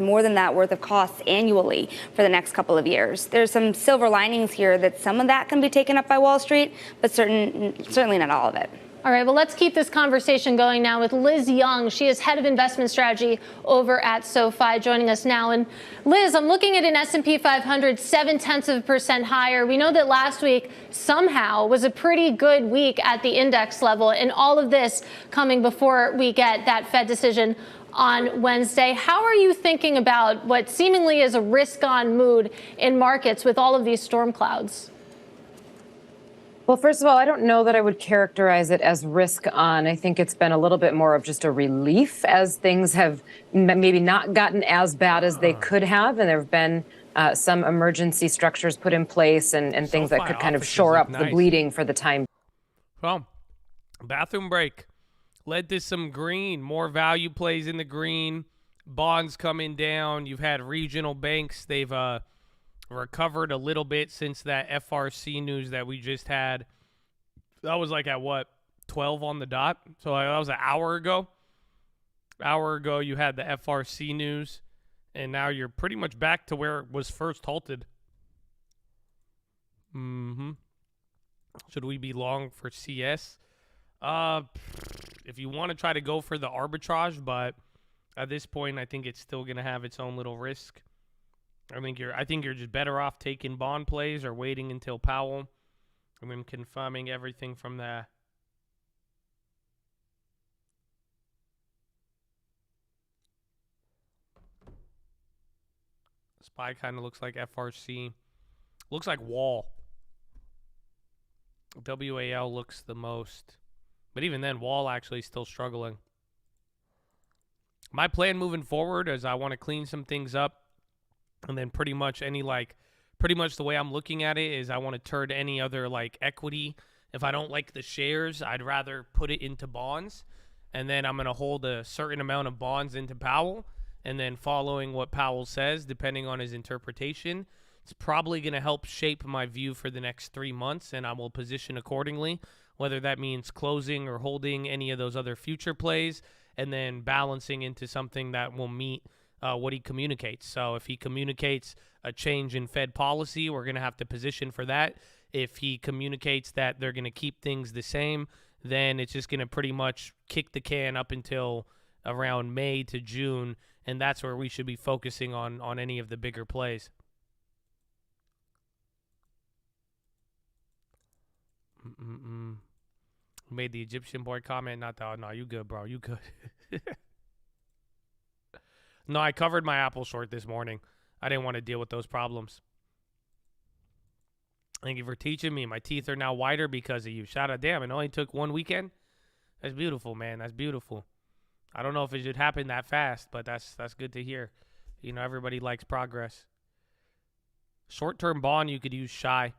more than that worth of costs annually for the next couple of years. There's some silver linings here that some of that can be taken up by Wall Street, but certainly not all of it.
All right, well, let's keep this conversation going now with Liz Young. She is head of investment strategy over at SoFi, joining us now. And Liz, I'm looking at an S&P 500 0.7% higher. We know that last week somehow was a pretty good week at the index level, and all of this coming before we get that Fed decision on Wednesday. How are you thinking about what seemingly is a risk-on mood in markets with all of these storm clouds?
Well, first of all, I don't know that I would characterize it as risk on. I think it's been a little bit more of just a relief as things have maybe not gotten as bad as they could have. And there have been some emergency structures put in place and things that could kind of shore up the bleeding for the time.
Well, bathroom break led to some green, more value plays in the green, bonds coming down. You've had regional banks. They've recovered a little bit since that FRC news that we just had. That was like at what, 12 on the dot? So that was an hour ago. Hour ago you had the FRC news, and now you're pretty much back to where it was first halted. Should we be long for CS? If you want to try to go for the arbitrage, but at this point I think it's still going to have its own little risk. I think you're just better off taking bond plays or waiting until Powell and then confirming everything from there. SPY kind of looks like FRC. Looks like Wall. WAL looks the most. But even then, Wall actually still struggling. My plan moving forward is I want to clean some things up. And then pretty much the way I'm looking at it is I want to turn any other like equity. If I don't like the shares, I'd rather put it into bonds. And then I'm going to hold a certain amount of bonds into Powell. and then following what Powell says, depending on his interpretation, it's probably going to help shape my view for the next 3 months, and I will position accordingly, whether that means closing or holding any of those other future plays, and then balancing into something that will meet what he communicates. So if he communicates a change in Fed policy, we're going to have to position for that. If he communicates that they're going to keep things the same, then it's just going to pretty much kick the can up until around May to June, and that's where we should be focusing on any of the bigger plays. Made the Egyptian boy comment, not the, no, you good, bro, you good. No, I covered my Apple short this morning. I didn't want to deal with those problems. Thank you for teaching me. My teeth are now whiter because of you. Shout out, damn, it only took 1 weekend. That's beautiful, man. That's beautiful. I don't know if it should happen that fast, but that's good to hear. You know, everybody likes progress. Short-term bond, you could use shy.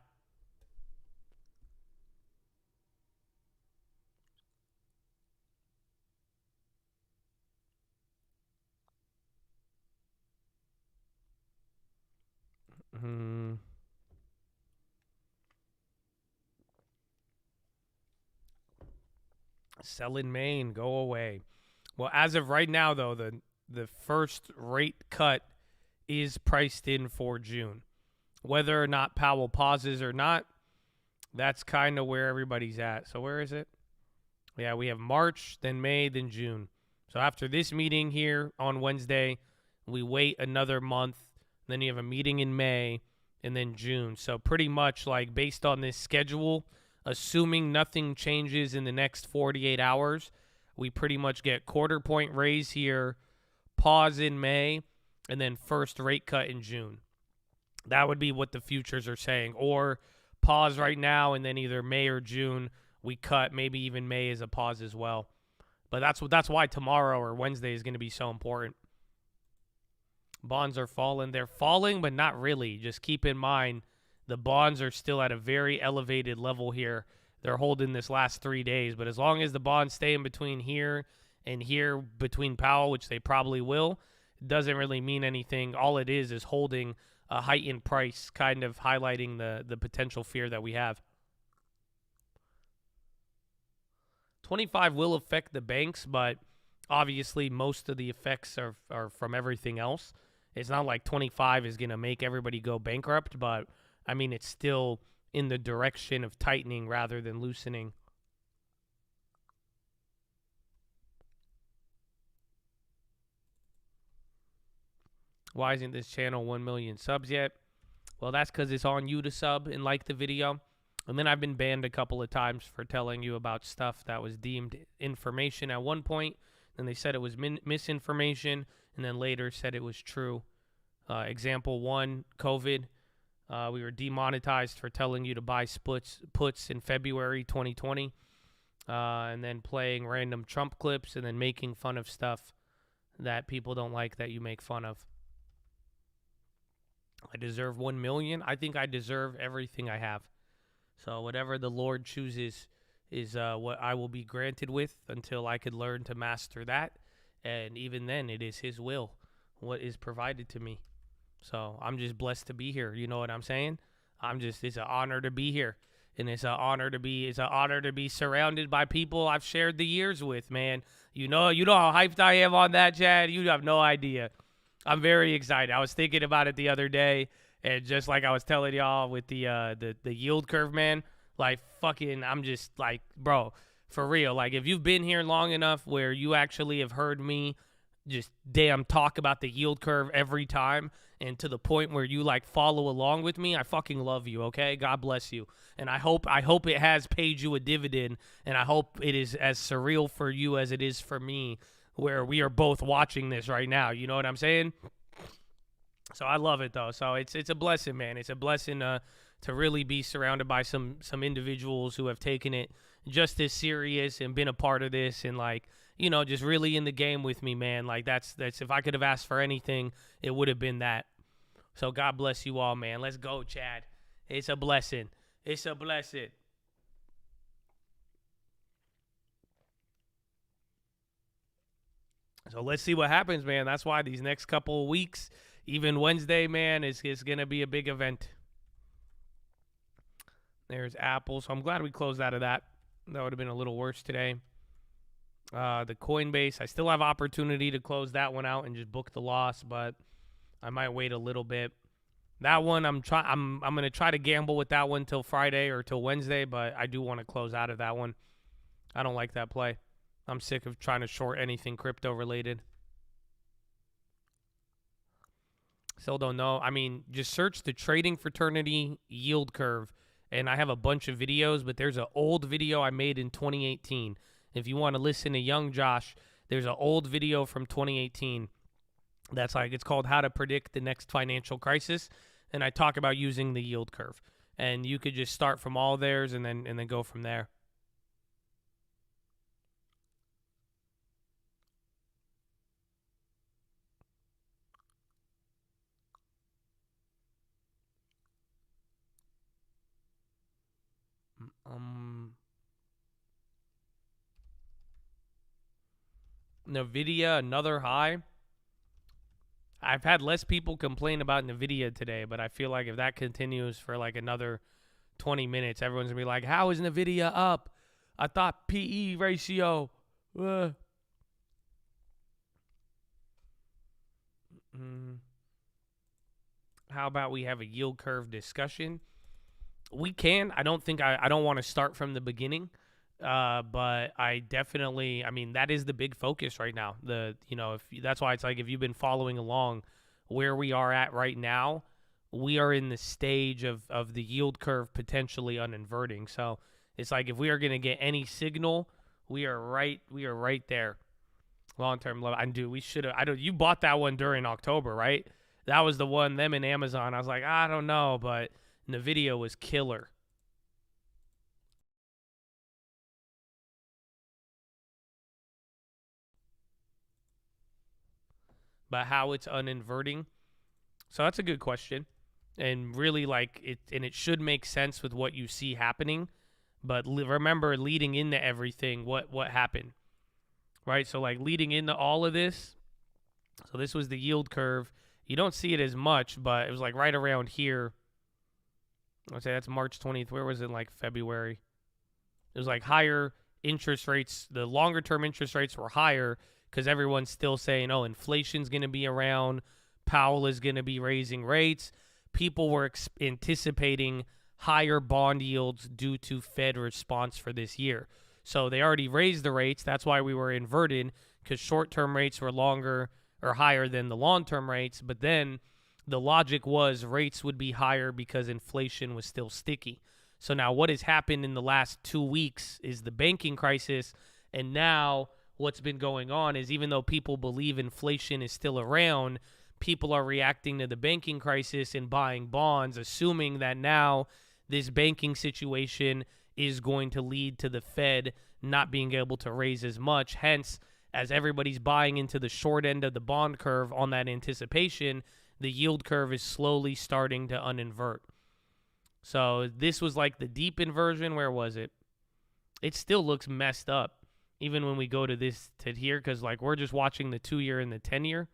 Sell in Maine, go away. Well, as of right now, though, the first rate cut is priced in for June. Whether or not Powell pauses or not, that's kind of where everybody's at. So where is it? Yeah, we have March, then May, then June. So after this meeting here on Wednesday, we wait another month. Then you have a meeting in May, and then June. So pretty much like based on this schedule, assuming nothing changes in the next 48 hours, we pretty much get quarter point raise here, pause in May, and then first rate cut in June. That would be what the futures are saying. Or pause right now, and then either May or June we cut. Maybe even May is a pause as well. But that's why tomorrow or Wednesday is going to be so important. Bonds are falling. They're falling, but not really. Just keep in mind, the bonds are still at a very elevated level here. They're holding this last 3 days. But as long as the bonds stay in between here and here between Powell, which they probably will, it doesn't really mean anything. All it is holding a heightened price, kind of highlighting the potential fear that we have. 25 will affect the banks, but obviously most of the effects are from everything else. It's not like 25 is going to make everybody go bankrupt, but, I mean, it's still in the direction of tightening rather than loosening. Why isn't this channel 1 million subs yet? Well, that's because it's on you to sub and like the video. And then I've been banned a couple of times for telling you about stuff that was deemed information at one point. Then they said it was misinformation, and then later said it was true. Example 1, COVID. We were demonetized for telling you to buy puts in February 2020. And then playing random Trump clips and then making fun of stuff that people don't like that you make fun of. I deserve 1 million. I think I deserve everything I have. So whatever the Lord chooses is what I will be granted with until I could learn to master that. And even then, it is his will, what is provided to me. So I'm just blessed to be here. You know what I'm saying? It's an honor to be here. And it's an honor to be surrounded by people I've shared the years with, man. You know how hyped I am on that, Chad? You have no idea. I'm very excited. I was thinking about it the other day, and just like I was telling y'all with the yield curve, man, like fucking, I'm just like, bro, for real. Like if you've been here long enough where you actually have heard me just damn talk about the yield curve every time, and to the point where you like follow along with me, I fucking love you, okay? God bless you. And I hope it has paid you a dividend, and I hope it is as surreal for you as it is for me, where we are both watching this right now. You know what I'm saying? So I love it though. So it's a blessing, man. It's a blessing to really be surrounded by some individuals who have taken it just as serious and been a part of this, and like, you know, just really in the game with me, man. Like that's if I could have asked for anything, it would have been that. So God bless you all, man. Let's go, Chad. It's a blessing. It's a blessing. So let's see what happens, man. That's why these next couple of weeks, even Wednesday, man, is going to be a big event. There's Apple. So I'm glad we closed out of that. That would have been a little worse today. The Coinbase, I still have opportunity to close that one out and just book the loss, but I might wait a little bit. That one, I'm going to try to gamble with that one till Friday or till Wednesday, but I do want to close out of that one. I don't like that play. I'm sick of trying to short anything crypto related. Still don't know. I mean, just search the trading fraternity yield curve, and I have a bunch of videos, but there's an old video I made in 2018. If you want to listen to young Josh, there's an old video from 2018 that's like, it's called How to Predict the Next Financial Crisis, and I talk about using the yield curve. And you could just start from all theirs and then go from there. NVIDIA, another high. I've had less people complain about NVIDIA today, but I feel like if that continues for like another 20 minutes, everyone's going to be like, how is NVIDIA up? I thought PE ratio. How about we have a yield curve discussion? We can. I don't want to start from the beginning. But I definitely, I mean, that is the big focus right now. That's why it's like, if you've been following along where we are at right now, we are in the stage of the yield curve potentially uninverting. So it's like, if we are going to get any signal, we are right there. Long-term level. You bought that one during October, right? That was the one, them and Amazon. I was like, I don't know, but NVIDIA was killer. But how it's uninverting. So that's a good question. And really, like, it should make sense with what you see happening. But remember, leading into everything, what happened? Right? So, like, leading into all of this, so this was the yield curve. You don't see it as much, but it was, like, right around here. I'd say that's March 20th. Where was it, like, February? It was, like, higher interest rates. The longer-term interest rates were higher, because everyone's still saying, oh, inflation's going to be around, Powell is going to be raising rates. People were anticipating higher bond yields due to Fed response for this year. So they already raised the rates. That's why we were inverted, because short-term rates were longer or higher than the long-term rates. But then the logic was rates would be higher because inflation was still sticky. So now what has happened in the last 2 weeks is the banking crisis, and now what's been going on is, even though people believe inflation is still around, people are reacting to the banking crisis and buying bonds, assuming that now this banking situation is going to lead to the Fed not being able to raise as much. Hence, as everybody's buying into the short end of the bond curve on that anticipation, the yield curve is slowly starting to uninvert. So this was like the deep inversion. Where was it? It still looks messed up. Even when we go to here, because like we're just watching the 2-year and the 10-year.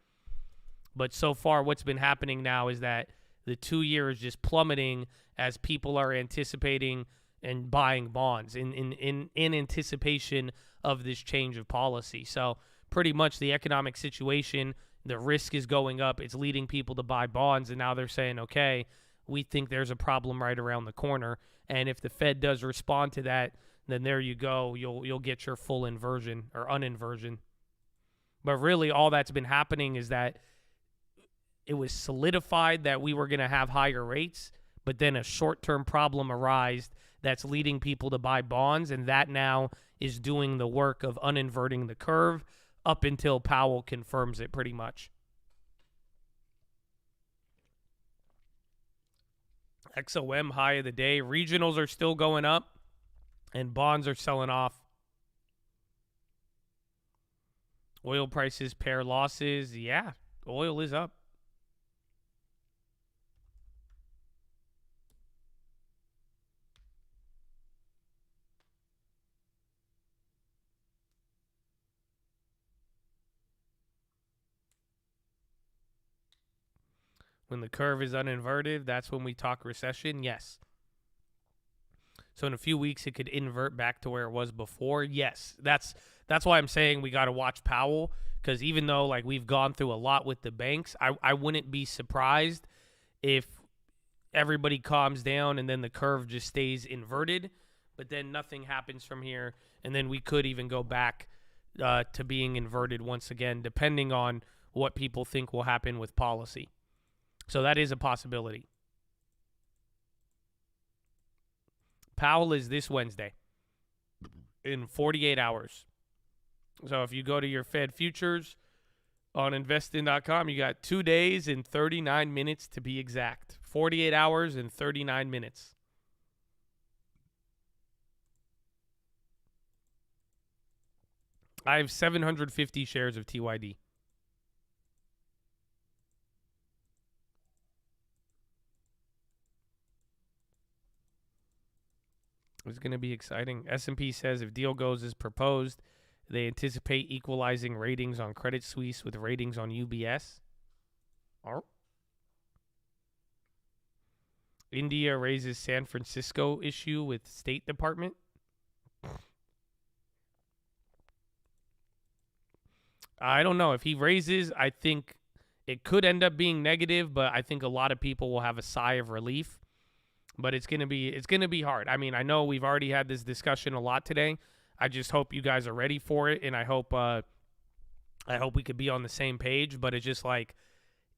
But so far what's been happening now is that the 2-year is just plummeting as people are anticipating and buying bonds in anticipation of this change of policy. So pretty much the economic situation, the risk is going up. It's leading people to buy bonds. And now they're saying, okay, we think there's a problem right around the corner. And if the Fed does respond to that, then there you go. You'll get your full inversion or uninversion. But really all that's been happening is that it was solidified that we were going to have higher rates, but then a short-term problem arose that's leading people to buy bonds, and that now is doing the work of uninverting the curve up until Powell confirms it pretty much. XOM high of the day. Regionals are still going up. And bonds are selling off. Oil prices pair losses. Yeah, oil is up. When the curve is uninverted, that's when we talk recession, yes. So in a few weeks, it could invert back to where it was before, yes. That's why I'm saying we got to watch Powell, because even though like we've gone through a lot with the banks, I wouldn't be surprised if everybody calms down and then the curve just stays inverted, but then nothing happens from here, and then we could even go back to being inverted once again, depending on what people think will happen with policy. So that is a possibility. Powell is this Wednesday in 48 hours. So if you go to your Fed futures on investin.com, you got 2 days and 39 minutes to be exact. 48 hours and 39 minutes. I have 750 shares of TYD. It's going to be exciting. S&P says if deal goes as proposed, they anticipate equalizing ratings on Credit Suisse with ratings on UBS. India raises San Francisco issue with State Department. I don't know. If he raises, I think it could end up being negative, but I think a lot of people will have a sigh of relief. But it's gonna be hard. I mean, I know we've already had this discussion a lot today. I just hope you guys are ready for it, and I hope we could be on the same page. But it's just like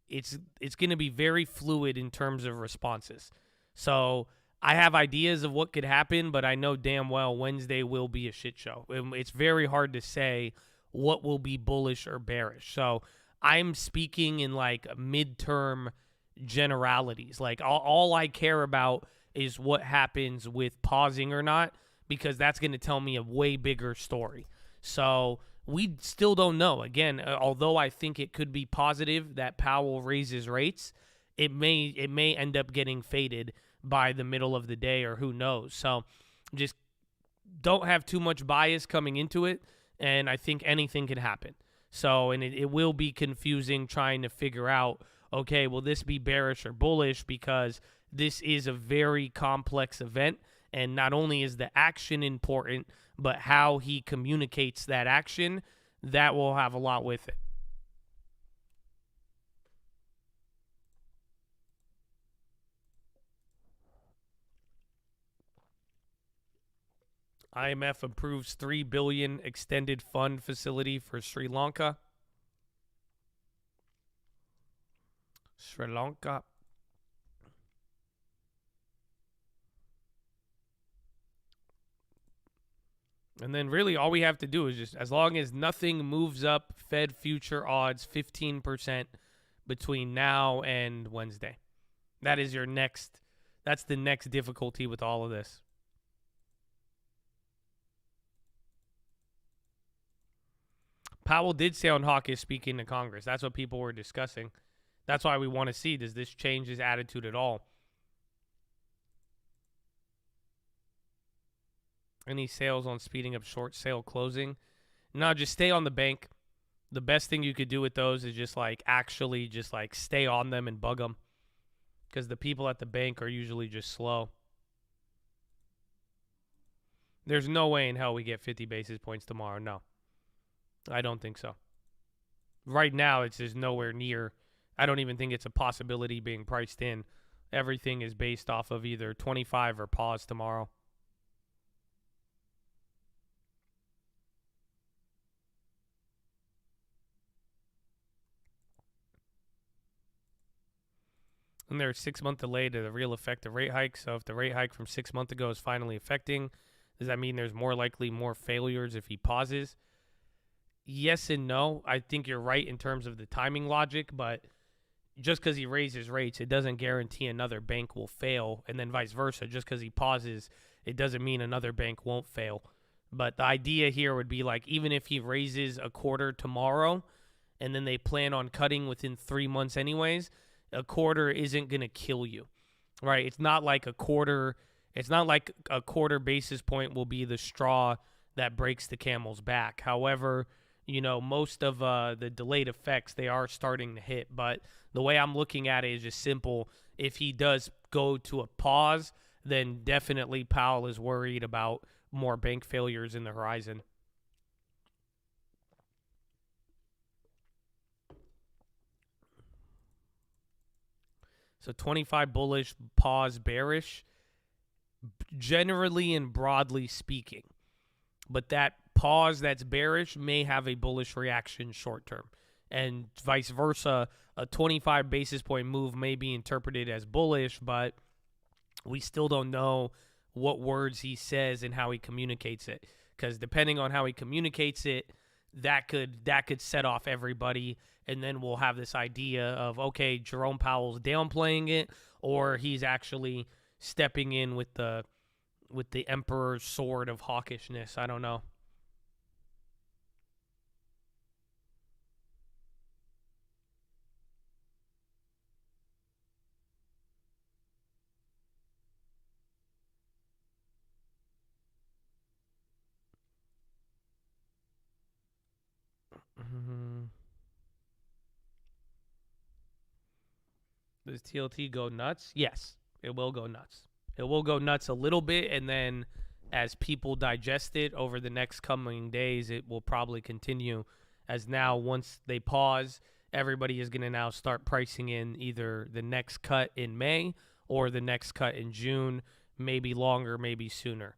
it's gonna be very fluid in terms of responses. So I have ideas of what could happen, but I know damn well Wednesday will be a shit show. It's very hard to say what will be bullish or bearish. So I'm speaking in like midterm generalities. Like all I care about is what happens with pausing or not, because that's going to tell me a way bigger story. So we still don't know. Again, although I think it could be positive that Powell raises rates, it may end up getting faded by the middle of the day, or who knows. So just don't have too much bias coming into it, and I think anything can happen. So, and it will be confusing trying to figure out, okay, will this be bearish or bullish, because this is a very complex event, and not only is the action important, but how he communicates that action, that will have a lot with it. IMF approves $3 billion extended fund facility for Sri Lanka. Sri Lanka. And then really all we have to do is just, as long as nothing moves up Fed future odds 15% between now and Wednesday. That is that's the next difficulty with all of this. Powell did sound hawkish speaking to Congress. That's what people were discussing. That's why we want to see, does this change his attitude at all? Any sales on speeding up short sale closing? No, just stay on the bank. The best thing you could do with those is just like actually just like stay on them and bug them, because the people at the bank are usually just slow. There's no way in hell we get 50 basis points tomorrow. No, I don't think so. Right now, it's just nowhere near. I don't even think it's a possibility being priced in. Everything is based off of either 25 or pause tomorrow. And there's a 6-month delay to the real effect of rate hike. So if the rate hike from 6 months ago is finally affecting, does that mean there's more likely more failures if he pauses? Yes and no. I think you're right in terms of the timing logic, but just because he raises rates, it doesn't guarantee another bank will fail, and then vice versa. Just because he pauses, it doesn't mean another bank won't fail. But the idea here would be like, even if he raises a quarter tomorrow, and then they plan on cutting within 3 months anyways, a quarter isn't going to kill you, right? It's not like a quarter basis point will be the straw that breaks the camel's back. However, most of the delayed effects, they are starting to hit. But the way I'm looking at it is just simple. If he does go to a pause, then definitely Powell is worried about more bank failures in the horizon. So 25 bullish, pause bearish, generally and broadly speaking. But that pause that's bearish may have a bullish reaction short term. And vice versa, a 25 basis point move may be interpreted as bullish, but we still don't know what words he says and how he communicates it. Because depending on how he communicates it, that could set off everybody, and then we'll have this idea of, okay, Jerome Powell's downplaying it, or he's actually stepping in with the emperor's sword of hawkishness. I don't know. Does TLT go nuts? Yes, it will go nuts. It will go nuts a little bit, and then as people digest it over the next coming days, it will probably continue. As now, once they pause, everybody is going to now start pricing in either the next cut in May or the next cut in June, maybe longer, maybe sooner.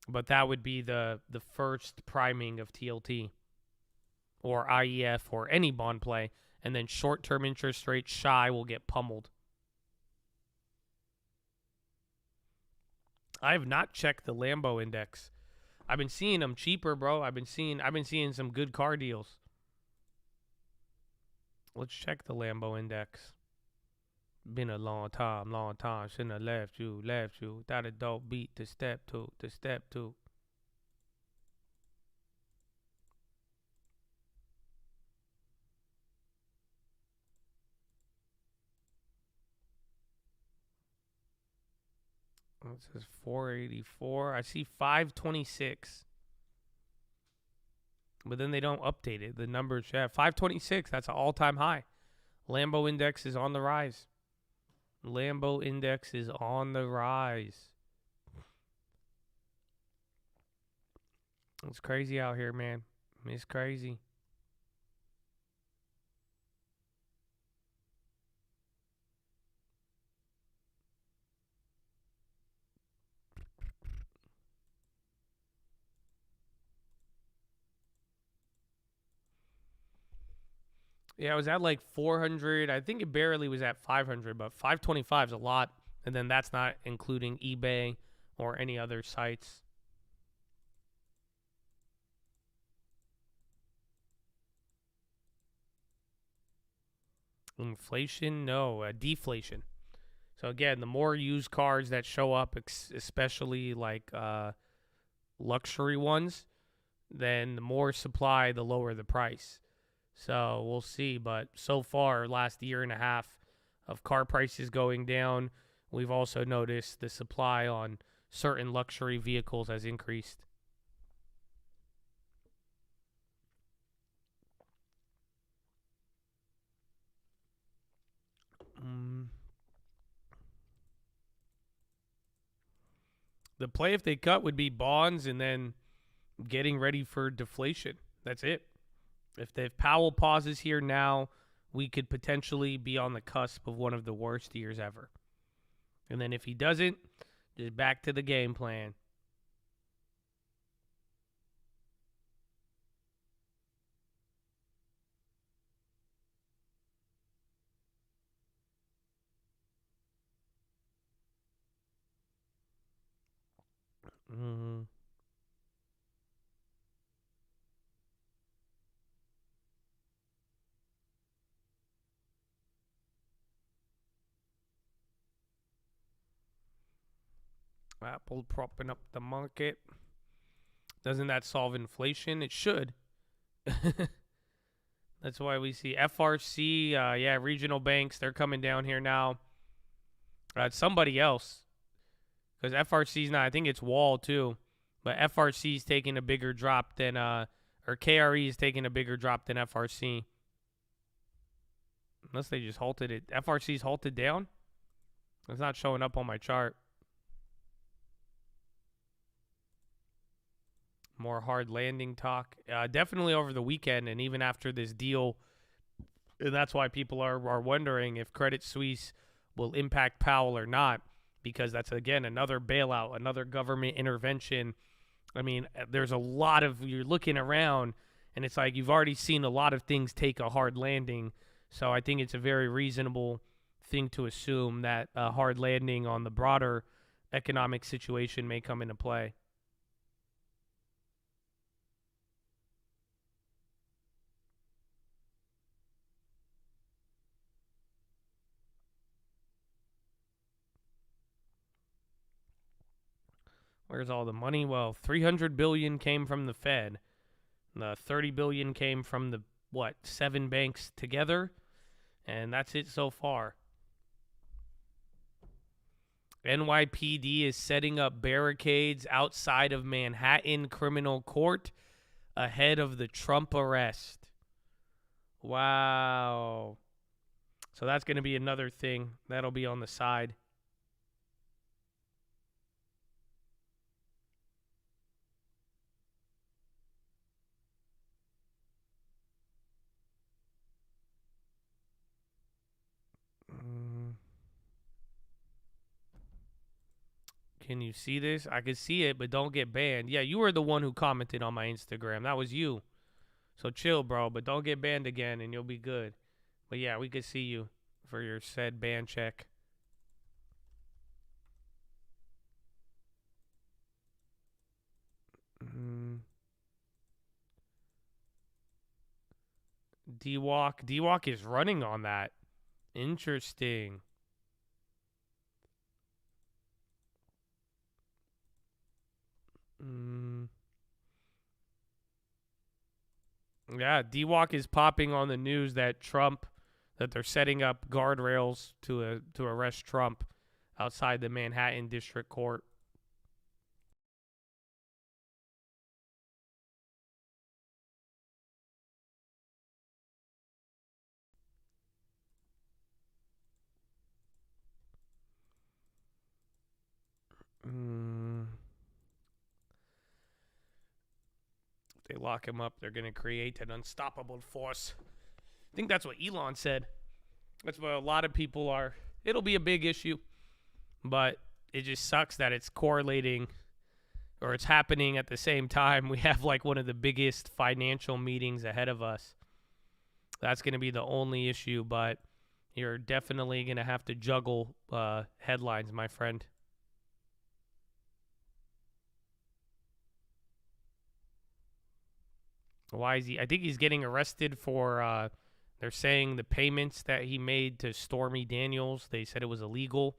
But that would be the first priming of TLT or IEF or any bond play. And then short-term interest rates, shy, will get pummeled. I have not checked the Lambo index. I've been seeing them cheaper, bro. I've been seeing some good car deals. Let's check the Lambo index. Been a long time. Shouldn't have left you. Without a dope beat to step to. It says 484. I see 526. But then they don't update it. The numbers, 526. That's an all-time high. Lambo index is on the rise. It's crazy out here, man. It's crazy. Yeah, it was at like 400. I think it barely was at 500, but 525 is a lot. And then that's not including eBay or any other sites. Inflation? No, deflation. So again, the more used cars that show up, especially like luxury ones, then the more supply, the lower the price. So we'll see. But so far, last year and a half of car prices going down, we've also noticed the supply on certain luxury vehicles has increased. The play, if they cut, would be bonds and then getting ready for deflation. That's it. If Powell pauses here now, we could potentially be on the cusp of one of the worst years ever. And then if he doesn't, just back to the game plan. Apple propping up the market. Doesn't that solve inflation? It should. That's why we see FRC, regional banks, they're coming down here now. It's somebody else. Because FRC's not, I think it's Wall too. But FRC's taking a bigger drop than Or KRE is taking a bigger drop than FRC. Unless they just halted it. FRC's halted down? It's not showing up on my chart. More hard landing talk. Definitely over the weekend and even after this deal. And that's why people are wondering if Credit Suisse will impact Powell or not. Because that's, again, another bailout, another government intervention. I mean, there's a lot of, you're looking around, and it's like you've already seen a lot of things take a hard landing. So I think it's a very reasonable thing to assume that a hard landing on the broader economic situation may come into play. Where's all the money? Well, $300 billion came from the Fed. The $30 billion came from the, 7 banks together? And that's it so far. NYPD is setting up barricades outside of Manhattan Criminal Court ahead of the Trump arrest. Wow. So that's going to be another thing. That'll be on the side. Can you see this? I can see it, but don't get banned. Yeah, you were the one who commented on my Instagram. That was you. So chill, bro, but don't get banned again and you'll be good. But yeah, we could see you for your said ban check. D-Walk is running on that. Interesting. Yeah, D-Walk is popping on the news that they're setting up guardrails to arrest Trump outside the Manhattan District Court. If they lock him up, they're going to create an unstoppable force. I think that's what Elon said. That's what a lot of people are. It'll be a big issue, but it just sucks that it's correlating or it's happening at the same time. We have like one of the biggest financial meetings ahead of us. That's going to be the only issue, but you're definitely going to have to juggle headlines, my friend. Why is he? I think he's getting arrested for, they're saying the payments that he made to Stormy Daniels, they said it was illegal.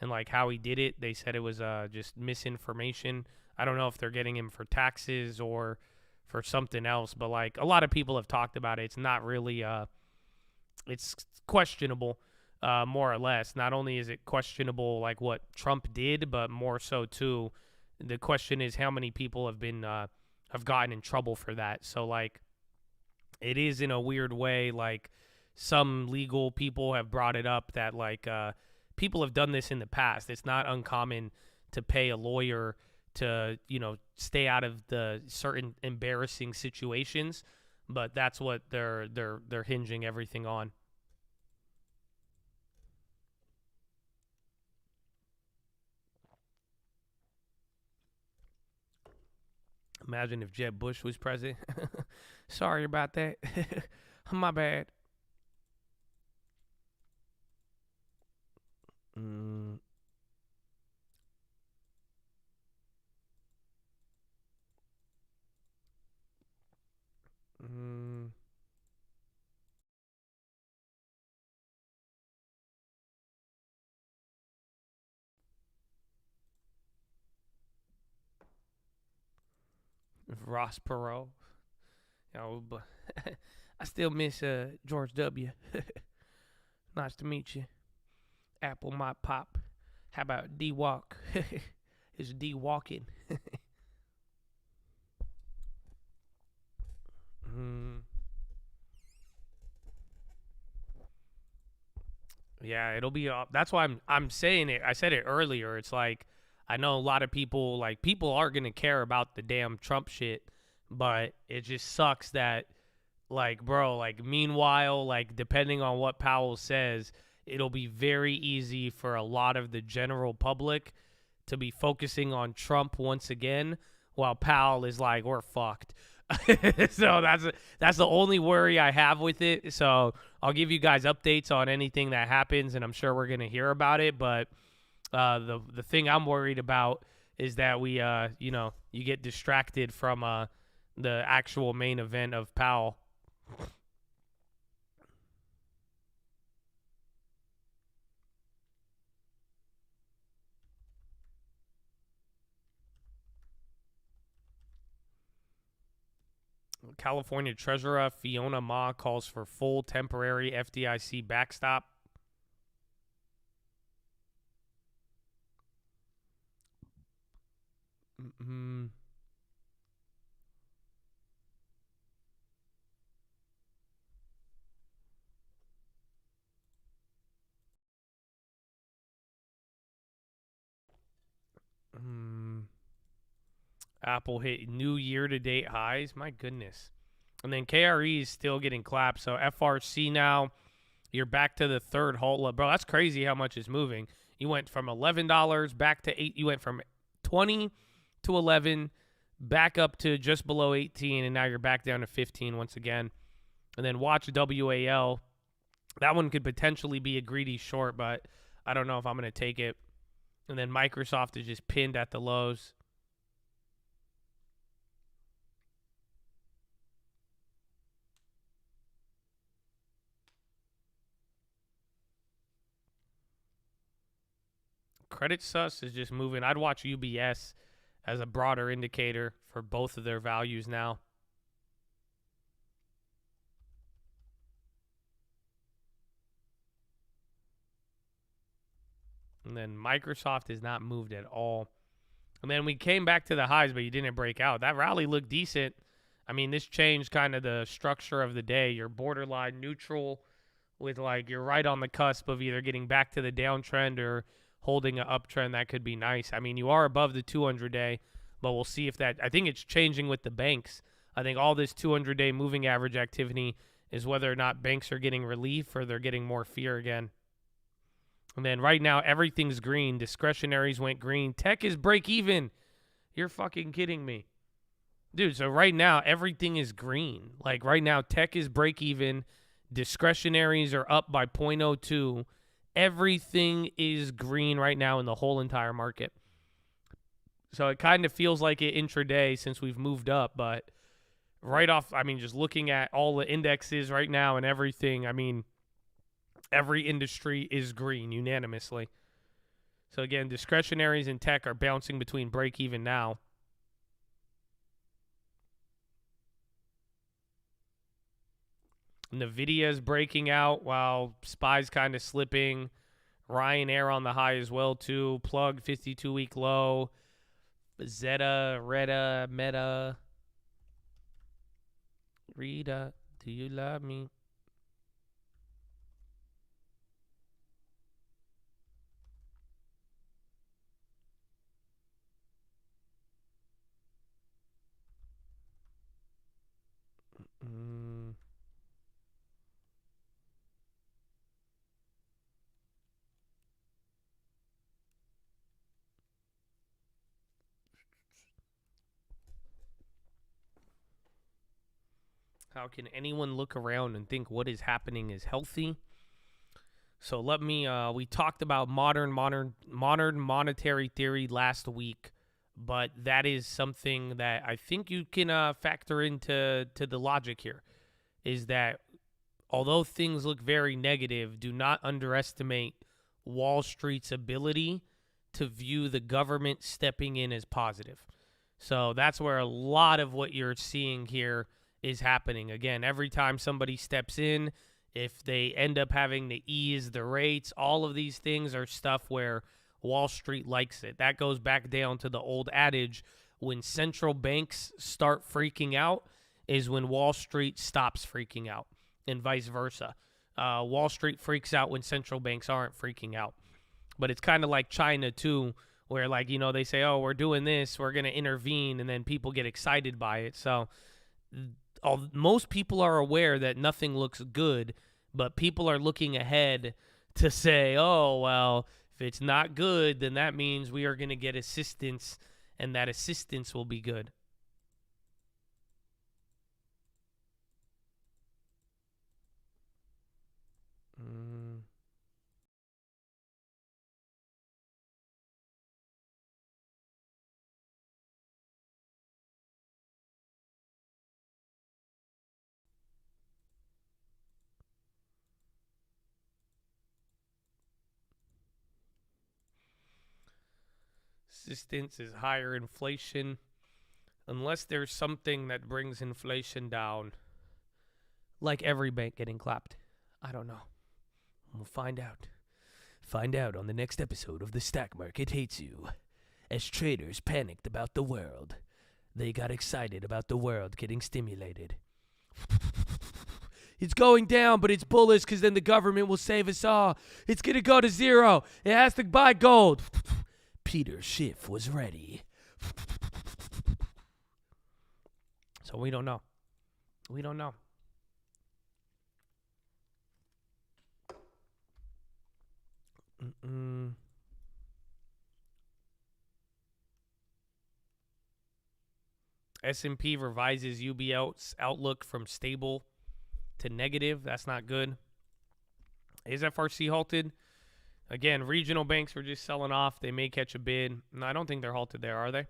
And like how he did it, they said it was just misinformation. I don't know if they're getting him for taxes or for something else, but like a lot of people have talked about it. It's not really, it's questionable, more or less. Not only is it questionable like what Trump did, but more so too, the question is how many people have been, have gotten in trouble for that. So like it is in a weird way, like some legal people have brought it up that like people have done this in the past. It's not uncommon to pay a lawyer to, you know, stay out of the certain embarrassing situations, but that's what they're hinging everything on. Imagine if Jeb Bush was president. Sorry about that. My bad. Ross Perot. You know, but I still miss George W. Nice to meet you. Apple my pop. How about D-Walk? It's D-Walking. Yeah, it'll be. That's why I'm saying it. I said it earlier. It's like I know a lot of people are gonna care about the damn Trump shit, but it just sucks that bro, meanwhile, depending on what Powell says, it'll be very easy for a lot of the general public to be focusing on Trump once again, while Powell is like, we're fucked. So that's the only worry I have with it. So I'll give you guys updates on anything that happens, and I'm sure we're gonna hear about it. But the thing I'm worried about is that we you get distracted from the actual main event of Powell. California Treasurer Fiona Ma calls for full temporary FDIC backstop. Apple hit new year-to-date highs. My goodness. And then KRE is still getting clapped. So FRC now, you're back to the third halt. Bro, that's crazy how much is moving. You went from $11 back to 8. You went from 20 to 11, back up to just below 18, and now you're back down to 15 once again. And then watch WAL. That one could potentially be a greedy short, but I don't know if I'm going to take it. And then Microsoft is just pinned at the lows. Credit Sus is just moving. I'd watch UBS as a broader indicator for both of their values now. And then Microsoft has not moved at all. And then we came back to the highs, but you didn't break out. That rally looked decent. I mean, this changed kind of the structure of the day. You're borderline neutral with you're right on the cusp of either getting back to the downtrend or holding an uptrend. That could be nice. I mean, you are above the 200-day, but we'll see if that – I think it's changing with the banks. I think all this 200-day moving average activity is whether or not banks are getting relief or they're getting more fear again. And then right now, everything's green. Discretionaries went green. Tech is break even. You're fucking kidding me. Dude, so right now, everything is green. Right now, tech is break even. Discretionaries are up by 0.02. Everything is green right now in the whole entire market. So it kind of feels like it intraday since we've moved up, but right off, I mean, just looking at all the indexes right now and everything, I mean, every industry is green unanimously. So again, discretionaries and tech are bouncing between break even now. NVIDIA is breaking out while SPY's kind of slipping. Ryanair on the high as well, too. Plug, 52-week low. Zeta, Retta, Meta. Rita, do you love me? How can anyone look around and think what is happening is healthy? So let me, we talked about modern monetary theory last week, but that is something that I think you can factor into the logic here, is that although things look very negative, do not underestimate Wall Street's ability to view the government stepping in as positive. So that's where a lot of what you're seeing here is happening. Again, every time somebody steps in, if they end up having to ease the rates, all of these things are stuff where Wall Street likes it. That goes back down to the old adage, when central banks start freaking out, is when Wall Street stops freaking out, and vice versa. Wall Street freaks out when central banks aren't freaking out. But it's kind of like China, too, where, like, you know, they say, oh, we're doing this, we're going to intervene, and then people get excited by it. So most people are aware that nothing looks good, but people are looking ahead to say, oh, well, if it's not good, then that means we are going to get assistance, and that assistance will be good. Assistance is higher inflation. Unless there's something that brings inflation down. Like every bank getting clapped. I don't know. We'll find out. Find out on the next episode of The Stack Market Hates You. As traders panicked about the world. They got excited about the world getting stimulated. It's going down, but it's bullish because then the government will save us all. It's going to go to zero. It has to buy gold. Peter Schiff was ready. So we don't know. We don't know. S&P revises Buyout's outlook from stable to negative. That's not good. Is FRC halted? Again, regional banks were just selling off. They may catch a bid. No, I don't think they're halted there, are they?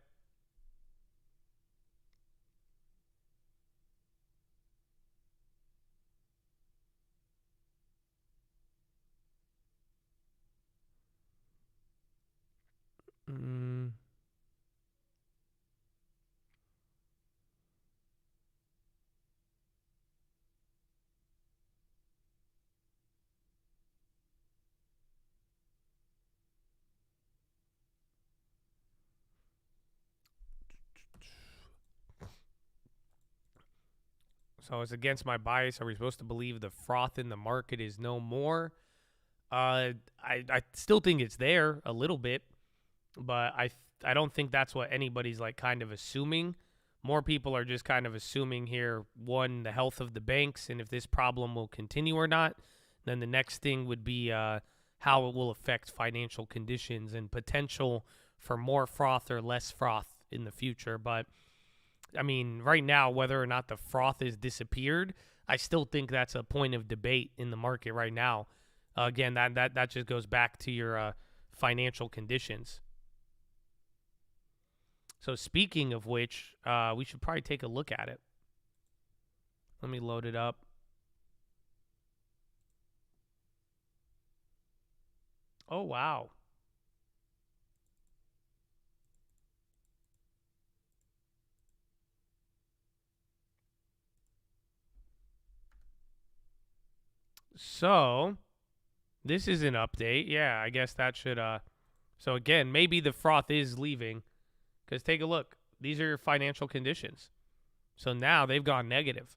So it's against my bias. Are we supposed to believe the froth in the market is no more? I still think it's there a little bit, but I don't think that's what anybody's like kind of assuming. More people are just kind of assuming here, one, the health of the banks, and if this problem will continue or not. Then the next thing would be how it will affect financial conditions and potential for more froth or less froth in the future. But I mean, right now, whether or not the froth has disappeared, I still think that's a point of debate in the market right now. Again, that just goes back to your financial conditions. So speaking of which, we should probably take a look at it. Let me load it up. Oh, wow. So, this is an update. Yeah, I guess that should, so again, maybe the froth is leaving. Because take a look. These are your financial conditions. So now they've gone negative.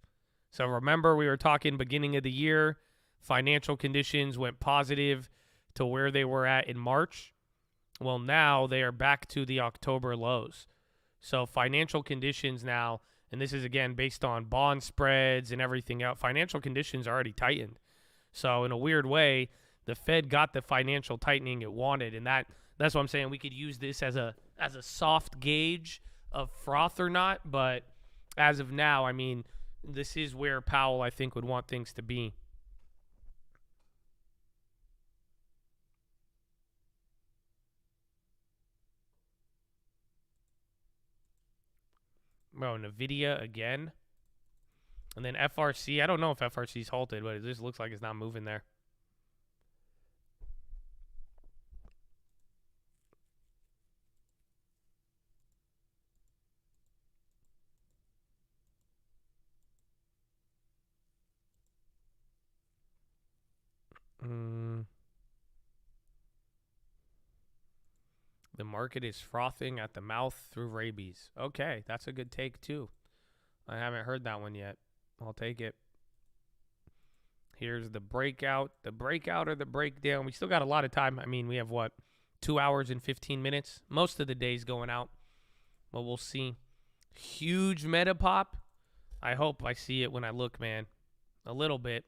So remember we were talking beginning of the year, financial conditions went positive to where they were at in March. Well, now they are back to the October lows. So financial conditions now, and this is again based on bond spreads and everything else, financial conditions are already tightened. So in a weird way, the Fed got the financial tightening it wanted, and that's what I'm saying. We could use this as a soft gauge of froth or not, but as of now, I mean, this is where Powell, I think, would want things to be. Oh, NVIDIA again. And then FRC. I don't know if FRC's halted, but it just looks like it's not moving there. The market is frothing at the mouth through rabies. Okay, that's a good take too. I haven't heard that one yet. I'll take it. Here's the breakout. The breakout or the breakdown. We still got a lot of time. I mean, we have what? 2 hours and 15 minutes. Most of the day's going out. But we'll see. Huge meta pop. I hope I see it when I look, man. A little bit.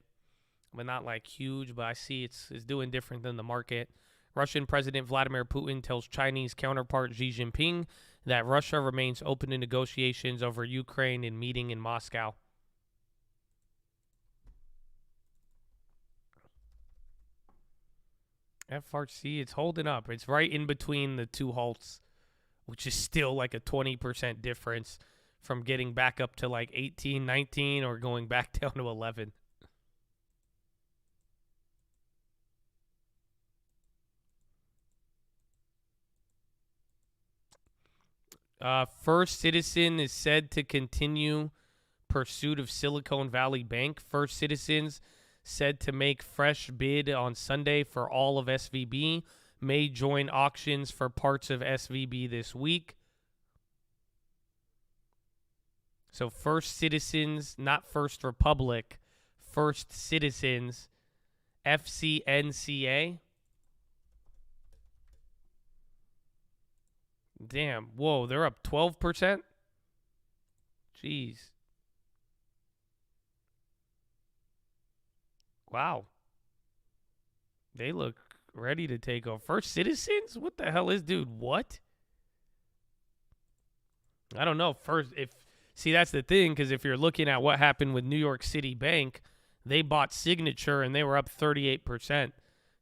But not like huge. But I see it's doing different than the market. Russian President Vladimir Putin tells Chinese counterpart Xi Jinping that Russia remains open to negotiations over Ukraine in meeting in Moscow. FRC, it's holding up. It's right in between the two halts, which is still like a 20% difference from getting back up to like 18, 19, or going back down to 11. First Citizen is said to continue pursuit of Silicon Valley Bank. First Citizens said to make fresh bid on Sunday for all of SVB. May join auctions for parts of SVB this week. So First Citizens, not First Republic, First Citizens, FCNCA. Damn. Whoa, they're up 12%? Jeez. Wow. They look ready to take over. First Citizens? What the hell is, dude? What? I don't know. See, that's the thing, because if you're looking at what happened with New York City Bank, they bought Signature and they were up 38%.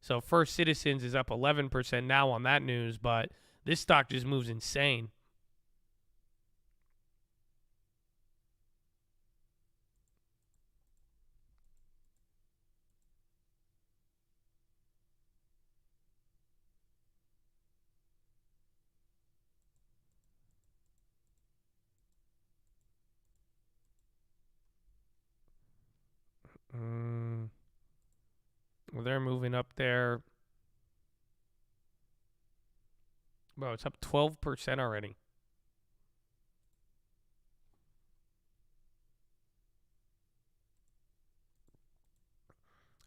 So First Citizens is up 11% now on that news, but this stock just moves insane. Well, they're moving up there. Bro, it's up 12% already.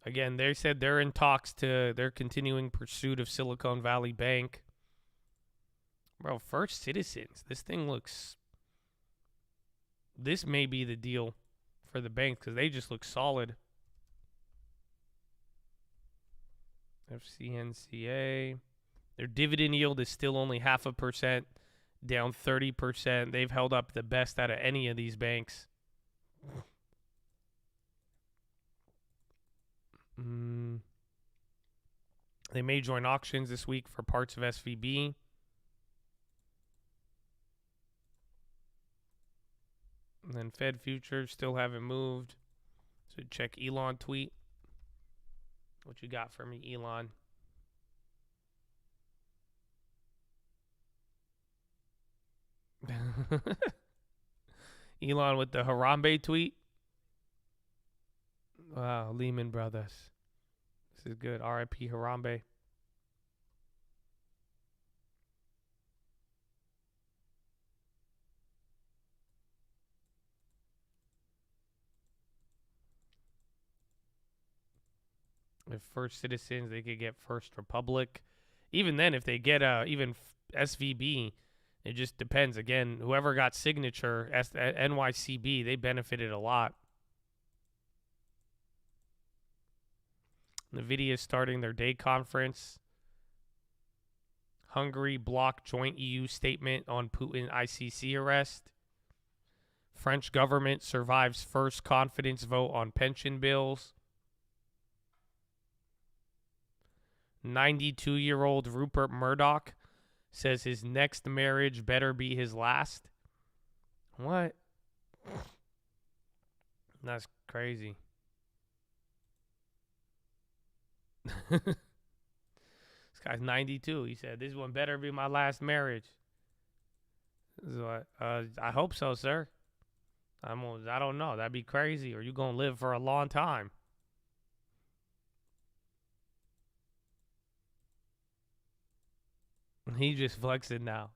Again, they said they're in talks to their continuing pursuit of Silicon Valley Bank. Bro, First Citizens. This thing looks... This may be the deal for the bank because they just look solid. FCNCA. Their dividend yield is still only 0.5%, down 30%. They've held up the best out of any of these banks. They may join auctions this week for parts of SVB. And then Fed futures still haven't moved. So check Elon tweet. What you got for me, Elon? Elon with the Harambe tweet. Wow, Lehman Brothers. This is good. RIP Harambe. If First Citizens, they could get First Republic. Even then, if they get even SVB, it just depends. Again, whoever got Signature, NYCB, they benefited a lot. NVIDIA is starting their day conference. Hungary blocked joint EU statement on Putin ICC arrest. French government survives first confidence vote on pension bills. 92-year-old Rupert Murdoch says his next marriage better be his last. What? That's crazy. This guy's 92. He said, this one better be my last marriage. So I hope so, sir. I don't know. That'd be crazy. Or you going to live for a long time. He just flexing now.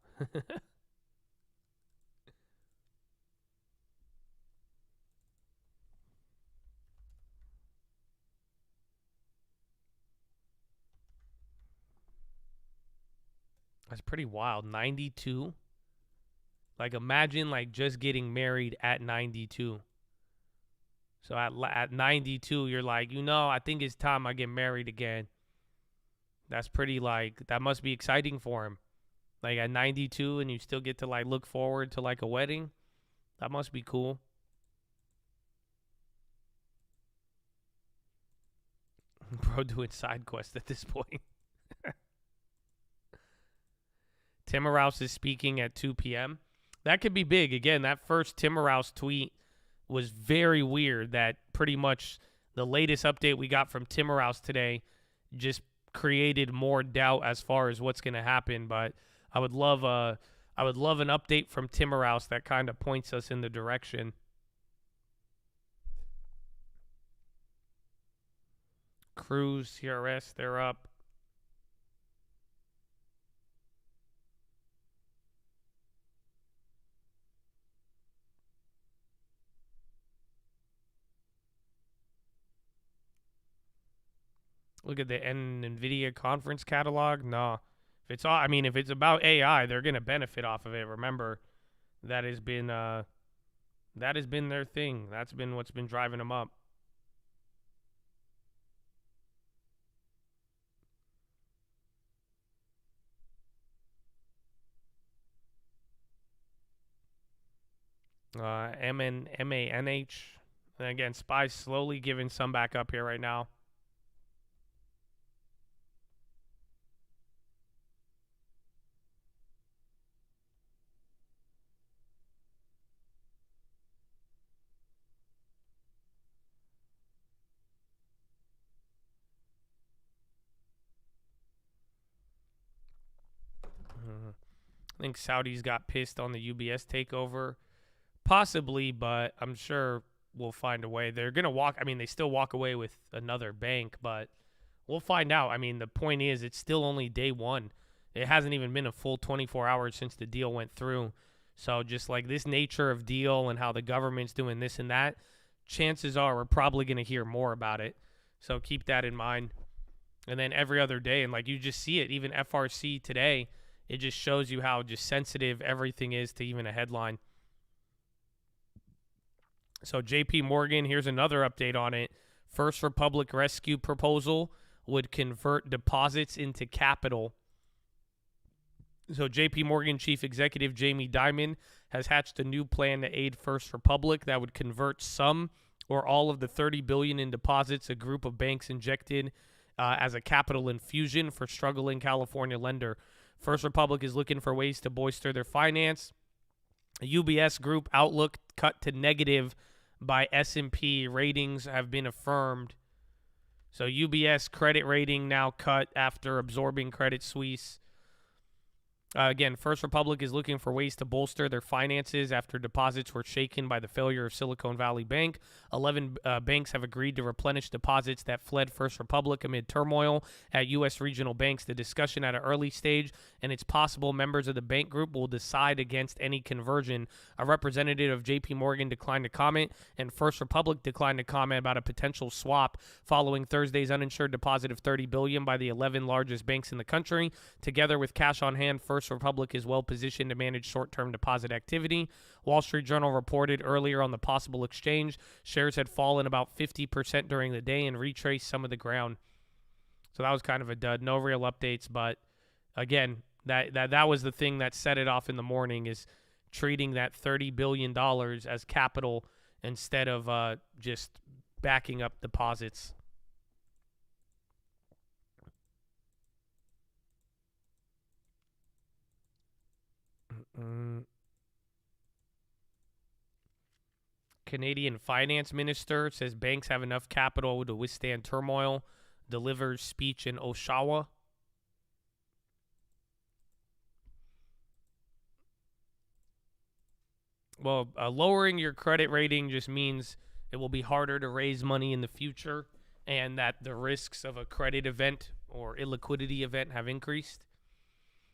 That's pretty wild. 92. Like, imagine, like, just getting married at 92. So at 92, you're like, I think it's time I get married again. That's pretty, like, that must be exciting for him. Like, at 92, and you still get to, like, look forward to, like, a wedding. That must be cool. Bro doing side quest at this point. Timmerhouse is speaking at 2 p.m. That could be big. Again, that first Timmerhouse tweet was very weird. That pretty much the latest update we got from Timmerhouse today just created more doubt as far as what's going to happen. But I would love an update from Timmerhouse that kind of points us in the direction. Cruise, CRS, they're up. Look at the NVIDIA conference catalog. No. If it's about AI, they're going to benefit off of it. Remember, that has been their thing. That's been what's been driving them up. MANH. And again, SPY's slowly giving some back up here right now. I think Saudis got pissed on the UBS takeover. Possibly, but I'm sure we'll find a way. They're going to walk. I mean, they still walk away with another bank, but we'll find out. I mean, the point is it's still only day one. It hasn't even been a full 24 hours since the deal went through. So just like this nature of deal and how the government's doing this and that, chances are we're probably going to hear more about it. So keep that in mind. And then every other day, and like you just see it, even FRC today, it just shows you how just sensitive everything is to even a headline. So JP Morgan, here's another update on it. First Republic rescue proposal would convert deposits into capital. So JP Morgan Chief Executive Jamie Dimon has hatched a new plan to aid First Republic that would convert some or all of the $30 billion in deposits a group of banks injected as a capital infusion for struggling California lender. First Republic is looking for ways to bolster their finance. UBS Group outlook cut to negative by S&P. Ratings have been affirmed. So UBS credit rating now cut after absorbing Credit Suisse. Again, First Republic is looking for ways to bolster their finances after deposits were shaken by the failure of Silicon Valley Bank. 11 banks have agreed to replenish deposits that fled First Republic amid turmoil at U.S. regional banks. The discussion at an early stage, and it's possible members of the bank group will decide against any conversion. A representative of J.P. Morgan declined to comment, and First Republic declined to comment about a potential swap following Thursday's uninsured deposit of $30 billion by the 11 largest banks in the country. Together with cash on hand, First Republic is well positioned to manage short-term deposit activity. Wall Street Journal reported earlier on the possible exchange. Shares had fallen about 50% during the day and retraced some of the ground. So that was kind of a dud. No real updates, but again, that was the thing that set it off in the morning, is treating that $30 billion as capital instead of just backing up deposits. Canadian finance minister says banks have enough capital to withstand turmoil. Delivers speech in Oshawa. Well, lowering your credit rating just means it will be harder to raise money in the future, and that the risks of a credit event or illiquidity event have increased.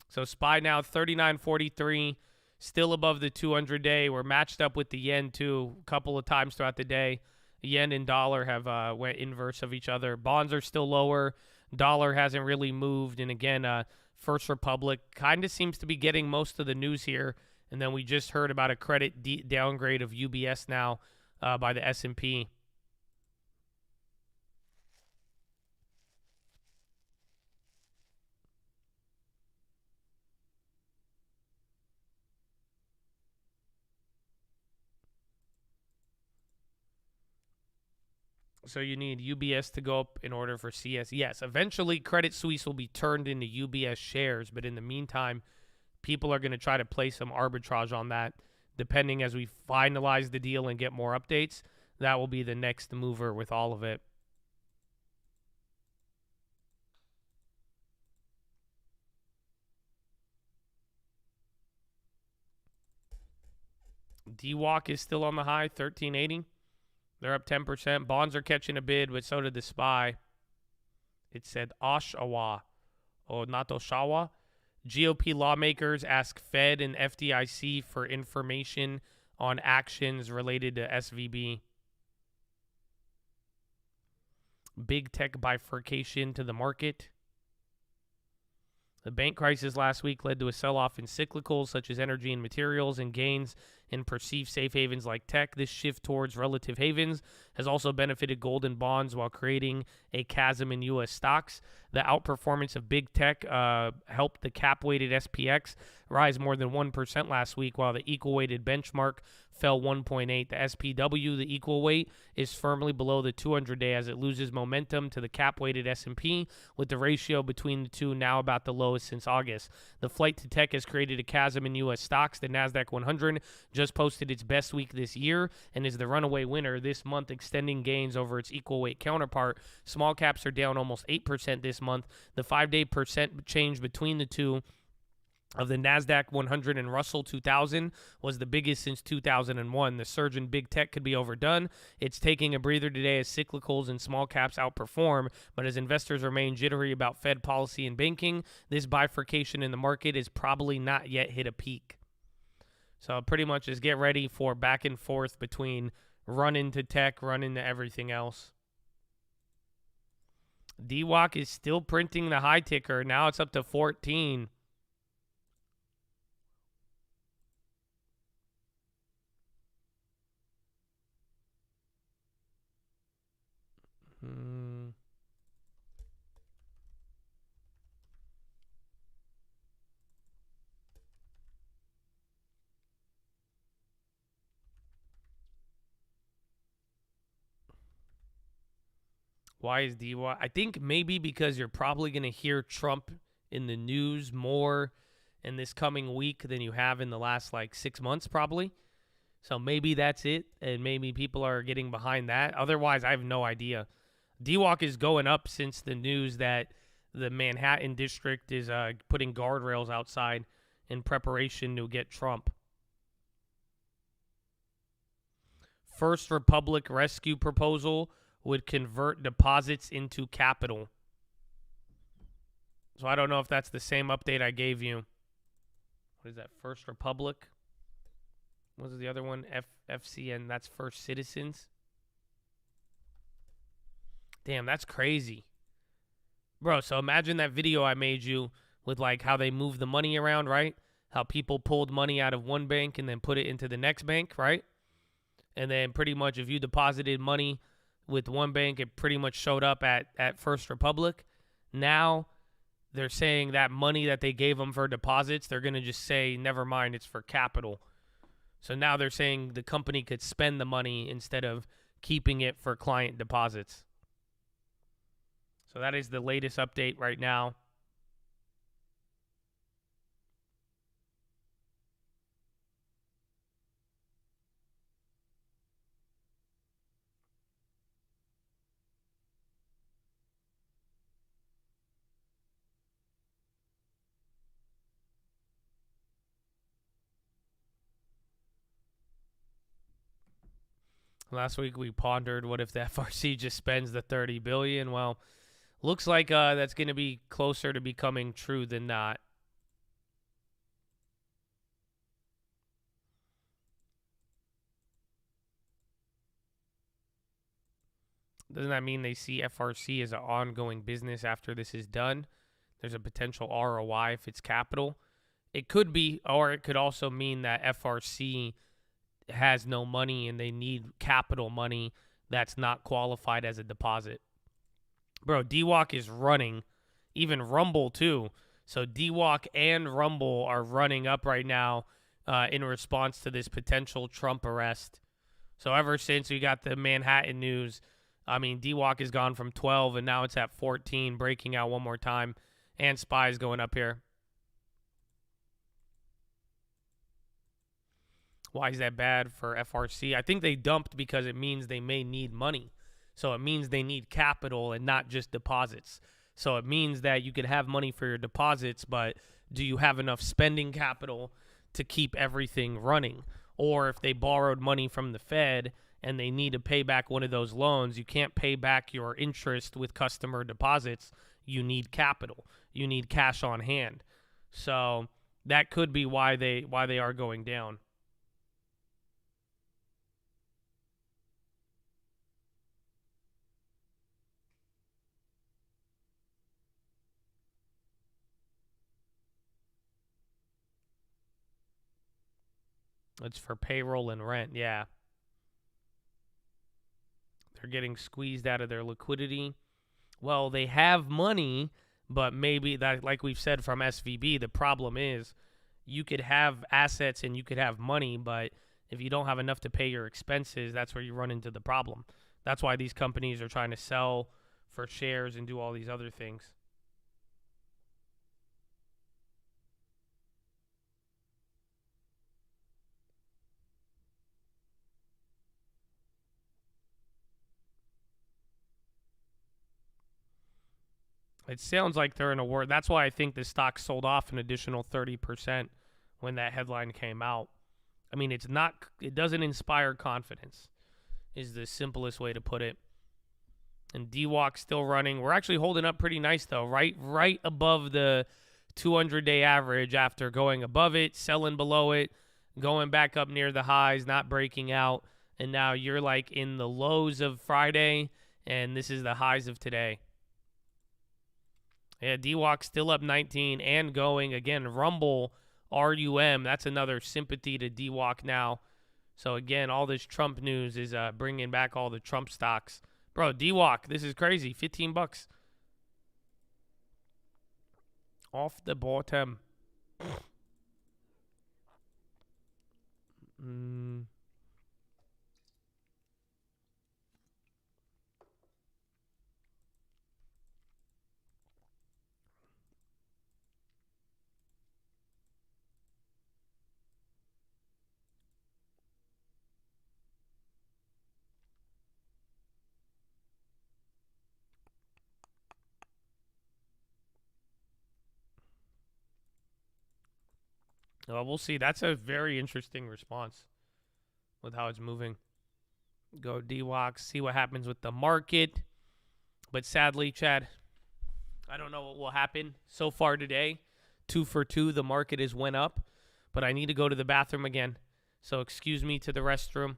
So SPY now 39.43, still above the 200-day. We're matched up with the yen, too, a couple of times throughout the day. Yen and dollar have went inverse of each other. Bonds are still lower. Dollar hasn't really moved. And again, First Republic kind of seems to be getting most of the news here. And then we just heard about a credit downgrade of UBS now by the S&P. So you need UBS to go up in order for CS. Yes, eventually Credit Suisse will be turned into UBS shares, but in the meantime, people are going to try to play some arbitrage on that. Depending as we finalize the deal and get more updates, that will be the next mover with all of it. DWAC is still on the high, 1380. They're up 10%. Bonds are catching a bid, but so did the SPY. It said Oshawa, or not Oshawa. GOP lawmakers ask Fed and FDIC for information on actions related to SVB. Big tech bifurcation to the market. The bank crisis last week led to a sell-off in cyclicals such as energy and materials and gains in perceived safe havens like tech. This shift towards relative havens has also benefited gold and bonds while creating a chasm in U.S. stocks. The outperformance of big tech helped the cap-weighted SPX rise more than 1% last week, while the equal-weighted benchmark fell 1.8. The SPW, the equal weight, is firmly below the 200-day as it loses momentum to the cap-weighted S&P, with the ratio between the two now about the lowest since August. The flight to tech has created a chasm in U.S. stocks. The NASDAQ 100 just posted its best week this year and is the runaway winner this month, extending gains over its equal weight counterpart. Small caps are down almost 8% this month. The 5-day percent change between the two of the NASDAQ 100 and Russell 2000 was the biggest since 2001. The surge in big tech could be overdone. It's taking a breather today as cyclicals and small caps outperform, but as investors remain jittery about Fed policy and banking, this bifurcation in the market is probably not yet hit a peak. So pretty much just get ready for back and forth between run into tech, run into everything else. DWAC is still printing the high ticker. Now it's up to 14. Why is DY? I think maybe because you're probably going to hear Trump in the news more in this coming week than you have in the last 6 months probably. So maybe that's it, and maybe people are getting behind that. Otherwise, I have no idea. DWAC is going up since the news that the Manhattan district is putting guardrails outside in preparation to get Trump. First Republic rescue proposal would convert deposits into capital. So I don't know if that's the same update I gave you. What is that? First Republic? What was the other one? FCN. That's First Citizens. Damn, that's crazy. Bro, so imagine that video I made you with how they move the money around, right? How people pulled money out of one bank and then put it into the next bank, right? And then pretty much if you deposited money with one bank, it pretty much showed up at First Republic. Now they're saying that money that they gave them for deposits, they're going to just say, never mind, it's for capital. So now they're saying the company could spend the money instead of keeping it for client deposits. So that is the latest update right now. Last week we pondered what if the FRC just spends the $30 billion. Well, looks like that's going to be closer to becoming true than not. Doesn't that mean they see FRC as an ongoing business after this is done? there's a potential ROI if it's capital. It could be, or it could also mean that FRC has no money and they need capital money that's not qualified as a deposit. Bro, DWalk is running, even Rumble too. So DWalk and Rumble are running up right now in response to this potential Trump arrest. So ever since we got the Manhattan news, I mean, DWalk has gone from 12 and now it's at 14, breaking out one more time. And SPY's going up here. Why is that bad for FRC? I think they dumped because it means they may need money. So it means they need capital and not just deposits. So it means that you could have money for your deposits, but do you have enough spending capital to keep everything running? Or if they borrowed money from the Fed and they need to pay back one of those loans, you can't pay back your interest with customer deposits. You need capital. You need cash on hand. So that could be why they are going down. It's for payroll and rent, yeah. They're getting squeezed out of their liquidity. Well, they have money, but maybe that, like we've said from SVB, the problem is you could have assets and you could have money, but if you don't have enough to pay your expenses, that's where you run into the problem. That's why these companies are trying to sell for shares and do all these other things. It sounds like they're in a war. That's why I think the stock sold off an additional 30% when that headline came out. I mean, it doesn't inspire confidence is the simplest way to put it. And DWalk still running. We're actually holding up pretty nice, though, right above the 200-day average after going above it, selling below it, going back up near the highs, not breaking out. And now you're like in the lows of Friday, and this is the highs of today. Yeah, DWalk still up 19 and going. Again, Rumble, RUM, that's another sympathy to DWalk now. So, again, all this Trump news is bringing back all the Trump stocks. Bro, DWalk, this is crazy. 15 bucks. Off the bottom. Well, we'll see. That's a very interesting response with how it's moving. Go DWalk, see what happens with the market. But sadly, Chad, I don't know what will happen so far today. 2 for 2, the market has went up. But I need to go to the bathroom again. So excuse me to the restroom.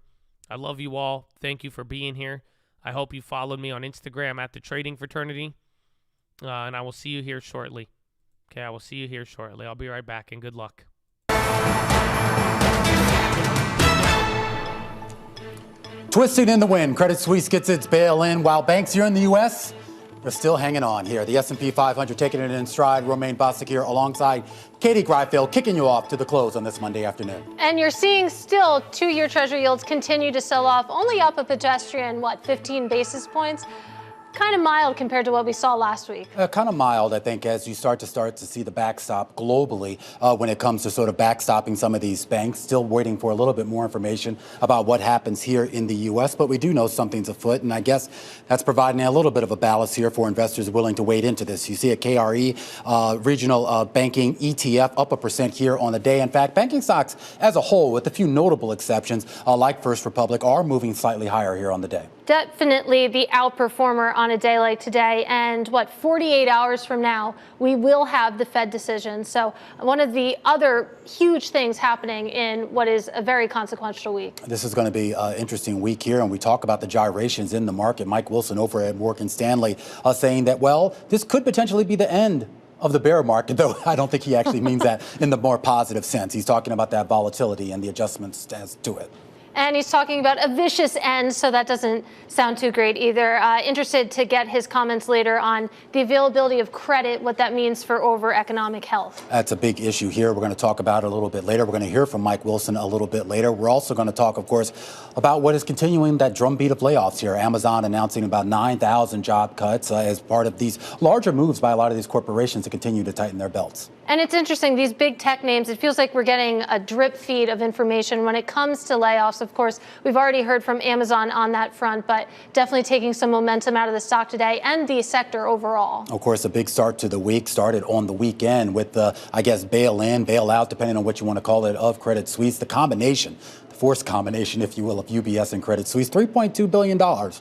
I love you all. Thank you for being here. I hope you followed me on Instagram at The Trading Fraternity. And I will see you here shortly. Okay, I will see you here shortly. I'll be right back, and good luck.
Twisting in the wind, Credit Suisse gets its bail-in, while banks here in the U.S. are still hanging on here. The S&P 500 taking it in stride. Romaine Bostic here alongside Katie Greifeld, kicking you off to the close on this Monday afternoon.
And you're seeing still 2-year Treasury yields continue to sell off, only up a pedestrian, 15 basis points? Kind of mild compared to what we saw last week.
Kind of mild, I think, as you start to see the backstop globally when it comes to sort of backstopping some of these banks. Still waiting for a little bit more information about what happens here in the U.S., but we do know something's afoot, and I guess that's providing a little bit of a ballast here for investors willing to wade into this. You see a KRE regional banking ETF up 1% here on the day. In fact, banking stocks as a whole, with a few notable exceptions, like First Republic, are moving slightly higher here on the day.
Definitely the outperformer on a day like today. And 48 hours from now, we will have the Fed decision. So one of the other huge things happening in what is a very consequential week.
This is going to be an interesting week here. And we talk about the gyrations in the market. Mike Wilson over at Morgan Stanley saying that, well, this could potentially be the end of the bear market, though I don't think he actually means that in the more positive sense. He's talking about that volatility and the adjustments as to it.
And he's talking about a vicious end, so that doesn't sound too great either. Interested to get his comments later on the availability of credit, what that means for over economic health.
That's a big issue here. We're going to talk about it a little bit later. We're going to hear from Mike Wilson a little bit later. We're also going to talk, of course, about what is continuing that drumbeat of layoffs here. Amazon announcing about 9,000 job cuts as part of these larger moves by a lot of these corporations to continue to tighten their belts.
And it's interesting, these big tech names, it feels like we're getting a drip feed of information when it comes to layoffs. Of course, we've already heard from Amazon on that front, but definitely taking some momentum out of the stock today and the sector overall.
Of course, a big start to the week started on the weekend with the, bail in, bail out, depending on what you want to call it, of Credit Suisse. The combination, the forced combination, if you will, of UBS and Credit Suisse, $3.2 billion.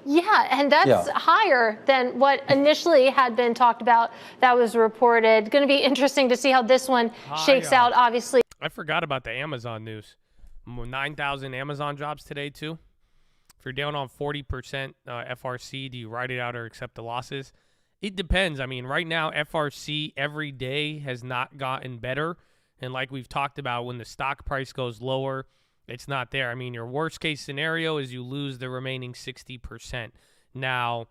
Yeah, and that's higher than what initially had been talked about that was reported. Going to be interesting to see how this one shakes out, obviously.
I forgot about the Amazon news. 9,000 Amazon jobs today, too. If you're down on 40% FRC, do you write it out or accept the losses? It depends. I mean, right now, FRC every day has not gotten better. And like we've talked about, when the stock price goes lower, it's not there. I mean, your worst case scenario is you lose the remaining 60%. Now,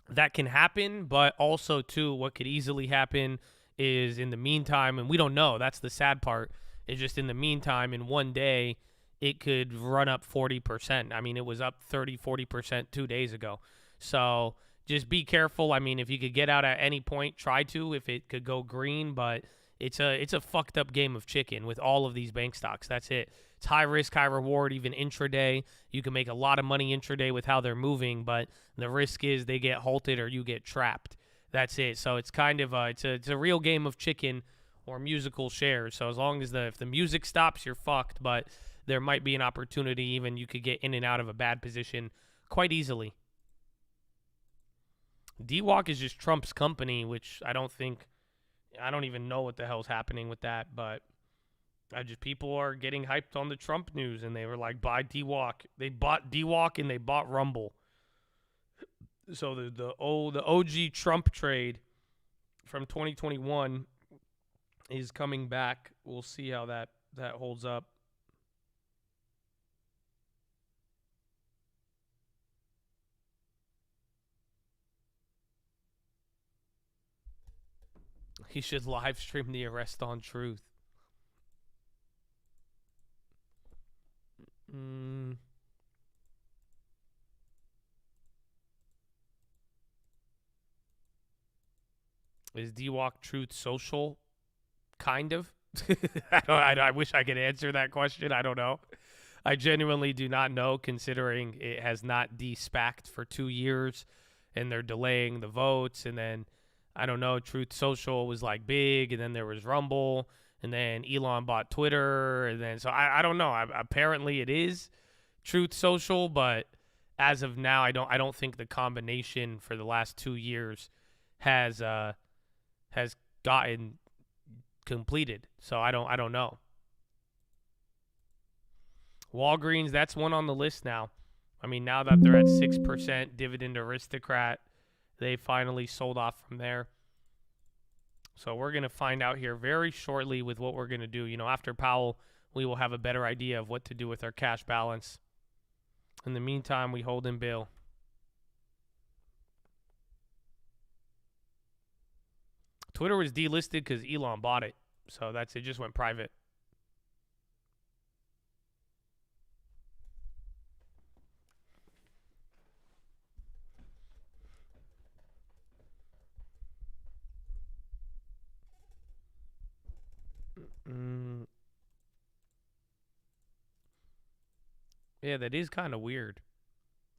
that can happen, but also, too, what could easily happen is in the meantime, and we don't know, that's the sad part, is just in the meantime, in one day, it could run up 40%. I mean, it was up 30, 40% 2 days ago. So just be careful. I mean, if you could get out at any point, try to, if it could go green, but it's a fucked up game of chicken with all of these bank stocks. That's it. It's high risk, high reward, even intraday. You can make a lot of money intraday with how they're moving, but the risk is they get halted or you get trapped. That's it. So it's kind of it's a real game of chicken or musical shares. So as long as if the music stops, you're fucked, but there might be an opportunity even you could get in and out of a bad position quite easily. DWalk is just Trump's company, which I don't even know what the hell's happening with that, but people are getting hyped on the Trump news, and they were like, buy DWalk. They bought DWalk and they bought Rumble. So the OG Trump trade from 2021 is coming back. We'll see how that holds up. He should live stream the arrest on Truth. Is DWalk Truth Social? Kind of. I wish I could answer that question. I don't know. I genuinely do not know, considering it has not de-SPAC'd for 2 years, and they're delaying the votes, and then, I don't know, Truth Social was like big, and then there was Rumble, and then Elon bought Twitter, and then, so I don't know. Apparently it is Truth Social, but as of now, I don't think the combination for the last 2 years has gotten completed. So I don't know. Walgreens, that's one on the list now. I mean, now that they're at 6% dividend aristocrat, they finally sold off from there. So we're going to find out here very shortly with what we're going to do. You know, after Powell, we will have a better idea of what to do with our cash balance. In the meantime, we hold in bail. Twitter was delisted because Elon bought it. So that's it. Just went private. Yeah, that is kind of weird.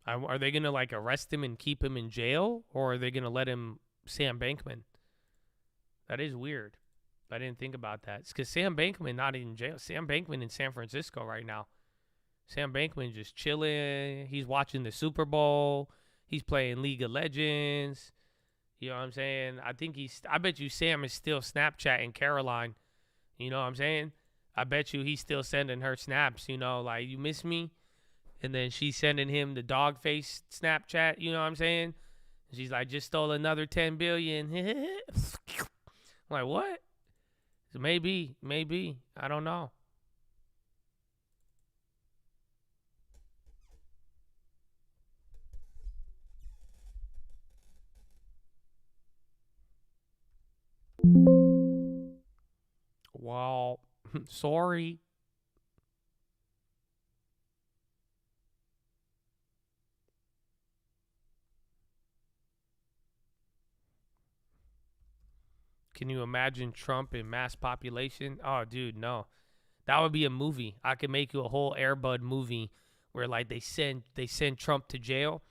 Are they going to like arrest him and keep him in jail, or are they going to let him Sam Bankman? That is weird. I didn't think about that. It's because Sam Bankman not in jail. Sam Bankman in San Francisco right now. Sam Bankman just chilling. He's watching the Super Bowl. He's playing League of Legends. You know what I'm saying? I bet you Sam is still Snapchatting Caroline. You know what I'm saying? I bet you he's still sending her snaps, you know, like, you miss me? And then she's sending him the dog face Snapchat, you know what I'm saying? She's like, just stole another $10 billion. I'm like, what? Maybe. I don't know. Well, sorry. Can you imagine Trump in mass population? Oh, dude, no. That would be a movie. I could make you a whole Air Bud movie where like they send Trump to jail,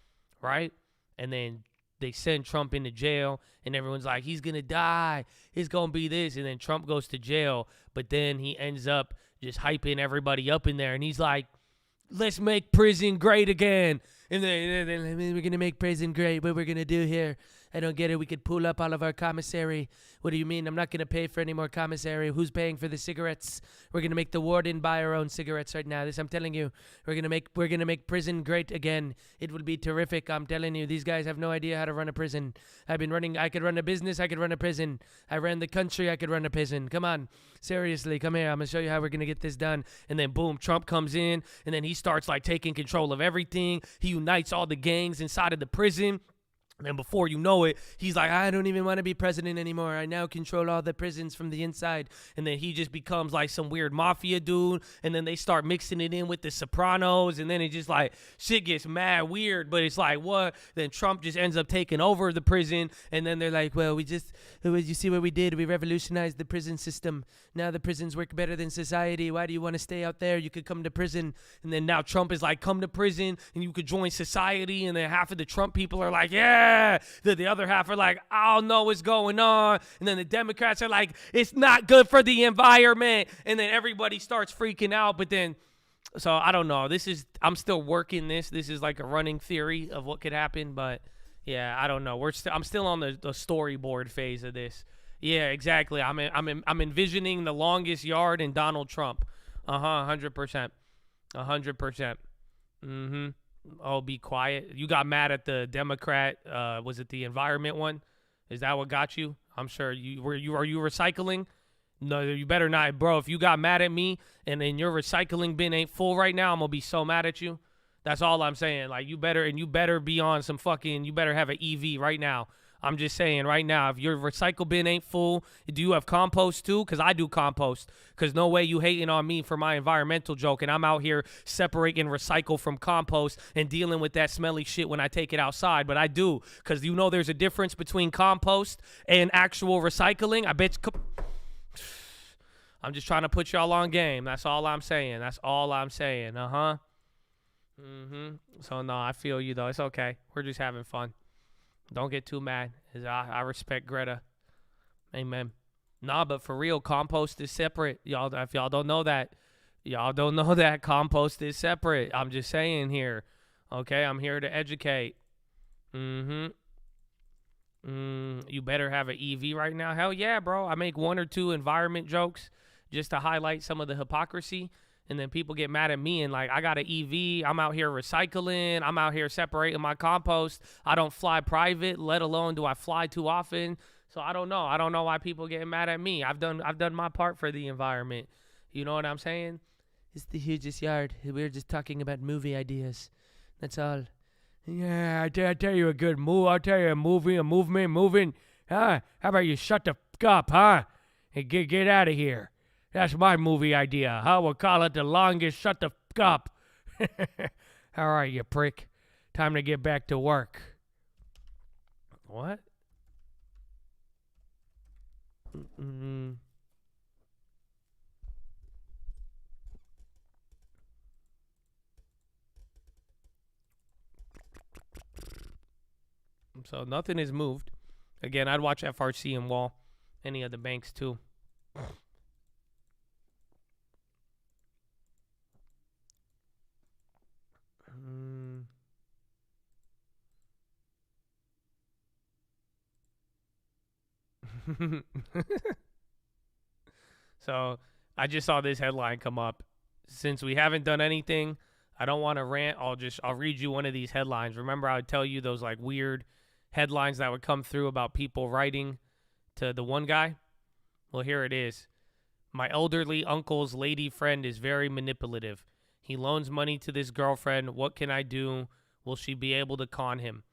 right? And then they send Trump into jail and everyone's like, he's going to die. It's going to be this. And then Trump goes to jail, but then he ends up just hyping everybody up in there. And he's like, let's make prison great again. And then we're going to make prison great. What we're going to do here, I don't get it. We could pull up all of our commissary. What do you mean? I'm not going to pay for any more commissary. Who's paying for the cigarettes? We're going to make the warden buy our own cigarettes right now. This, I'm telling you, we're going to make prison great again. It will be terrific. I'm telling you, these guys have no idea how to run a prison. I could run a business. I could run a prison. I ran the country. I could run a prison. Come on. Seriously, come here. I'm going to show you how we're going to get this done. And then boom, Trump comes in and then he starts like taking control of everything. He unites all the gangs inside of the prison. And then before you know it, he's like, I don't even want to be president anymore. I now control all the prisons from the inside. And then he just becomes like some weird mafia dude. And then they start mixing it in with the Sopranos. And then it just like, shit gets mad weird. But it's like, what? Then Trump just ends up taking over the prison. And then they're like, well, you see what we did? We revolutionized the prison system. Now the prisons work better than society. Why do you want to stay out there? You could come to prison. And then now Trump is like, come to prison and you could join society. And then half of the Trump people are like, yeah. The other half are like, I don't know what's going on. And then the Democrats are like, it's not good for the environment. And then everybody starts freaking out. But then, so I don't know. I'm still working this. This is like a running theory of what could happen. But yeah, I don't know. I'm still on the storyboard phase of this. Yeah, exactly. I'm envisioning the longest yard in Donald Trump. 100%. 100%. Mm-hmm. Oh, be quiet. You got mad at the Democrat. Was it the environment one? Is that what got you? I'm sure are you recycling? No, you better not, bro. If you got mad at me and then your recycling bin ain't full right now, I'm gonna be so mad at you. That's all I'm saying. Like you better be on some fucking. You better have an EV right now. I'm just saying right now, if your recycle bin ain't full, do you have compost too? Because I do compost. Because no way you hating on me for my environmental joke. And I'm out here separating recycle from compost and dealing with that smelly shit when I take it outside. But I do. Because you know there's a difference between compost and actual recycling. I bet you... I'm just trying to put y'all on game. That's all I'm saying. That's all I'm saying. So, no, I feel you, though. It's okay. We're just having fun. Don't get too mad. I respect Greta. Amen. Nah, but for real, compost is separate. Y'all, if y'all don't know that, compost is separate. I'm just saying here. Okay, I'm here to educate. You better have an EV right now. Hell yeah, bro. I make 1 or 2 environment jokes just to highlight some of the hypocrisy. And then people get mad at me and like, I got an EV. I'm out here recycling. I'm out here separating my compost. I don't fly private, let alone do I fly too often. So I don't know. I don't know why people get mad at me. I've done my part for the environment. You know what I'm saying? It's the hugest yard. We're just talking about movie ideas. That's all. Yeah, I tell you a good move. I'll tell you a moving. Huh? How about you shut the f*** up, huh? And get out of here. That's my movie idea. Huh? We'll call it The Longest Shut the F*** Up. All right, you prick. Time to get back to work. What? So nothing has moved. Again, I'd watch FRC and Wall. Any of the banks, too. So I just saw this headline come up. Since we haven't done anything, I don't want to rant. I'll read you one of these headlines. Remember, I would tell you those like weird headlines that would come through about people writing to the one guy. Well, here it is. My elderly uncle's lady friend is very manipulative. He loans money to this girlfriend. What can I do? Will she be able to con him?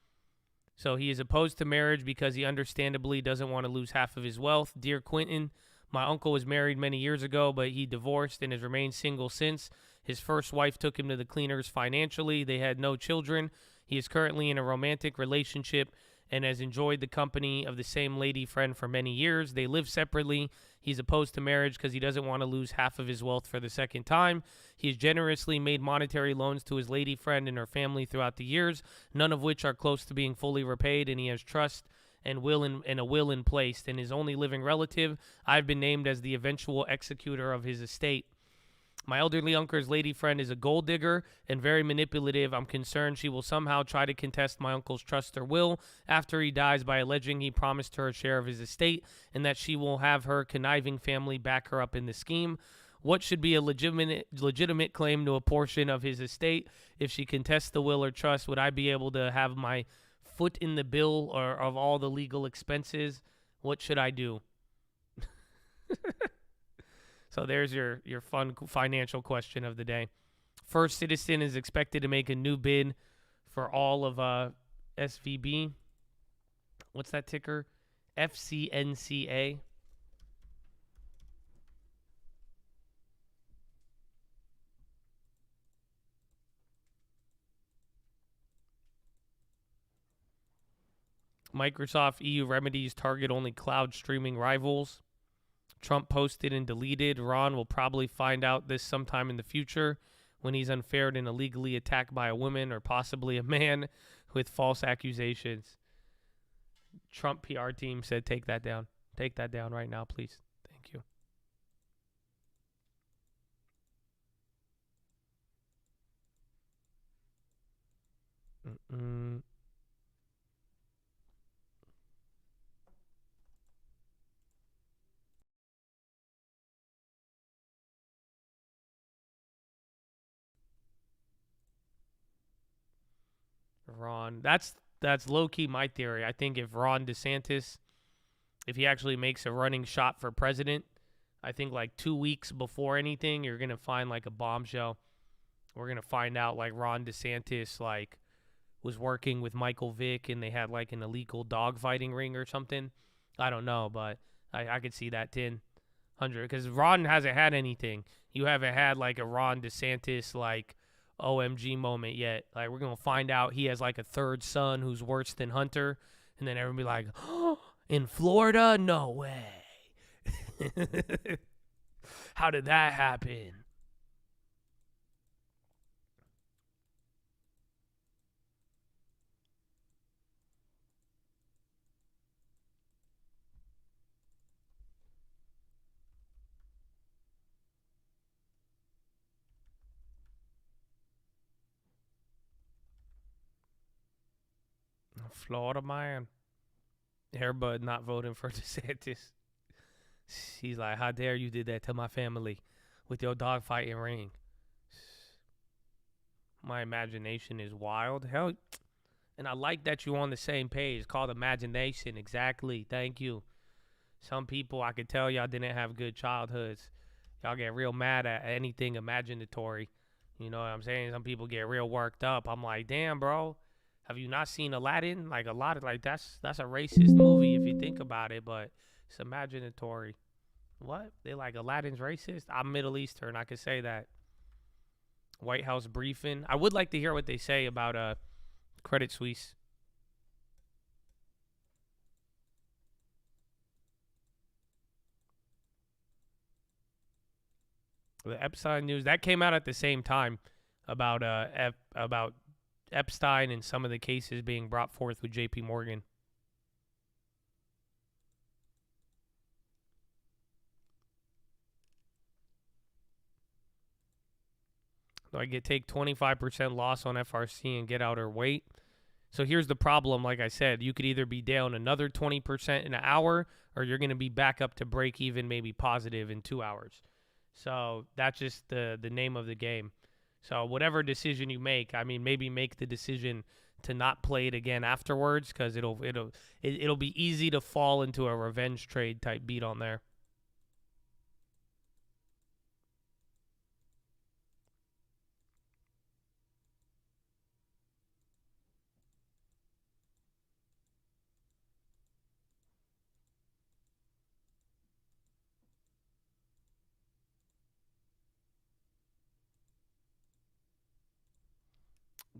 So he is opposed to marriage because he understandably doesn't want to lose half of his wealth. Dear Quentin, my uncle was married many years ago, but he divorced and has remained single since. His first wife took him to the cleaners financially. They had no children. He is currently in a romantic relationship and has enjoyed the company of the same lady friend for many years. They live separately. He's opposed to marriage because he doesn't want to lose half of his wealth for the second time. He has generously made monetary loans to his lady friend and her family throughout the years, none of which are close to being fully repaid, and he has trust and a will in place. And his only living relative, I've been named as the eventual executor of his estate. My elderly uncle's lady friend is a gold digger and very manipulative. I'm concerned she will somehow try to contest my uncle's trust or will after he dies by alleging he promised her a share of his estate and that she will have her conniving family back her up in the scheme. What should be a legitimate claim to a portion of his estate? If she contests the will or trust, would I be able to have my foot in the bill or of all the legal expenses? What should I do? So there's your fun financial question of the day. First Citizen is expected to make a new bid for all of SVB. What's that ticker? FCNCA. Microsoft EU remedies target only cloud streaming rivals. Trump posted and deleted. Ron will probably find out this sometime in the future when he's unfair and illegally attacked by a woman or possibly a man with false accusations. Trump PR team said take that down. Take that down right now, please. Thank you. Ron, that's low-key my theory. I think if Ron DeSantis, if he actually makes a running shot for president, I think like 2 weeks before anything, you're going to find like a bombshell. We're going to find out like Ron DeSantis like was working with Michael Vick and they had like an illegal dogfighting ring or something. I don't know, but I could see that 100 because Ron hasn't had anything. You haven't had like a Ron DeSantis like OMG moment yet. Like we're gonna find out he has like a third son who's worse than Hunter, and then everyone be like, oh, in Florida? No way. How did that happen? Florida man. Airbud not voting for DeSantis. He's like, how dare you did that to my family with your dogfighting ring. My imagination is wild. Hell, and I like that you're on the same page. It's called imagination. Exactly. Thank you. Some people, I could tell y'all didn't have good childhoods. Y'all get real mad at anything imaginatory. You know what I'm saying? Some people get real worked up. I'm like, damn, bro. Have you not seen Aladdin? Like a lot of like that's a racist movie if you think about it, but it's imaginatory. What? They like Aladdin's racist? I'm Middle Eastern. I could say that. White House briefing. I would like to hear what they say about Credit Suisse. The Epstein news that came out at the same time about Epstein and some of the cases being brought forth with JP Morgan. So I take 25% loss on FRC and get out or wait. So here's the problem. Like I said, you could either be down another 20% in an hour, or you're going to be back up to break even, maybe positive in 2 hours. So that's just the name of the game. So whatever decision you make, I mean, maybe make the decision to not play it again afterwards, because it'll be easy to fall into a revenge trade type beat on there.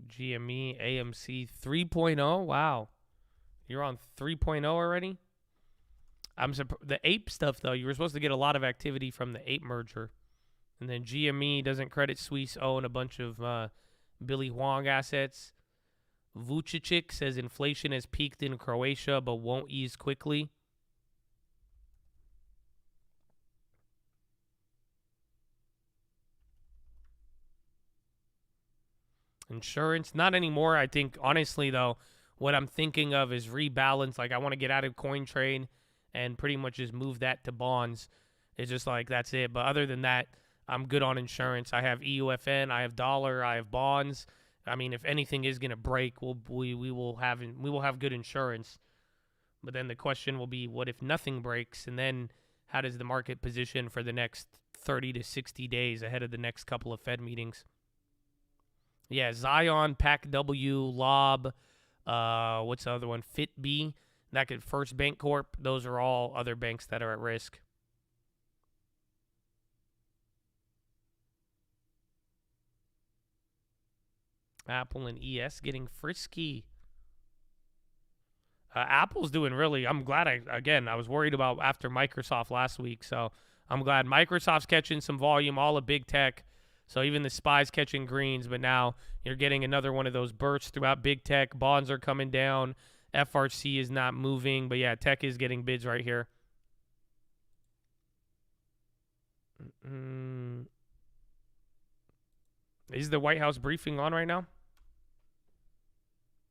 GME, AMC 3.0. Wow. You're on 3.0 already? The ape stuff, though, you were supposed to get a lot of activity from the ape merger. And then GME doesn't credit Suisse own a bunch of Billy Huang assets. Vucic says inflation has peaked in Croatia but won't ease quickly. Insurance, not anymore. I think, honestly, though, what I'm thinking of is rebalance. Like, I want to get out of coin trade and pretty much just move that to bonds. It's just like, that's it. But other than that, I'm good on insurance. I have EUFN, I have dollar, I have bonds. I mean, if anything is going to break, we will have good insurance. But then the question will be, what if nothing breaks? And then how does the market position for the next 30 to 60 days ahead of the next couple of Fed meetings? Yeah, Zion, PACW, Lob, what's the other one? FitB, that could First Bank Corp. Those are all other banks that are at risk. Apple and ES getting frisky. Apple's doing really. I'm glad. I was worried about after Microsoft last week, so I'm glad Microsoft's catching some volume. All of big tech. So even the SPY's catching greens, but now you're getting another one of those bursts throughout big tech. Bonds are coming down. FRC is not moving, but yeah, tech is getting bids right here. Is the White House briefing on right now?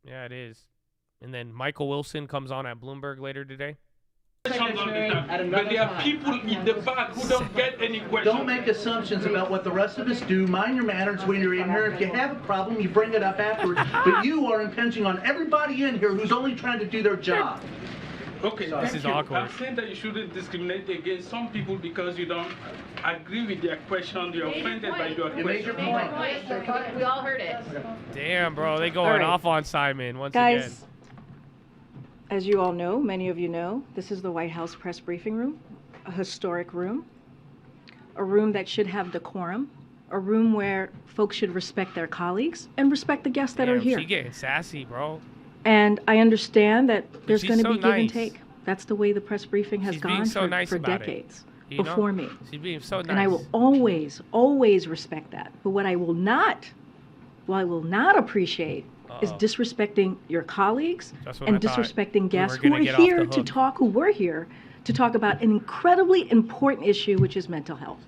Yeah, it is. And then Michael Wilson comes on at Bloomberg later today.
But there are people in the back who don't get any questions.
Don't make assumptions about what the rest of us do. Mind your manners when you're in here. If you have a problem, you bring it up afterwards. But you are impinging on everybody in here who's only trying to do their job.
Okay,
this is awkward.
I'm saying that you shouldn't discriminate against some people because you don't agree with their question. You're offended by your question.
You made your point.
We all heard it.
Damn, bro, they going off on Simon once
Guys,
again.
as you all know, many of you know, this is the White House press briefing room, a historic room, a room that should have decorum, a room where folks should respect their colleagues and respect the guests that are here.
She getting sassy, bro.
And I understand that there's
she's
going to
so
be give and
nice.
take. That's the way the press briefing has
She's
gone
being so
for,
nice
for
about
decades
it. You know?
before me.
She's being so nice.
And I will always, always respect that. But what I will not appreciate is disrespecting your colleagues and disrespecting guests who are here to talk, who were here to talk about an incredibly important issue, which is mental health.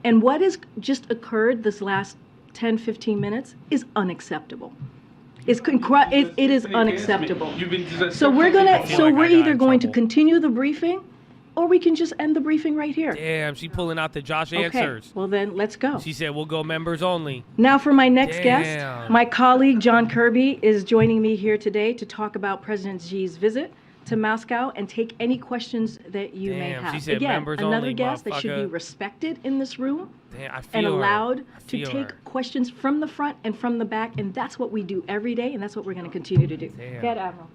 And what has just occurred this last 10, 15 minutes is unacceptable. It is unacceptable. So we're either going to continue the briefing, or we can just end the briefing right here.
Damn, she pulling out the Josh answers.
Well then, let's go.
She said we'll go members only.
Now for my next guest, my colleague John Kirby is joining me here today to talk about President Xi's visit to Moscow and take any questions that you may have.
She said
Again,
members
another
only,
guest that should be respected in this room and
her.
allowed to
feel
take
her.
questions from the front and from the back, and that's what we do every day, and that's what we're going to continue to do.
Damn.
Go ahead, Admiral.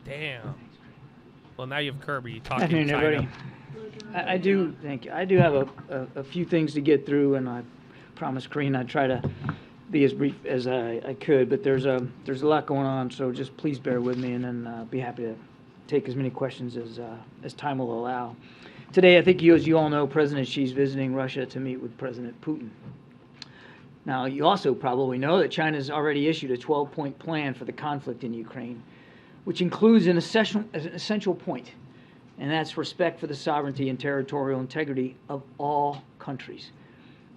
Damn. Well, now you have Kirby talking
Afternoon,
China.
everybody. I do, thank you. I do have a few things to get through, and I promised Karine I'd try to be as brief as I could, but there's a lot going on, so just please bear with me, and then be happy to take as many questions as time will allow. Today, I think as you all know, President Xi's visiting Russia to meet with President Putin. Now, you also probably know that China's already issued a 12-point plan for the conflict in Ukraine, which includes an essential point, and that's respect for the sovereignty and territorial integrity of all countries.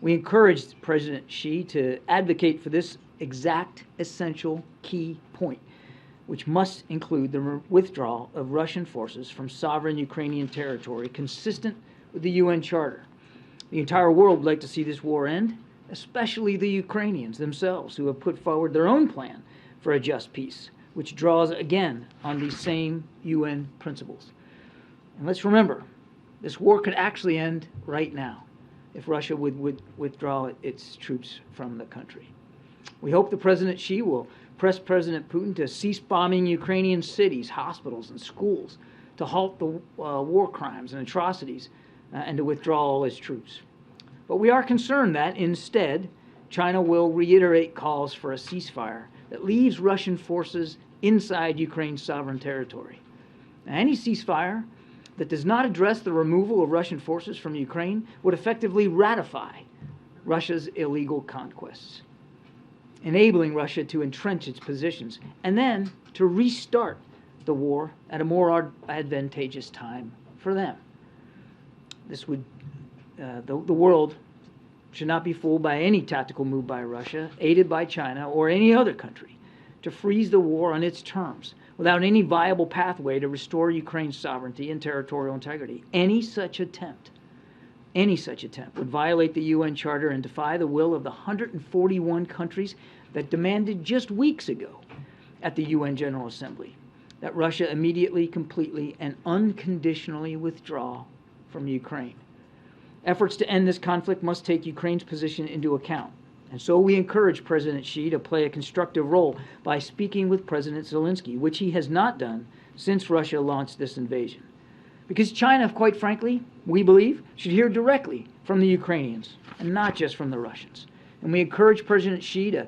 We encouraged President Xi to advocate for this exact essential key point, which must include the withdrawal of Russian forces from sovereign Ukrainian territory consistent with the UN Charter. The entire world would like to see this war end, especially the Ukrainians themselves, who have put forward their own plan for a just peace, which draws again on these same UN principles. And let's remember, this war could actually end right now if Russia would withdraw its troops from the country. We hope the President Xi will press President Putin to cease bombing Ukrainian cities, hospitals, and schools, to halt the war crimes and atrocities, and to withdraw all his troops. But we are concerned that, instead, China will reiterate calls for a ceasefire that leaves Russian forces inside Ukraine's sovereign territory. Now, any ceasefire that does not address the removal of Russian forces from Ukraine would effectively ratify Russia's illegal conquests, enabling Russia to entrench its positions and then to restart the war at a more advantageous time for them. This would, the world should not be fooled by any tactical move by Russia, aided by China or any other country, to freeze the war on its terms without any viable pathway to restore Ukraine's sovereignty and territorial integrity. Any such attempt would violate the UN Charter and defy the will of the 141 countries that demanded just weeks ago at the UN General Assembly that Russia immediately, completely, and unconditionally withdraw from Ukraine. Efforts to end this conflict must take Ukraine's position into account. And so we encourage President Xi to play a constructive role by speaking with President Zelensky, which he has not done since Russia launched this invasion. Because China, quite frankly, we believe, should hear directly from the Ukrainians and not just from the Russians. And we encourage President Xi to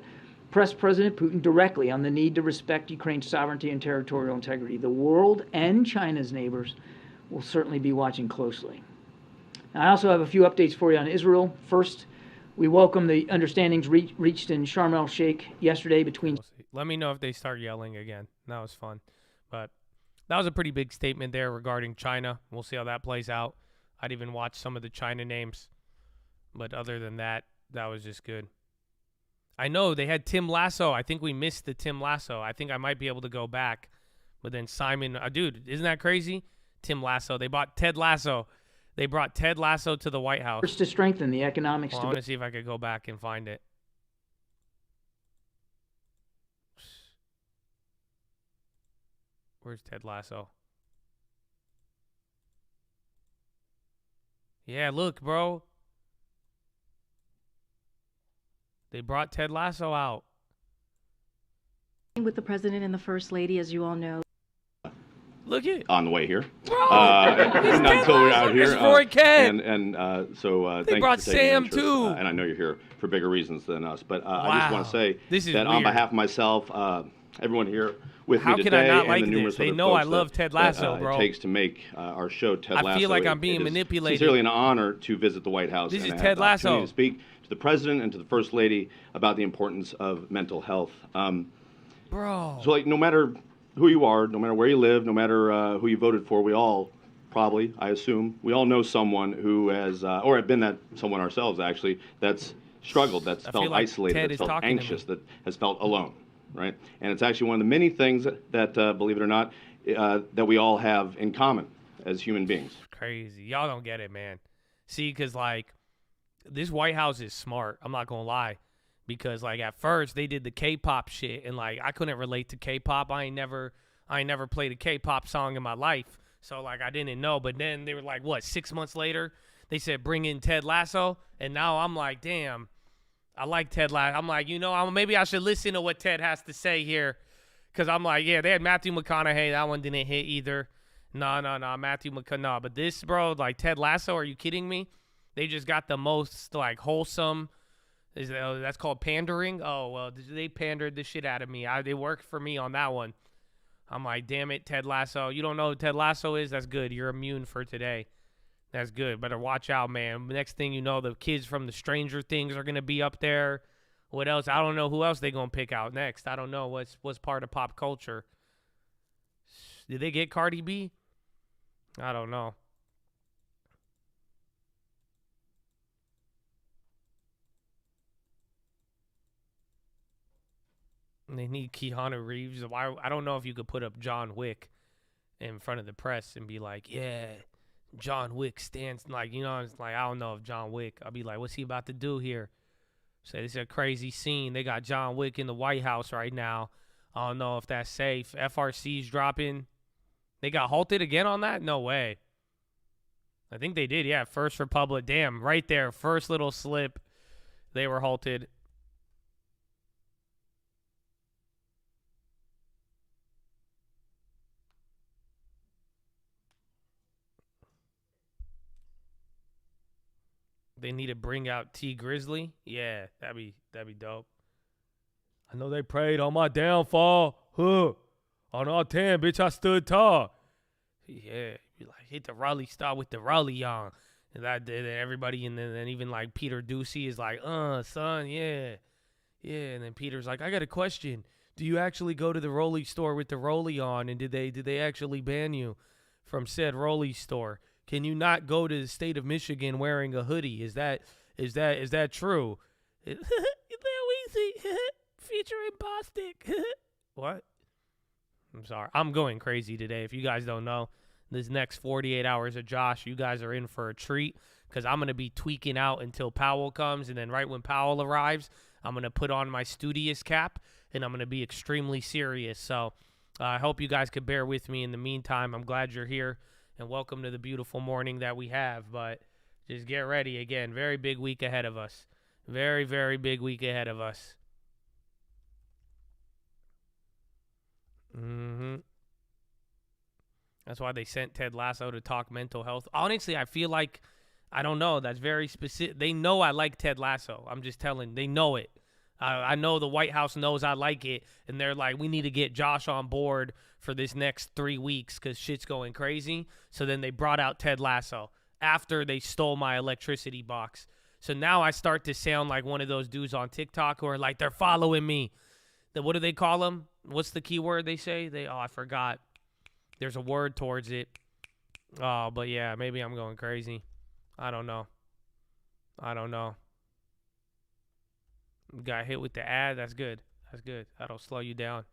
press President Putin directly on the need to respect Ukraine's sovereignty and territorial integrity. The world and China's neighbors will certainly be watching closely. Now, I also have a few updates for you on Israel. First, we welcome the understandings reached in Sharm el-Sheikh yesterday between...
Let me know if they start yelling again. That was fun. But that was a pretty big statement there regarding China. We'll see how that plays out. I'd even watch some of the China names. But other than that, that was just good. I know they had Tim Lasso. I think we missed the Tim Lasso. I think I might be able to go back. But then Simon... dude, isn't that crazy? Tim Lasso. They bought Ted Lasso. They brought Ted Lasso to the White House.
To strengthen the economic
stability. I want to see if I could go back and find it. Where's Ted Lasso? Yeah, look, bro. They brought Ted Lasso out.
With the president and the first lady, as you all know.
Look at
on the way here.
Not
until we're out here.
Roy Kent.
So
they
thanks
brought
for taking
Sam
interest.
too.
And I know you're here for bigger reasons than us. But
wow.
I just want to say that on behalf of myself, everyone here with me today,
can I not
and
like
the numerous
this? They
other
know I
folks
love Ted Lasso, bro.
It takes to make our show Ted Lasso.
I feel like I'm being manipulated.
It's sincerely an honor to visit the White House
this
and
is
have
Ted
the opportunity
Lasso.
to speak to the president and to the first lady about the importance of mental health.
Bro.
So like no matter who you are, no matter where you live, no matter who you voted for, we all probably, I assume, we all know someone who has, or have been that someone ourselves actually, that's struggled, that's felt like isolated,
Ted
that's
is
felt anxious, that has felt alone, right? And it's actually one of the many things that believe it or not, that we all have in common as human beings.
Crazy. Y'all don't get it, man. See, because, like, this White House is smart. I'm not going to lie. Because, like, at first, they did the K-pop shit, and, like, I couldn't relate to K-pop. I ain't never played a K-pop song in my life. So, like, I didn't know. But then they were like, what, 6 months later, they said, bring in Ted Lasso. And now I'm like, damn, I like Ted Lasso. I'm like, maybe I should listen to what Ted has to say here. Because I'm like, yeah, they had Matthew McConaughey. That one didn't hit either. No, Matthew McConaughey. No, but this, bro, like, Ted Lasso, are you kidding me? They just got the most, like, wholesome... that's called pandering? Oh, well, they pandered the shit out of me. They worked for me on that one. I'm like, damn it, Ted Lasso. You don't know who Ted Lasso is? That's good. You're immune for today. That's good. Better watch out, man. Next thing you know, the kids from the Stranger Things are going to be up there. What else? I don't know who else they going to pick out next. I don't know what's part of pop culture. Did they get Cardi B? I don't know. They need Keanu Reeves. I don't know if you could put up John Wick in front of the press and be like, yeah, John Wick stands. Like, it's like, I don't know if John Wick. I'll be like, what's he about to do here? Say, this is a crazy scene. They got John Wick in the White House right now. I don't know if that's safe. FRC's dropping. They got halted again on that? No way. I think they did, yeah. First Republic. Damn, right there. First little slip. They were halted. They need to bring out T Grizzly. Yeah, that'd be dope. I know they prayed on my downfall. Huh. On all 10, bitch, I stood tall. Yeah, you like hit the Raleigh star with the Raleigh on. And that did everybody, and then even like Peter Ducey is like, son, yeah. Yeah, and then Peter's like, I got a question. Do you actually go to the Rolly store with the Rolly on? And did they actually ban you from said Rolly store? Can you not go to the state of Michigan wearing a hoodie? Is that true? Little Weezy featuring Bostic. What? I'm sorry. I'm going crazy today. If you guys don't know, this next 48 hours of Josh, you guys are in for a treat because I'm going to be tweaking out until Powell comes. And then right when Powell arrives, I'm going to put on my studious cap and I'm going to be extremely serious. So I hope you guys could bear with me in the meantime. I'm glad you're here and welcome to the beautiful morning that we have. But just get ready again. Very big week ahead of us. Very, very big week ahead of us. That's why they sent Ted Lasso to talk mental health. Honestly, I feel like, I don't know, that's very specific. They know I like Ted Lasso. I'm just telling, they know it. I know the White House knows I like it, and they're like, we need to get Josh on board for this next 3 weeks because shit's going crazy. So then they brought out Ted Lasso after they stole my electricity box. So now I start to sound like one of those dudes on TikTok who are like, they're following me. What do they call them? What's the key word they say? I forgot. There's a word towards it. Oh, but yeah, maybe I'm going crazy. I don't know. Got hit with the ad. That's good. That'll slow you down.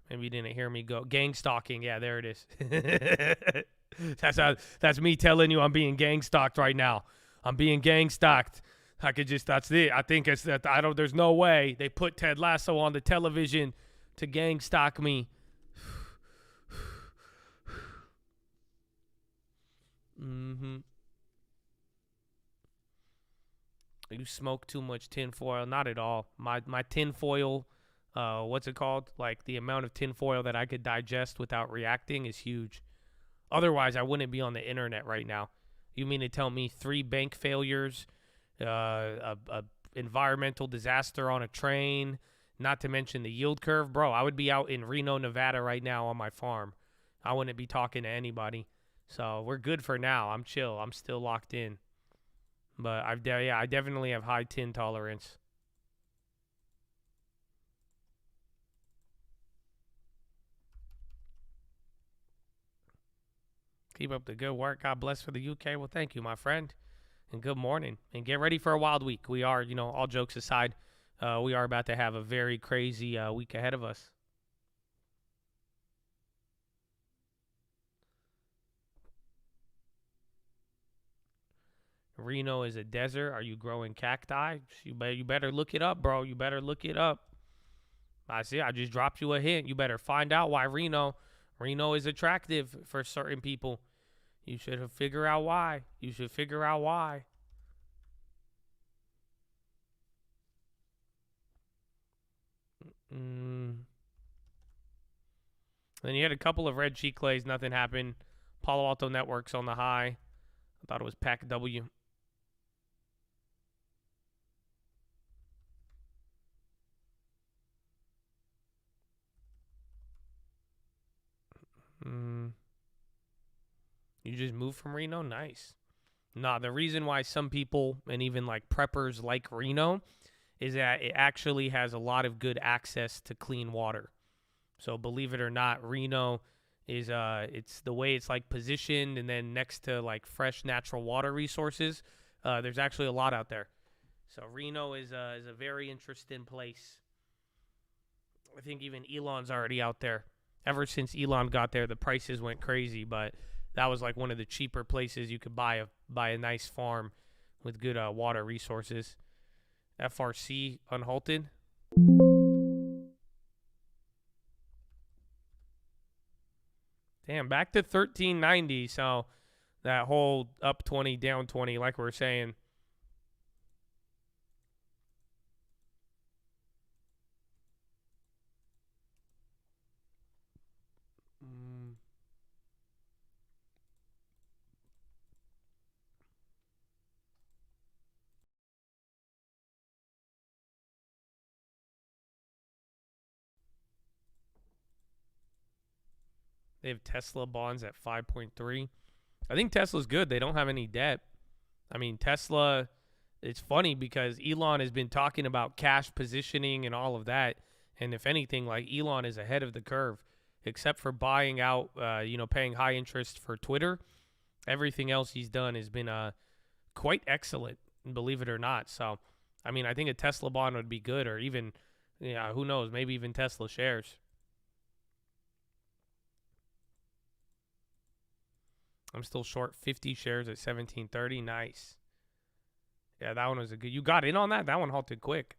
Maybe you didn't hear me go. Gang stalking. Yeah, there it is. That's me telling you I'm being gang stalked right now. I'm being gang stalked. That's it. I think it's that. There's no way they put Ted Lasso on the television to gang stalk me. You smoke too much tinfoil. Not at all. My tinfoil, what's it called? Like the amount of tinfoil that I could digest without reacting is huge. Otherwise, I wouldn't be on the internet right now. You mean to tell me 3 bank failures, a environmental disaster on a train, not to mention the yield curve? Bro, I would be out in Reno, Nevada right now on my farm. I wouldn't be talking to anybody. So we're good for now. I'm chill. I'm still locked in. But I definitely have high tin tolerance. Keep up the good work. God bless for the UK. Well, thank you, my friend. And good morning. And get ready for a wild week. We are, all jokes aside, we are about to have a very crazy week ahead of us. Reno is a desert. Are you growing cacti? You better look it up, bro. You better look it up. I just dropped you a hint. You better find out why Reno is attractive for certain people. You should figure out why. Then you had a couple of red cheek clays. Nothing happened. Palo Alto Networks on the high. I thought it was Pac W. You just moved from Reno? Nice. Nah, the reason why some people and even like preppers like Reno is that it actually has a lot of good access to clean water. So believe it or not, Reno is it's the way it's like positioned, and then next to like fresh natural water resources, there's actually a lot out there. So Reno is a very interesting place. I think even Elon's already out there. Ever since Elon got there, the prices went crazy, but that was like one of the cheaper places you could buy a nice farm with good water resources. FRC unhalted. Damn, back to 1390. So that whole up 20, down 20, like we were saying. They have Tesla bonds at 5.3. I think Tesla's good. They don't have any debt. I mean, Tesla, it's funny because Elon has been talking about cash positioning and all of that. And if anything, like Elon is ahead of the curve, except for buying out, paying high interest for Twitter. Everything else he's done has been quite excellent, believe it or not. So, I mean, I think a Tesla bond would be good, or even, who knows, maybe even Tesla shares. I'm still short 50 shares at 17.30. Nice. Yeah, that one was a good. You got in on that? That one halted quick.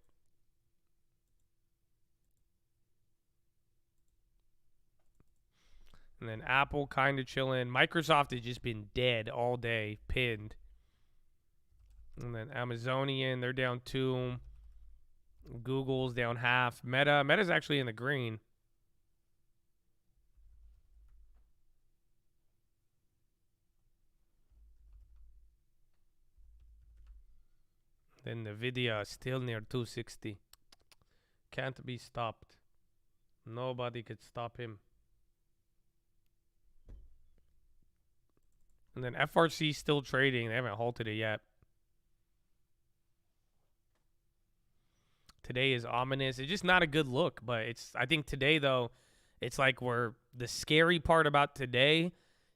And then Apple kind of chilling. Microsoft has just been dead all day, pinned. And then Amazonian, they're down 2. Google's down half. Meta's actually in the green. Then Nvidia still near 260. Can't be stopped. Nobody could stop him. And then FRC still trading. They haven't halted it yet. Today is ominous. It's just not a good look. But I think today, though, it's like the scary part about today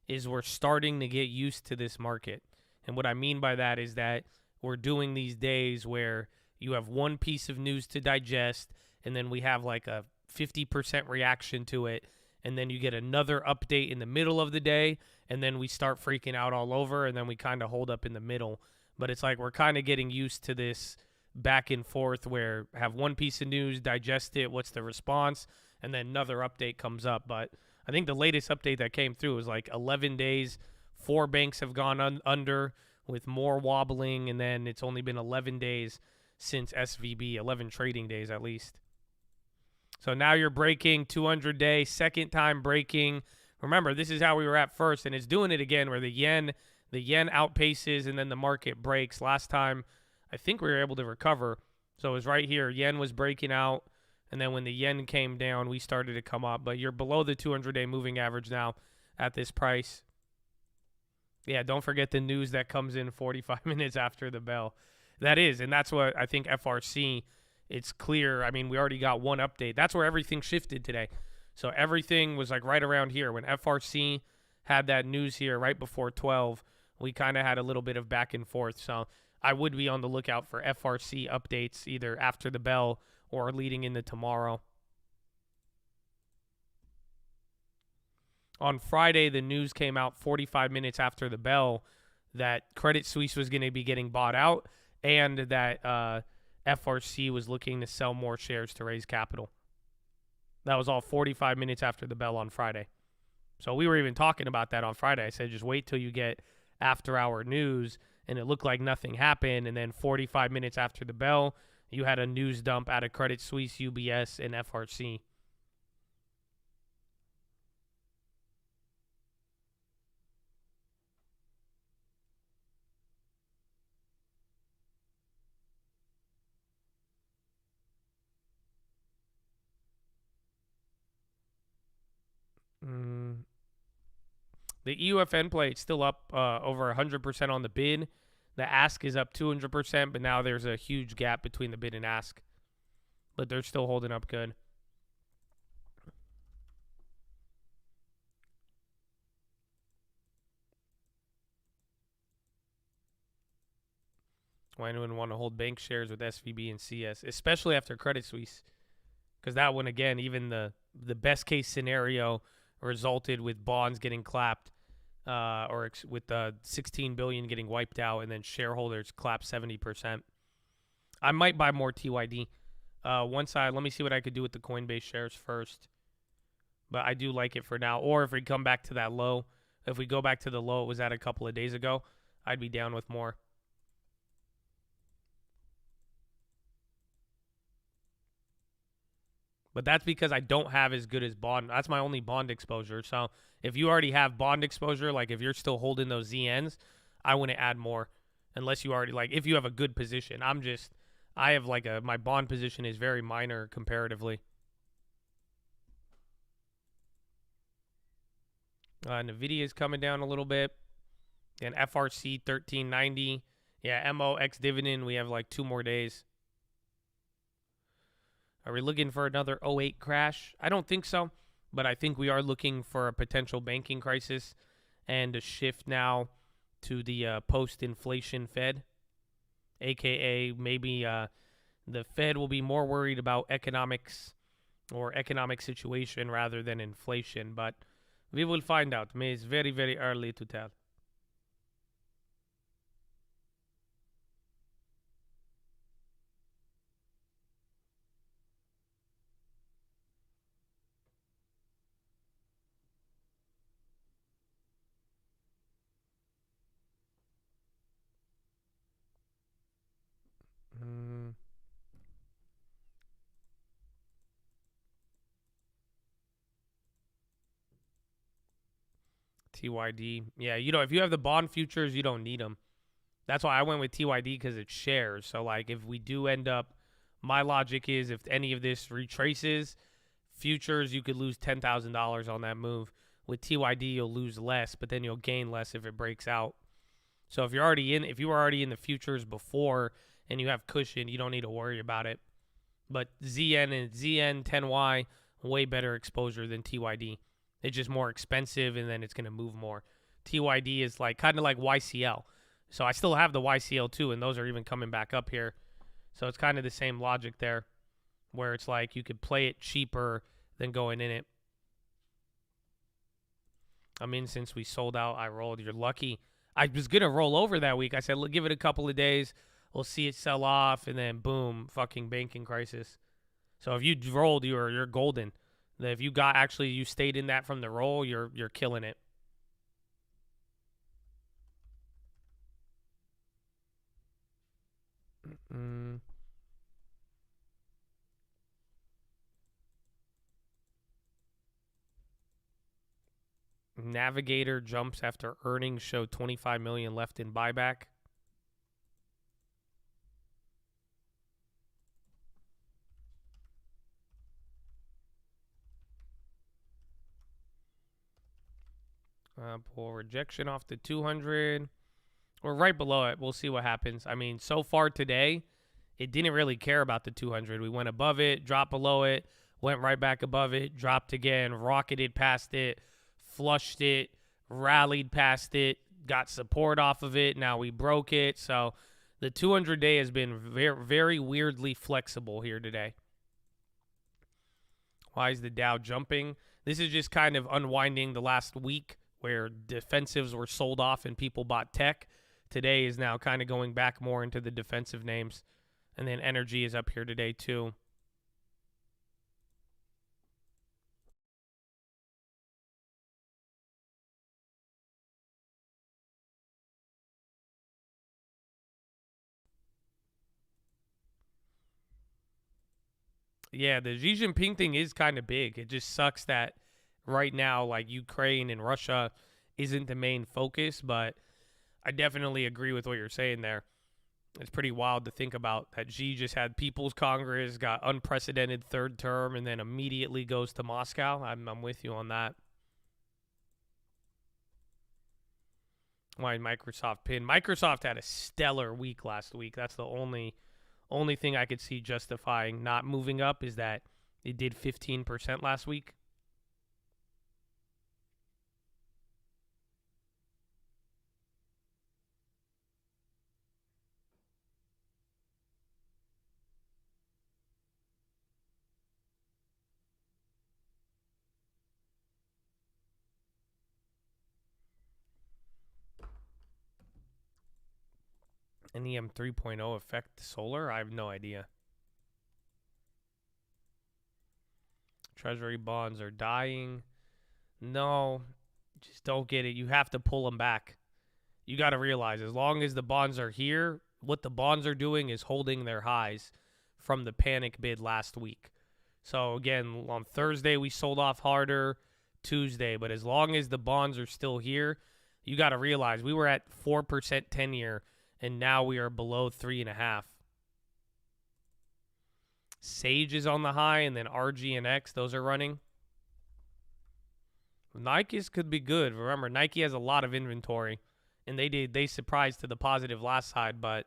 is we're starting to get used to this market. And what I mean by that is that we're doing these days where you have one piece of news to digest, and then we have like a 50% reaction to it, and then you get another update in the middle of the day, and then we start freaking out all over, and then we kind of hold up in the middle. But it's like we're kind of getting used to this back and forth where have one piece of news, digest it, what's the response, and then another update comes up. But I think the latest update that came through was like 11 days. 4 banks have gone under with more wobbling, and then it's only been 11 days since SVB, 11 trading days at least. So now you're breaking 200-day, second time breaking. Remember, this is how we were at first, and it's doing it again where the yen outpaces and then the market breaks. Last time, I think we were able to recover. So it was right here. Yen was breaking out, and then when the yen came down, we started to come up. But you're below the 200-day moving average now at this price. Yeah, don't forget the news that comes in 45 minutes after the bell. That is, and that's what I think FRC, it's clear. I mean, we already got one update. That's where everything shifted today. So everything was like right around here. When FRC had that news here right before 12, we kind of had a little bit of back and forth. So I would be on the lookout for FRC updates either after the bell or leading into tomorrow. On Friday, the news came out 45 minutes after the bell that Credit Suisse was going to be getting bought out and that FRC was looking to sell more shares to raise capital. That was all 45 minutes after the bell on Friday. So we were even talking about that on Friday. I said, just wait till you get after-hour news, and it looked like nothing happened. And then 45 minutes after the bell, you had a news dump out of Credit Suisse, UBS, and FRC. The EUFN play, it's still up over 100% on the bid. The ask is up 200%, but now there's a huge gap between the bid and ask. But they're still holding up good. Why anyone want to hold bank shares with SVB and CS, especially after Credit Suisse? Because that one, again, even the best case scenario resulted with bonds getting clapped. With $16 billion getting wiped out, and then shareholders clap 70%. I might buy more TYD. Let me see what I could do with the Coinbase shares first. But I do like it for now. Or if we come back to that low, if we go back to the low it was at a couple of days ago, I'd be down with more. But that's because I don't have as good as bond. That's my only bond exposure. So if you already have bond exposure, like if you're still holding those ZNs, I wouldn't add more unless you already, like if you have a good position. I have like my bond position is very minor comparatively. NVIDIA is coming down a little bit. And FRC 1390. Yeah, MOX dividend. We have like 2 more days. Are we looking for another '08 crash? I don't think so. But I think we are looking for a potential banking crisis and a shift now to the post-inflation Fed. AKA maybe the Fed will be more worried about economics or economic situation rather than inflation. But we will find out. It's very, very early to tell. TYD. Yeah, if you have the bond futures, you don't need them. That's why I went with TYD, because it's shares. So, like, if we do end up, my logic is if any of this retraces, futures, you could lose $10,000 on that move. With TYD, you'll lose less, but then you'll gain less if it breaks out. So if you were already in the futures before and you have cushion, you don't need to worry about it. But ZN 10Y, way better exposure than TYD. It's just more expensive, and then it's going to move more. TYD is kind of like YCL. So I still have the YCL too, and those are even coming back up here. So it's kind of the same logic there, where it's like you could play it cheaper than going in it. Since we sold out, I rolled. You're lucky. I was going to roll over that week. I said, give it a couple of days. We'll see it sell off, and then boom, fucking banking crisis. So if you rolled, you're golden. If you you stayed in that from the roll, you're killing it. Navigator jumps after earnings show $25 million left in buyback. Pull rejection off the 200. We're right below it. We'll see what happens. So far today, it didn't really care about the 200. We went above it, dropped below it, went right back above it, dropped again, rocketed past it, flushed it, rallied past it, got support off of it. Now we broke it. So the 200-day has been very, very weirdly flexible here today. Why is the Dow jumping? This is just kind of unwinding the last week where defensives were sold off and people bought tech. Today is now kind of going back more into the defensive names. And then energy is up here today too. Yeah, the Xi Jinping thing is kind of big. It just sucks that right now, Ukraine and Russia isn't the main focus, but I definitely agree with what you're saying there. It's pretty wild to think about that Xi just had People's Congress, got unprecedented third term, and then immediately goes to Moscow. I'm with you on that. Why Microsoft pin? Microsoft had a stellar week last week. That's the only thing I could see justifying not moving up is that it did 15% last week. NEM 3.0 affect solar? I have no idea. Treasury bonds are dying. No, just don't get it. You have to pull them back. You got to realize as long as the bonds are here, what the bonds are doing is holding their highs from the panic bid last week. So again, on Thursday we sold off harder, Tuesday, but as long as the bonds are still here, you got to realize we were at 4% 10-year. And now we are below 3.5. Sage is on the high, and then RG and X, those are running. Nike's could be good. Remember, Nike has a lot of inventory, and they surprised to the positive last time, but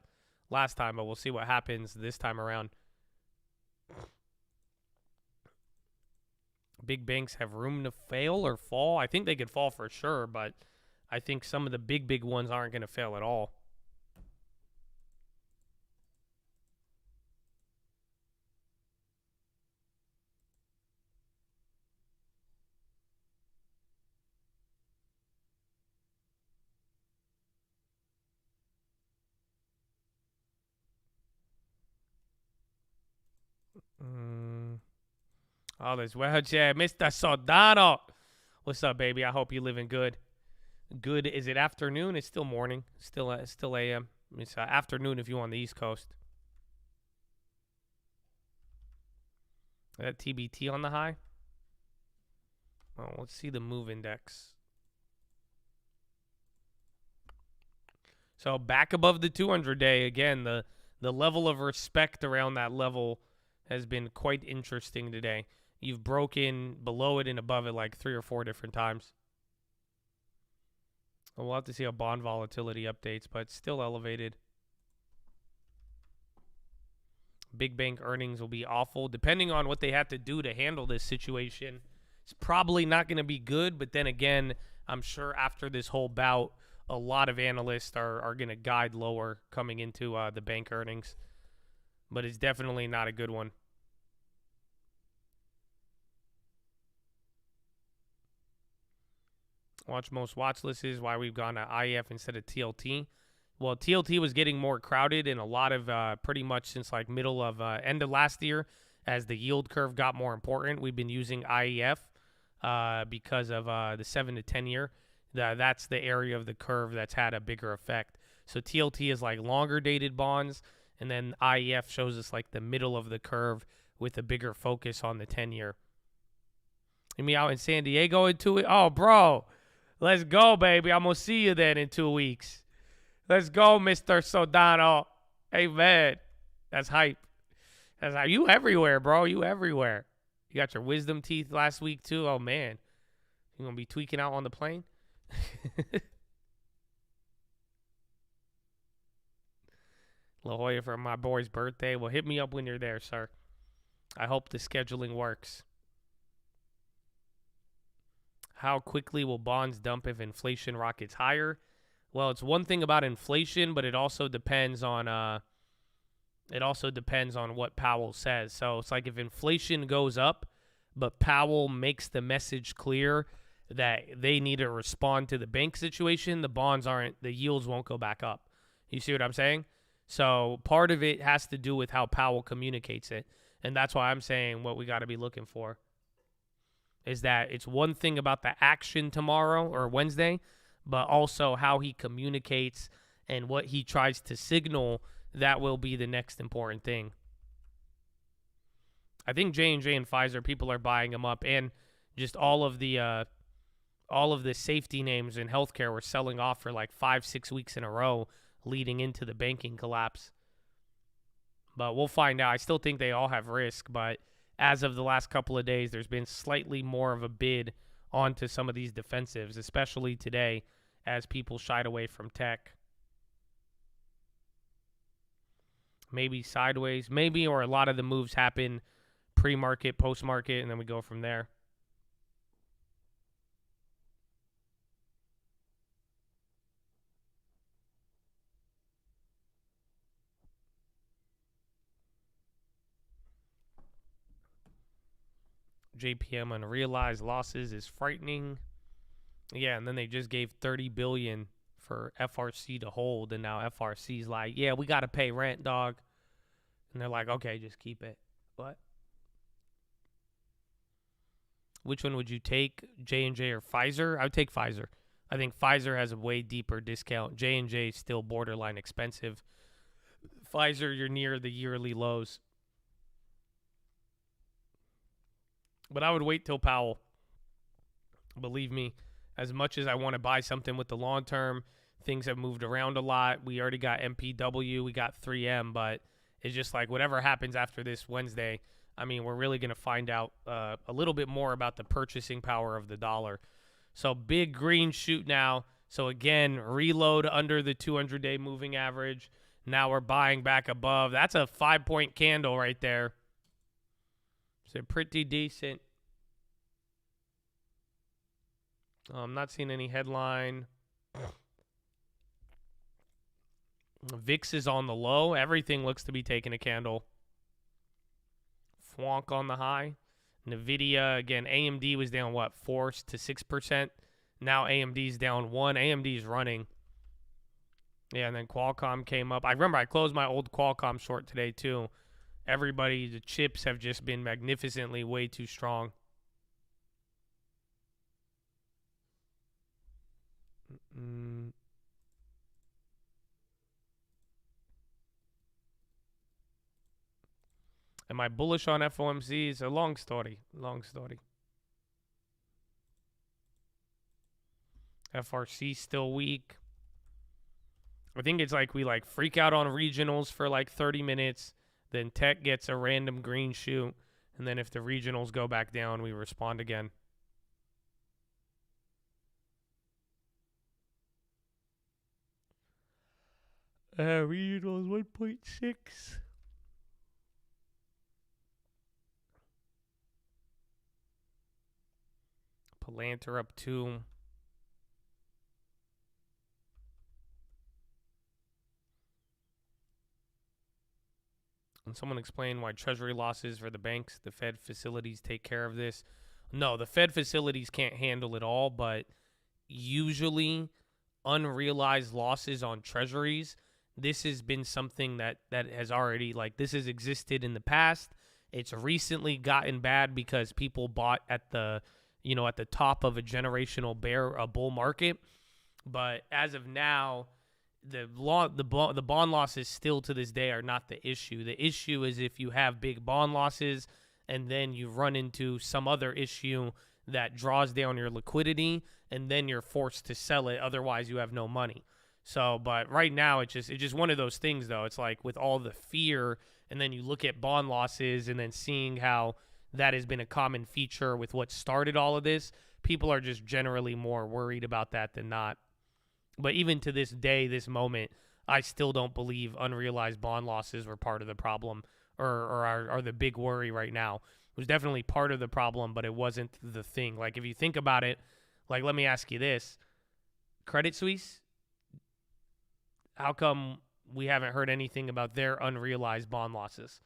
we'll see what happens this time around. Big banks have room to fail or fall. I think they could fall for sure, but I think some of the big ones aren't going to fail at all. Oh, there's Mr. Soldano. What's up, baby? I hope you're living good. Good. Is it afternoon? It's still morning. Still a.m. It's afternoon if you're on the East Coast. That TBT on the high? Oh, let's see the move index. So back above the 200-day again. The level of respect around that level has been quite interesting today. You've broken below it and above it like 3 or 4 different times. We'll have to see how bond volatility updates, but it's still elevated. Big bank earnings will be awful. Depending on what they have to do to handle this situation, it's probably not going to be good. But then again, I'm sure after this whole bout, a lot of analysts are going to guide lower coming into the bank earnings. But it's definitely not a good one. Watch most watch lists is why we've gone to IEF instead of TLT. Well, TLT was getting more crowded in a lot of pretty much since like middle of end of last year as the yield curve got more important. We've been using IEF because of the 7 to 10 year. That's the area of the curve that's had a bigger effect. So TLT is like longer dated bonds, and then IEF shows us like the middle of the curve with a bigger focus on the 10 year. You mean out in San Diego in 2 weeks? Oh, bro. Let's go, baby. I'm going to see you then in 2 weeks. Let's go, Mr. Soldano. Hey, man. That's hype. That's hype. You everywhere, bro. You everywhere. You got your wisdom teeth last week, too. Oh, man. You going to be tweaking out on the plane? La Jolla for my boy's birthday. Well, hit me up when you're there, sir. I hope the scheduling works. How quickly will bonds dump if inflation rockets higher? Well, it's one thing about inflation, but it also depends on what Powell says. So it's like if inflation goes up, but Powell makes the message clear that they need to respond to the bank situation, the yields won't go back up. You see what I'm saying? So part of it has to do with how Powell communicates it. And that's why I'm saying what we got to be looking for is that it's one thing about the action tomorrow or Wednesday, but also how he communicates and what he tries to signal. That will be the next important thing. I think J&J and Pfizer, people are buying them up, and just all of the safety names in healthcare were selling off for like 5-6 weeks in a row leading into the banking collapse. But we'll find out. I still think they all have risk, but as of the last couple of days, there's been slightly more of a bid onto some of these defensives, especially today as people shied away from tech. Maybe sideways, maybe, or a lot of the moves happen pre-market, post-market, and then we go from there. JPM unrealized losses is frightening. Yeah, and then they just gave $30 billion for FRC to hold, and now FRC's like, yeah, we got to pay rent, dog. And they're like, okay, just keep it. What? Which one would you take, J&J or Pfizer? I would take Pfizer. I think Pfizer has a way deeper discount. J&J is still borderline expensive. Pfizer, you're near the yearly lows. But I would wait till Powell. Believe me, as much as I want to buy something with the long term, things have moved around a lot. We already got MPW, we got 3M, but it's just like whatever happens after this Wednesday, I mean, we're really going to find out a little bit more about the purchasing power of the dollar. So big green shoot now. So again, reload under the 200-day moving average. Now we're buying back above. That's a 5-point candle right there. So pretty decent. I'm not seeing any headline. VIX is on the low. Everything looks to be taking a candle. Fwonk on the high. NVIDIA, again, AMD was down, what, 4 to 6%? Now AMD's down 1. AMD's running. Yeah, and then Qualcomm came up. I remember I closed my old Qualcomm short today, too. Everybody, the chips have just been magnificently way too strong. Am I bullish on FOMC? It's a long story. Long story. FRC still weak. I think it's like we like freak out on regionals for like 30 minutes. Then tech gets a random green shoot. And then if the regionals go back down, we respond again. Regionals 1.6. Palantir up 2. And someone explain why treasury losses for the banks, the Fed facilities take care of this. No, the Fed facilities can't handle it all, but usually unrealized losses on treasuries, this has been something that has already, like, this has existed in the past. It's recently gotten bad because people bought at the, you know, at the top of a generational bull market. But as of now, the bond losses still to this day are not the issue. The issue is if you have big bond losses and then you run into some other issue that draws down your liquidity and then you're forced to sell it. Otherwise, you have no money. So, but right now, it's just one of those things, though. It's like with all the fear, and then you look at bond losses and then seeing how that has been a common feature with what started all of this, people are just generally more worried about that than not. But even to this day, this moment, I still don't believe unrealized bond losses were part of the problem or are the big worry right now. It was definitely part of the problem, but it wasn't the thing. Like, if you think about it, like, let me ask you this. Credit Suisse, how come we haven't heard anything about their unrealized bond losses?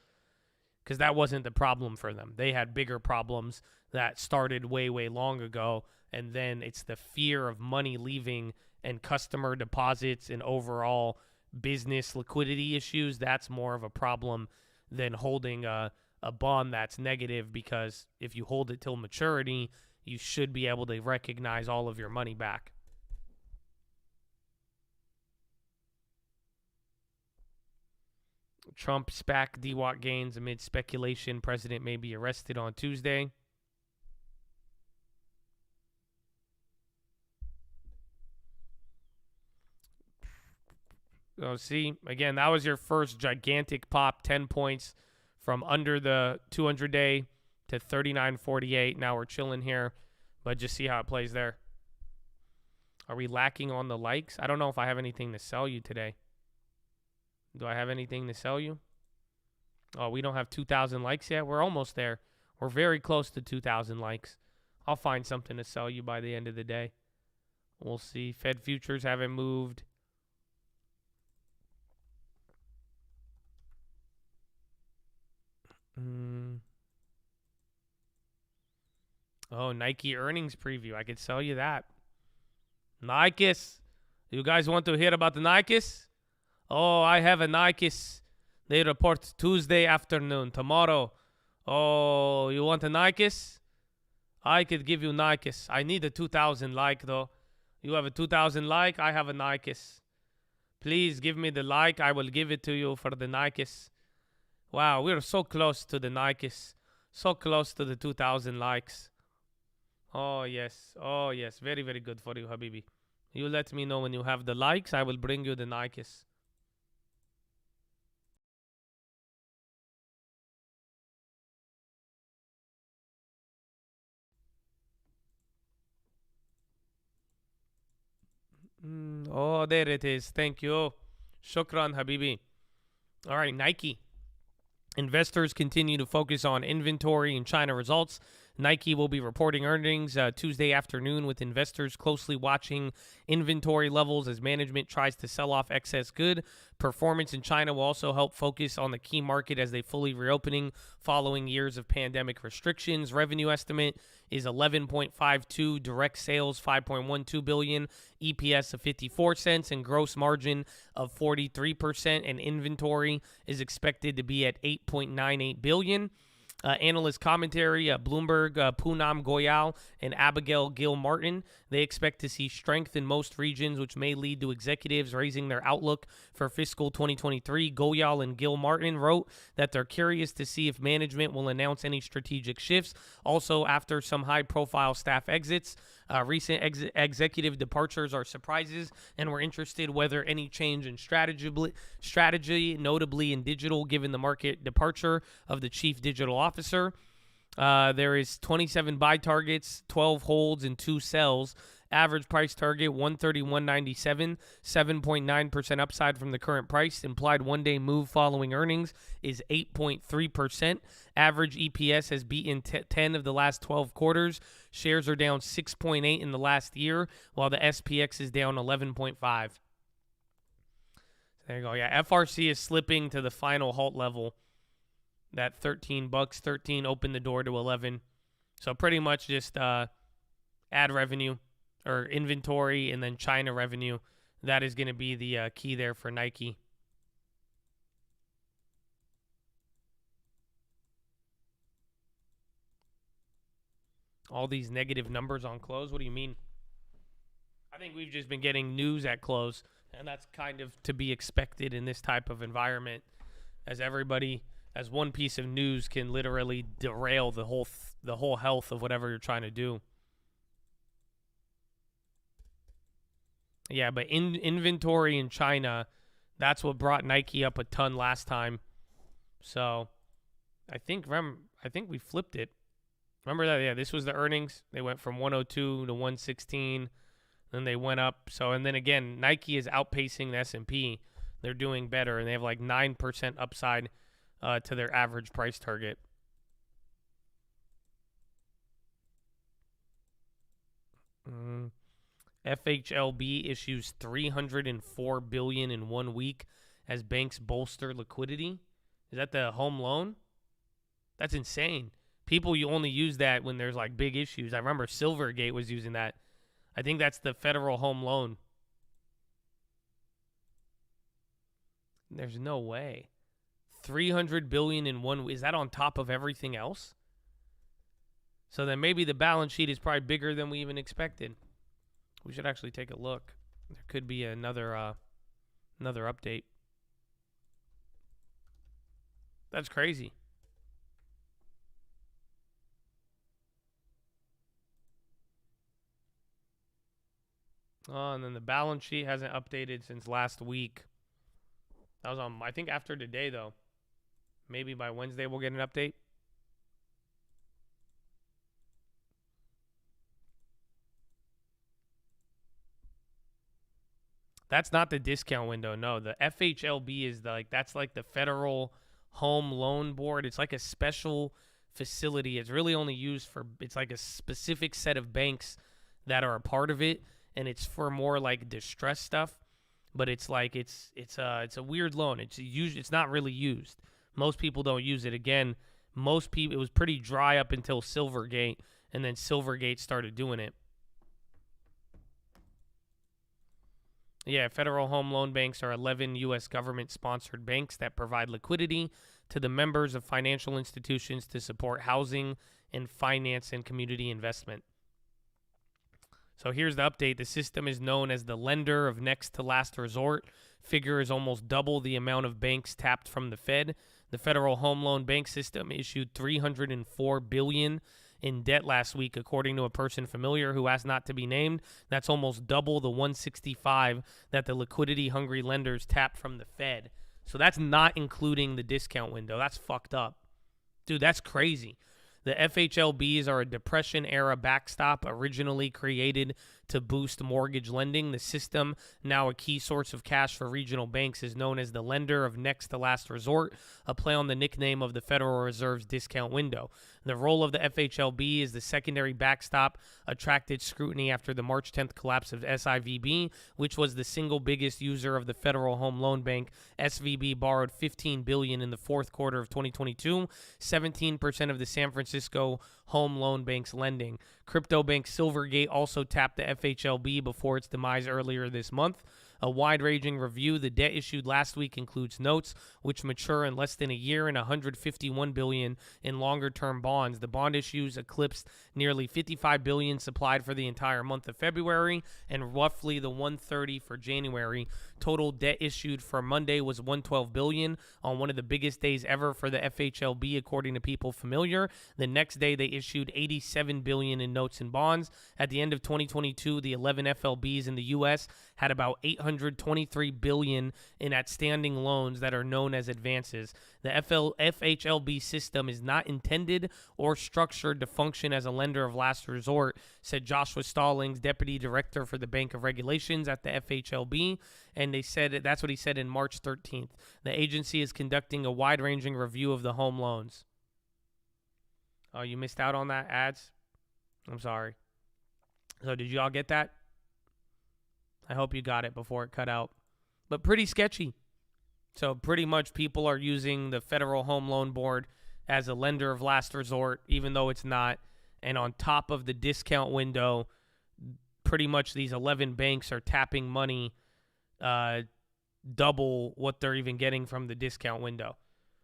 Because that wasn't the problem for them. They had bigger problems that started way, way long ago, and then it's the fear of money leaving and customer deposits and overall business liquidity issues. That's more of a problem than holding a bond that's negative, because if you hold it till maturity, you should be able to recognize all of your money back. Trump SPAC DWAT gains amid speculation president may be arrested on Tuesday. So see, again, that was your first gigantic pop, 10 points from under the 200-day to 39.48. Now we're chilling here, but just see how it plays there. Are we lacking on the likes? I don't know if I have anything to sell you today. Do I have anything to sell you? Oh, we don't have 2,000 likes yet? We're almost there. We're very close to 2,000 likes. I'll find something to sell you by the end of the day. We'll see. Fed futures haven't moved. Oh, Nike earnings preview. I could sell you that. Nikes. You guys want to hear about the Nikes? Oh, I have a Nikes. They report Tuesday afternoon, tomorrow. Oh, you want a Nikes? I could give you Nikes. I need a 2,000 like, though. You have a 2,000 like, I have a Nikes. Please give me the like. I will give it to you for the Nikes. Wow, we're so close to the Nikes. So close to the 2,000 likes. Oh, yes. Oh, yes. Very, very good for you, Habibi. You let me know when you have the likes. I will bring you the Nikes. Oh, there it is. Thank you. Shukran, Habibi. All right, Nike. Investors continue to focus on inventory and China results. Nike will be reporting earnings Tuesday afternoon, with investors closely watching inventory levels as management tries to sell off excess good. Performance in China will also help focus on the key market as they fully reopening following years of pandemic restrictions. Revenue estimate is 11.52, direct sales 5.12 billion, EPS of 54 cents, and gross margin of 43%, and inventory is expected to be at 8.98 billion. Analyst commentary, Bloomberg, Poonam Goyal, and Abigail Gill-Martin. They expect to see strength in most regions, which may lead to executives raising their outlook for fiscal 2023. Goyal and Gill-Martin wrote that they're curious to see if management will announce any strategic shifts. Also, after some high-profile staff exits, recent executive departures are surprises, and we're interested whether any change in strategy, notably in digital, given the market departure of the chief digital officer. There is 27 buy targets, 12 holds, and 2 sells. Average price target 131.97, 7.9% upside from the current price. Implied one-day move following earnings is 8.3%. Average EPS has beaten 10 of the last 12 quarters. Shares are down 6.8 in the last year, while the SPX is down 11.5. There you go. Yeah, FRC is slipping to the final halt level. That $13, 13 opened the door to 11. So pretty much just ad revenue or inventory and then China revenue. That is going to be the key there for Nike. All these negative numbers on close. What do you mean? I think we've just been getting news at close, and that's kind of to be expected in this type of environment, as one piece of news can literally derail the whole health of whatever you're trying to do. Yeah, but inventory in China, that's what brought Nike up a ton last time. So I think we flipped it. Remember that? Yeah, this was the earnings. They went from 102 to 116. Then they went up. So, and then again, Nike is outpacing the S&P. They're doing better, and they have like 9% upside to their average price target. FHLB issues $304 billion in 1 week as banks bolster liquidity. Is that the home loan? That's insane. People, you only use that when there's like big issues. I remember Silvergate was using that. I think that's the federal home loan. There's no way. $300 billion in 1 week. Is that on top of everything else? So then maybe the balance sheet is probably bigger than we even expected. We should actually take a look. There could be another update. That's crazy. Oh, and then the balance sheet hasn't updated since last week. That was on, I think, after today, though. Maybe by Wednesday we'll get an update. That's not the discount window. No, the FHLB is that's like the Federal Home Loan Board. It's like a special facility. It's really only used for, it's like a specific set of banks that are a part of it, and it's for more like distress stuff. But it's like it's a weird loan. It's not really used. Most people don't use it. Again, most people, it was pretty dry up until Silvergate, and then Silvergate started doing it. Yeah, federal home loan banks are 11 U.S. government-sponsored banks that provide liquidity to the members of financial institutions to support housing and finance and community investment. So here's the update. The system is known as the lender of next to last resort. Figure is almost double the amount of banks tapped from the Fed. The Federal Home Loan Bank System issued $304 billion in debt last week, according to a person familiar who asked not to be named. That's almost double the $165 that the liquidity-hungry lenders tapped from the Fed. So that's not including the discount window. That's fucked up. Dude, that's crazy. The FHLBs are a Depression-era backstop originally created to boost mortgage lending. The system, now a key source of cash for regional banks, is known as the lender of next to last resort, a play on the nickname of the Federal Reserve's discount window. The role of the FHLB as the secondary backstop attracted scrutiny after the March 10th collapse of SIVB, which was the single biggest user of the Federal Home Loan Bank. SVB borrowed $15 billion in the fourth quarter of 2022, 17% of the San Francisco Home Loan Bank's lending. Crypto bank Silvergate also tapped the FHLB before its demise earlier this month. A wide-ranging review, the debt issued last week, includes notes which mature in less than a year and $151 billion in longer-term bonds. The bond issues eclipsed nearly $55 billion supplied for the entire month of February and roughly the $130 for January. Total debt issued for Monday was $112 billion on one of the biggest days ever for the FHLB, according to people familiar. The next day, they issued $87 billion in notes and bonds. At the end of 2022, the 11 FLBs in the U.S. had about $823 billion in outstanding loans that are known as advances. The FHLB system is not intended or structured to function as a lender of last resort, said Joshua Stallings, Deputy Director for the Bank of Regulations at the FHLB, and they said that's what he said in March 13th. The agency is conducting a wide-ranging review of the home loans. Oh, you missed out on that, ads? I'm sorry. So did you all get that? I hope you got it before it cut out. But pretty sketchy. So pretty much people are using the Federal Home Loan Board as a lender of last resort, even though it's not. And on top of the discount window, pretty much these 11 banks are tapping money double what they're even getting from the discount window.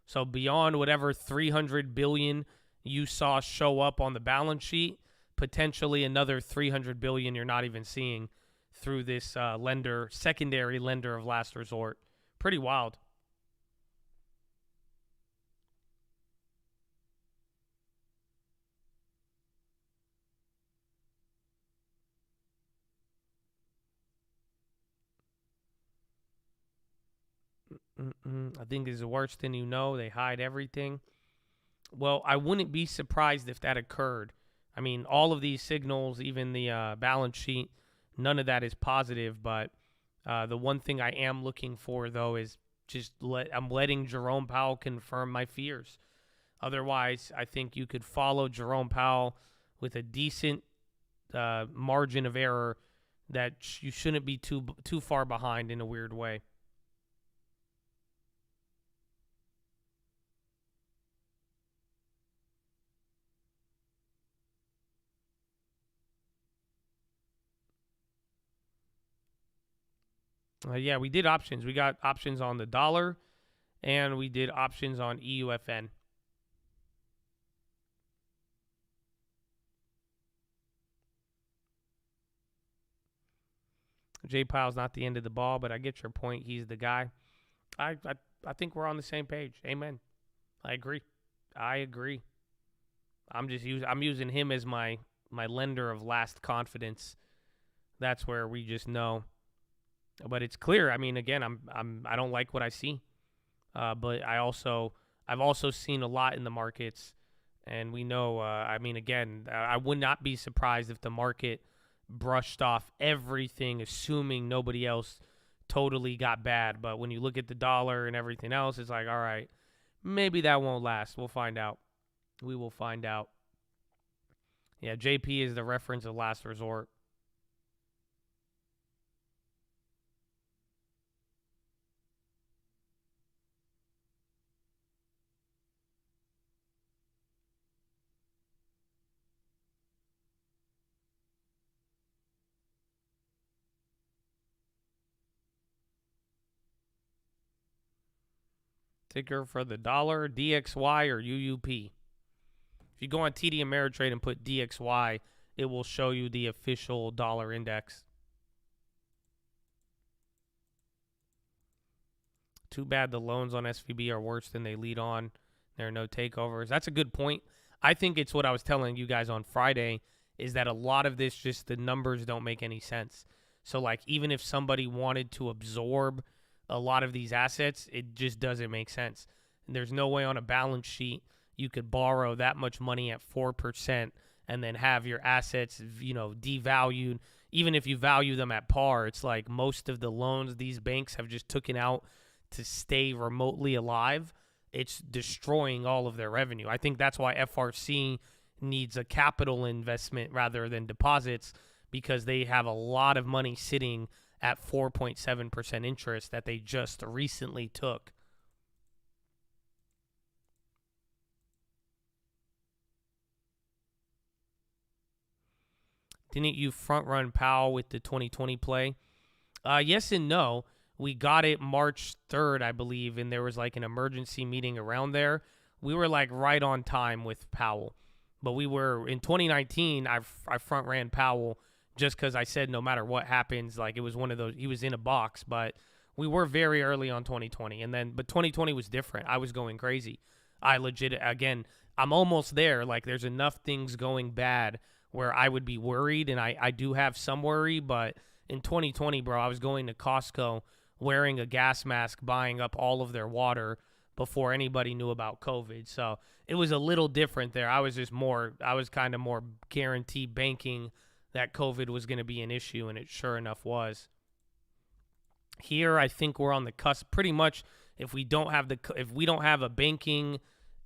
So beyond whatever $300 billion you saw show up on the balance sheet, potentially another $300 billion you're not even seeing through this secondary lender of last resort. Pretty wild. I think it's worse than you know. They hide everything. Well, I wouldn't be surprised if that occurred. I mean, all of these signals, even the balance sheet, none of that is positive. But the one thing I am looking for, though, is just I'm letting Jerome Powell confirm my fears. Otherwise, I think you could follow Jerome Powell with a decent margin of error that you shouldn't be too far behind in a weird way. Yeah, we did options. We got options on the dollar, and we did options on EUFN. Jay Powell's not the end of the ball, but I get your point. He's the guy. I think we're on the same page. Amen. I agree. I'm using him as my lender of last confidence. That's where we just know. But it's clear. I mean, again, I don't like what I see, but I've also seen a lot in the markets, and we know. I mean, again, I would not be surprised if the market brushed off everything, assuming nobody else totally got bad. But when you look at the dollar and everything else, it's like, all right, maybe that won't last. We'll find out. We will find out. Yeah, JP is the reference of last resort. Ticker for the dollar, DXY or UUP. If you go on TD Ameritrade and put DXY, it will show you the official dollar index. Too bad the loans on SVB are worse than they lead on. There are no takeovers. That's a good point. I think it's what I was telling you guys on Friday, is that a lot of this, just the numbers don't make any sense. So, like, even if somebody wanted to absorb a lot of these assets, it just doesn't make sense. And there's no way on a balance sheet you could borrow that much money at 4% and then have your assets, devalued. Even if you value them at par, it's like most of the loans these banks have just taken out to stay remotely alive. It's destroying all of their revenue. I think that's why FRC needs a capital investment rather than deposits, because they have a lot of money sitting at 4.7% interest that they just recently took. Didn't you front run Powell with the 2020 play? Yes and no. We got it March 3rd, I believe, and there was like an emergency meeting around there. We were like right on time with Powell. But we were, in 2019, I front ran Powell just because I said no matter what happens, like it was one of those, he was in a box. But we were very early on 2020. But 2020 was different. I was going crazy. Again, I'm almost there. Like there's enough things going bad where I would be worried, and I do have some worry, but in 2020, bro, I was going to Costco wearing a gas mask, buying up all of their water before anybody knew about COVID. So it was a little different there. I was kind of more guaranteed banking that COVID was going to be an issue, and it sure enough was. Here, I think we're on the cusp. Pretty much, if we don't have a banking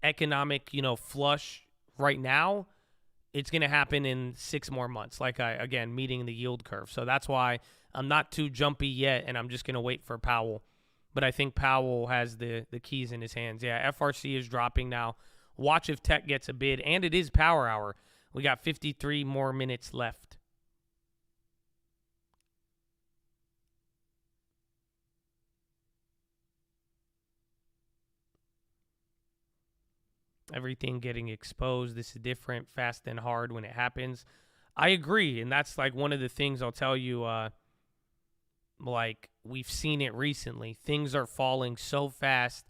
economic, flush right now, it's going to happen in 6 more months, meeting the yield curve. So that's why I'm not too jumpy yet, and I'm just going to wait for Powell. But I think Powell has the keys in his hands. Yeah, FRC is dropping now. Watch if Tech gets a bid, and it is power hour. We got 53 more minutes left. Everything getting exposed. This is different, fast and hard when it happens. I agree, and that's like one of the things I'll tell you, we've seen it recently. Things are falling so fast,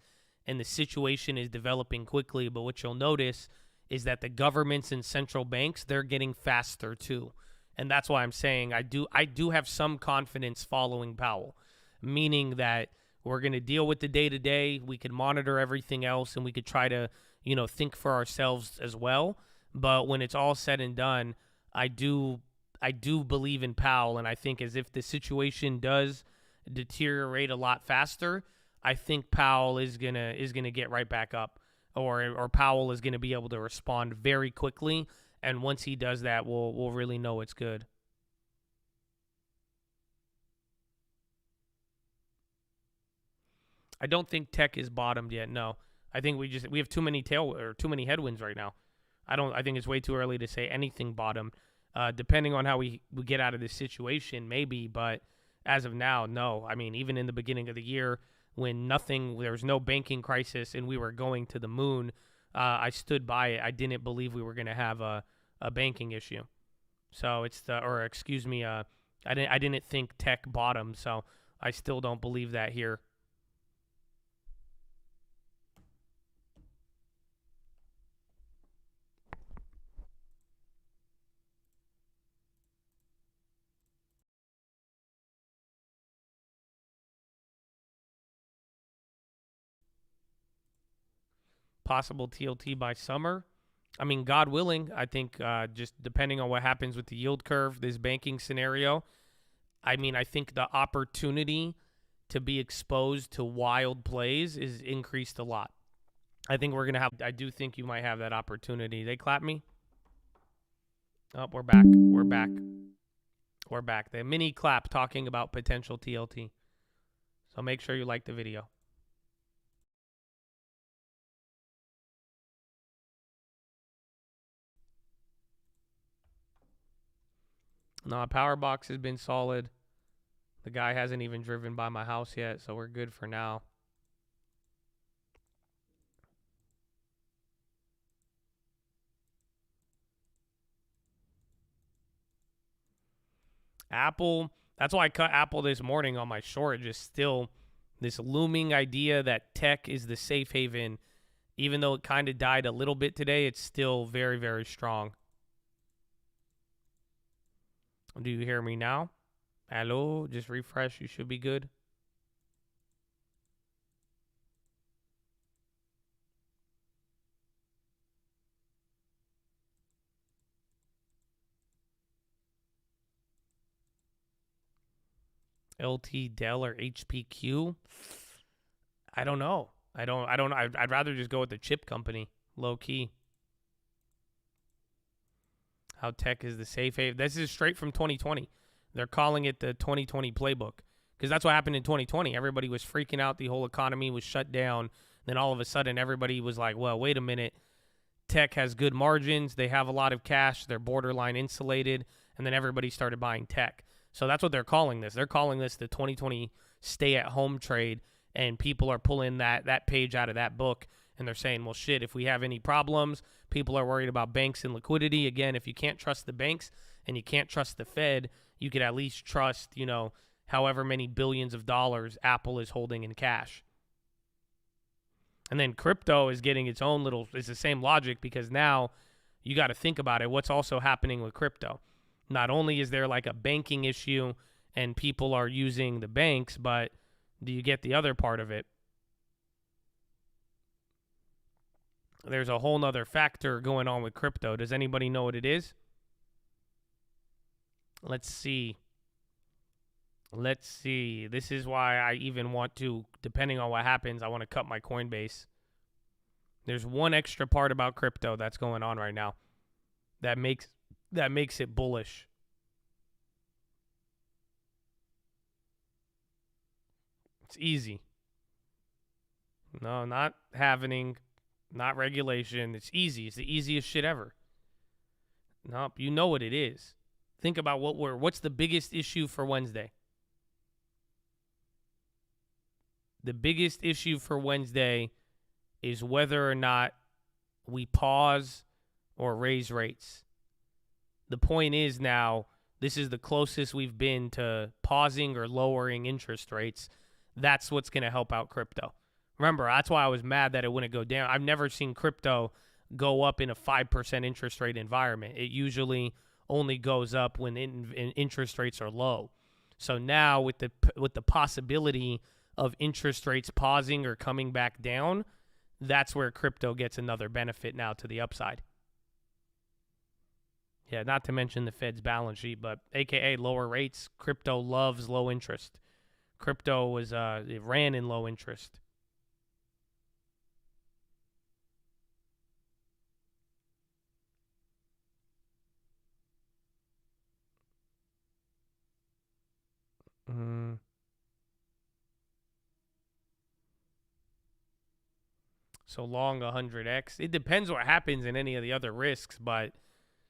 and the situation is developing quickly, but what you'll notice is that the governments and central banks, they're getting faster too. And that's why I'm saying I do have some confidence following Powell, meaning that we're going to deal with the day-to-day. We can monitor everything else, and we could try to think for ourselves as well. But when it's all said and done, I do believe in Powell, and I think as if the situation does deteriorate a lot faster, I think Powell is gonna get right back up, or Powell is gonna be able to respond very quickly. And once he does that, we'll really know it's good. I don't think Tech is bottomed yet. No. I think we have too many too many headwinds right now. I think it's way too early to say anything bottom. Depending on how we get out of this situation, maybe, but as of now, no. I mean, even in the beginning of the year when there was no banking crisis and we were going to the moon, I stood by it. I didn't believe we were going to have a banking issue. So I didn't think Tech bottomed, so I still don't believe that here. Possible TLT by summer. I mean, God willing, I think just depending on what happens with the yield curve, this banking scenario, I mean, I think the opportunity to be exposed to wild plays is increased a lot. I do think you might have that opportunity. They clap me? Oh, we're back. We're back. The mini clap talking about potential TLT. So make sure you like the video. No, power box has been solid. The guy hasn't even driven by my house yet, so we're good for now. Apple, that's why I cut Apple this morning on my short. Just still this looming idea that Tech is the safe haven. Even though it kind of died a little bit today, it's still very, very strong. Do you hear me now? Hello? Just refresh. You should be good. LT Dell or HPQ. I don't know. I'd rather just go with the chip company, low key. How tech is the safe haven. This is straight from 2020. They're calling it the 2020 playbook because that's what happened in 2020. Everybody was freaking out. The whole economy was shut down. Then all of a sudden, everybody was like, well, wait a minute. Tech has good margins. They have a lot of cash. They're borderline insulated. And then everybody started buying tech. So that's what they're calling this. They're calling this the 2020 stay-at-home trade. And people are pulling that page out of that book. And they're saying, well, shit, if we have any problems, people are worried about banks and liquidity. Again, if you can't trust the banks and you can't trust the Fed, you could at least trust, however many billions of dollars Apple is holding in cash. And then crypto is getting its own it's the same logic because now you got to think about it. What's also happening with crypto? Not only is there like a banking issue and people are using the banks, but do you get the other part of it? There's a whole nother factor going on with crypto. Does anybody know what it is? Let's see. This is why I even want to, depending on what happens, I want to cut my Coinbase. There's one extra part about crypto that's going on right now that makes it bullish. It's easy. No, not halvening, not regulation. It's easy. It's the easiest shit ever. Nope, you know what it is. Think about what's the biggest issue for Wednesday? The biggest issue for Wednesday is whether or not we pause or raise rates. The point is now, this is the closest we've been to pausing or lowering interest rates. That's what's going to help out crypto. Remember, that's why I was mad that it wouldn't go down. I've never seen crypto go up in a 5% interest rate environment. It usually only goes up when interest rates are low. So now with the possibility of interest rates pausing or coming back down, that's where crypto gets another benefit now to the upside. Yeah, not to mention the Fed's balance sheet, but AKA lower rates. Crypto loves low interest. Crypto it ran in low interest. So long 100x. It depends what happens in any of the other risks, but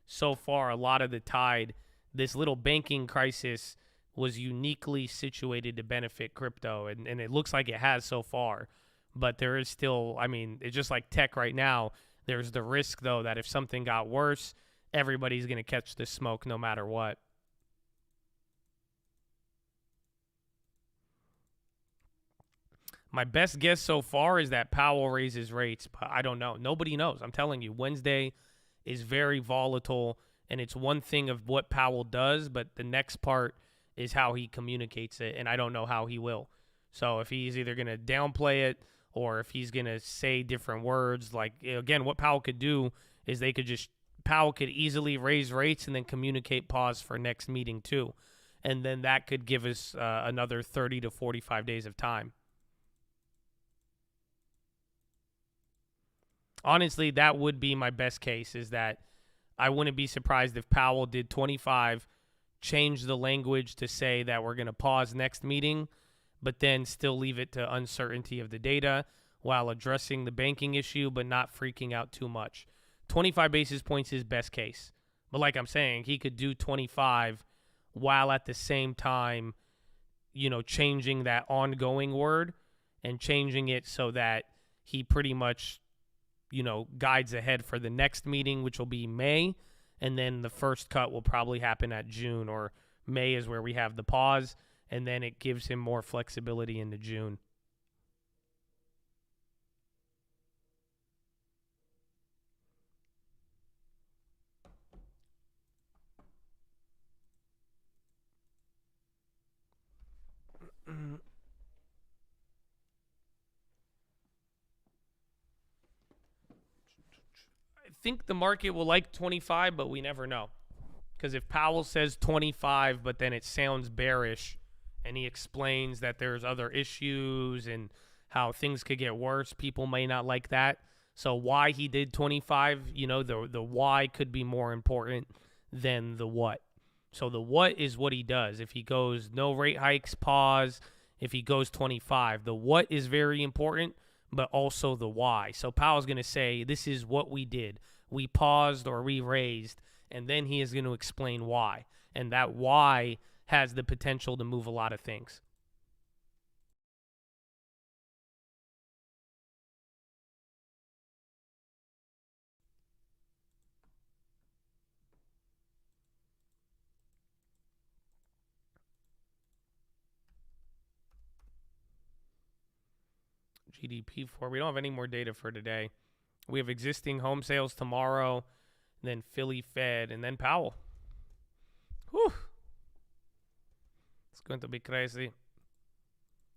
so far a lot of the tide, this little banking crisis was uniquely situated to benefit crypto, and it looks like it has so far. But there is still, it's just like tech right now. There's the risk, though, that if something got worse, everybody's going to catch the smoke no matter what. My best guess so far is that Powell raises rates, but I don't know. Nobody knows. I'm telling you, Wednesday is very volatile, and it's one thing of what Powell does, but the next part is how he communicates it, and I don't know how he will. So if he's either going to downplay it or if he's going to say different words, like, again, what Powell could do is Powell could easily raise rates and then communicate pause for next meeting too. And then that could give us another 30 to 45 days of time. Honestly, that would be my best case, is that I wouldn't be surprised if Powell did 25, changed the language to say that we're going to pause next meeting, but then still leave it to uncertainty of the data while addressing the banking issue but not freaking out too much. 25 basis points is best case. But like I'm saying, he could do 25 while at the same time, changing that ongoing word and changing it so that he pretty much guides ahead for the next meeting, which will be May, and then the first cut will probably happen at June, or May is where we have the pause, and then it gives him more flexibility into June. I think the market will like 25, but we never know. Because if Powell says 25, but then it sounds bearish And he explains that there's other issues and how things could get worse. People may not like that. So why he did 25, you know, the why could be more important than the what. So the what is what he does. If he goes no rate hikes, pause. If he goes 25, the what is very important, but also the why. So Powell's going to say, this is what we did. We paused or we raised, and then he is going to explain why. And that why has the potential to move a lot of things. GDP for, we don't have any more data for today. We have existing home sales tomorrow, then Philly Fed, and then Powell. Whew. It's going to be crazy.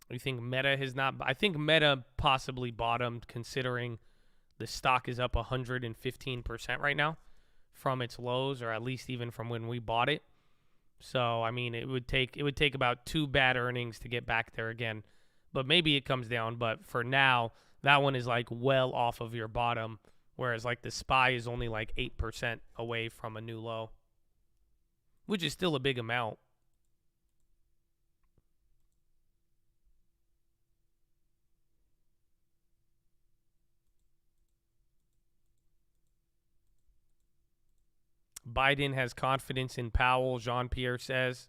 You think Meta has not? I think Meta possibly bottomed, considering the stock is up 115% right now from its lows, or at least even from when we bought it. So I mean, it would take about 2 bad earnings to get back there again. But maybe it comes down. But for now, that one is like well off of your bottom, whereas like the SPY is only like 8% away from a new low, which is still a big amount. Biden has confidence in Powell, Jean-Pierre says.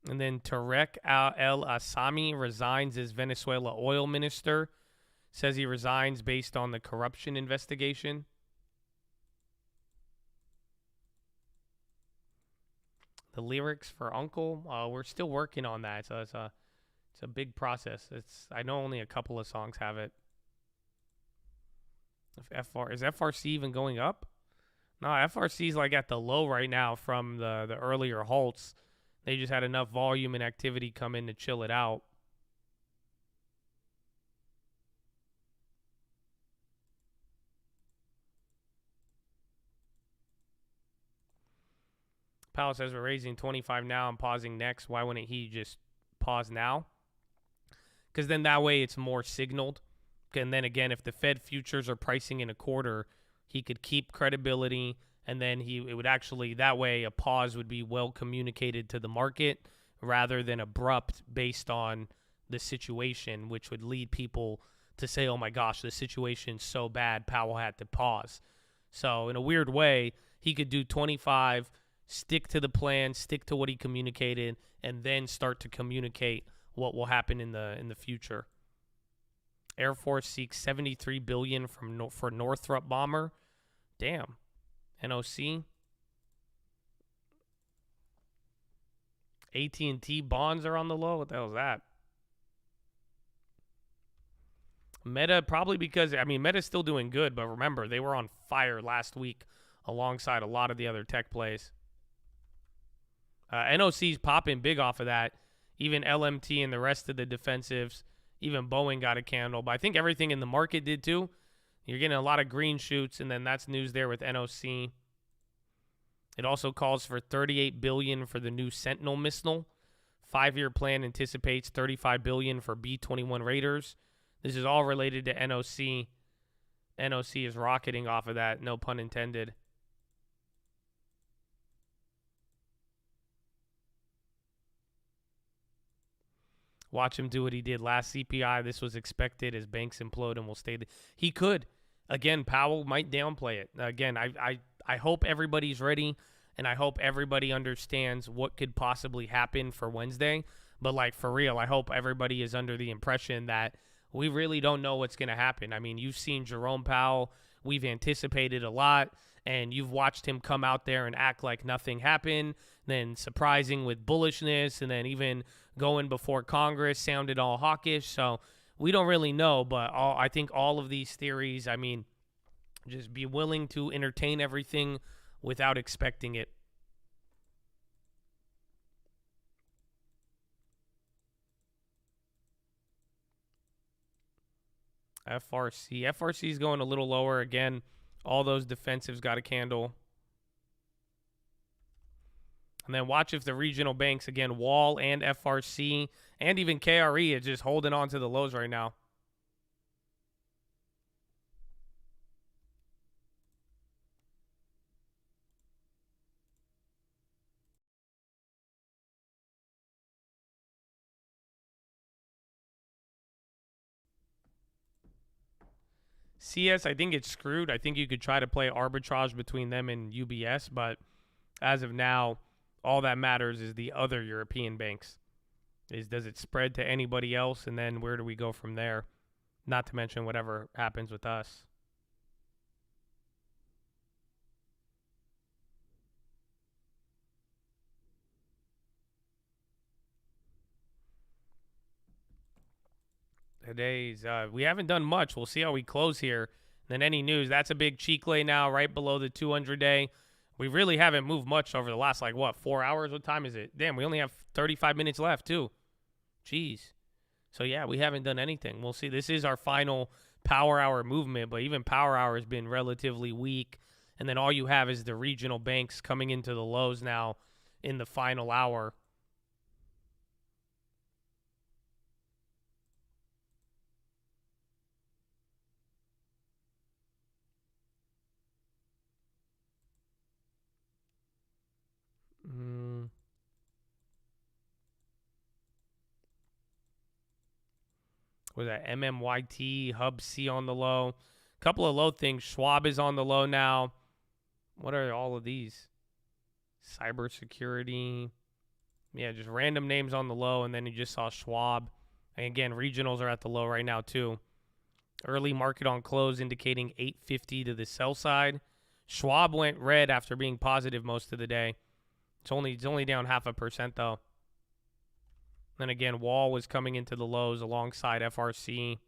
And then Tarek El-Assami resigns as Venezuela oil minister. Says he resigns based on the corruption investigation. The lyrics for Uncle, we're still working on that. So it's a big process. I know only a couple of songs have it. Is FRC even going up? No, FRC is like at the low right now from the earlier halts. They just had enough volume and activity come in to chill it out. Powell says we're raising 25 now and pausing next. Why wouldn't he just pause now? Because then that way it's more signaled. And then again, if the Fed futures are pricing in a quarter, he could keep credibility. And then it would actually, that way a pause would be well communicated to the market rather than abrupt based on the situation, which would lead people to say, oh my gosh, the situation's so bad, Powell had to pause. So in a weird way, he could do 25, stick to the plan, stick to what he communicated, and then start to communicate what will happen in the future. Air Force seeks $73 billion for Northrop bomber. Damn. NOC. AT&T bonds are on the low. What the hell is that? Meta, probably because, I mean, Meta's still doing good, but remember, they were on fire last week alongside a lot of the other tech plays. NOC's popping big off of that. Even LMT and the rest of the defensives, even Boeing got a candle. But I think everything in the market did too. You're getting a lot of green shoots, and then that's news there with NOC. It also calls for $38 billion for the new Sentinel missile. 5-year plan anticipates $35 billion for B-21 Raiders. This is all related to NOC. NOC is rocketing off of that, no pun intended. Watch him do what he did last CPI. This was expected as banks implode and will stay. He could. Again, Powell might downplay it. Again, I hope everybody's ready, and I hope everybody understands what could possibly happen for Wednesday. But, like, for real, I hope everybody is under the impression that we really don't know what's going to happen. I mean, you've seen Jerome Powell. We've anticipated a lot, and you've watched him come out there and act like nothing happened, then surprising with bullishness, and then even going before Congress sounded all hawkish. So we don't really know, but I think all of these theories, I mean, just be willing to entertain everything without expecting it. FRC is going a little lower. Again, all those defensives got a candle. And then watch if the regional banks, again, Wall and FRC and even KRE is just holding on to the lows right now. CS, I think it's screwed. I think you could try to play arbitrage between them and UBS, but as of now, all that matters is the other European banks. Does it spread to anybody else, and then where do we go from there? Not to mention whatever happens with us. Today's we haven't done much. We'll see how we close here. And then any news, that's a big cheek lay now, right below the 200-day. We really haven't moved much over the last, 4 hours? What time is it? Damn, we only have 35 minutes left, too. Jeez. So, yeah, we haven't done anything. We'll see. This is our final power hour movement, but even power hour has been relatively weak. And then all you have is the regional banks coming into the lows now in the final hour. Was that MMYT, Hub C on the low? A couple of low things. Schwab is on the low now. What are all of these? Cybersecurity. Yeah, just random names on the low, and then you just saw Schwab. And again, regionals are at the low right now too. Early market on close indicating 850 to the sell side. Schwab went red after being positive most of the day. It's only down 0.5% though. Then again, Wall was coming into the lows alongside FRC.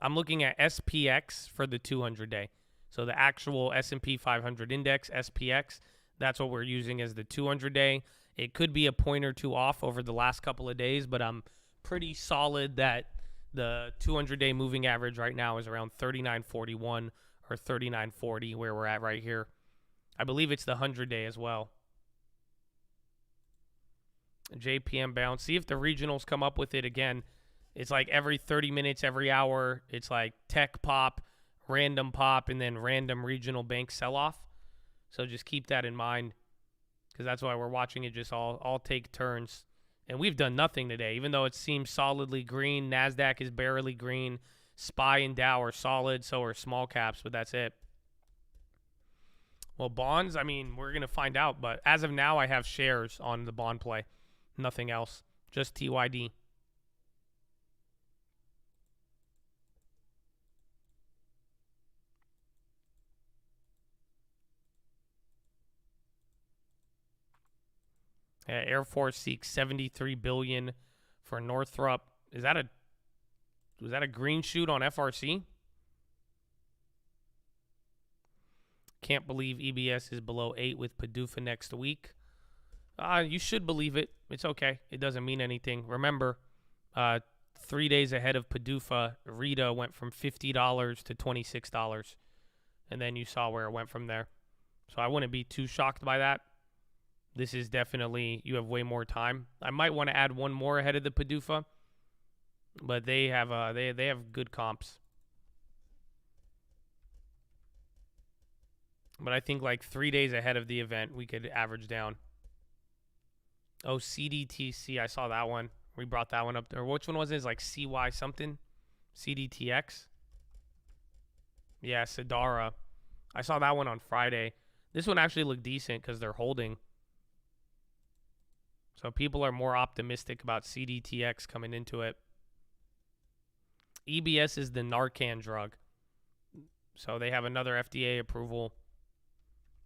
I'm looking at SPX for the 200-day. So the actual S&P 500 index, SPX, that's what we're using as the 200-day. It could be a point or two off over the last couple of days, but I'm pretty solid that the 200-day moving average right now is around 39.41 or 39.40 where we're at right here. I believe it's the 100-day as well. JPM bounce. See if the regionals come up with it again. It's like every 30 minutes, every hour. It's like tech pop, random pop, and then random regional bank sell-off. So just keep that in mind because that's why we're watching it just all take turns. And we've done nothing today, even though it seems solidly green. NASDAQ is barely green. SPY and Dow are solid, so are small caps, but that's it. Well, bonds, I mean, we're going to find out. But as of now, I have shares on the bond play. Nothing else. Just TYD. Air Force seeks $73 billion for Northrop. Was that a green shoot on FRC? Can't believe EBS is below 8 with PDUFA next week. You should believe it. It's okay. It doesn't mean anything. Remember, 3 days ahead of PDUFA, Rita went from $50 to $26. And then you saw where it went from there. So I wouldn't be too shocked by that. This is definitely, you have way more time. I might want to add one more ahead of the PDUFA. But they have they have good comps. But I think like 3 days ahead of the event, we could average down. Oh, CDTC. I saw that one. We brought that one up there. Which one was it? It's like CY something? CDTX? Yeah, Sidara. I saw that one on Friday. This one actually looked decent because they're holding. So people are more optimistic about CDTX coming into it. EBS is the Narcan drug. So they have another FDA approval.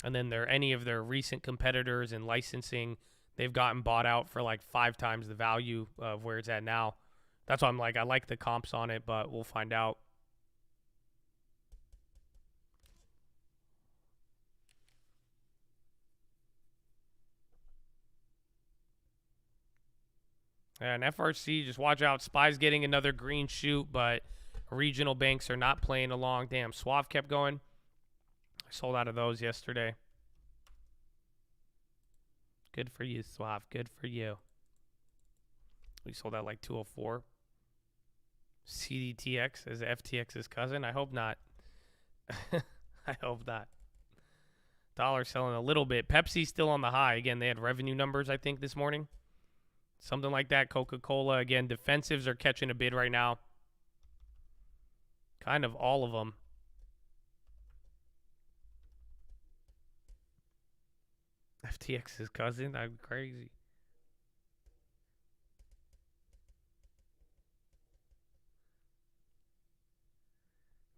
And then any of their recent competitors in licensing, they've gotten bought out for like 5 times the value of where it's at now. That's why I'm like, I like the comps on it, but we'll find out. And FRC, just watch out. SPY's getting another green shoot, but regional banks are not playing along. Damn, Suave kept going. I sold out of those yesterday. Good for you, Suave. Good for you. We sold out like 204. CDTX is FTX's cousin? I hope not. I hope not. Dollar selling a little bit. Pepsi's still on the high. Again, they had revenue numbers, I think, this morning. Something like that. Coca-Cola. Again, defensives are catching a bid right now. Kind of all of them. FTX's cousin? I'm crazy.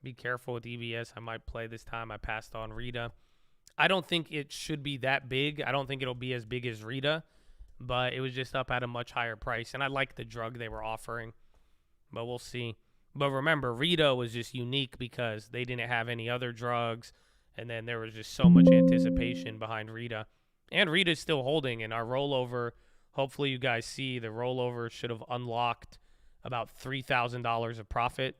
Be careful with EBS. I might play this time. I passed on Rita. I don't think it should be that big. I don't think it'll be as big as Rita, but it was just up at a much higher price. And I like the drug they were offering, but we'll see. But remember, Rita was just unique because they didn't have any other drugs, and then there was just so much anticipation behind Rita. And Rita's still holding, and our rollover, hopefully you guys see, the rollover should have unlocked about $3,000 of profit.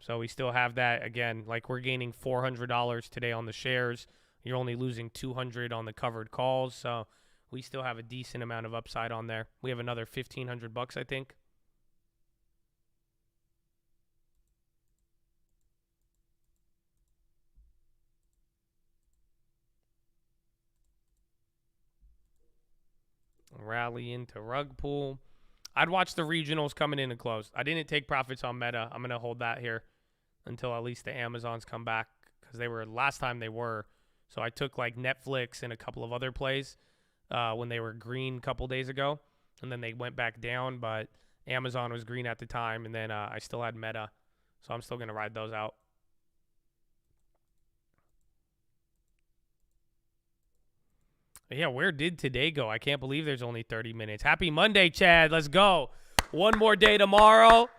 So we still have that. Again, like we're gaining $400 today on the shares. You're only losing $200 on the covered calls. So we still have a decent amount of upside on there. We have another $1,500, I think. Rally into rug pool. I'd watch the regionals coming in and close. I didn't take profits on Meta. I'm going to hold that here until at least the Amazons come back, because they were last time they were. So I took like Netflix and a couple of other plays when they were green a couple days ago, and then they went back down, but Amazon was green at the time, and then I still had Meta. So I'm still going to ride those out. Yeah, where did today go? I can't believe there's only 30 minutes. Happy Monday, Chad. Let's go. One more day tomorrow,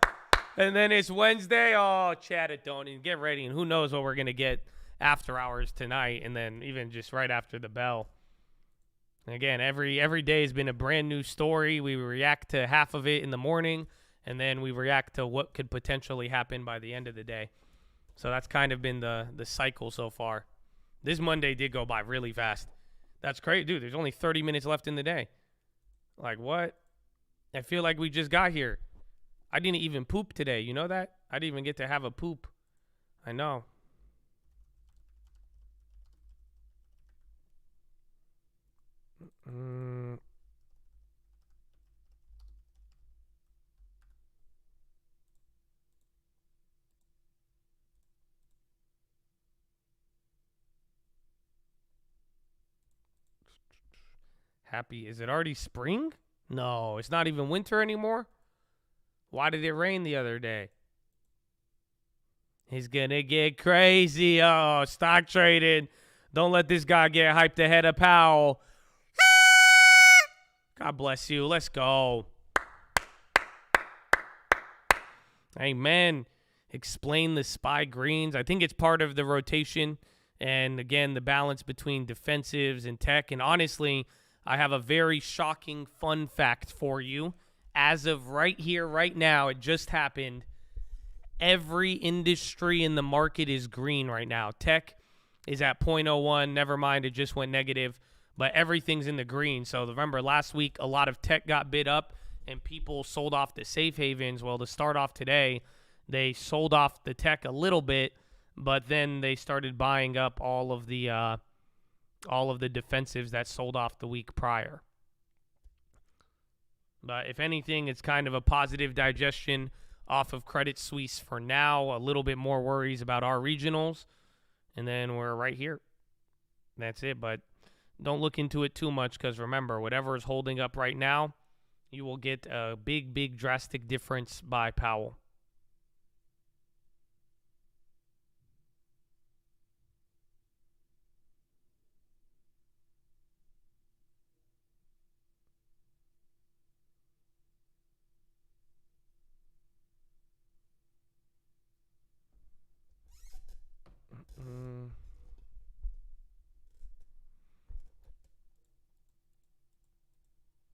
and then it's Wednesday. Oh, Chad, don't even get ready. And who knows what we're going to get after hours tonight, and then even just right after the bell. And again, every day has been a brand new story. We react to half of it in the morning, and then we react to what could potentially happen by the end of the day. So that's kind of been the cycle so far. This Monday did go by really fast. That's crazy. Dude, there's only 30 minutes left in the day. Like, what? I feel like we just got here. I didn't even poop today. You know that? I didn't even get to have a poop. I know. Happy. Is it already spring? No, it's not even winter anymore. Why did it rain the other day? He's going to get crazy. Oh, stock trading. Don't let this guy get hyped ahead of Powell. God bless you. Let's go. Amen. Explain the SPY greens. I think it's part of the rotation. And again, the balance between defensives and tech. And honestly, I have a very shocking fun fact for you. As of right here, right now, it just happened. Every industry in the market is green right now. Tech is at 0.01. Never mind, it just went negative. But everything's in the green. So remember, last week, a lot of tech got bid up and people sold off the safe havens. Well, to start off today, they sold off the tech a little bit, but then they started buying up all of the defensives that sold off the week prior. But if anything, it's kind of a positive digestion off of Credit Suisse for now. A little bit more worries about our regionals. And then we're right here. That's it. But don't look into it too much, because remember, whatever is holding up right now, you will get a big, big drastic difference by Powell.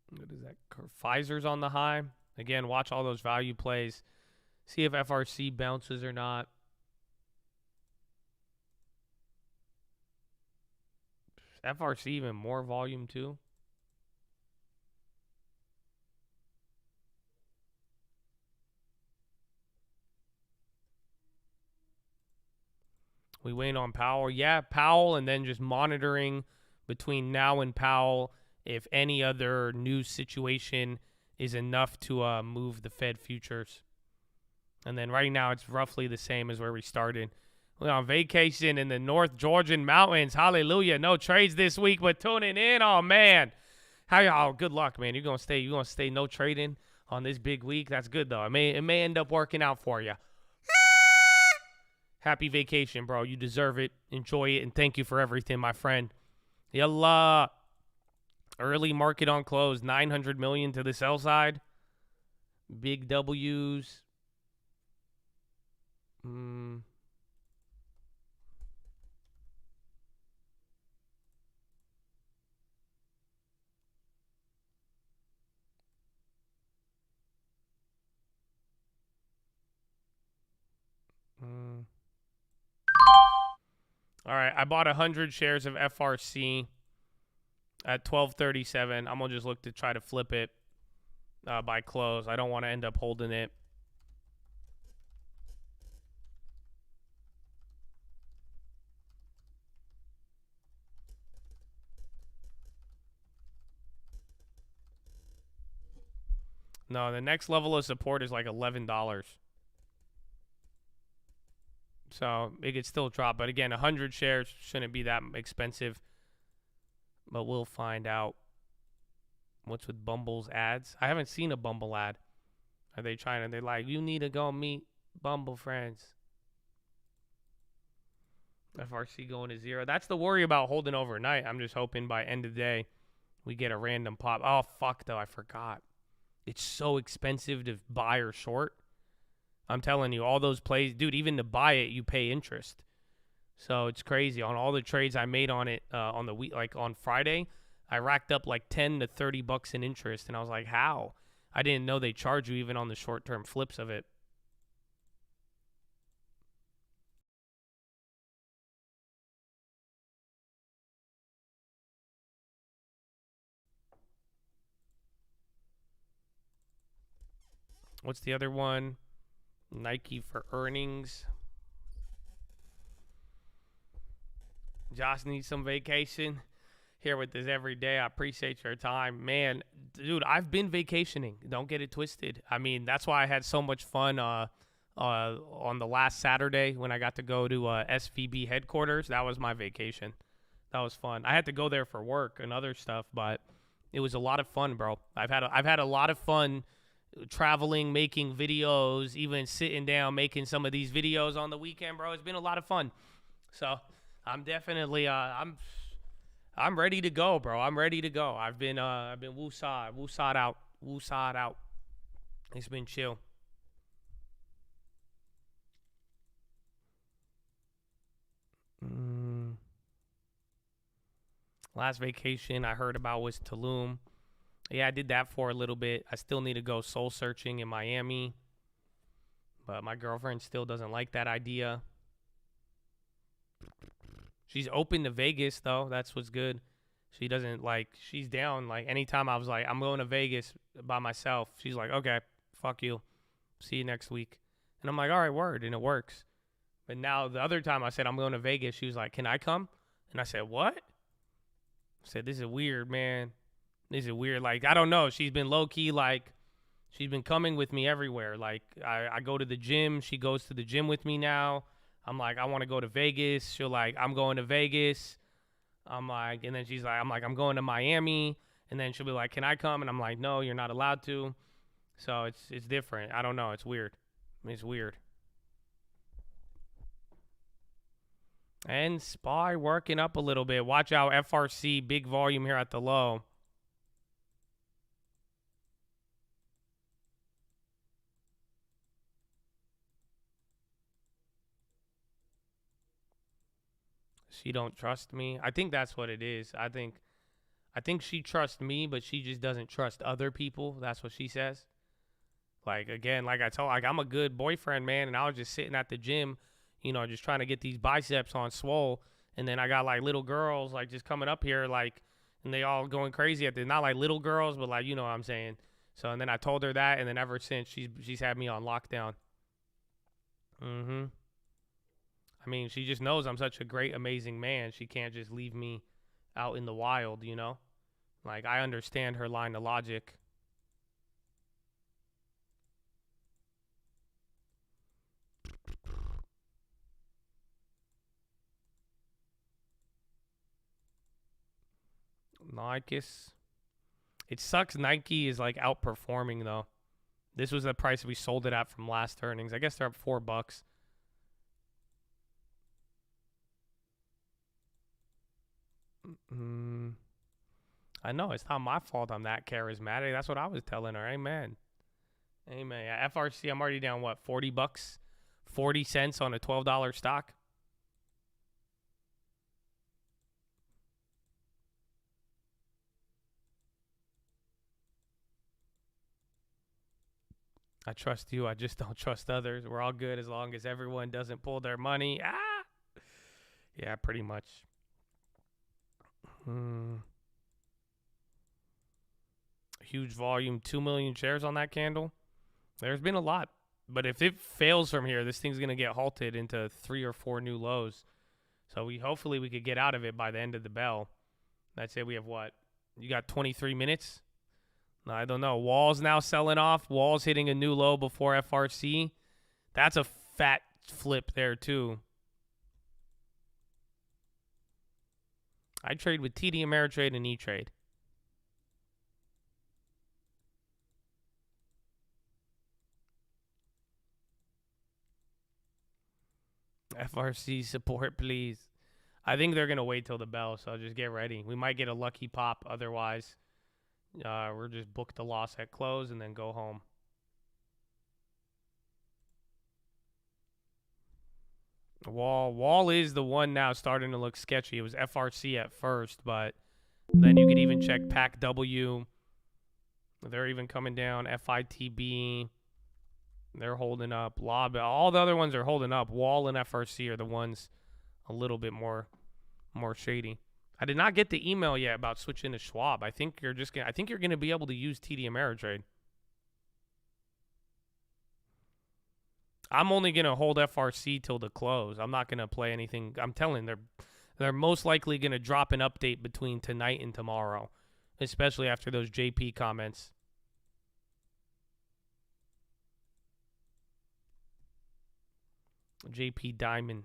What is that? Pfizer's on the high. Again, watch all those value plays. See if FRC bounces or not. FRC even more volume too. We wait on Powell. Yeah, Powell, and then just monitoring between now and Powell if any other news situation is enough to move the Fed futures. And then right now it's roughly the same as where we started. We're on vacation in the North Georgian mountains. Hallelujah. No trades this week, but tuning in. Oh, man. How y'all? Good luck, man. You're gonna stay no trading on this big week. That's good though. It may end up working out for you. Happy vacation, bro. You deserve it. Enjoy it, and thank you for everything, my friend. Yalla. Early market on close. 900 million to the sell side. Big W's. All right, I bought 100 shares of FRC at 12.37. I'm going to just look to try to flip it by close. I don't want to end up holding it. No, the next level of support is like $11. So it could still drop. But again, 100 shares shouldn't be that expensive. But we'll find out. What's with Bumble's ads? I haven't seen a Bumble ad. Are they trying to? They're like, you need to go meet Bumble friends. FRC going to 0. That's the worry about holding overnight. I'm just hoping by end of the day we get a random pop. Oh, fuck, though. I forgot. It's so expensive to buy or short. I'm telling you, all those plays, dude, even to buy it, you pay interest. So it's crazy. On all the trades I made on it on the week, like on Friday, I racked up like 10 to 30 bucks in interest. And I was like, how? I didn't know they charge you even on the short-term flips of it. What's the other one? Nike for earnings. Josh needs some vacation. Here with this every day. I appreciate your time. Man, dude, I've been vacationing. Don't get it twisted. I mean, that's why I had so much fun on the last Saturday when I got to go to SVB headquarters. That was my vacation. That was fun. I had to go there for work and other stuff, but it was a lot of fun, bro. I've had a lot of fun traveling, making videos, even sitting down, making some of these videos on the weekend, bro. It's been a lot of fun. So I'm definitely, I'm ready to go, bro. I'm ready to go. I've been woosah'd out. It's been chill. Last vacation I heard about was Tulum. Yeah, I did that for a little bit. I still need to go soul searching in Miami. But my girlfriend still doesn't like that idea. She's open to Vegas, though. That's what's good. She doesn't she's down. Like, anytime I was like, I'm going to Vegas by myself, she's like, okay, fuck you. See you next week. And I'm like, all right, word. And it works. But now the other time I said, I'm going to Vegas, she was like, can I come? And I said, what? I said, this is weird, man. This is weird. Like, I don't know. She's been low-key, like, she's been coming with me everywhere. Like, I go to the gym. She goes to the gym with me now. I'm like, I want to go to Vegas. She'll like, I'm going to Vegas. I'm like, and then she's like, I'm going to Miami. And then she'll be like, can I come? And I'm like, no, you're not allowed to. So it's different. I don't know. It's weird. It's weird. And SPY working up a little bit. Watch out, FRC, big volume here at the low. She don't trust me. I think that's what it is. I think she trusts me, but she just doesn't trust other people. That's what she says. Like, again, like I told, like, I'm a good boyfriend, man, and I was just sitting at the gym, you know, just trying to get these biceps on swole, and then I got, like, little girls, like, just coming up here, like, and they all going crazy at this. Not, like, little girls, but, like, you know what I'm saying. So, and then I told her that, and then ever since, she's had me on lockdown. I mean, she just knows I'm such a great, amazing man. She can't just leave me out in the wild, you know? Like, I understand her line of logic. Nike. It sucks Nike is like outperforming though. This was the price we sold it at from last earnings. I guess they're up $4. I know it's not my fault I'm that charismatic. That's what I was telling her. Amen. Amen. Yeah, FRC, I'm already down what, $40? 40 cents on a $12 stock. I trust you. I just don't trust others. We're all good as long as everyone doesn't pull their money. Yeah, pretty much. Huge volume, 2 million shares on that candle. There's been a lot. But if it fails from here, this thing's going to get halted into 3 or 4 new lows. So hopefully we could get out of it by the end of the bell. That's it. We have what? You got 23 minutes? I don't know. Wall's now selling off. Wall's hitting a new low before FRC. That's a fat flip there, too. I trade with TD Ameritrade and E-Trade. FRC support, please. I think they're going to wait till the bell, so just get ready. We might get a lucky pop otherwise. We're just book the loss at close and then go home. Wall is the one now starting to look sketchy. It was FRC at first, but then you could even check PAC W. They're even coming down. FITB. They're holding up. Lob. All the other ones are holding up. Wall and FRC are the ones a little bit more shady. I did not get the email yet about switching to Schwab. I think you're gonna be able to use TD Ameritrade. I'm only gonna hold FRC till the close. I'm not gonna play anything. I'm telling they're most likely gonna drop an update between tonight and tomorrow, especially after those JP comments. JP Diamond.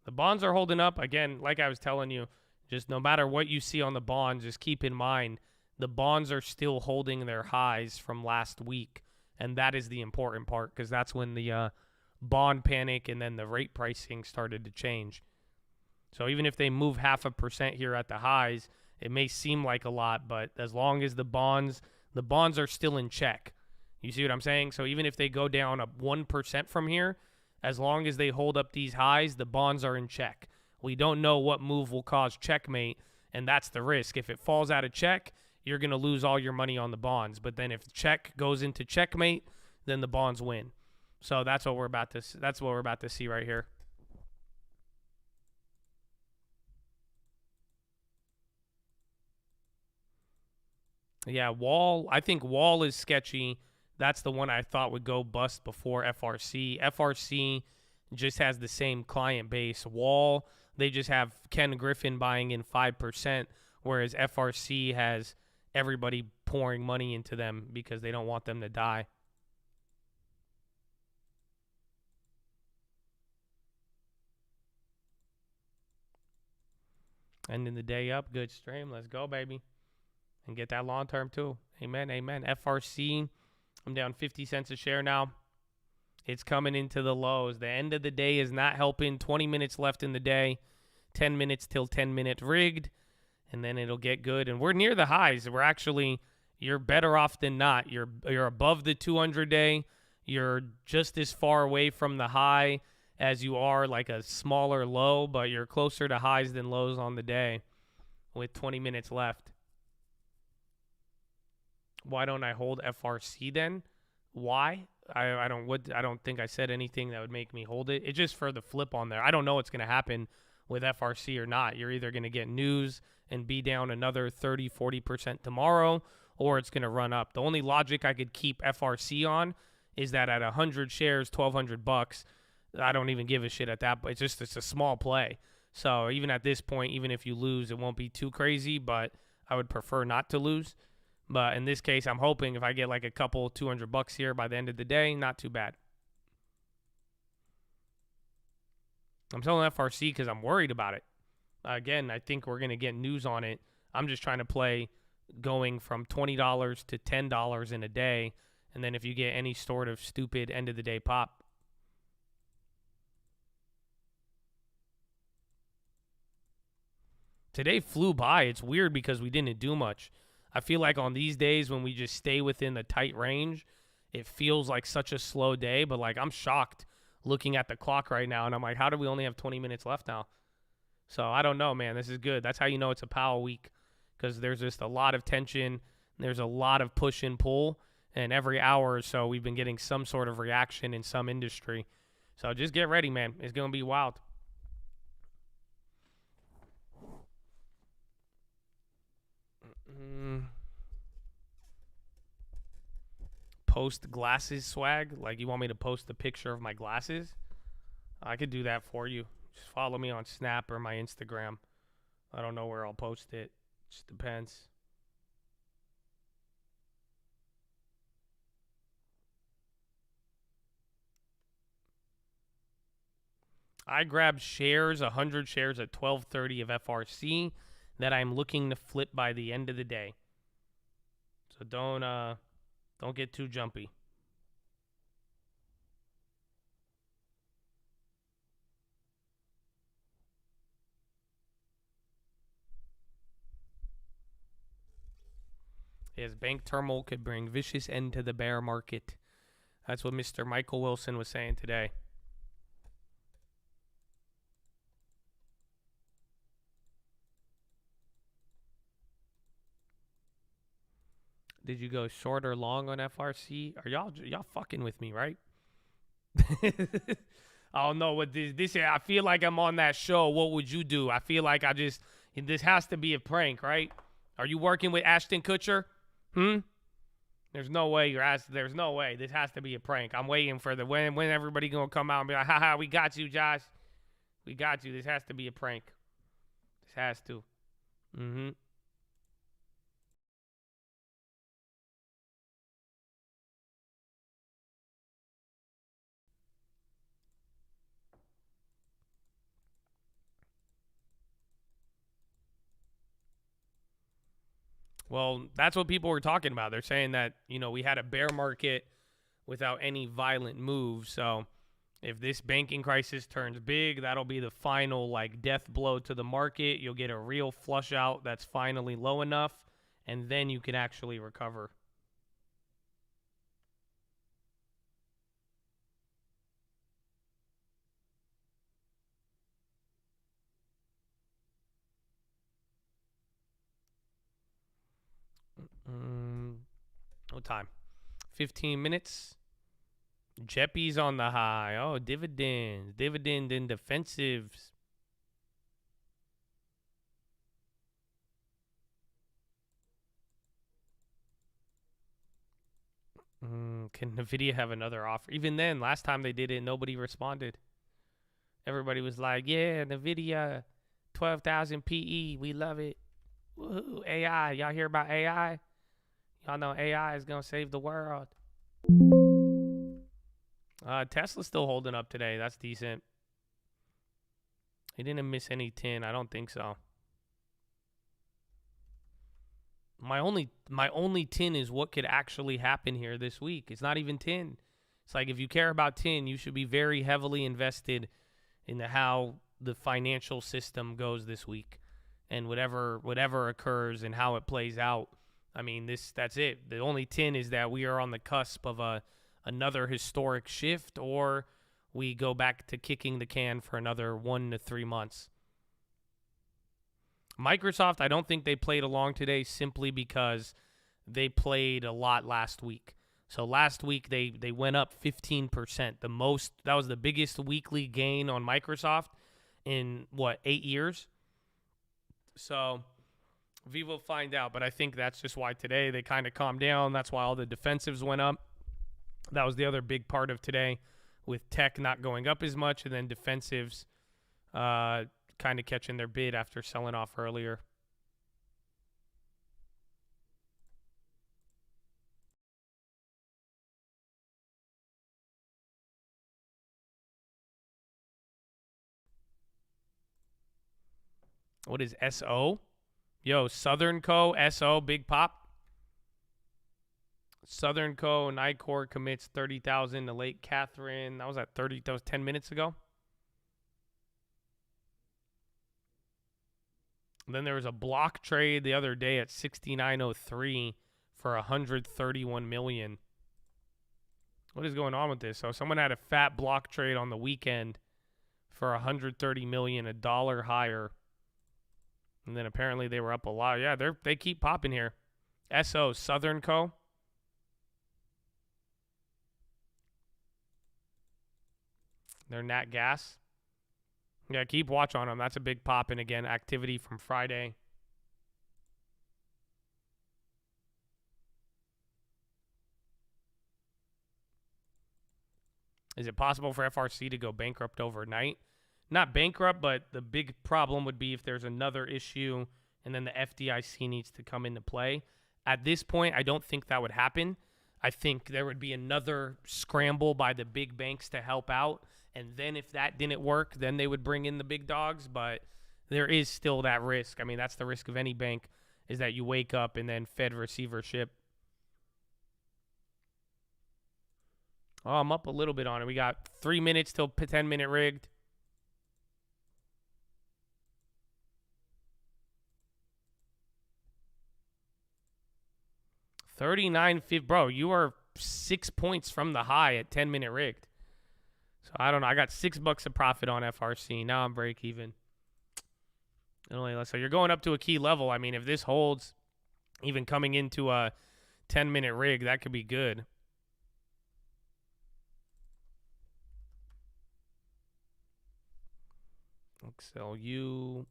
The bonds are holding up. Again, like I was telling you, just no matter what you see on the bonds, just keep in mind the bonds are still holding their highs from last week. And that is the important part because that's when the bond panic and then the rate pricing started to change. So even if they move 0.5% here at the highs, it may seem like a lot, but as long as the bonds are still in check. You see what I'm saying? So even if they go down 1% from here, as long as they hold up these highs, the bonds are in check. We don't know what move will cause checkmate, and that's the risk. If it falls out of check, you're going to lose all your money on the bonds. But then if check goes into checkmate, then the bonds win. So that's what we're about to see right here. Yeah, Wall. I think Wall is sketchy. That's the one I thought would go bust before FRC. FRC just has the same client base. Wall, they just have Ken Griffin buying in 5%, whereas FRC has everybody pouring money into them because they don't want them to die. Ending the day up. Good stream. Let's go, baby. And get that long term, too. Amen, amen. FRC, I'm down 50 cents a share now. It's coming into the lows. The end of the day is not helping. 20 minutes left in the day. 10 minutes till 10-minute rigged. And then it'll get good. And we're near the highs. You're better off than not. You're above the 200-day. You're just as far away from the high as you are like a smaller low, but you're closer to highs than lows on the day with 20 minutes left. Why don't I hold FRC then? Why? I don't think I said anything that would make me hold it. It's just for the flip on there. I don't know what's going to happen with FRC or not. You're either going to get news and be down another 30-40% tomorrow, or it's going to run up. The only logic I could keep FRC on is that at 100 shares, $1,200, I don't even give a shit at that. But it's a small play. So even at this point, even if you lose, it won't be too crazy. But I would prefer not to lose. But in this case, I'm hoping if I get like a couple $200 here by the end of the day, not too bad. I'm selling FRC because I'm worried about it. Again, I think we're going to get news on it. I'm just trying to play going from $20 to $10 in a day. And then if you get any sort of stupid end of the day pop. Today flew by. It's weird because we didn't do much. I feel like on these days when we just stay within the tight range, it feels like such a slow day. But like I'm shocked looking at the clock right now. And I'm like, how do we only have 20 minutes left now? So I don't know, man. This is good. That's how you know it's a Powell week, because there's just a lot of tension. There's a lot of push and pull. And every hour or so, we've been getting some sort of reaction in some industry. So just get ready, man. It's going to be wild. Post glasses swag. Like you want me to post a picture of my glasses? I could do that for you. Just follow me on Snap or my Instagram. I don't know where I'll post it. Just depends. I grabbed shares, 100 shares at 12:30 of FRC that I'm looking to flip by the end of the day. So don't get too jumpy. Yes, bank turmoil could bring vicious end to the bear market. That's what Mr. Michael Wilson was saying today. Did you go short or long on FRC? Are y'all fucking with me, right? I don't know what this. I feel like I'm on that show. What would you do? I feel like this has to be a prank, right? Are you working with Ashton Kutcher? There's no way there's no way. This has to be a prank. I'm waiting for when everybody gonna come out and be like, haha, we got you, Josh. We got you. This has to be a prank. This has to. Well, that's what people were talking about. They're saying that, we had a bear market without any violent moves. So if this banking crisis turns big, that'll be the final death blow to the market. You'll get a real flush out that's finally low enough, and then you can actually recover. What time? 15 minutes. Jeppy's on the high. Oh, dividends. Dividend and defensives. Can NVIDIA have another offer? Even then, last time they did it, nobody responded. Everybody was like, yeah, NVIDIA, 12,000 PE. We love it. Woohoo, AI. Y'all hear about AI? Y'all know AI is going to save the world. Tesla's still holding up today. That's decent. He didn't miss any tin. I don't think so. My only tin is what could actually happen here this week. It's not even tin. It's like if you care about tin, you should be very heavily invested in how the financial system goes this week and whatever occurs and how it plays out. I mean, that's it. The only tin is that we are on the cusp of another historic shift, or we go back to kicking the can for another 1 to 3 months. Microsoft, I don't think they played along today simply because they played a lot last week. So last week they went up 15%. That was the biggest weekly gain on Microsoft in 8 years. So we will find out, but I think that's just why today they kind of calmed down. That's why all the defensives went up. That was the other big part of today, with tech not going up as much, and then defensives kind of catching their bid after selling off earlier. What is SO? Yo, Southern Co. SO, big pop. Southern Co. Nicor commits 30,000 to Lake Catherine. That was at 30. That was 10 minutes ago. And then there was a block trade the other day at 69.03 for 131 million. What is going on with this? So someone had a fat block trade on the weekend for 130 million, a dollar higher. And then apparently they were up a lot. Yeah, they keep popping here. SO, Southern Co. They're Nat Gas. Yeah, keep watch on them. That's a big pop. And again, activity from Friday. Is it possible for FRC to go bankrupt overnight? Not bankrupt, but the big problem would be if there's another issue and then the FDIC needs to come into play. At this point, I don't think that would happen. I think there would be another scramble by the big banks to help out. And then if that didn't work, then they would bring in the big dogs. But there is still that risk. I mean, that's the risk of any bank, is that you wake up and then Fed receivership. Oh, I'm up a little bit on it. We got 3 minutes till 10-minute rigged. $39.50. Bro, you are 6 points from the high at 10-minute rigged. So I don't know. I got $6 of profit on FRC. Now I'm break even. So you're going up to a key level. I mean, if this holds, even coming into a 10-minute rig, that could be good. XLU.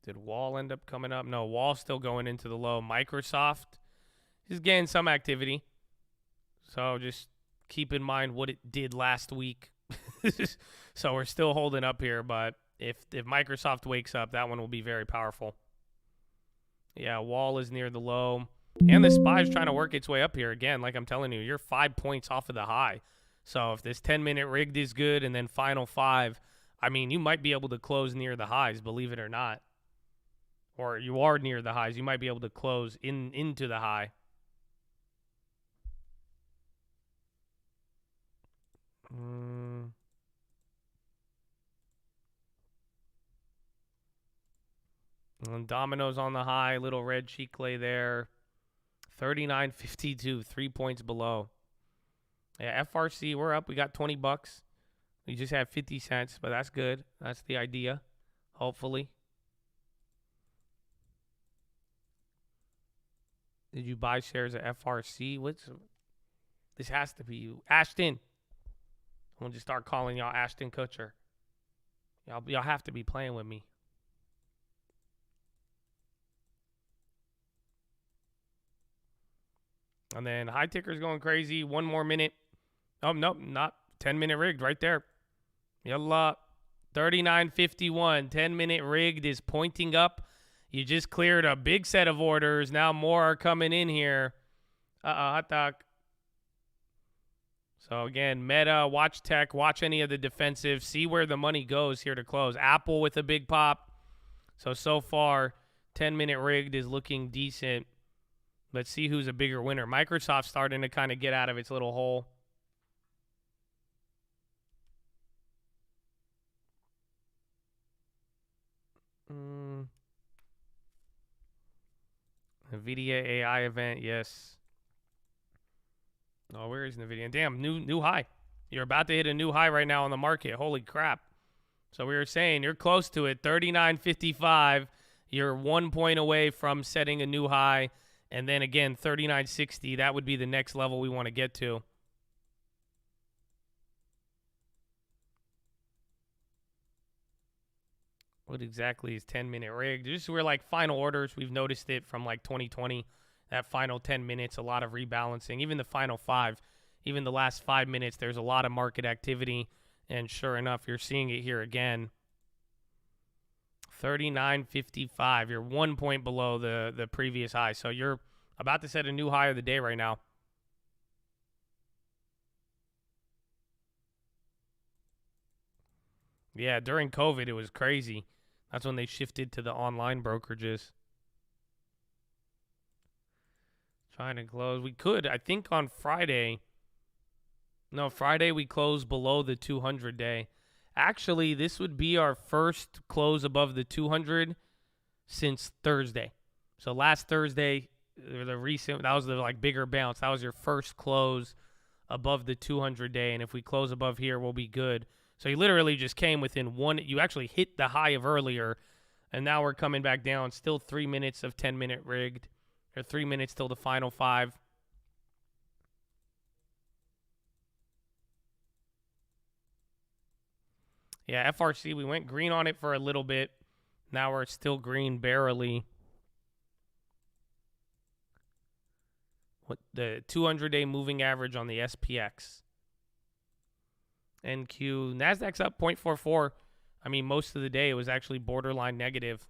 Did Wall end up coming up? No, Wall's still going into the low. Microsoft is getting some activity. So just keep in mind what it did last week. So we're still holding up here, but if Microsoft wakes up, that one will be very powerful. Yeah, Wall is near the low. And the SPY is trying to work its way up here. Again, like I'm telling you, you're 5 points off of the high. So if this 10-minute rigged is good and then final 5, I mean, you might be able to close near the highs, believe it or not. Or you are near the highs. You might be able to close into the high. And Domino's on the high. Little red cheek lay there. 39.52, 3 points below. Yeah, FRC, we're up. We got $20. We just had 50 cents, but that's good. That's the idea, hopefully. Did you buy shares of FRC? This has to be you. Ashton. I'm going to just start calling y'all Ashton Kutcher. Y'all have to be playing with me. And then high ticker's going crazy. 1 more minute. Oh, nope, not 10-minute rigged right there. Yalla. 39.51. 10-minute rigged is pointing up. You just cleared a big set of orders. Now more are coming in here. Hot dog. So, again, Meta, watch tech, watch any of the defensive. See where the money goes here to close. Apple with a big pop. So far, 10-minute rigged is looking decent. Let's see who's a bigger winner. Microsoft's starting to kind of get out of its little hole. NVIDIA AI event, yes. Oh, where is NVIDIA? Damn, new high. You're about to hit a new high right now on the market. Holy crap. So we were saying you're close to it. 39.55. You're 1 point away from setting a new high. And then again, 39.60. That would be the next level we want to get to. What exactly is 10-minute rigged? Just we're like final orders. We've noticed it from like 2020. that final 10 minutes, a lot of rebalancing. Even the final 5, even the last 5 minutes, there's a lot of market activity. And sure enough, you're seeing it here again. 39.55. You're 1 point below the previous high. So you're about to set a new high of the day right now. Yeah, during COVID, it was crazy. That's when they shifted to the online brokerages. Trying to close. We could, I think on Friday. No, Friday we closed below the 200 day. Actually, this would be our first close above the 200 since Thursday. So last Thursday, the recent, that was the like bigger bounce. That was your first close above the 200 day. And if we close above here, we'll be good. So you literally just came within one. You actually hit the high of earlier. And now we're coming back down. Still 3 minutes of 10-minute rigged. Or 3 minutes till the final 5. Yeah, FRC, we went green on it for a little bit. Now we're still green barely. What the 200-day moving average on the SPX. NQ, Nasdaq's up 0.44. I mean, most of the day it was actually borderline negative.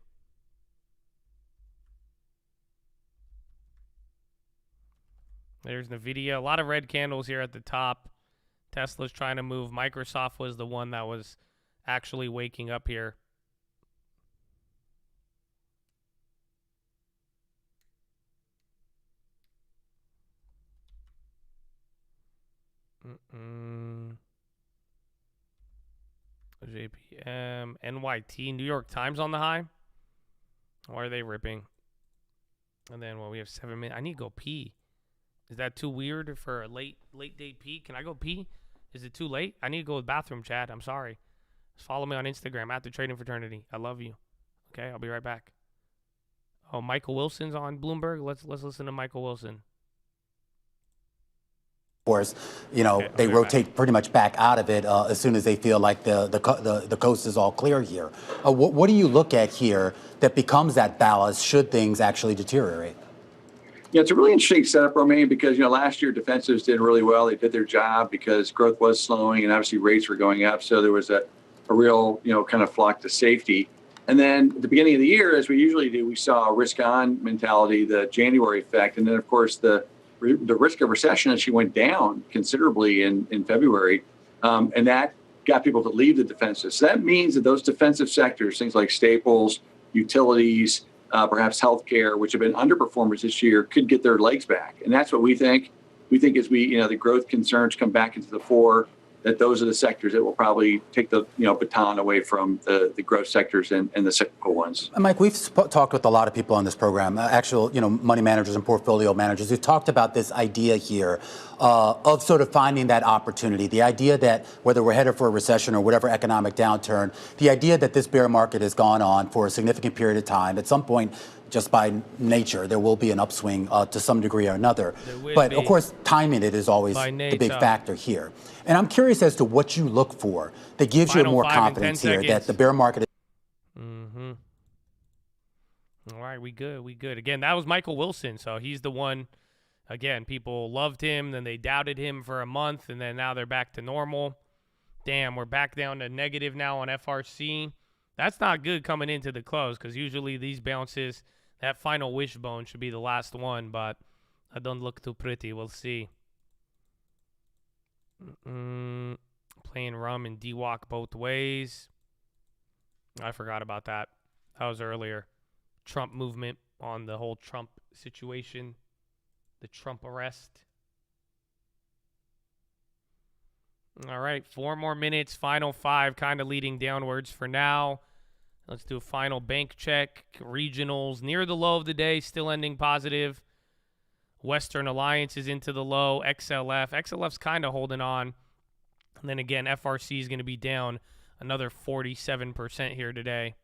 There's NVIDIA. A lot of red candles here at the top. Tesla's trying to move. Microsoft was the one that was actually waking up here. JPM, NYT, New York Times on the high. Or are they ripping? And then, well, we have 7 minutes. I need to go pee. Is that too weird for a late day pee? Can I go pee? Is it too late? I need to go to the bathroom, Chad. I'm sorry. Just follow me on Instagram at the Trading Fraternity. I love you. Okay, I'll be right back. Oh, Michael Wilson's on Bloomberg. Let's listen to Michael Wilson.
Of course, you know, they rotate pretty much back out of it as soon as they feel like the coast is all clear here. What do you look at here that becomes that ballast should things actually deteriorate?
Yeah, it's a really interesting setup, Romaine, because, you know, last year defensives did really well. They did their job because growth was slowing and obviously rates were going up. So there was a real, you know, kind of flock to safety. And then at the beginning of the year, as we usually do, we saw a risk-on mentality, the January effect. And then, of course, the risk of recession actually went down considerably in February. And that got people to leave the defensive. So that means that those defensive sectors, things like staples, utilities, perhaps healthcare, which have been underperformers this year, could get their legs back. And that's what we think. We think as the growth concerns come back into the fore, that those are the sectors that will probably take the baton away from the growth sectors and the cyclical ones.
Mike, we've talked with a lot of people on this program, actual money managers and portfolio managers who've talked about this idea here of sort of finding that opportunity. The idea that whether we're headed for a recession or whatever economic downturn, the idea that this bear market has gone on for a significant period of time, at some point, just by nature, there will be an upswing to some degree or another. But of course, timing it is always the big factor here. And I'm curious as to what you look for that gives you more confidence here that the bear market is.
All right, we good. Again, that was Michael Wilson. So he's the one, again, people loved him, then they doubted him for a month, and then now they're back to normal. Damn, we're back down to negative now on FRC. That's not good coming into the close because usually these bounces, that final wishbone should be the last one, but that don't look too pretty. We'll see. Playing rum and D-walk both ways. I forgot about that. That was earlier. Trump movement on the whole Trump situation. The Trump arrest. All right, 4 more minutes. Final 5 kind of leading downwards for now. Let's do a final bank check. Regionals near the low of the day, still ending positive. Western Alliance is into the low. XLF's kind of holding on. And then again, FRC is going to be down another 47% here today.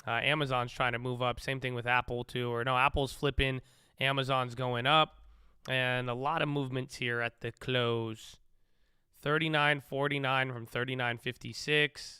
Amazon's trying to move up. Same thing with Apple too. Or no, Apple's flipping. Amazon's going up. And a lot of movements here at the close. 39.49 from 39.56.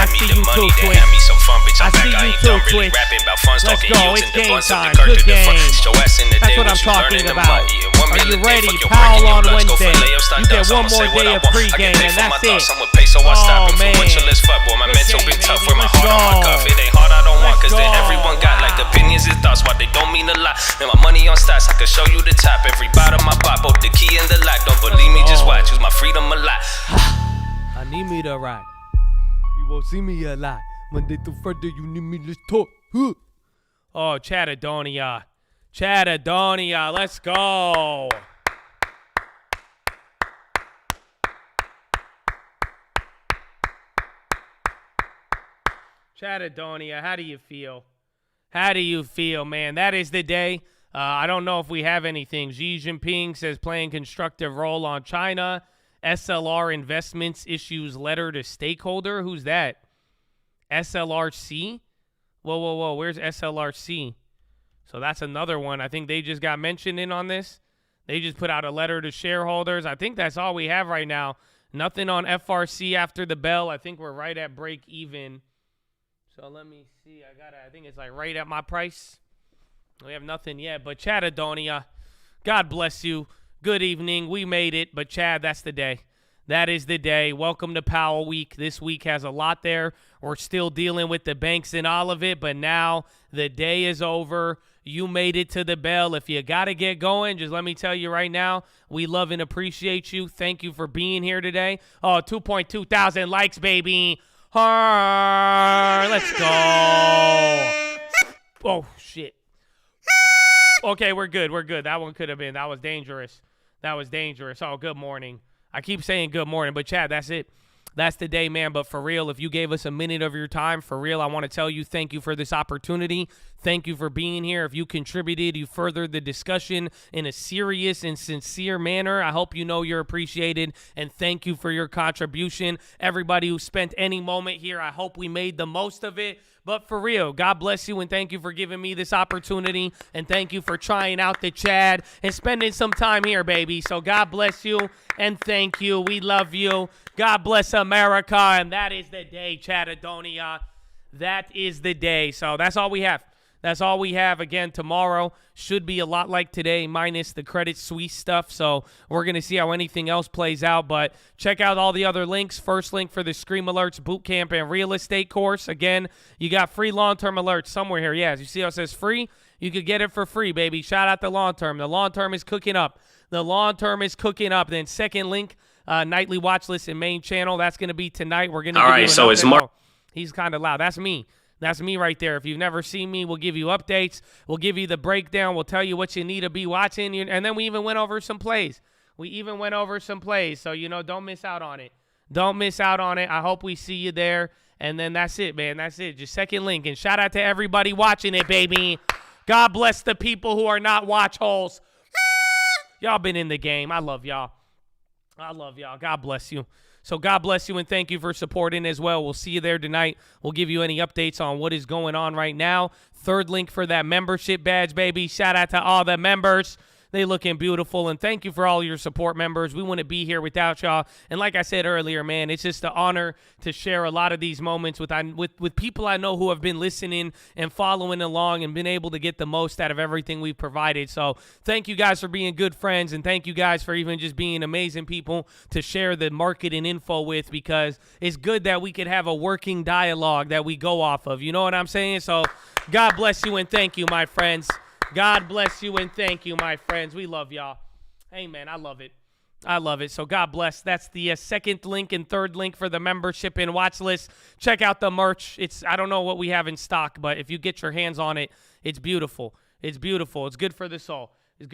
I see you too, Twitch. I see you too, Twitch. Let's go. It's game time. Good game. That's what I'm talking about. Are you ready? Powell on Wednesday. You get one more day of pregame, and that's it. Oh, man. Let's go.
Cause then everyone got like opinions and thoughts, why they don't mean a lot. Man, my money on stats, I can show you the top. Every bottom I pop, both the key and the lock. Don't believe me, just watch. Use my freedom a lot.
I need me to ride. You won't see me a lot. Monday through Friday, you need me to talk. Oh, Chattadonia. Chattadonia, let's go. Chattadonia, how do you feel? How do you feel, man? That is the day. I don't know if we have anything. Xi Jinping says playing constructive role on China. SLR Investments issues letter to stakeholder. Who's that? SLRC? Whoa. Where's SLRC? So that's another one. I think they just got mentioned in on this. They just put out a letter to shareholders. I think that's all we have right now. Nothing on FRC after the bell. I think we're right at break even. So let me see. I think it's like right at my price. We have nothing yet. But Chattadonia, God bless you. Good evening. We made it. But Chad, that's the day. That is the day. Welcome to Powell Week. This week has a lot there. We're still dealing with the banks and all of it. But now the day is over. You made it to the bell. If you got to get going, just let me tell you right now, we love and appreciate you. Thank you for being here today. Oh, 2.2 thousand likes, baby. Let's go. Oh, shit. Okay, we're good. That one could have been. That was dangerous. Oh, good morning. I keep saying good morning, but Chad, that's it. That's the day, man. But for real, if you gave us a minute of your time, for real, I want to tell you thank you for this opportunity. Thank you for being here. If you contributed, you furthered the discussion in a serious and sincere manner. I hope you know you're appreciated, and thank you for your contribution. Everybody who spent any moment here, I hope we made the most of it. But for real, God bless you, and thank you for giving me this opportunity, and thank you for trying out the Chad and spending some time here, baby. So God bless you, and thank you. We love you. God bless America, and that is the day, Chattadonia. That is the day. So that's all we have. That's all we have. Again, tomorrow should be a lot like today, minus the Credit Suisse stuff. So we're going to see how anything else plays out. But check out all the other links. First link for the Scream Alerts Bootcamp and Real Estate course. Again, you got free long-term alerts somewhere here. Yeah, you see how it says free? You could get it for free, baby. Shout out the long-term. The long-term is cooking up. Then second link, nightly watch list and main channel. That's going to be tonight. We're going to. All right, so it's Mark. He's kind of loud. That's me. That's me right there. If you've never seen me, we'll give you updates. We'll give you the breakdown. We'll tell you what you need to be watching. And then we even went over some plays. So, don't miss out on it. I hope we see you there. And then that's it, man. That's it. Just second link. And shout out to everybody watching it, baby. God bless the people who are not watch holes. Y'all been in the game. I love y'all. God bless you. So God bless you, and thank you for supporting as well. We'll see you there tonight. We'll give you any updates on what is going on right now. Third link for that membership badge, baby. Shout out to all the members. They looking beautiful, and thank you for all your support, members. We wouldn't be here without y'all. And like I said earlier, man, it's just an honor to share a lot of these moments with people I know who have been listening and following along and been able to get the most out of everything we've provided. So thank you guys for being good friends, and thank you guys for even just being amazing people to share the market and info with, because it's good that we could have a working dialogue that we go off of. You know what I'm saying? So God bless you, and thank you, my friends. God bless you, and thank you, my friends. We love y'all. Hey, man, I love it. So God bless. That's the second link and third link for the membership and watch list. Check out the merch. I don't know what we have in stock, but if you get your hands on it, it's beautiful. It's good for the soul. You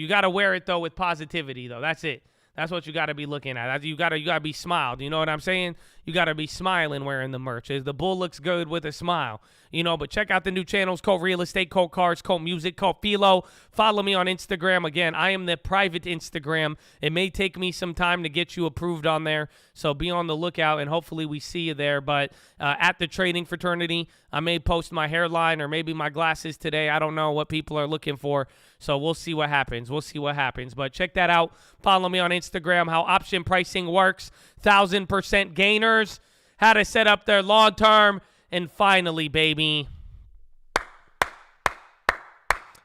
got to wear it, though, with positivity, though. That's it. That's what you got to be looking at. You got to be smiled. You know what I'm saying? You got to be smiling wearing the merch. The bull looks good with a smile. But check out the new channels, called Real Estate, called Cars, called Music, called PHILO. Follow me on Instagram. Again, I am the private Instagram. It may take me some time to get you approved on there, so be on the lookout, and hopefully we see you there. But at the Trading Fraternity, I may post my hairline or maybe my glasses today. I don't know what people are looking for, so we'll see what happens. But check that out. Follow me on Instagram, how option pricing works. 1,000% gainers how to set up their long term. And finally, baby,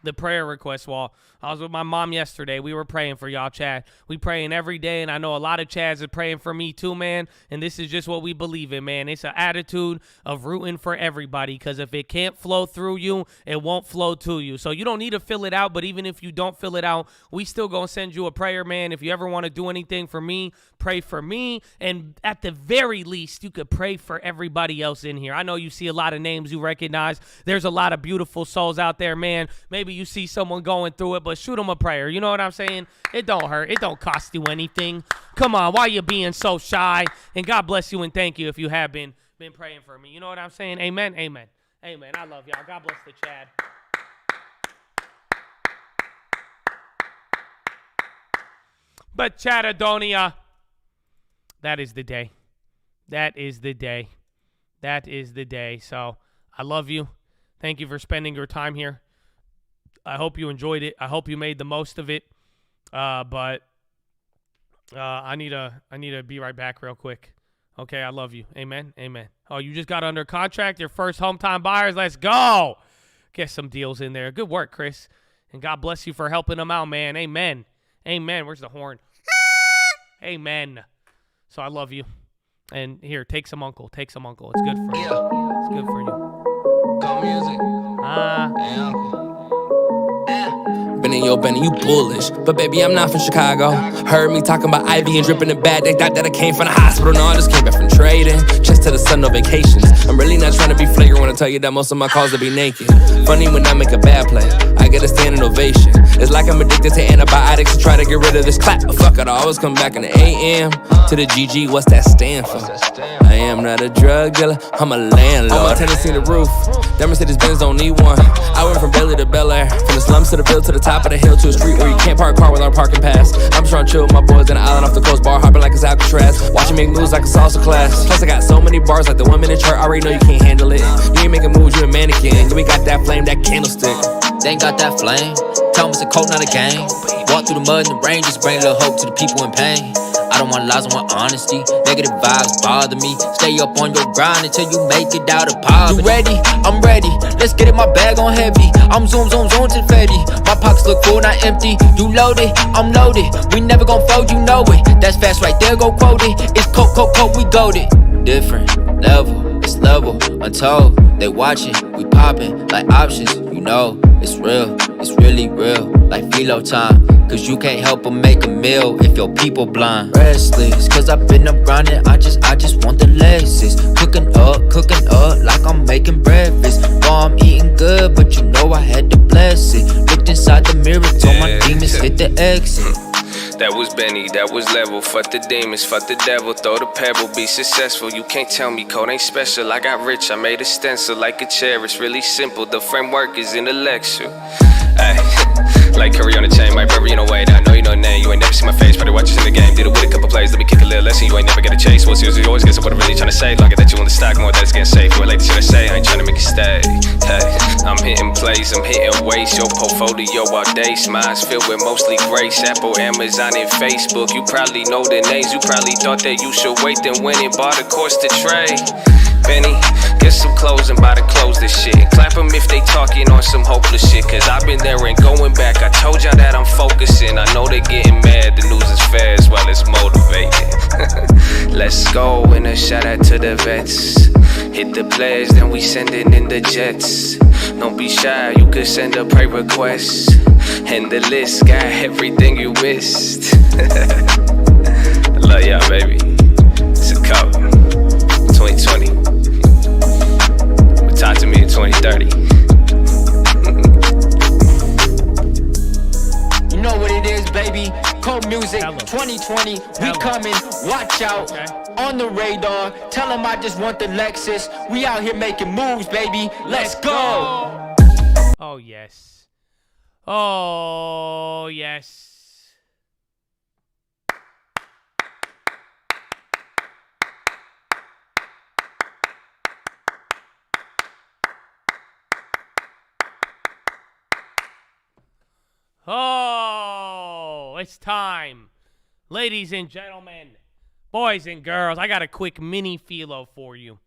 the prayer request wall. I was with my mom yesterday. We were praying for y'all, Chad. We praying every day, and I know a lot of Chads are praying for me too, man. And this is just what we believe in, man. It's an attitude of rooting for everybody, because if it can't flow through you, it won't flow to you. So you don't need to fill it out, but even if you don't fill it out, we still gonna send you a prayer, man. If you ever want to do anything for me, pray for me. And at the very least, you could pray for everybody else in here. I know you see a lot of names you recognize. There's a lot of beautiful souls out there, man. Maybe you see someone going through it, but shoot them a prayer. You know what I'm saying? It don't hurt. It don't cost you anything. Come on, why you being so shy? And God bless you and thank you if you have been praying for me. You know what I'm saying? Amen, amen, amen. I love y'all. God bless the Chad. But Chadadonia, that is the day. That is the day. That is the day. So I love you. Thank you for spending your time here. I hope you enjoyed it. I hope you made the most of it. But I need to be right back real quick. Okay, I love you. Amen. Amen. Oh, you just got under contract, your first hometown buyers. Let's go. Get some deals in there. Good work, Chris. And God bless you for helping them out, man. Amen. Amen. Where's the horn? Amen. So I love you. And here, take some uncle. Take some uncle. It's good for you. It's good for you.
Go music. Benny, yo, Benny, you bullish. But baby, I'm not from Chicago. Heard me talking about IV and dripping in bad. They thought that I came from the hospital. No, I just came back from trading. Chest to the sun, no vacations. I'm really not trying to be flagrant when I tell you that most of my calls will be naked. Funny when I make a bad play, I get a standing ovation. It's like I'm addicted to antibiotics to try to get rid of this clap. But fuck it, I always come back in the AM to the GG. What's that stand for? I am not a drug dealer, I'm a landlord. On my Tennessee the roof, that Mercedes-Benz don't need one. I went from Bailey to Bel Air, from the slums to the Ville to the top of the hill to a street where you can't park a car without a parking pass. I'm trying to chill with my boys in the island off the coast, bar hopping like it's Alcatraz. Watching make moves like a salsa class. Plus I got so many bars like the 1 minute chart. I already know you can't handle it. You ain't making moves, you a mannequin. You ain't got that flame, that candlestick.
They ain't got that flame. Tell them it's a cold, not a game. Walk through the mud and the rain, just bring a little hope to the people in pain. I don't want lies, I want honesty. Negative vibes bother me. Stay up on your grind until you make it out of poverty. You ready? I'm ready. Let's get it, my bag on heavy. I'm zoom to the Fetty. My pockets look full, not empty. You loaded, I'm loaded. We never gon' fold, you know it. That's fast right there, go quote it. It's coke, we goated. Different level, it's level, untold. They watching, we popping like options. You know, it's real, it's really real. Like PHILO time. Cause you can't help but make a meal if your people blind. Restless, cause I've been up grinding, I just want the Lexus. Cooking up like I'm making breakfast. Oh, I'm eating good, but you know I had to bless it. Looked inside the mirror, told my demons hit the exit.
That was Benny, that was level. Fuck the demons, fuck the devil. Throw the pebble, be successful. You can't tell me code ain't special. I got rich, I made a stencil like a chair. It's really simple, the framework is intellectual. Ay, like Curry on the chain, my brother, you know, wait, I know you know the name. You ain't never seen my face, probably watch us in the game. Did it with a couple plays, let me kick a little lesson. You ain't never get a chase. What's yours, you always guess what I'm really trying to say. Longer that you on the stock, more that's getting safe. You ain't like the shit I say, I ain't trying to make it stay. Hey, I'm hitting plays, I'm hitting weights. Your portfolio all day, smiles filled with mostly grace. Apple, Amazon, and Facebook. You probably know the names, you probably thought that you should wait, then went and bought a course to trade. Benny, get some clothes and buy to close this shit. Clap them if they talking on some hopeless shit. Cause I've been there and going back. I told y'all that I'm focusing. I know they getting mad. The news is fair as well as motivating. Let's go, and a shout out to the vets. Hit the players, then we sending in the jets. Don't be shy, you could send a prayer request. And the list got everything you missed. I love y'all, baby. It's a cup. 2020. Talk to me in 2030.
You know what it is, baby. Cold music, 2020. We coming, watch out. On the radar. Tell them I just want the Lexus. We out here making moves, baby. Let's go.
Oh, yes. Oh, yes. Oh, it's time. Ladies and gentlemen, Boys and girls, I got a quick mini PHILO for you.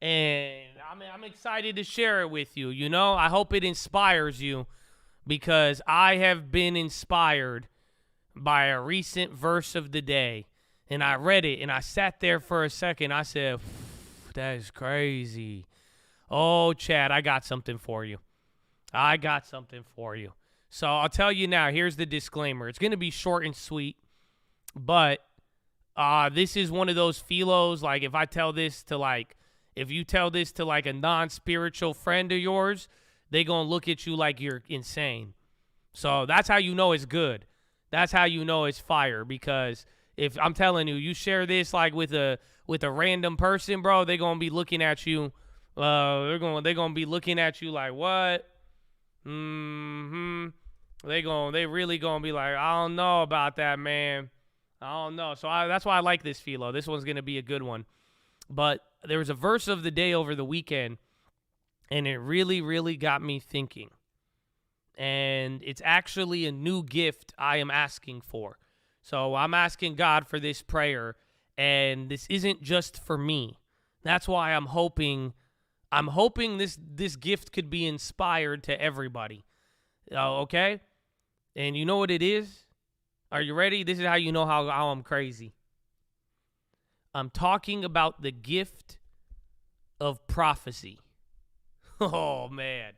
And I'm excited to share it with you. You know, I hope it inspires you because I have been inspired by a recent verse of the day. And I read it and I sat there for a second. I said, that is crazy. Oh, Chad, I got something for you. So I'll tell you now, here's the disclaimer. It's going to be short and sweet, but this is one of those PHILOs, like if you tell this to like a non-spiritual friend of yours, they going to look at you like you're insane. So that's how you know it's good. That's how you know it's fire, because if I'm telling you, you share this like with a random person, bro, they're going to be looking at you. They're going to be looking at you like, what? They really going to be like, I don't know about that, man. I don't know. So that's why I like this PHILO. This one's going to be a good one. But there was a verse of the day over the weekend, and it really, really got me thinking. And it's actually a new gift I am asking for. So I'm asking God for this prayer, and this isn't just for me. That's why I'm hoping this gift could be inspired to everybody. Okay? And you know what it is? Are you ready? This is how you know how I'm crazy. I'm talking about the gift of prophecy. Oh, man.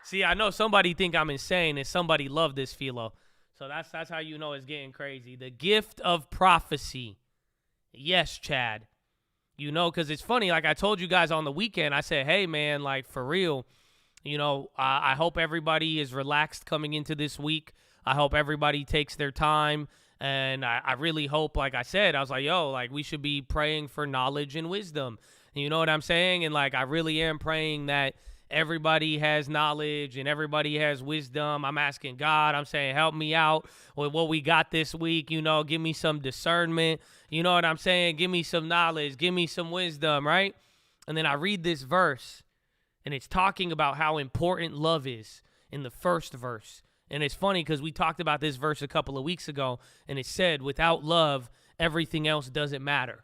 See, I know somebody think I'm insane and somebody loved this PHILO. So that's how you know it's getting crazy. The gift of prophecy. Yes, Chad. You know, because it's funny, like I told you guys on the weekend, I said, hey, man, like for real, you know, I hope everybody is relaxed coming into this week. I hope everybody takes their time. And I really hope, like I said, I was like, yo, like we should be praying for knowledge and wisdom. You know what I'm saying? And like I really am praying that everybody has knowledge and everybody has wisdom. I'm asking God, I'm saying, help me out with what we got this week. You know, give me some discernment. You know what I'm saying? Give me some knowledge. Give me some wisdom, right? And then I read this verse, and it's talking about how important love is in the first verse. And it's funny because we talked about this verse a couple of weeks ago, and it said, without love, everything else doesn't matter.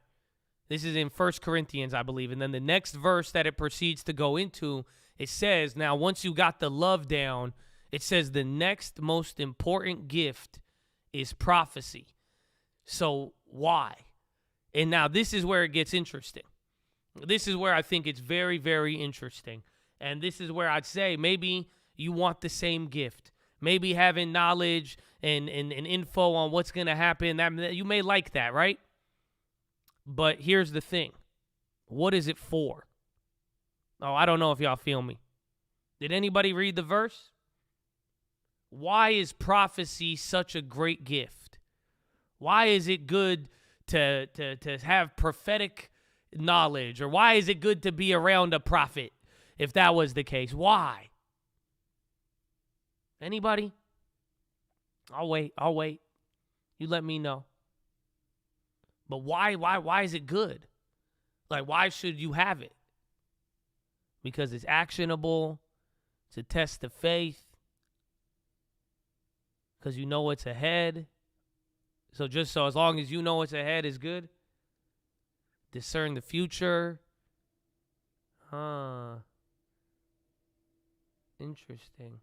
This is in 1 Corinthians, I believe. And then the next verse that it proceeds to go into, it says, now once you got the love down, it says the next most important gift is prophecy. So why? And now this is where it gets interesting. This is where I think it's very, very interesting. And this is where I'd say maybe you want the same gift. Maybe having knowledge and info on what's going to happen, that you may like that, right? But here's the thing. What is it for? Oh, I don't know if y'all feel me. Did anybody read the verse? Why is prophecy such a great gift? Why is it good to have prophetic knowledge? Or why is it good to be around a prophet if that was the case? Why? Anybody? I'll wait. You let me know. But why is it good? Like, why should you have it? Because it's actionable. It's a test of faith. Because you know what's ahead. So just so as long as you know what's ahead is good. Discern the future. Interesting.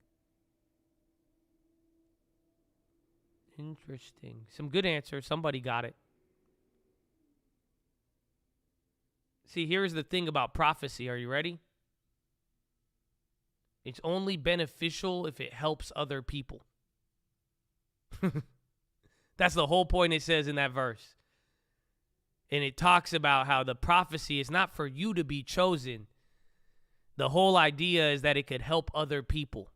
Some good answers. Somebody got it. See, here's the thing about prophecy. Are you ready? It's only beneficial if it helps other people. That's the whole point it says in that verse. And it talks about how the prophecy is not for you to be chosen. The whole idea is that it could help other people.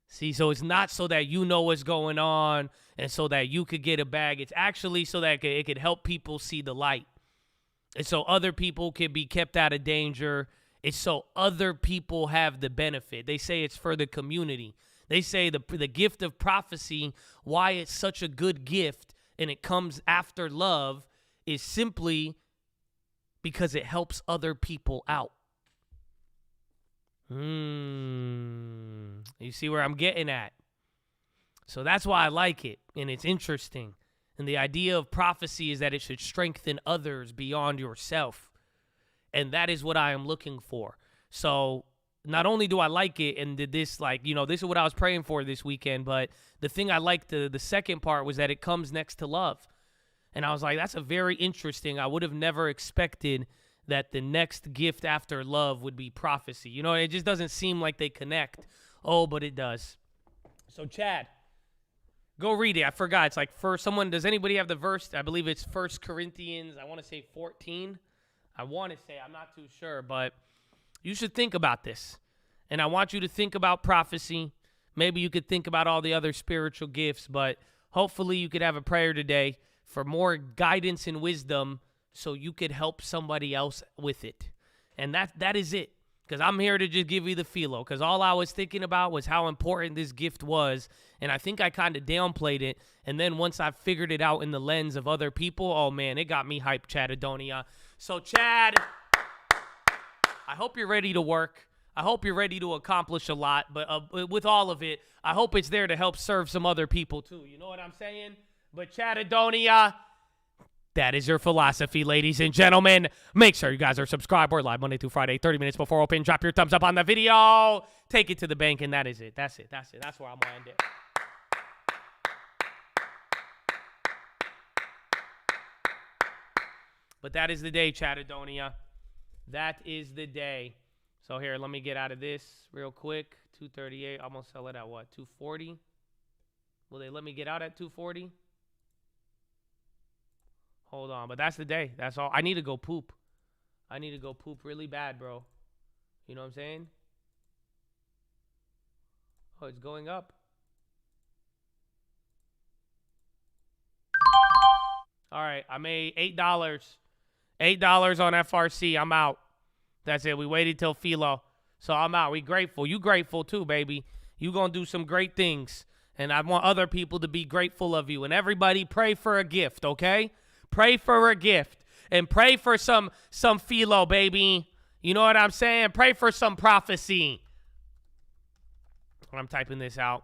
See, so it's not so that you know what's going on and so that you could get a bag. It's actually so that it could help people see the light. It's so other people can be kept out of danger. It's so other people have the benefit. They say it's for the community. They say the gift of prophecy, why it's such a good gift and it comes after love, is simply because it helps other people out. You see where I'm getting at? So that's why I like it, and it's interesting. And the idea of prophecy is that it should strengthen others beyond yourself. And that is what I am looking for. So not only do I like it, and did this, like, you know, this is what I was praying for this weekend, but the thing I liked, the second part, was that it comes next to love. And I was like, that's a very interesting. I would have never expected that the next gift after love would be prophecy. You know, it just doesn't seem like they connect. Oh, but it does. So, Chad, go read it. I forgot. It's like does anybody have the verse? I believe it's 1 Corinthians, I want to say 14. I'm not too sure, but you should think about this. And I want you to think about prophecy. Maybe you could think about all the other spiritual gifts, but hopefully you could have a prayer today for more guidance and wisdom so you could help somebody else with it. And that is it. Because I'm here to just give you the PHILO. Because all I was thinking about was how important this gift was. And I think I kind of downplayed it. And then once I figured it out in the lens of other people, oh, man, it got me hyped, Chadadonia. So, Chad, I hope you're ready to work. I hope you're ready to accomplish a lot. But with all of it, I hope it's there to help serve some other people, too. You know what I'm saying? But, Chadadonia, that is your philosophy, ladies and gentlemen. Make sure you guys are subscribed. We're live Monday through Friday, 30 minutes before open. Drop your thumbs up on the video. Take it to the bank, and that is it. That's it. That's where I'm going to end it. But that is the day, Chadadonia. That is the day. So here, let me get out of this real quick. 238. I'm going to sell it at what? 240? Will they let me get out at 240? Hold on. But that's the day. That's all. I need to go poop. I need to go poop really bad, bro. You know what I'm saying? Oh, it's going up. All right. I made $8. $8 on FRC. I'm out. That's it. We waited till PHILO. So I'm out. We grateful. You grateful too, baby. You going to do some great things. And I want other people to be grateful of you. And everybody pray for a gift, okay? Pray for a gift. And pray for some PHILO, baby. You know what I'm saying? Pray for some prophecy. I'm typing this out.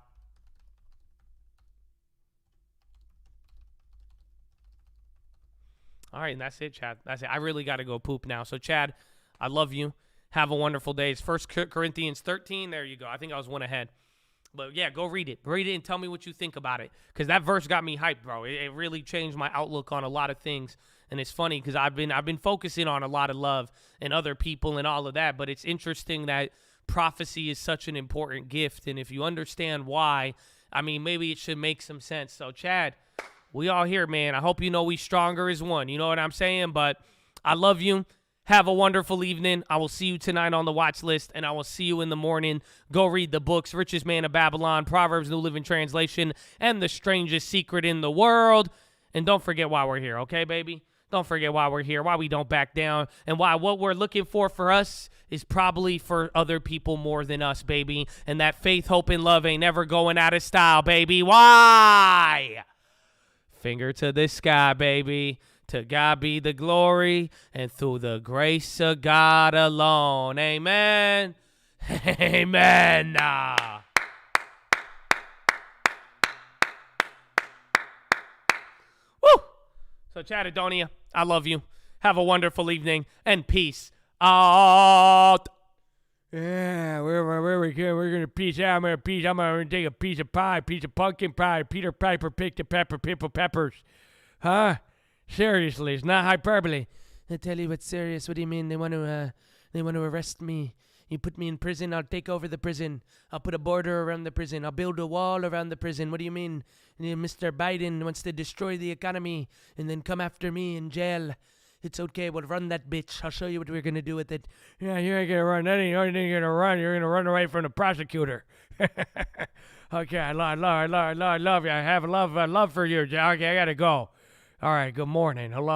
All right, and that's it, Chad. That's it. I really got to go poop now. So, Chad, I love you. Have a wonderful day. It's 1 Corinthians 13. There you go. I think I was one ahead. But, yeah, go read it. Read it and tell me what you think about it. Because that verse got me hyped, bro. It really changed my outlook on a lot of things. And it's funny because I've been focusing on a lot of love and other people and all of that. But it's interesting that prophecy is such an important gift. And if you understand why, I mean, maybe it should make some sense. So, Chad, we all here, man. I hope you know we stronger as one. You know what I'm saying? But I love you. Have a wonderful evening. I will see you tonight on the watch list, and I will see you in the morning. Go read the books, Richest Man of Babylon, Proverbs, New Living Translation, and The Strangest Secret in the World. And don't forget why we're here, okay, baby? Don't forget why we're here, why we don't back down, and why what we're looking for us is probably for other people more than us, baby. And that faith, hope, and love ain't never going out of style, baby. Why? Finger to the sky, baby. To God be the glory, and through the grace of God alone. Amen. Amen. Woo! So, Chadadonia, I love you. Have a wonderful evening, and peace out. Yeah, we're going to peace out. I'm going to take a piece of pie, piece of pumpkin pie. Peter Piper picked a pepper, people peppers. Huh? Seriously, it's not hyperbole. I tell you what's serious. What do you mean? They want to arrest me. You put me in prison, I'll take over the prison. I'll put a border around the prison. I'll build a wall around the prison. What do you mean? Mr. Biden wants to destroy the economy and then come after me in jail. It's okay. We'll run that bitch. I'll show you what we're going to do with it. Yeah, you ain't going to run. That ain't you're going to run. You're going to run away from the prosecutor. Okay, I love you. I have love for you, Jack. Okay, I got to go. All right, good morning. Hello.